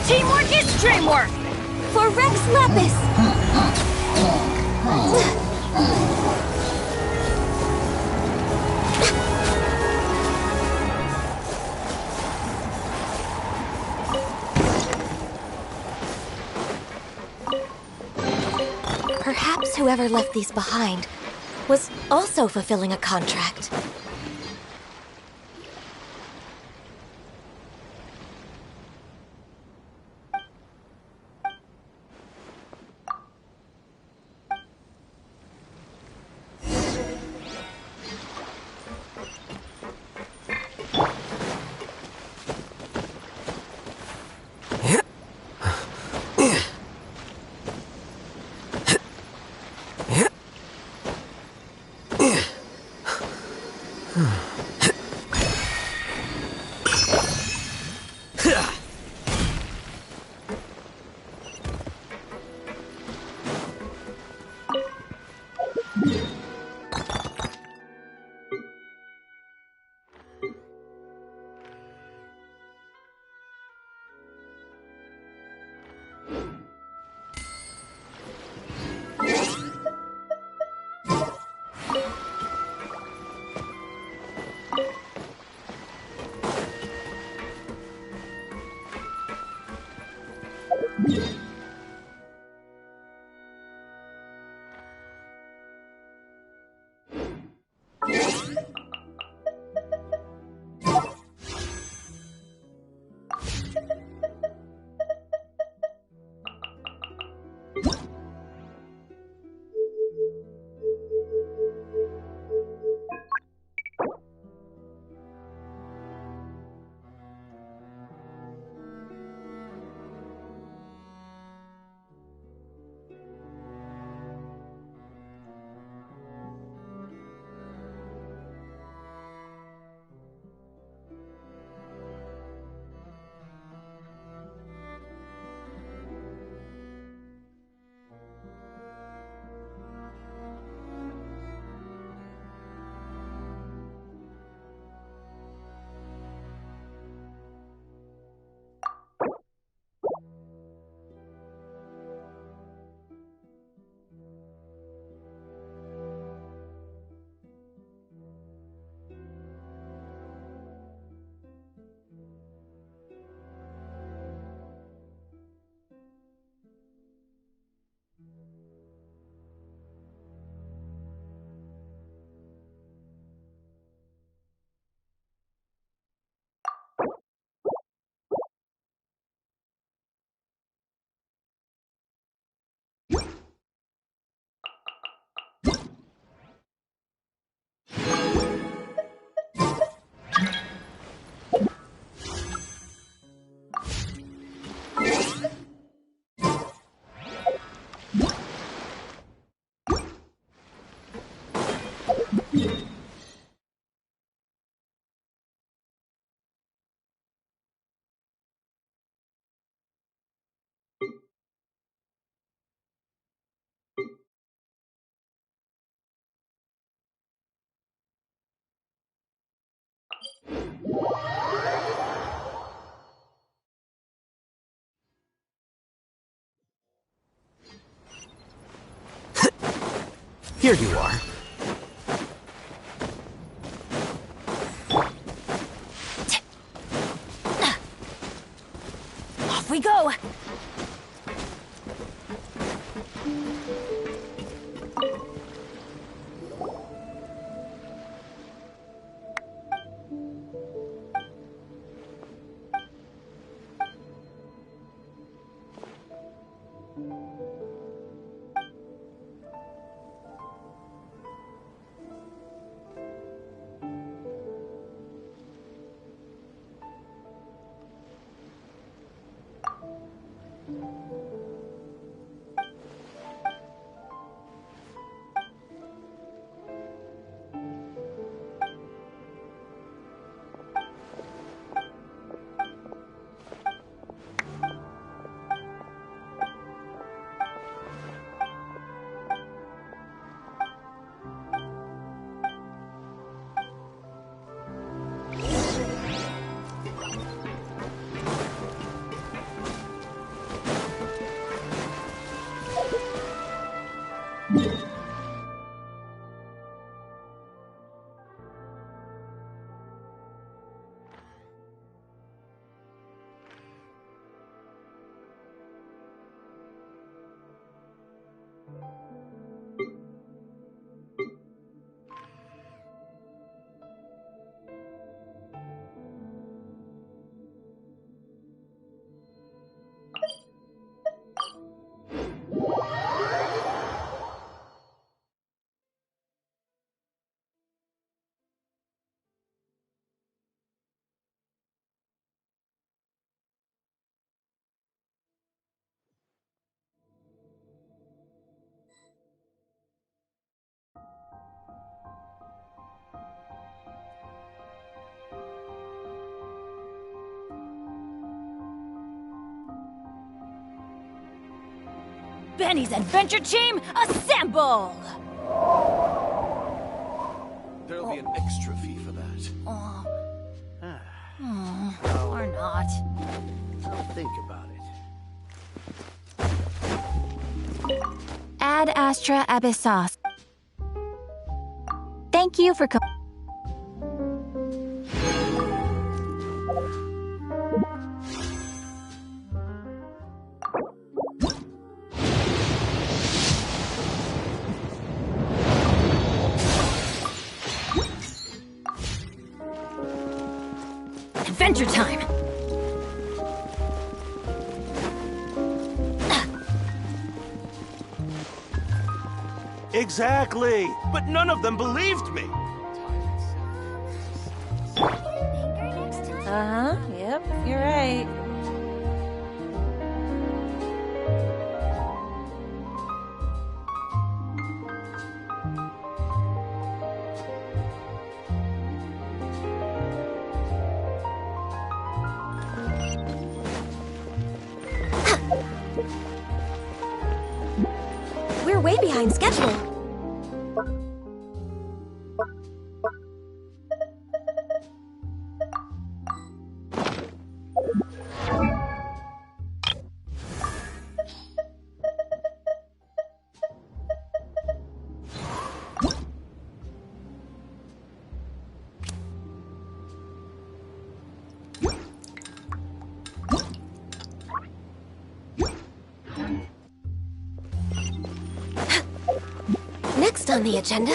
Teamwork is dreamwork! For Rex Lapis! Perhaps whoever left these behind was also fulfilling a contract. Here you are. Off we go! Benny's Adventure Team, assemble! There'll be an extra fee for that. Or not. I'll think about it. Ad Astra Abyssos. Thank you for Adventure time! Exactly! But none of them believed me! Uh-huh, yep, you're right. We're way behind schedule. Next on the agenda,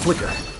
Flicker.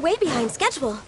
Way behind schedule.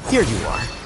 Here you are.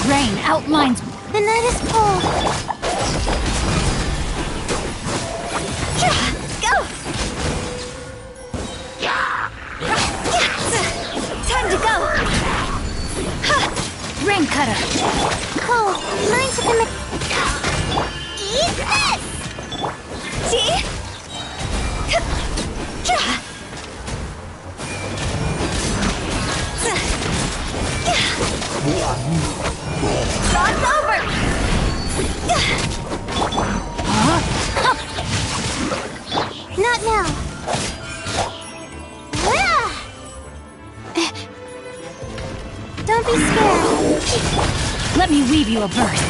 Rain outlines. The night is cold. Go! Time to go! Rain cutter. Cold. Mine's gonna... Eat this! See? It's over! Not now. Don't be scared. Let me weave you a verse.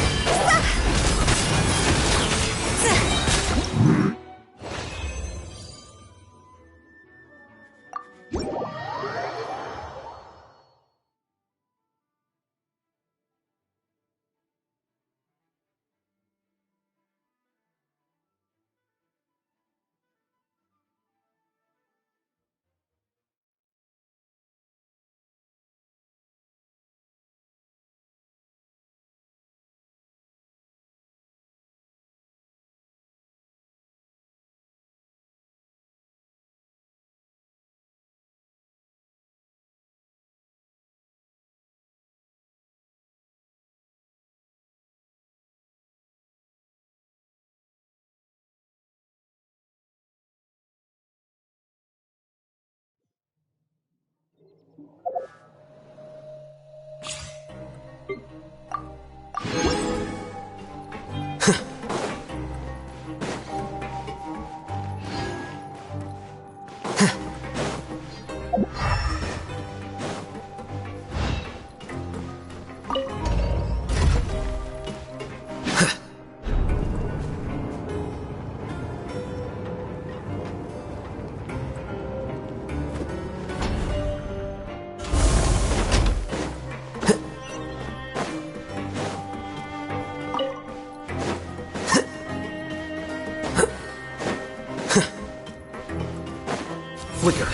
Flicker.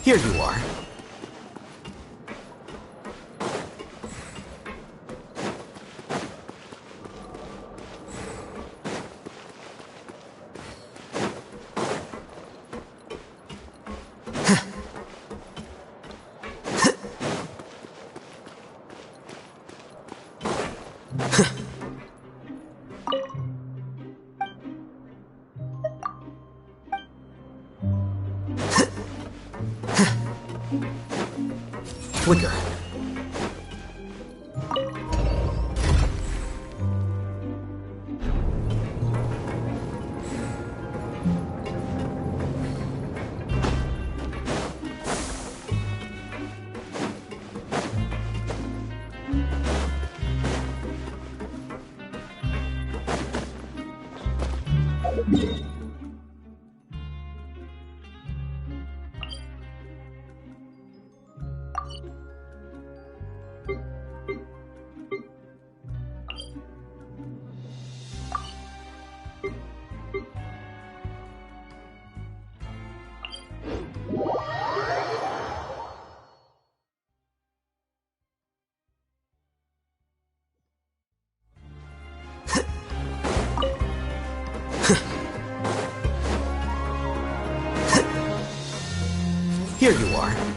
Here you are. Flicker. Here you are.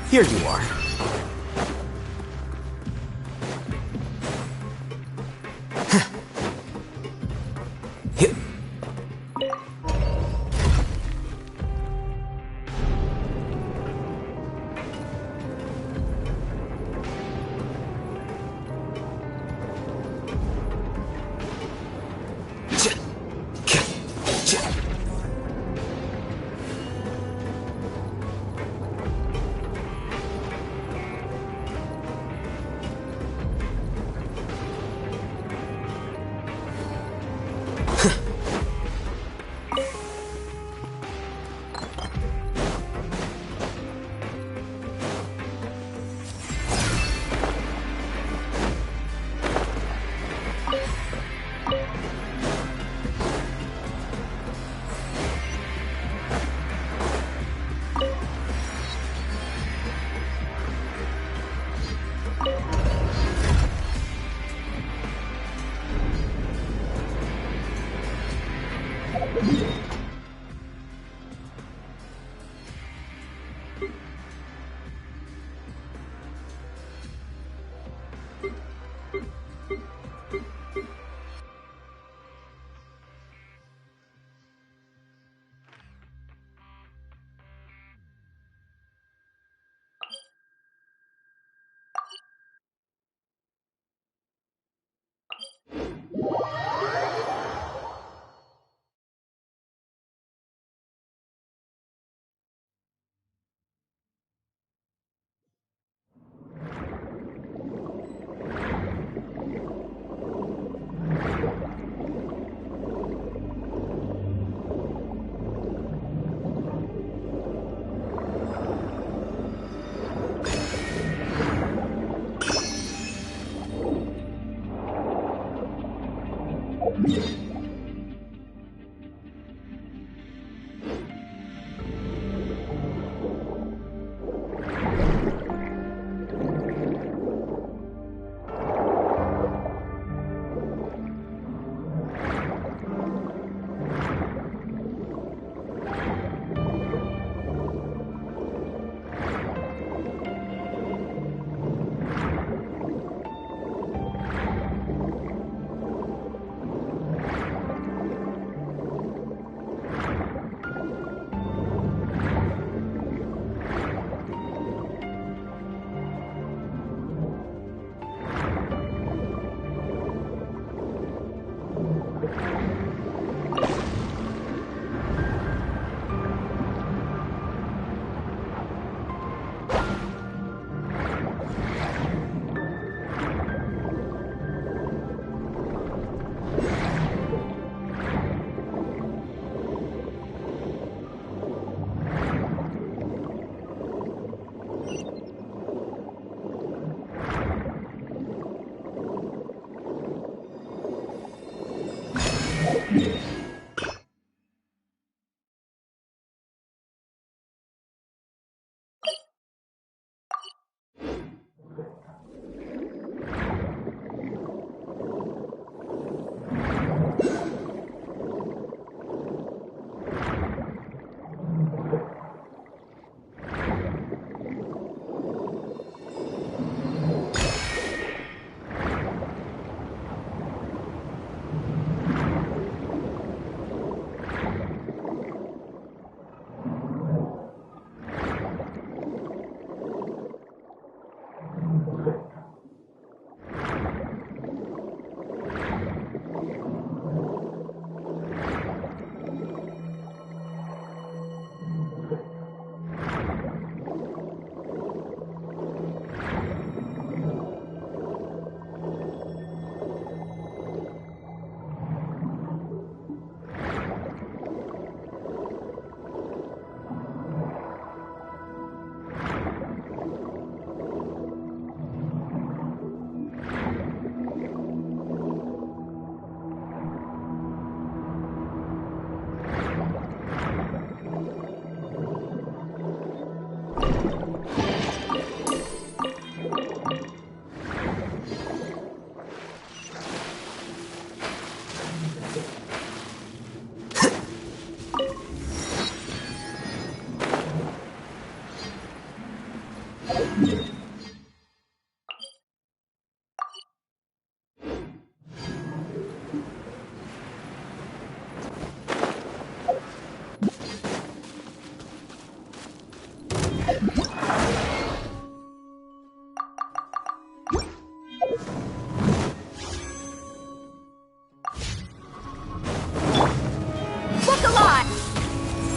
Here you are.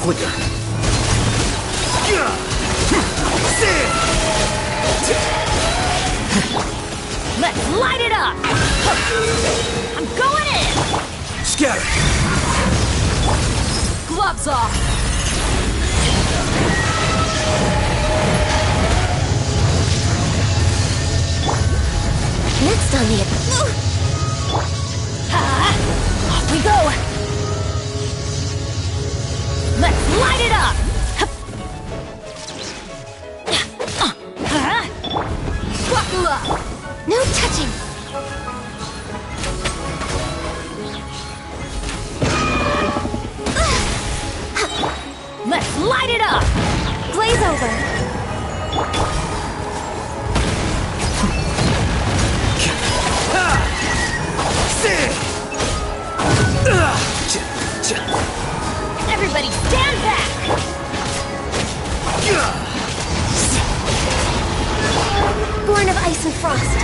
Flicker. Let's light it up! I'm going in! Scatter! Gloves off! Next on the... Off we go! Let's light it up! Buckle up! No touching! Everybody stand back! Born of ice and frost.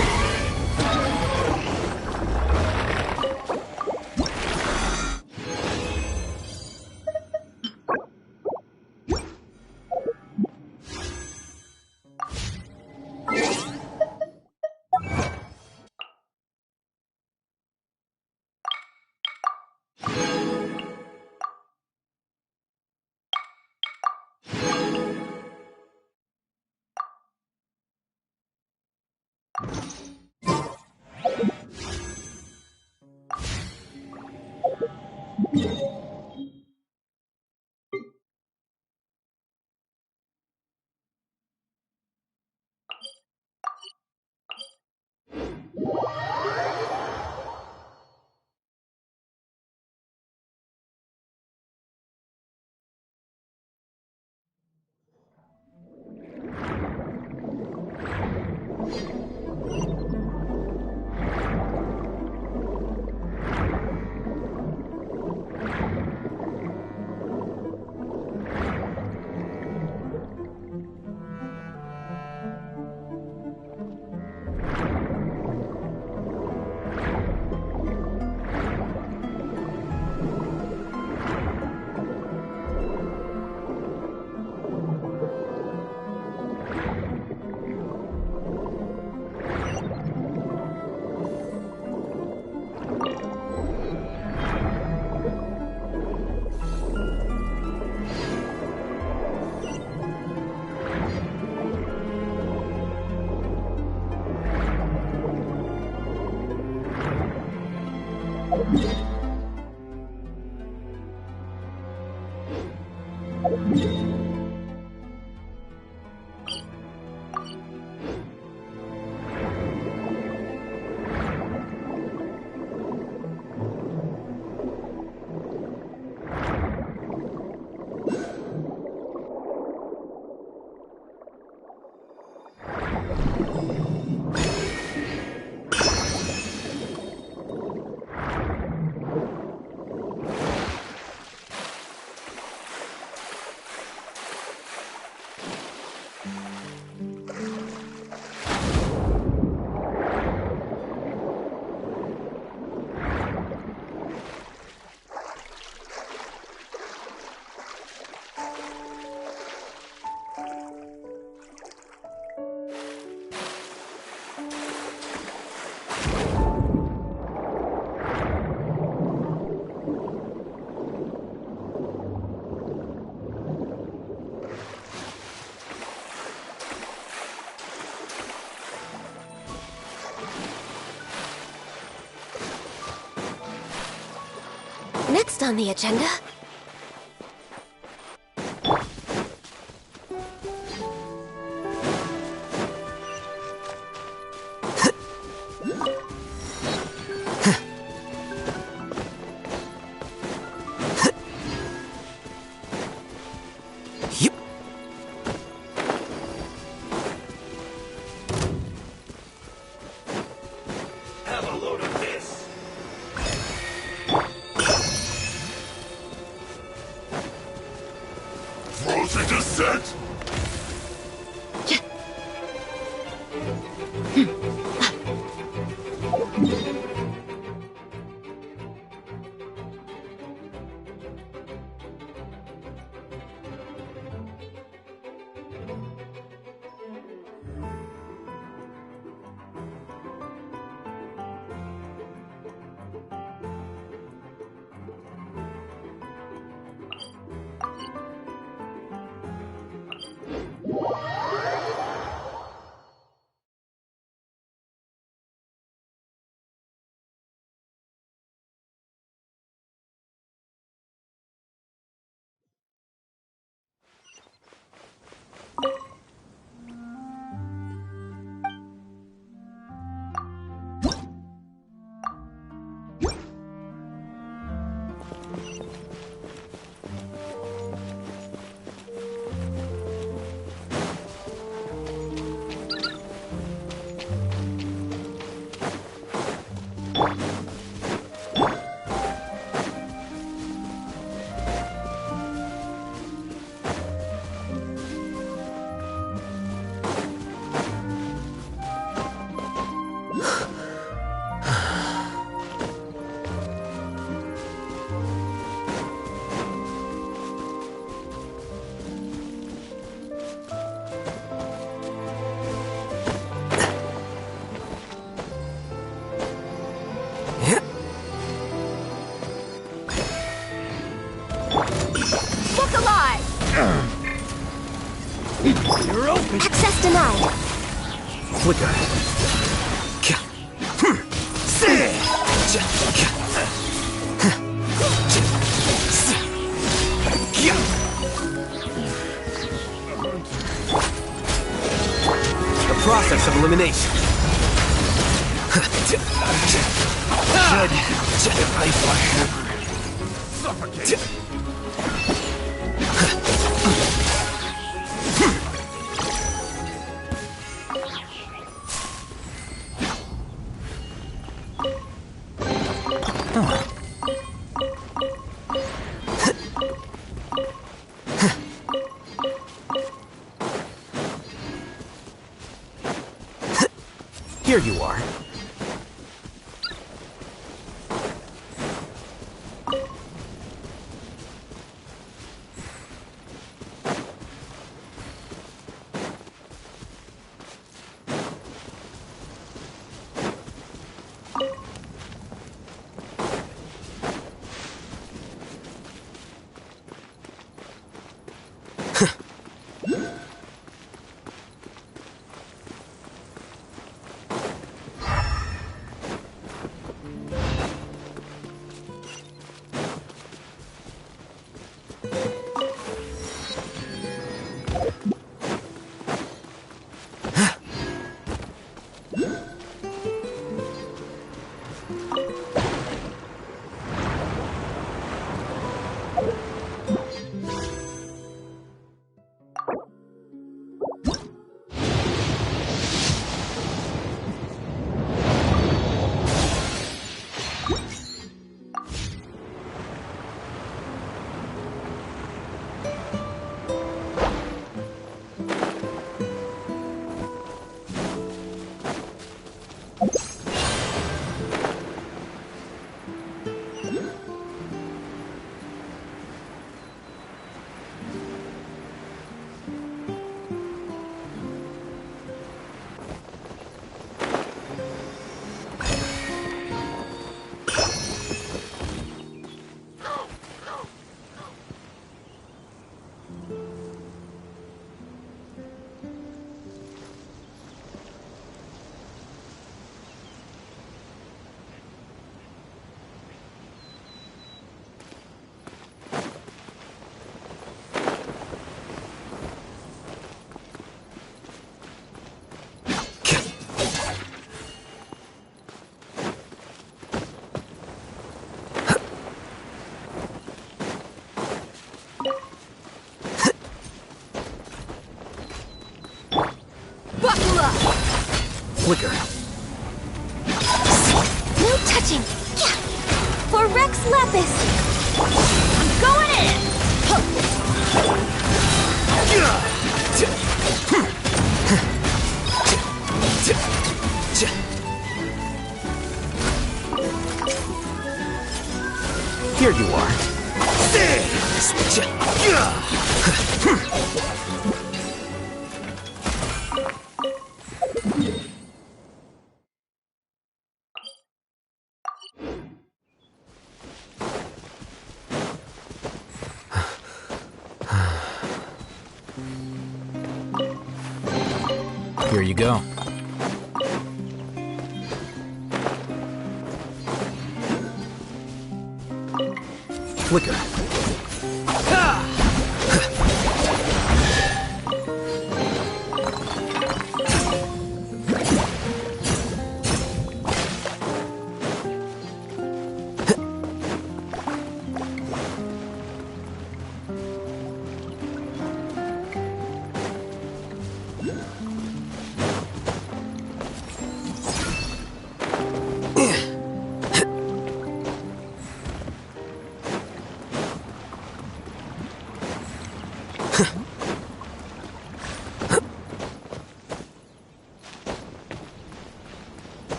Next on the agenda... You're open. Access denied. Flicker. The process of elimination. Good. Suffocate. Here you are. Flicker. No touching. Yeah. For Rex Lapis. I'm going in. Here you are. Here you go. Flicker.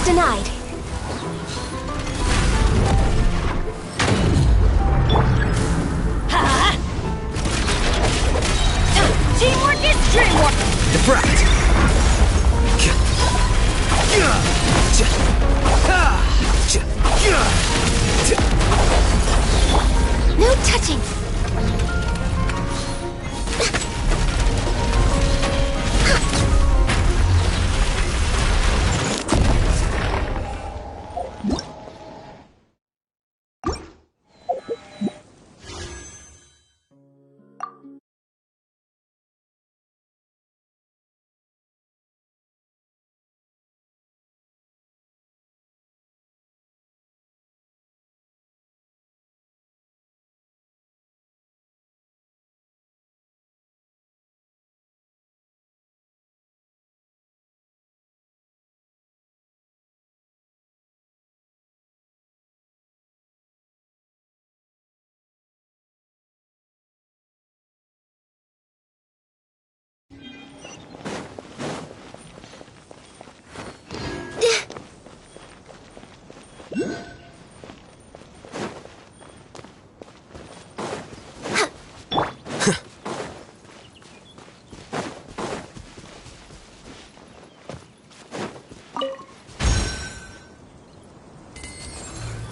denied. Ha! Teamwork is dreamwork! Defract! No touching!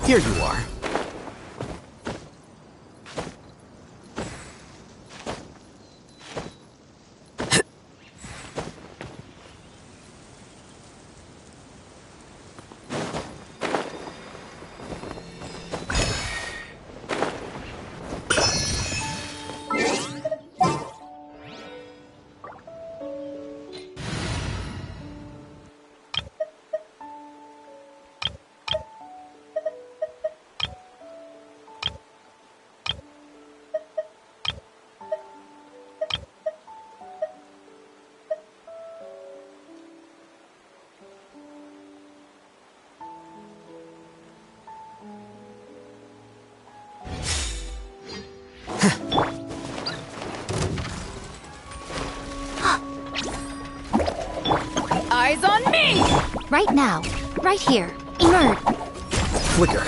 Here you are. Eyes on me! Right now. Right here. Emerge. Flicker.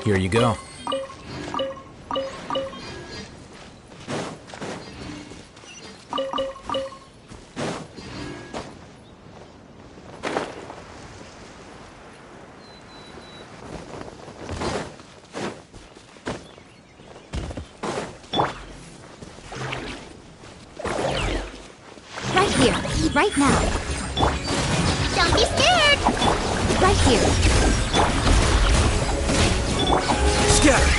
Here you go. Right here. Right now. Don't be scared! Right here. Scatter!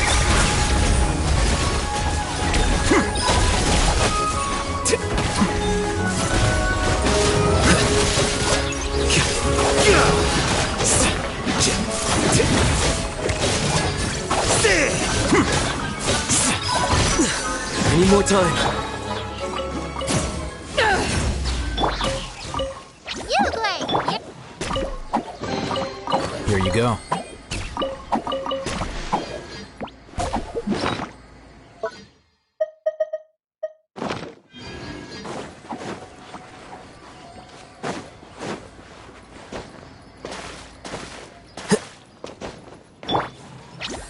I need more time. You look like... Here you go.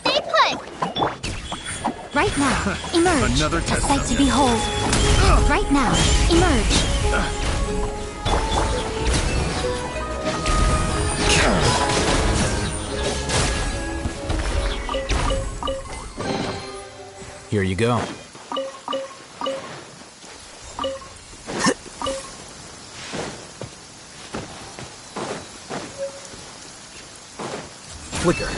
Stay put! Right now. Emerge. Another A test sight cell. to behold. Right now. Emerge. Here you go. Flicker.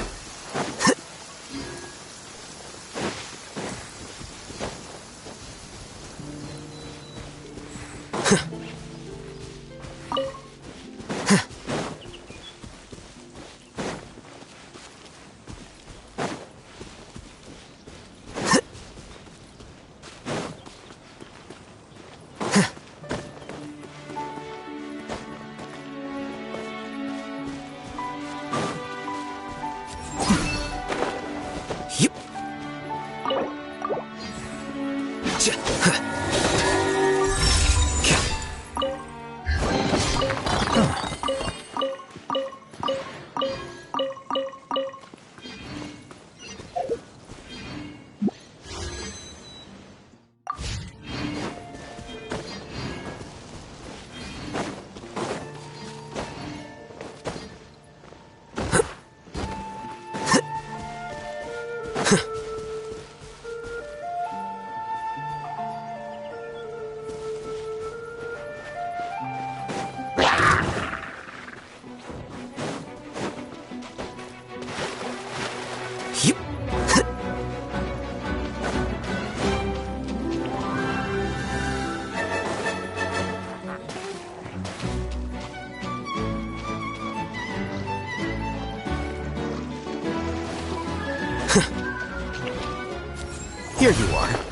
Here you are.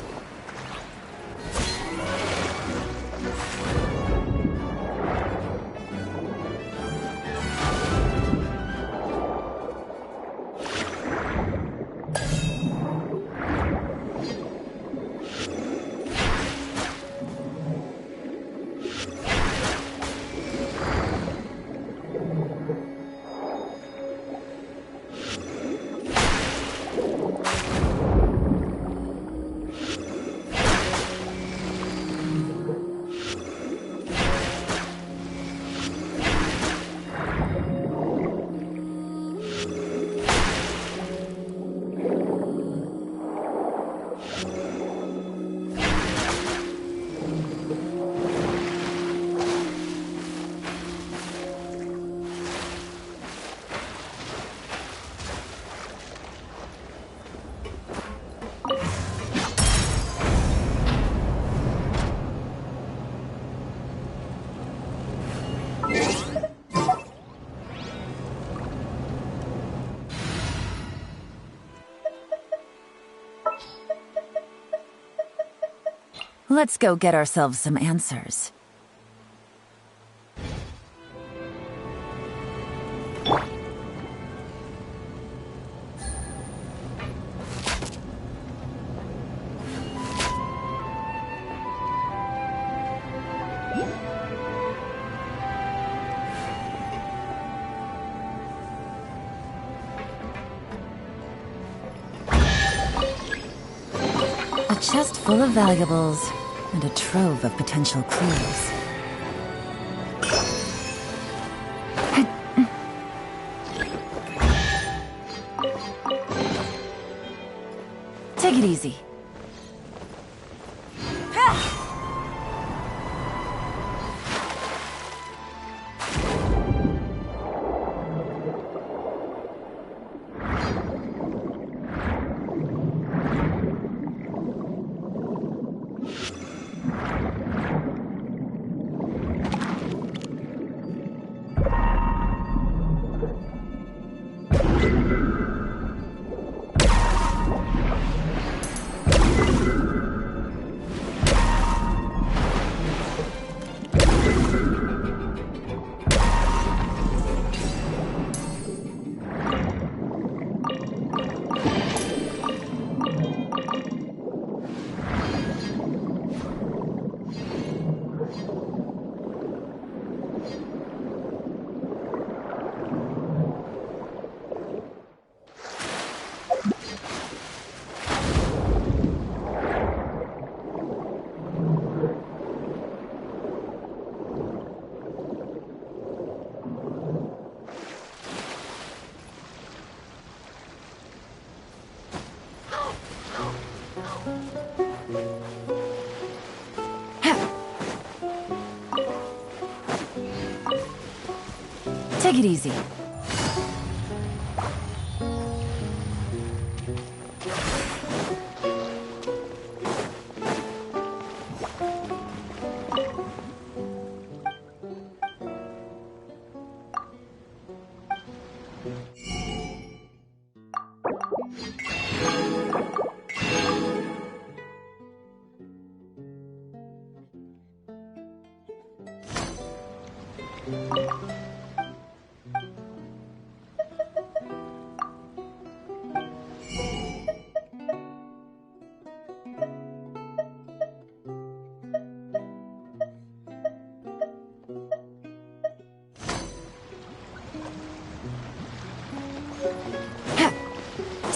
Let's go get ourselves some answers. A chest full of valuables and a trove of potential clues. Take it easy. Take it easy.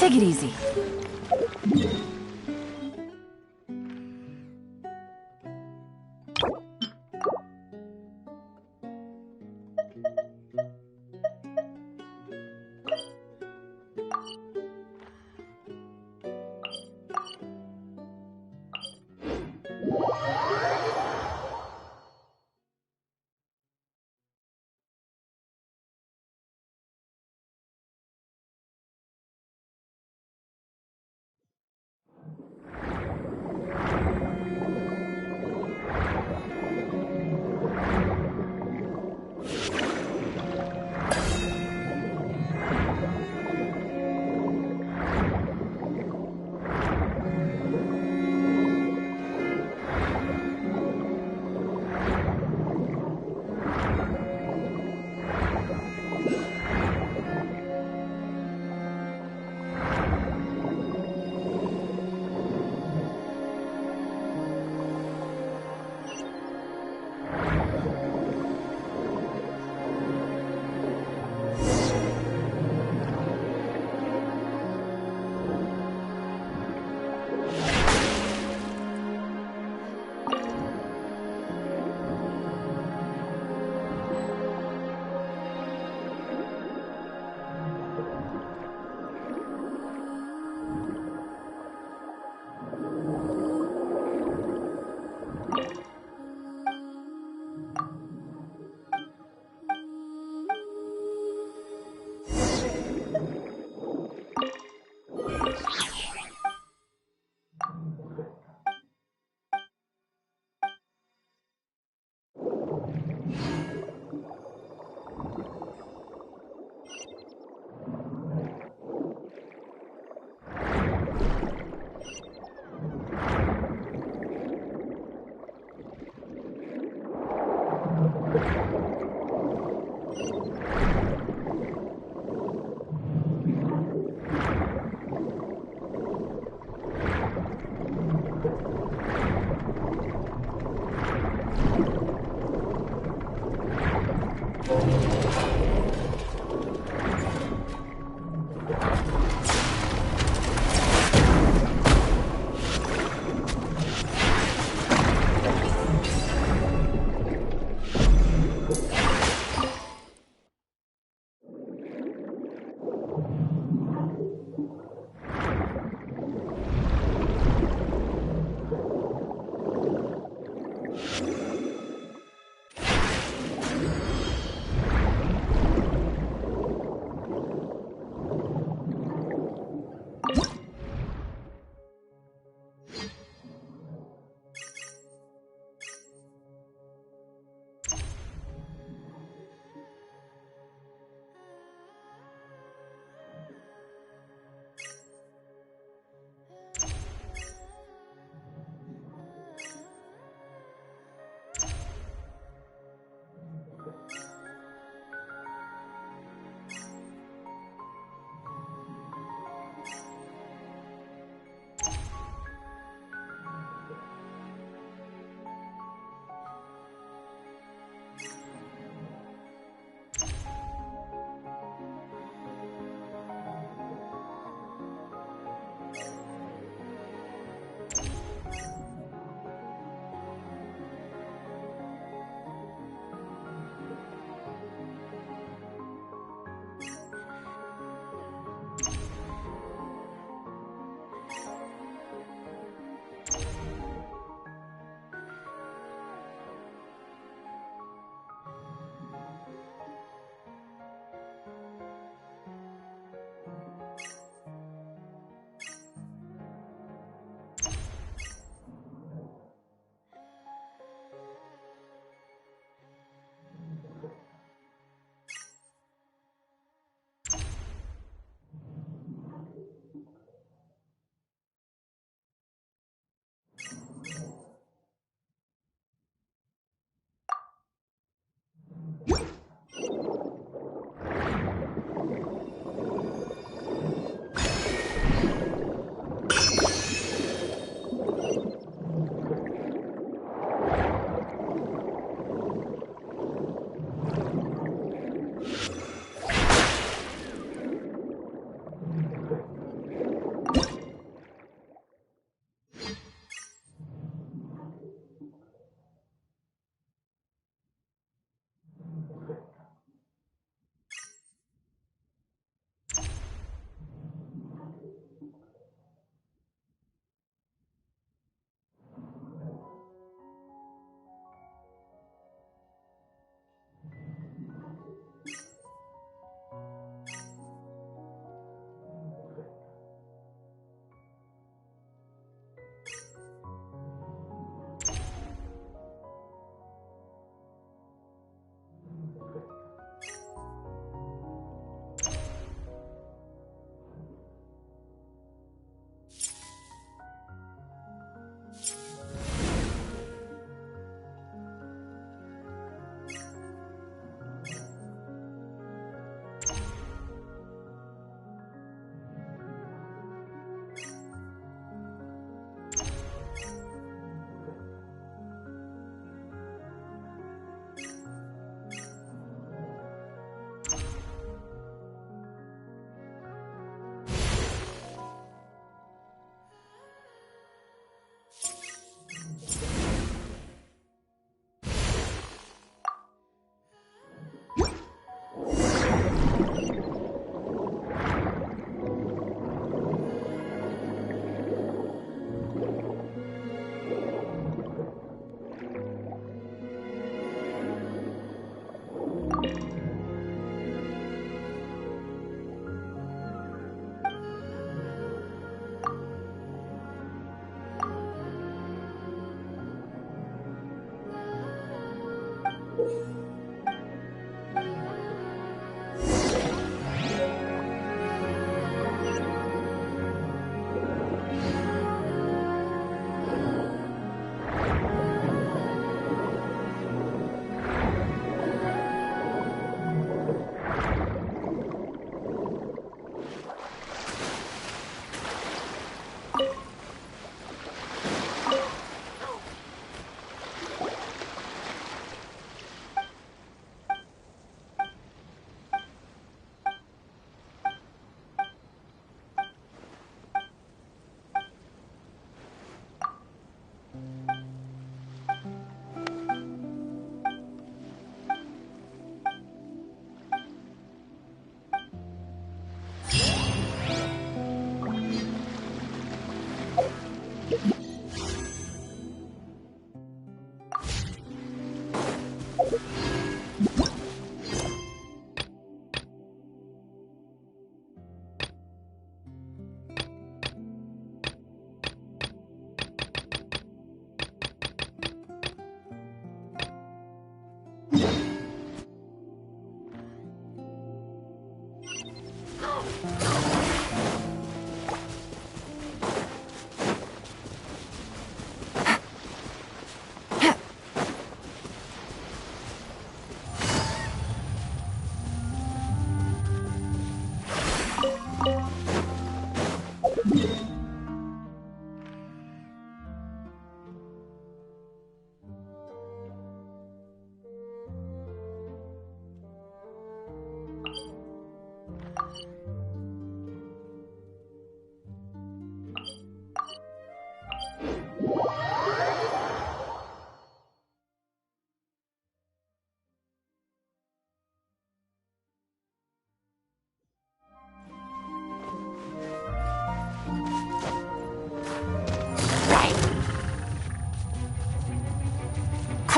Take it easy.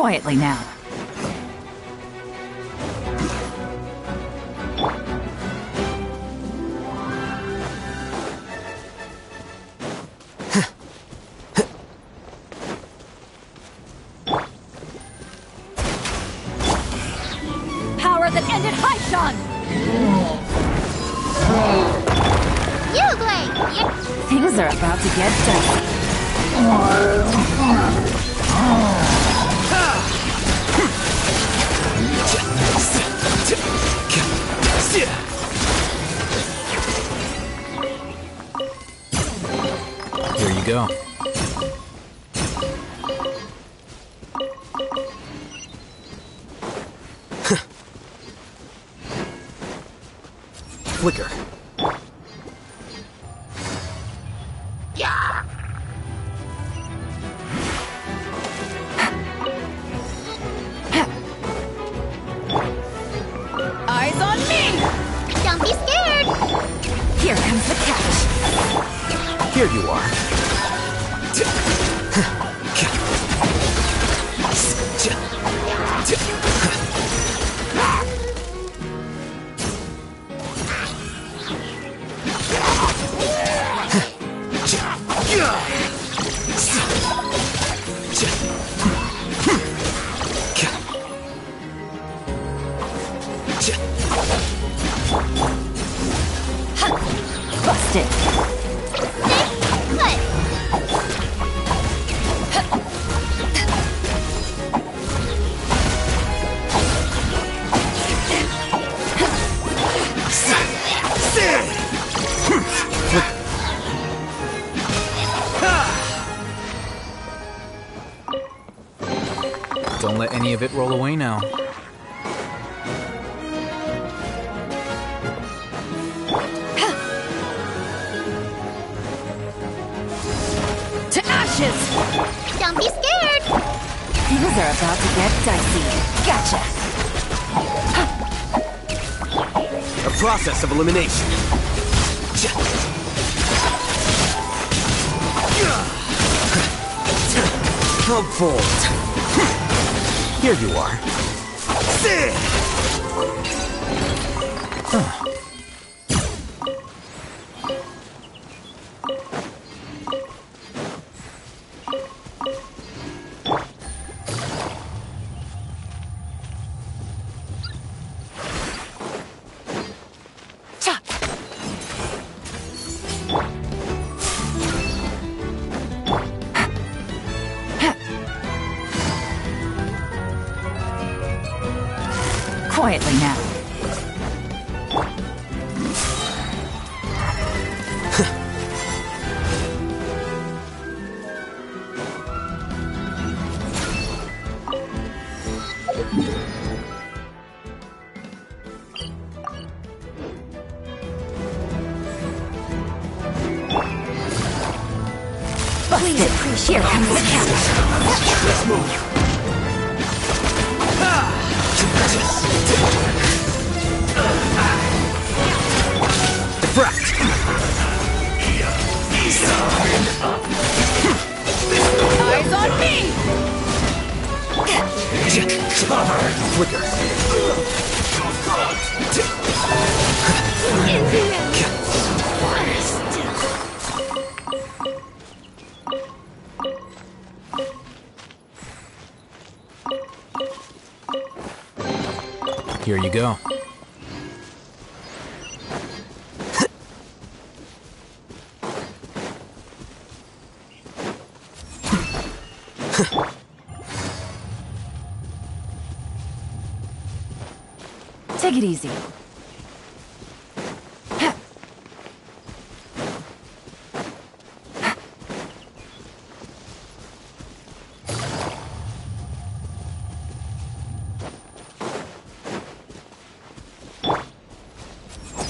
Quietly now. Power that ended Haishan! Things are about to get dicey. Here you go. Flicker. Eyes on me! Don't be scared! Here comes the catch. Here you are. Busted. Don't let any of it roll away now. To ashes! Don't be scared! Things are about to get dicey. Gotcha. A process of elimination. Helpful. Here you are. Quietly now. Busted. Here comes the catch. Let's move. Defract! Eyes on me! Flicker. Here you go. Take it easy.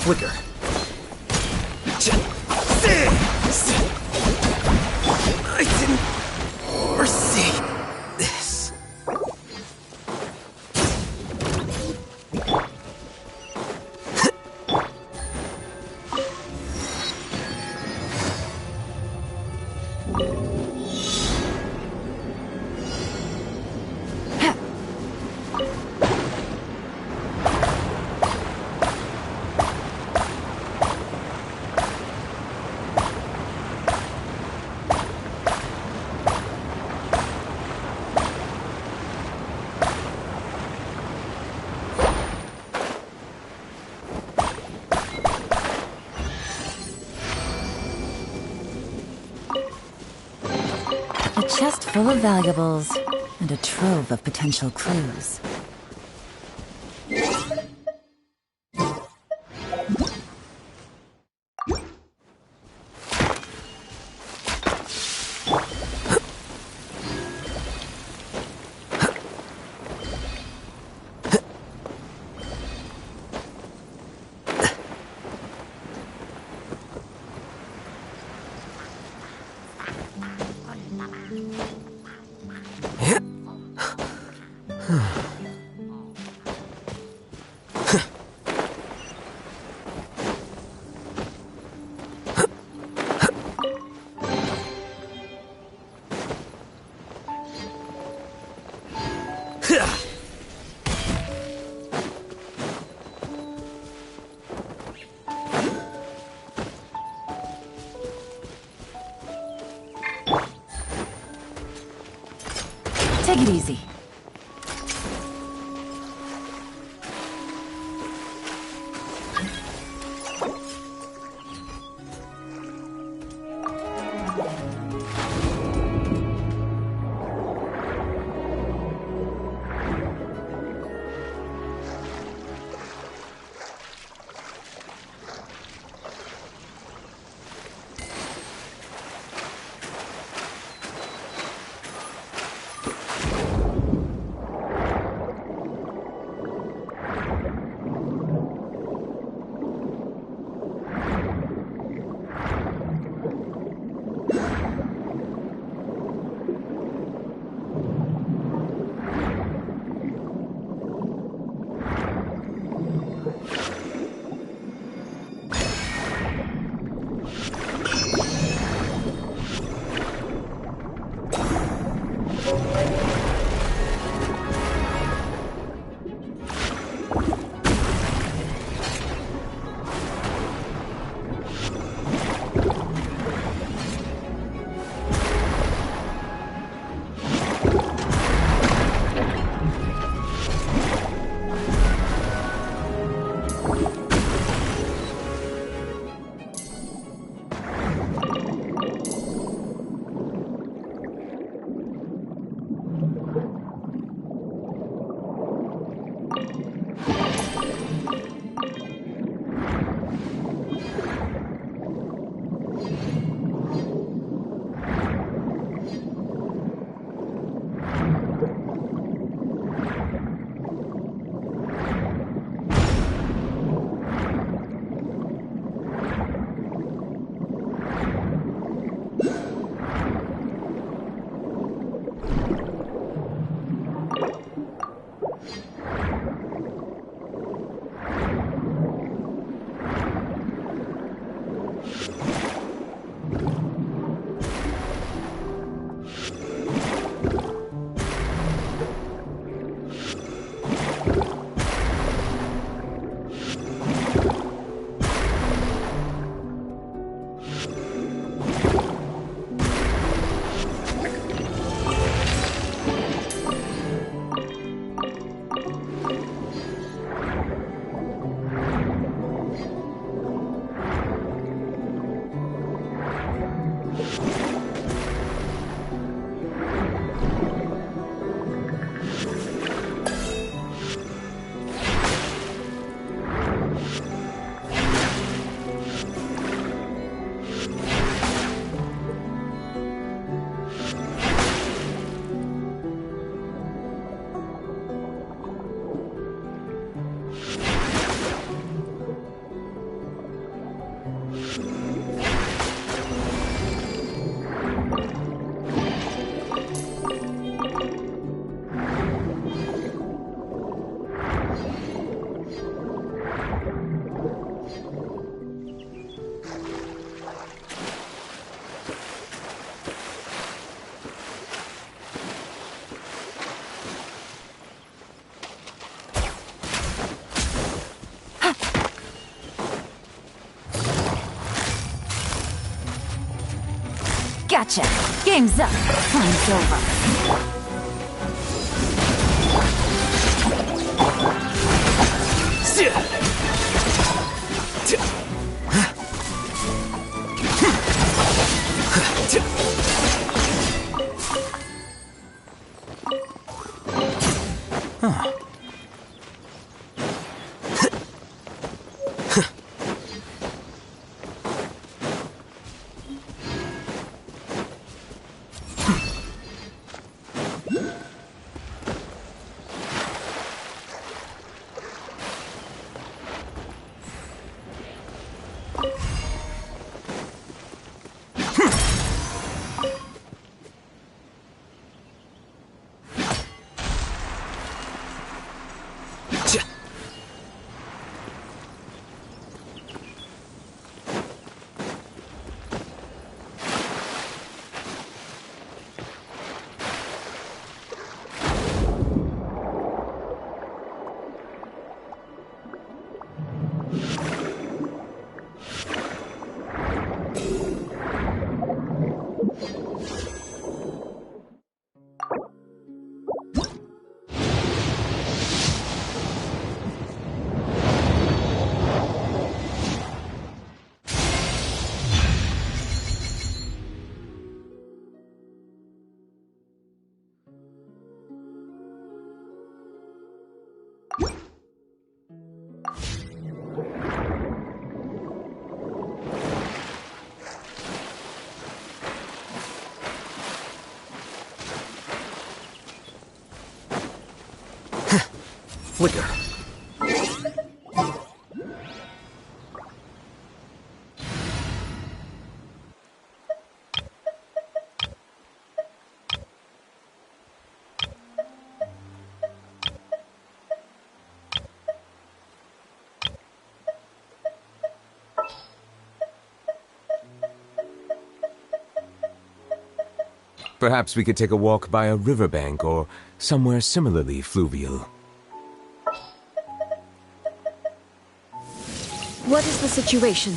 Flicker. I didn't foresee this. chest full of valuables and a trove of potential clues. Take it easy. Gotcha! Game's up! Fun's over. Flicker. Perhaps we could take a walk by a riverbank or somewhere similarly fluvial. What is the situation?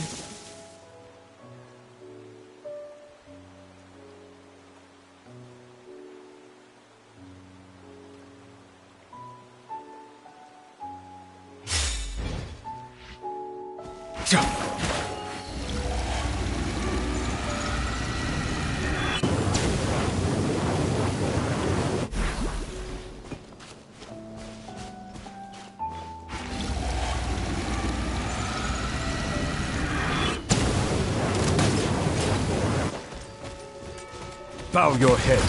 Bow your head.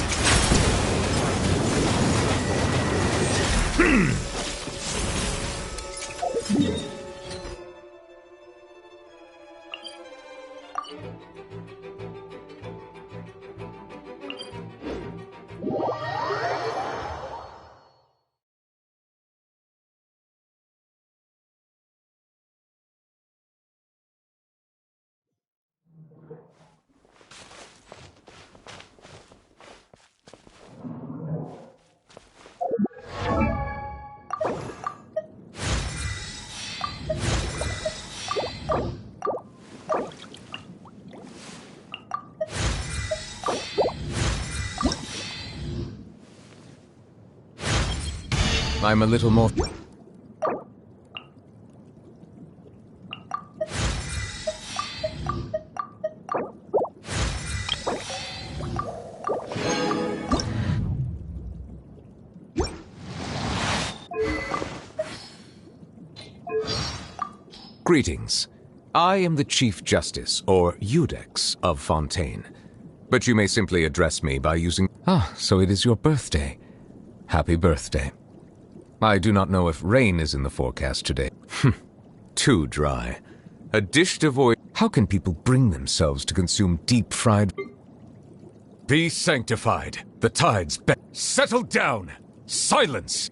I'm a little more... Greetings. I am the Chief Justice, or Iudex, of Fontaine. But you may simply address me by using... Ah, so it is your birthday. Happy birthday. I do not know if rain is in the forecast today. Too dry. A dish devoid... How can people bring themselves to consume deep-fried... Be sanctified. The tides... Settle down! Silence!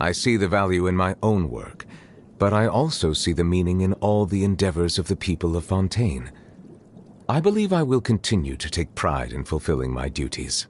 I see the value in my own work, but I also see the meaning in all the endeavors of the people of Fontaine. I believe I will continue to take pride in fulfilling my duties.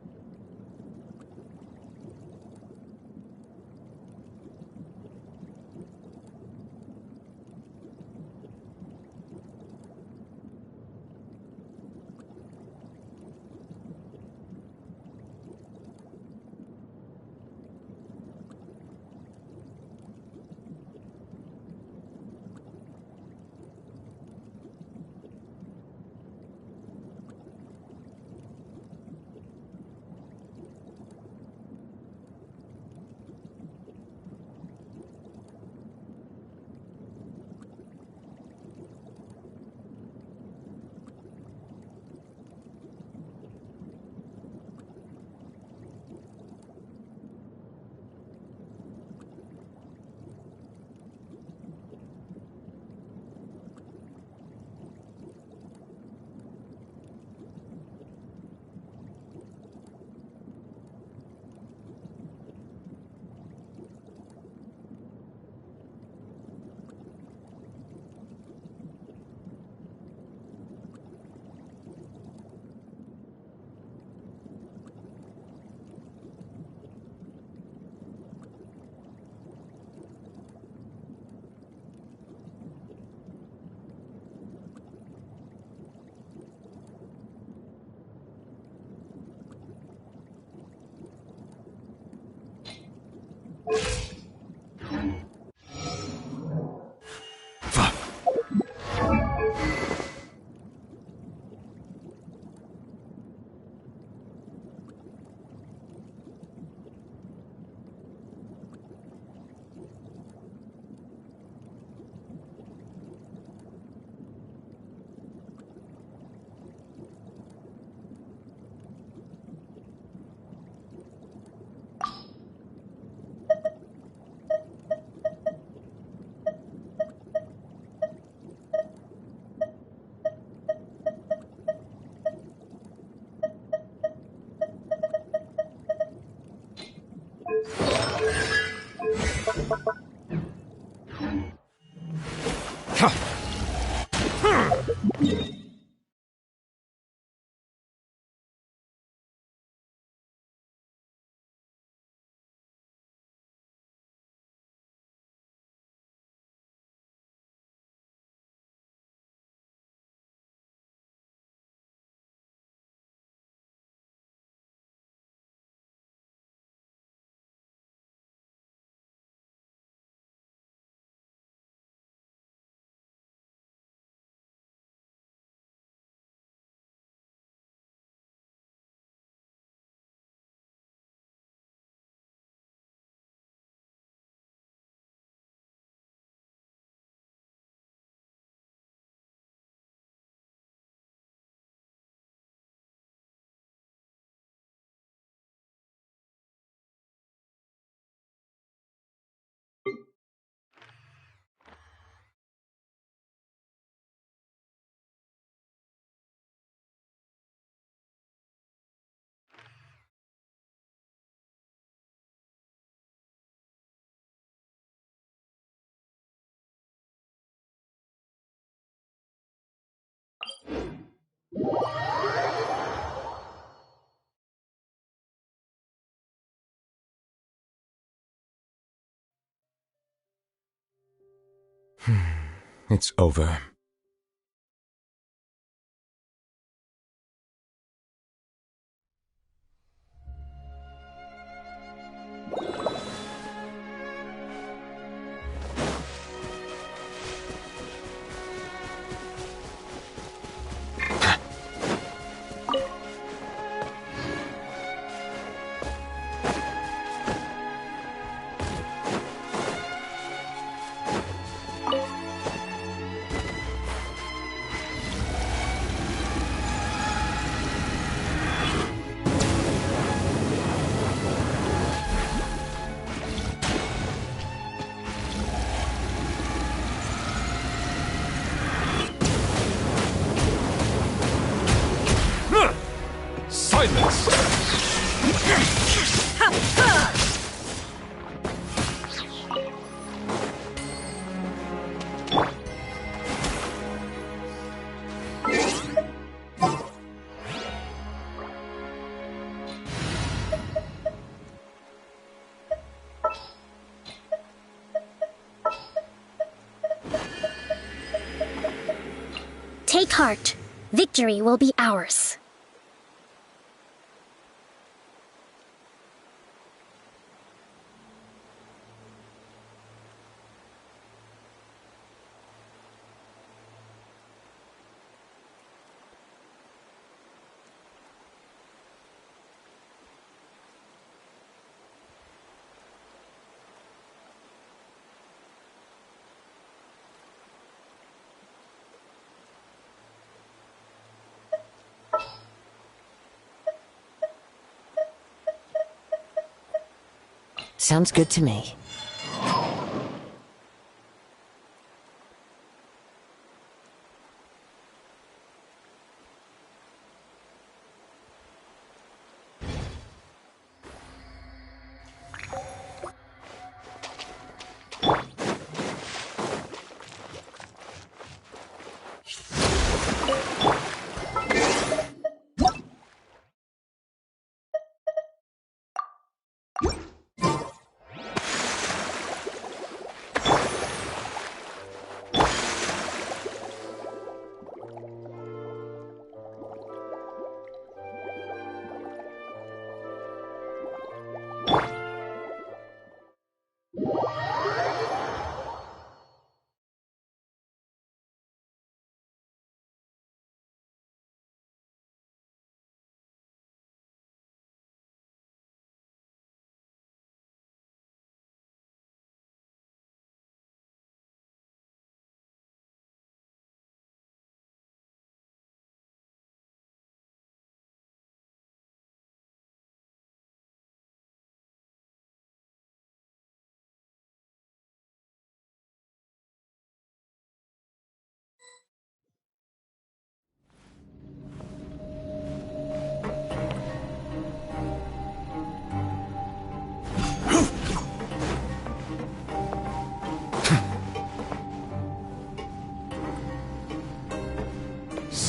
It's over. Silence! Take heart. Victory will be ours. Sounds good to me.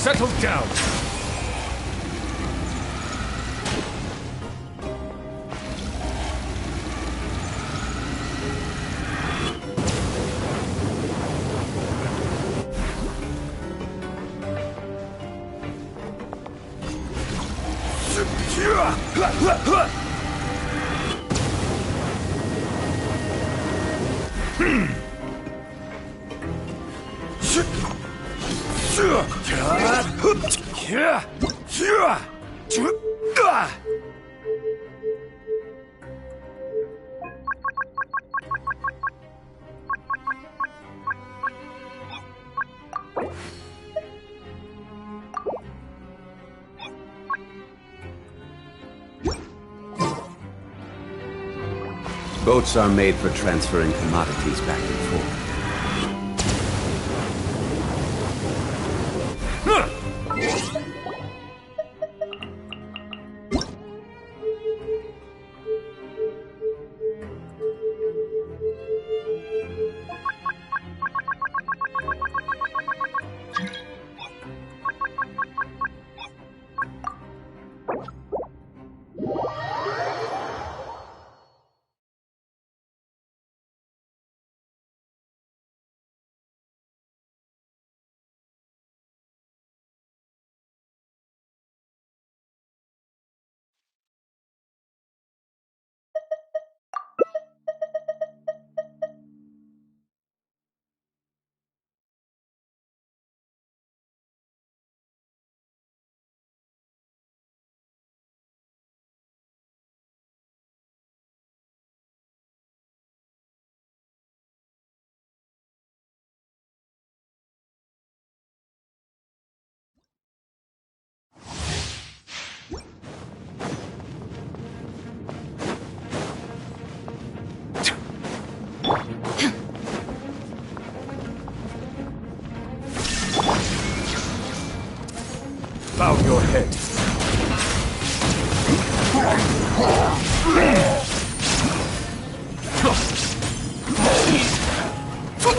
Settle down! Boats are made for transferring commodities back and forth.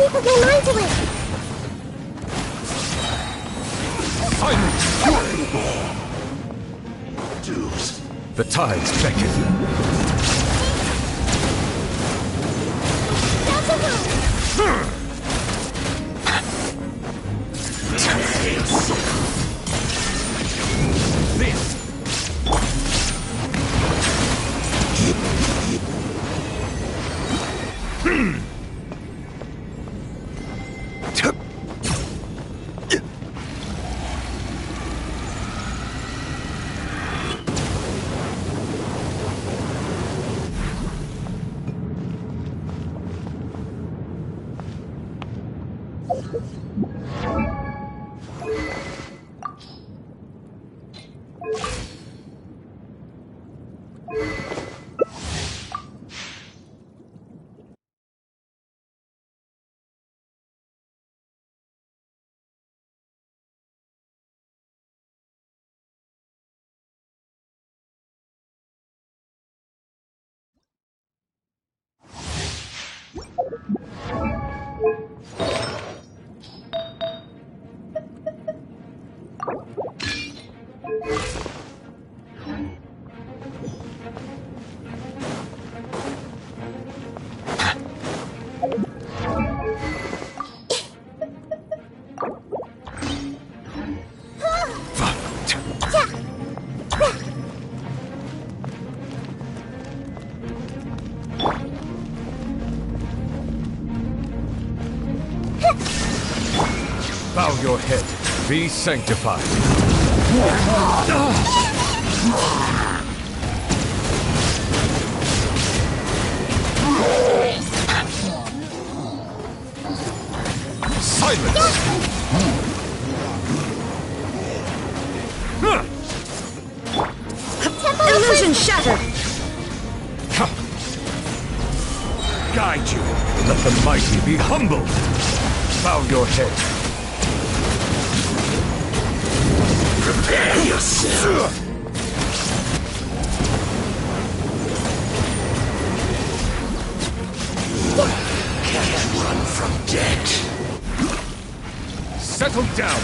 me put my mind to it. Silence! The tides beckon. Bow your head. Be sanctified. Silence! Illusion shattered! Guide you. Let the mighty be humbled. Bow your head. Prepare yourself! Can't run from death. Settle down.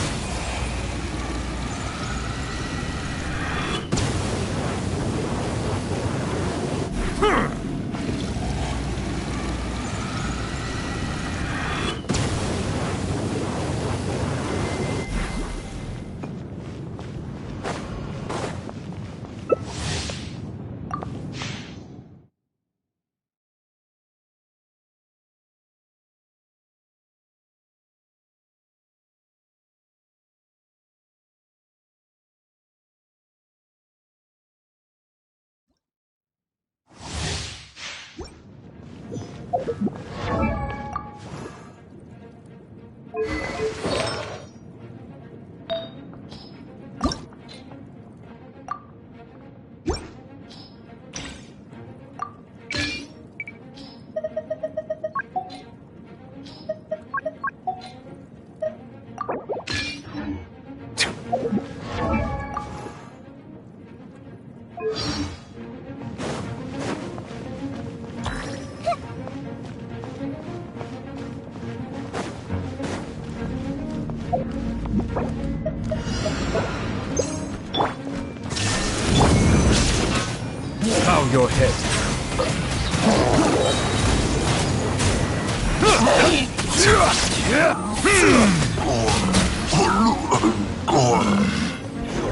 Bow your head.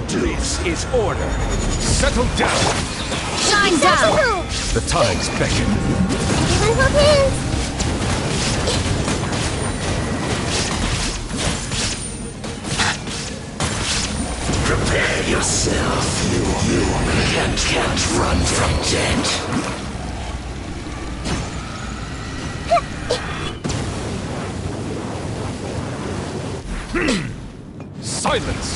This is order. Settle down. Shine down! The tides beckon. Prepare yourself. You can't run from death. Silence!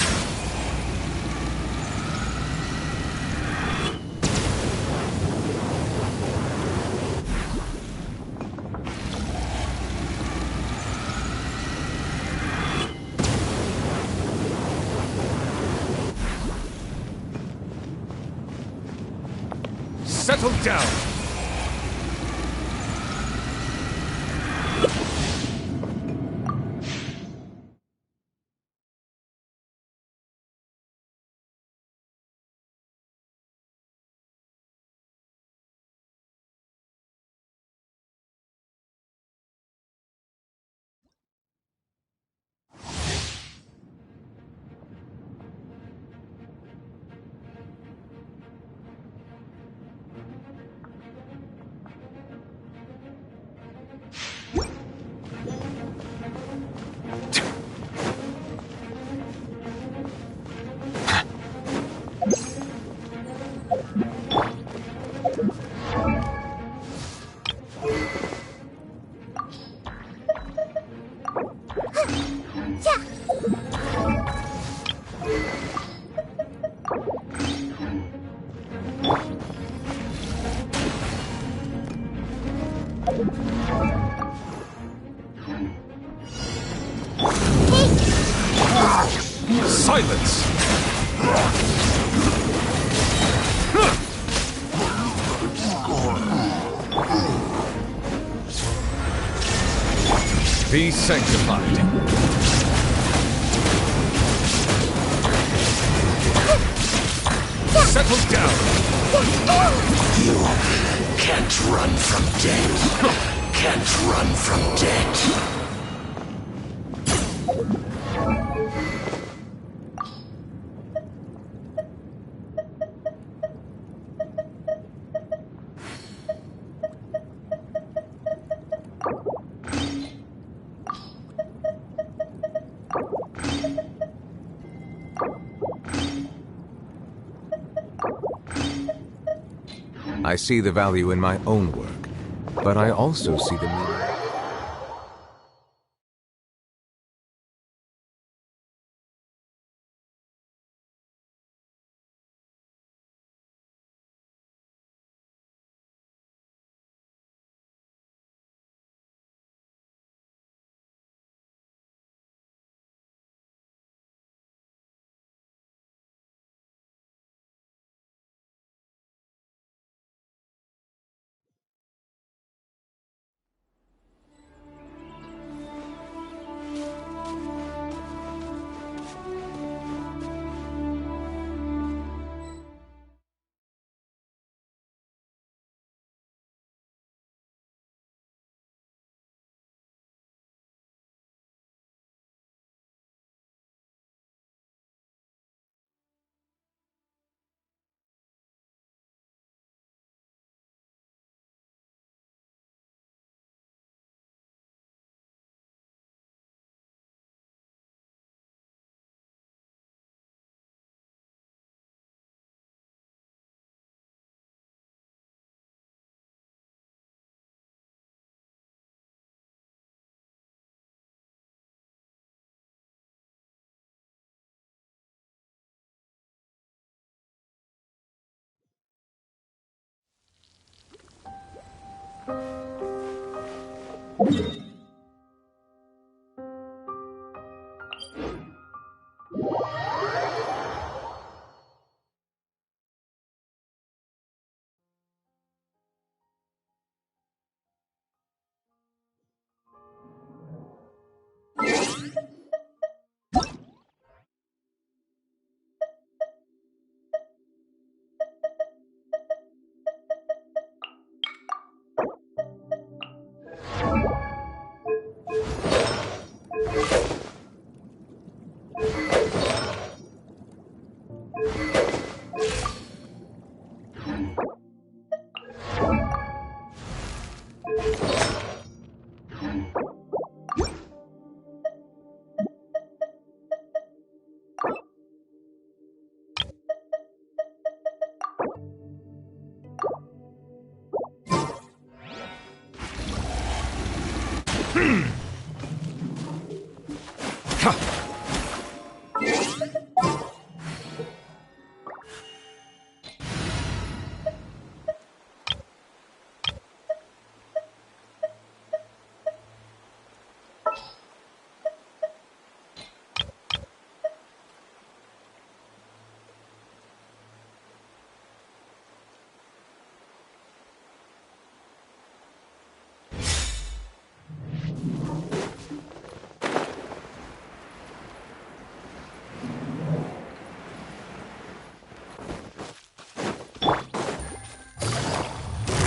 Settle down! Silence! Be sanctified. Settle down. You can't run from death. Can't run from death. I see the value in my own work, but I also see the meaning.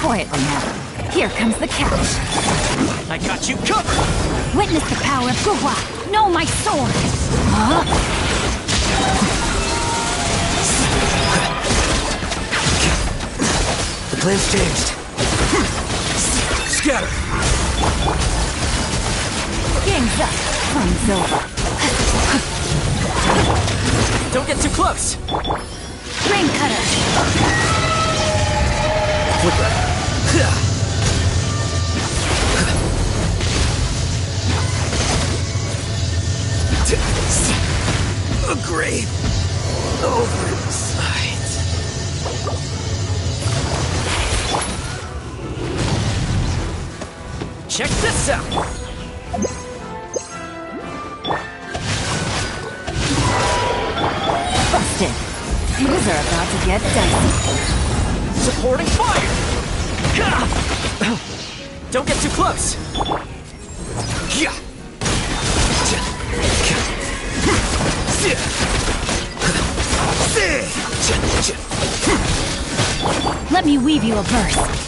Quietly now. Here comes the catch. I got you covered! Witness the power of Guhua. Know my sword. Huh? The plan's changed. Scatter! Game's up. Fun's over. Don't get too close! Rain cutter. Flipper. Agree. Oversight. Check this out! Busted. Things are about to get dicey. Supporting fire! Don't get too close! Let me weave you a verse.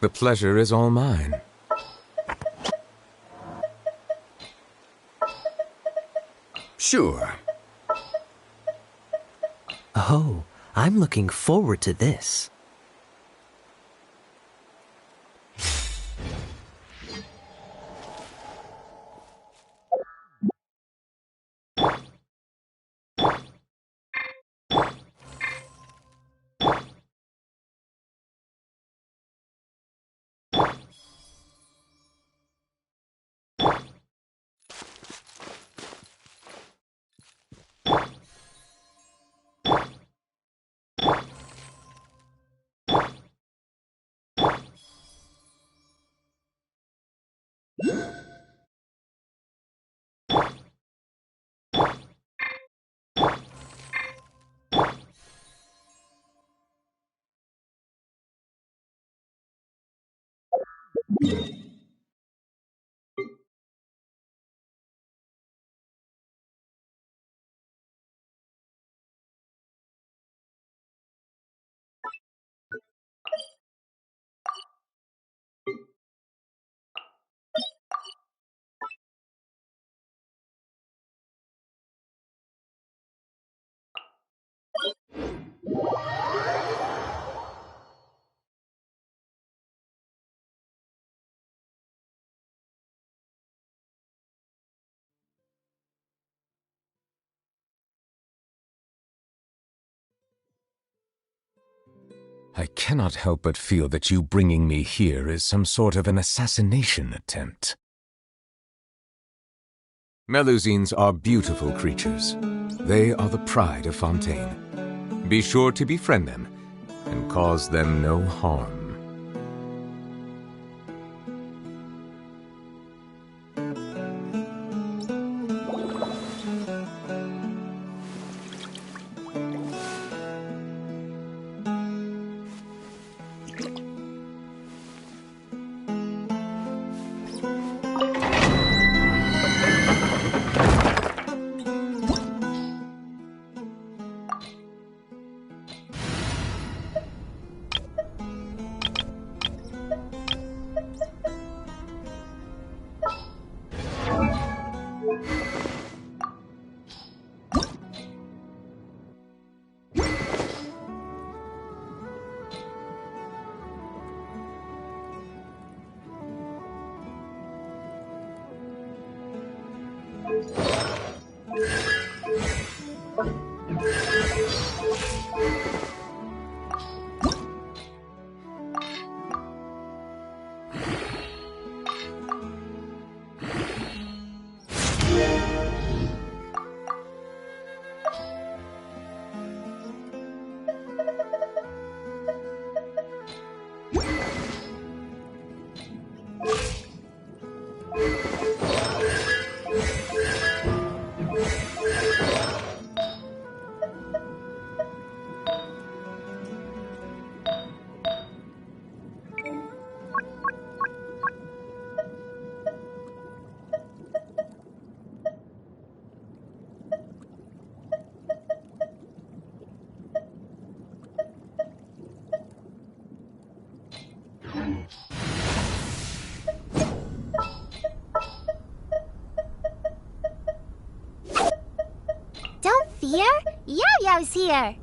The pleasure is all mine. Sure. Oh, I'm looking forward to this. I cannot help but feel that you bringing me here is some sort of an assassination attempt. Melusines are beautiful creatures. They are the pride of Fontaine. Be sure to befriend them and cause them no harm. Don't fear, Yo-Yo's here.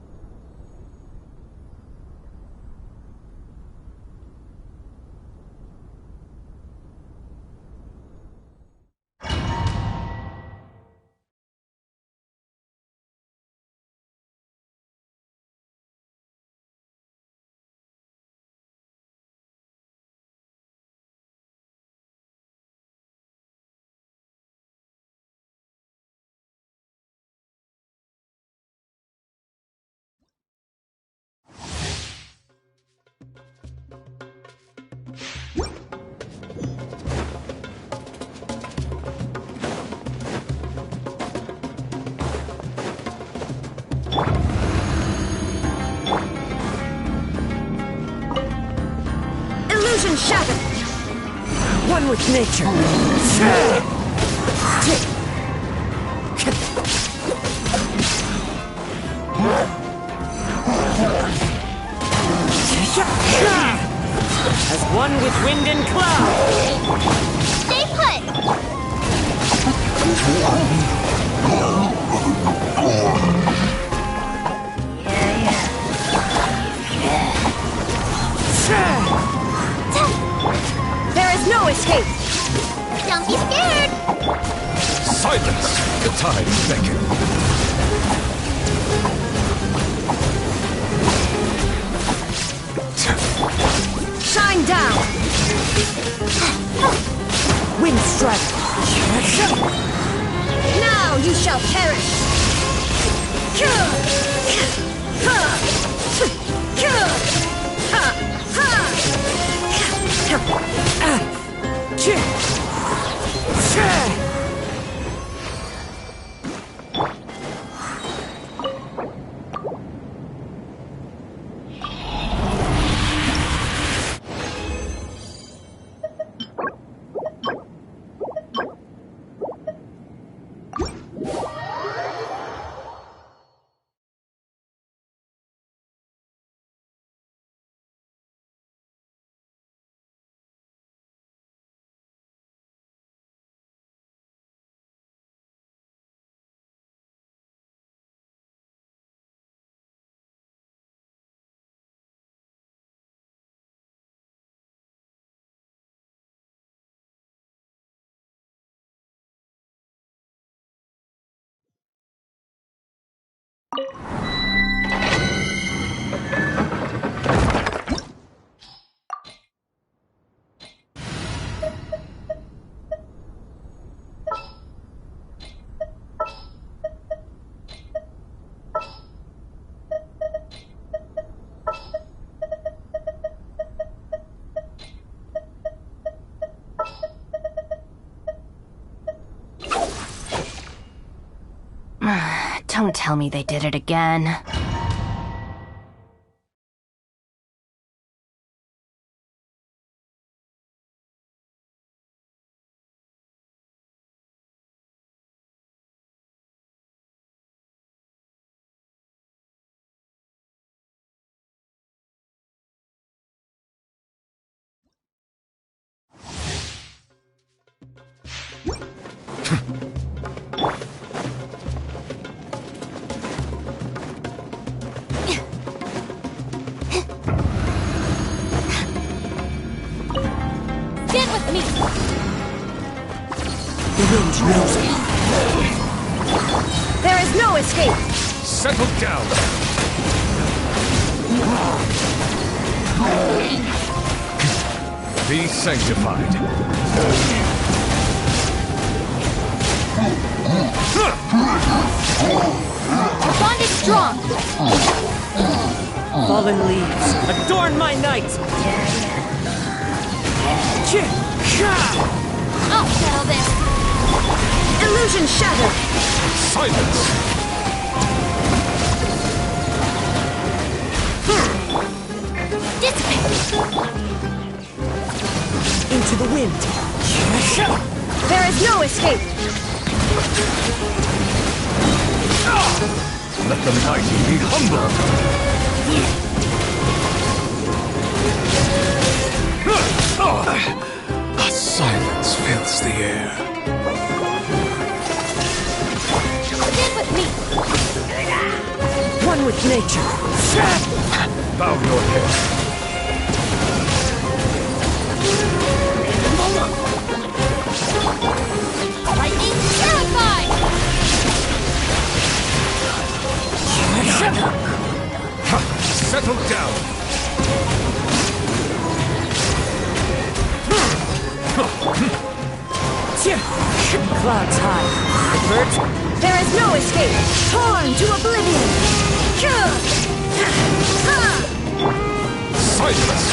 Illusion shattered! One with nature! As one with wind and cloud! Stay put! There is no escape! Don't be scared! Silence! The tides beckon. Shine down! Wind strike! Now you shall perish! Don't tell me they did it again. Stand with me! The wind knows it. There is no escape! Settle down! Be sanctified. The bond is strong! Fallen leaves, adorn my night! I'll settle this! Illusion shattered! Silence! Dissipate! Into the wind! There is no escape! Let the mighty be humble! A silence fills the air. Stand with me! One with nature! Bow your head. Lightning terrified! Settle down. Clouds high. Birds. There is no escape. Torn to oblivion. Silence.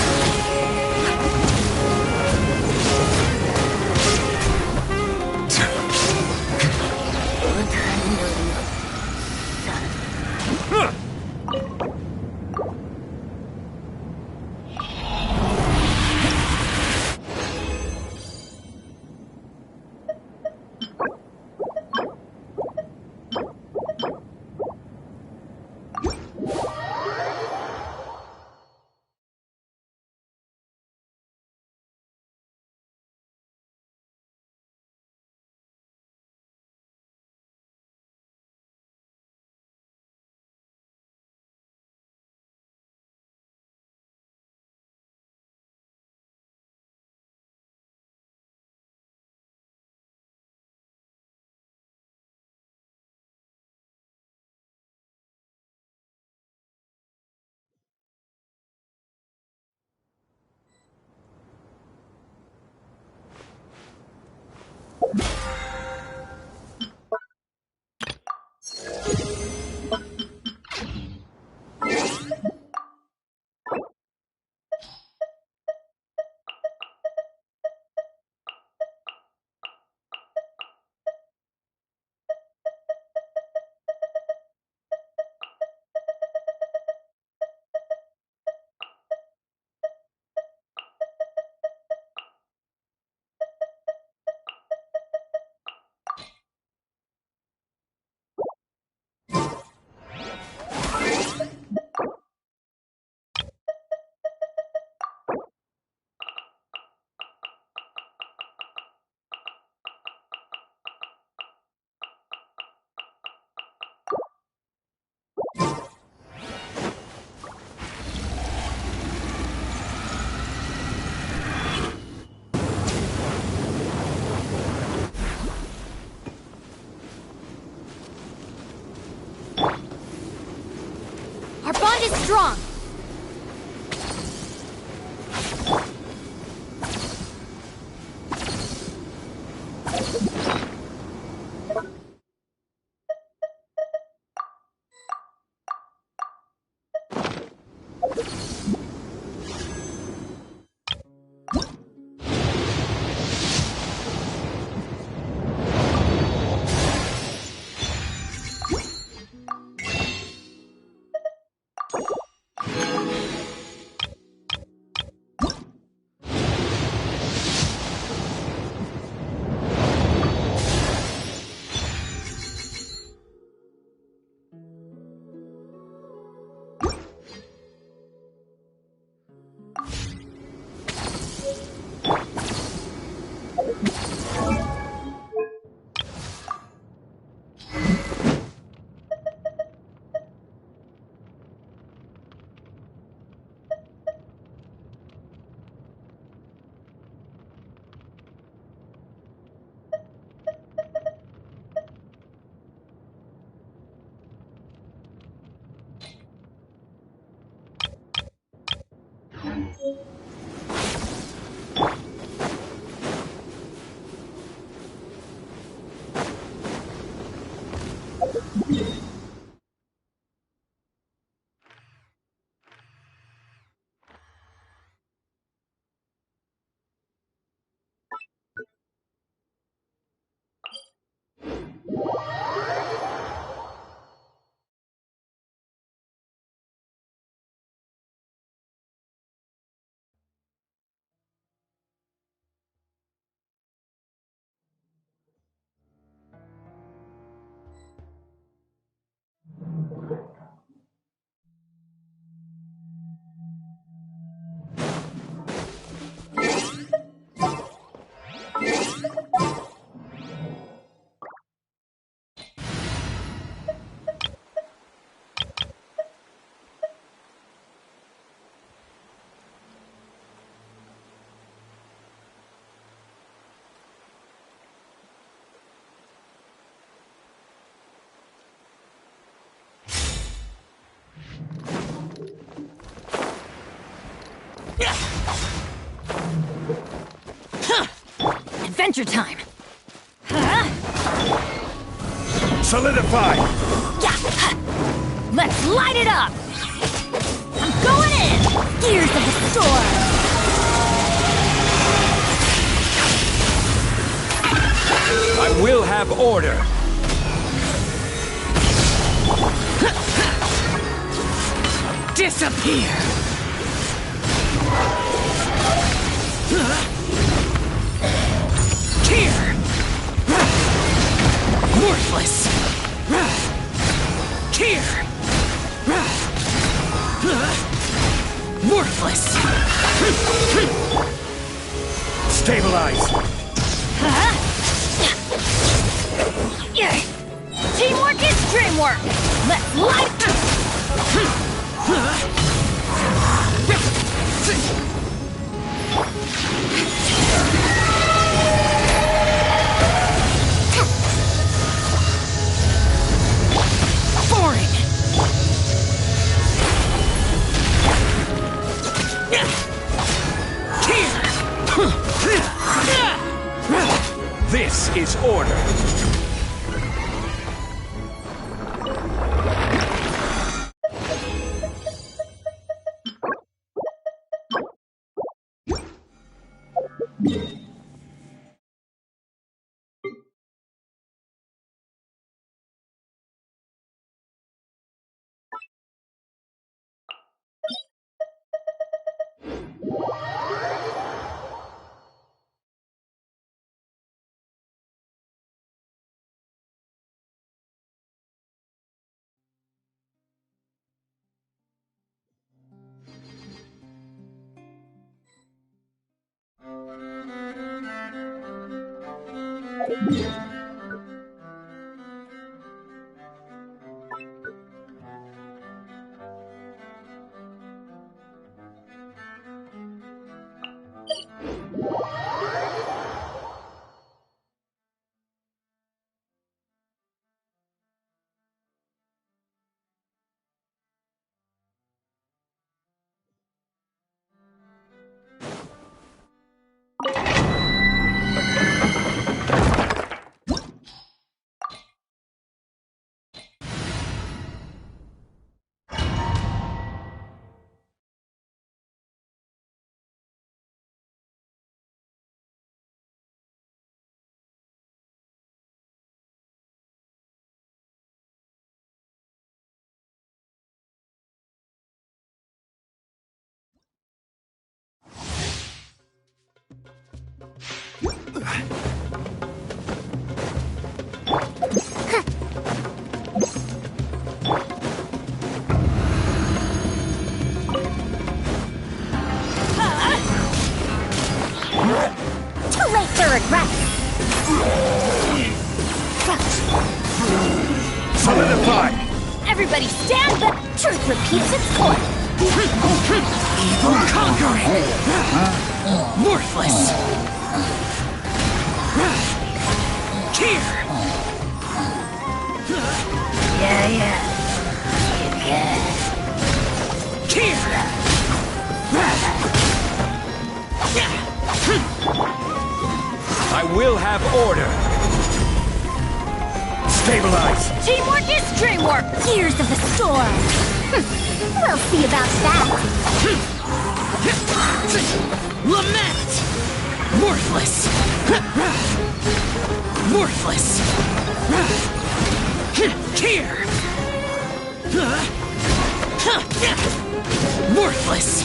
strong! Adventure time! Solidify! Let's light it up! I'm going in! Gears of the storm! I will have order! Disappear! Here! Worthless! Here! Worthless! Stabilize! Teamwork is dreamwork! Let's light... This is order. Truth repeats its course. Evil conquering! Worthless! Here! Yeah. Here! I will have order. Stabilize! Teamwork is dreamwork! Gears of the storm! We'll see about that! Lament! Worthless! Worthless! Here! Worthless!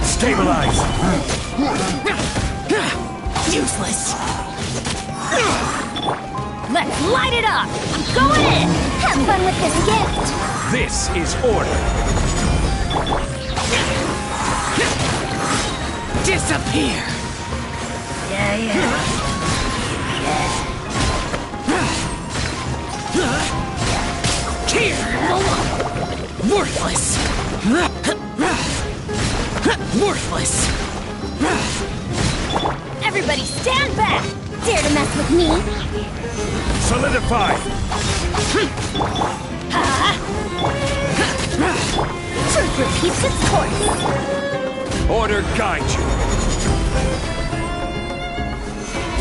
Stabilize! Useless! Let's light it up! I'm going in! Have fun with this gift! This is order. Disappear! Yeah. Here! Worthless! Worthless! Everybody stand back! Dare to mess with me? Solidify! Truth repeats its course. Order guide you.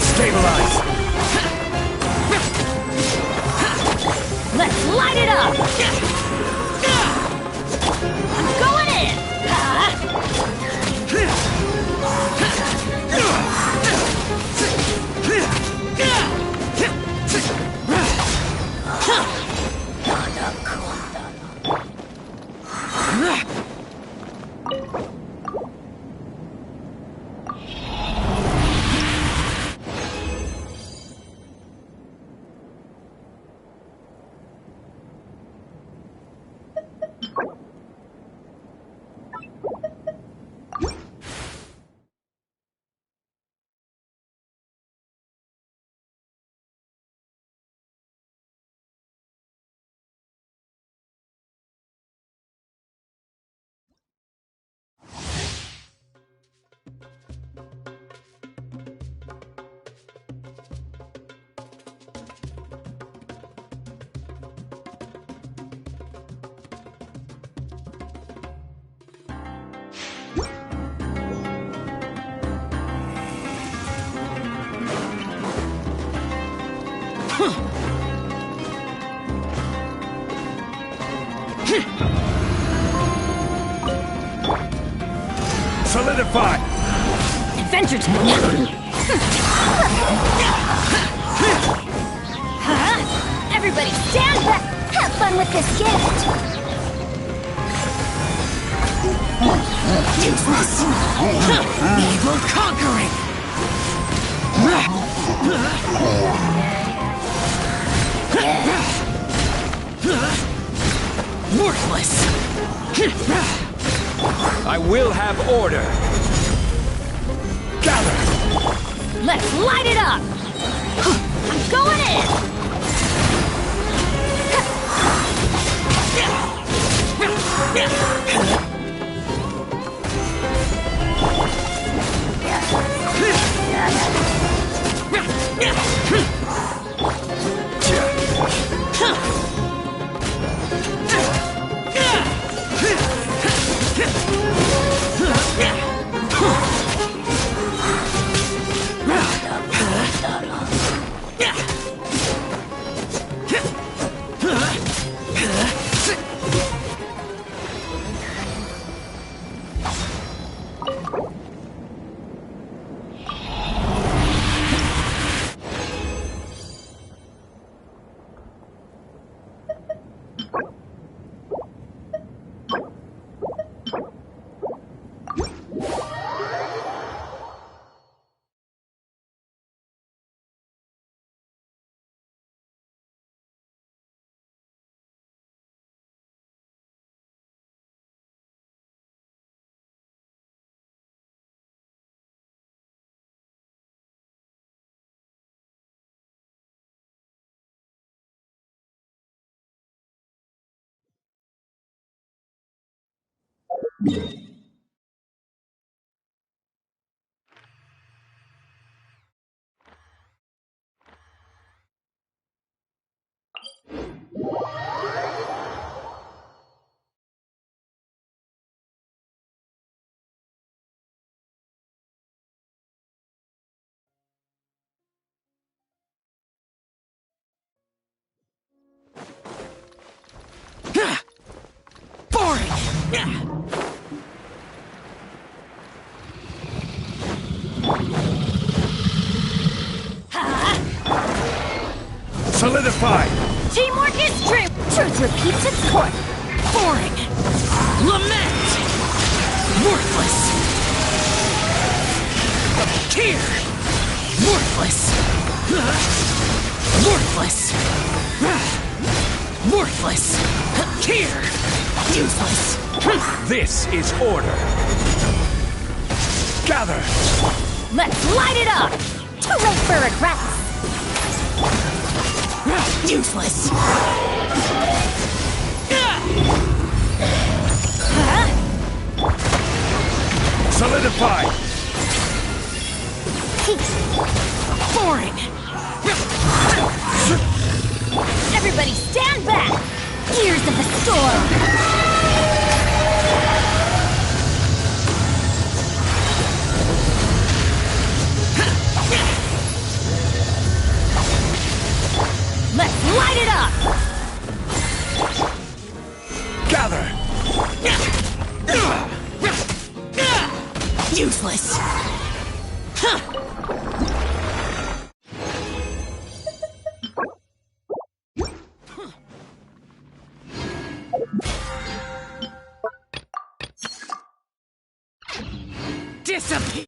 Stabilize! Let's light it up! I'm going in! Solidify! Adventure time! Everybody stand back! Have fun with this gift! Useless! Evil conquering! Worthless! I will have order. Gather! Let's light it up! I'm going in! Solidify! Teamwork is true! Truth repeats its course! Boring! Lament! Worthless! Here! Worthless! Worthless! Worthless! Here! Useless! This is order! Gather! Let's light it up! Too late for regrets! Useless! Solidify! Boring! Everybody stand back! Gears of the storm! Let's light it up! Gather! Useless! Disappear!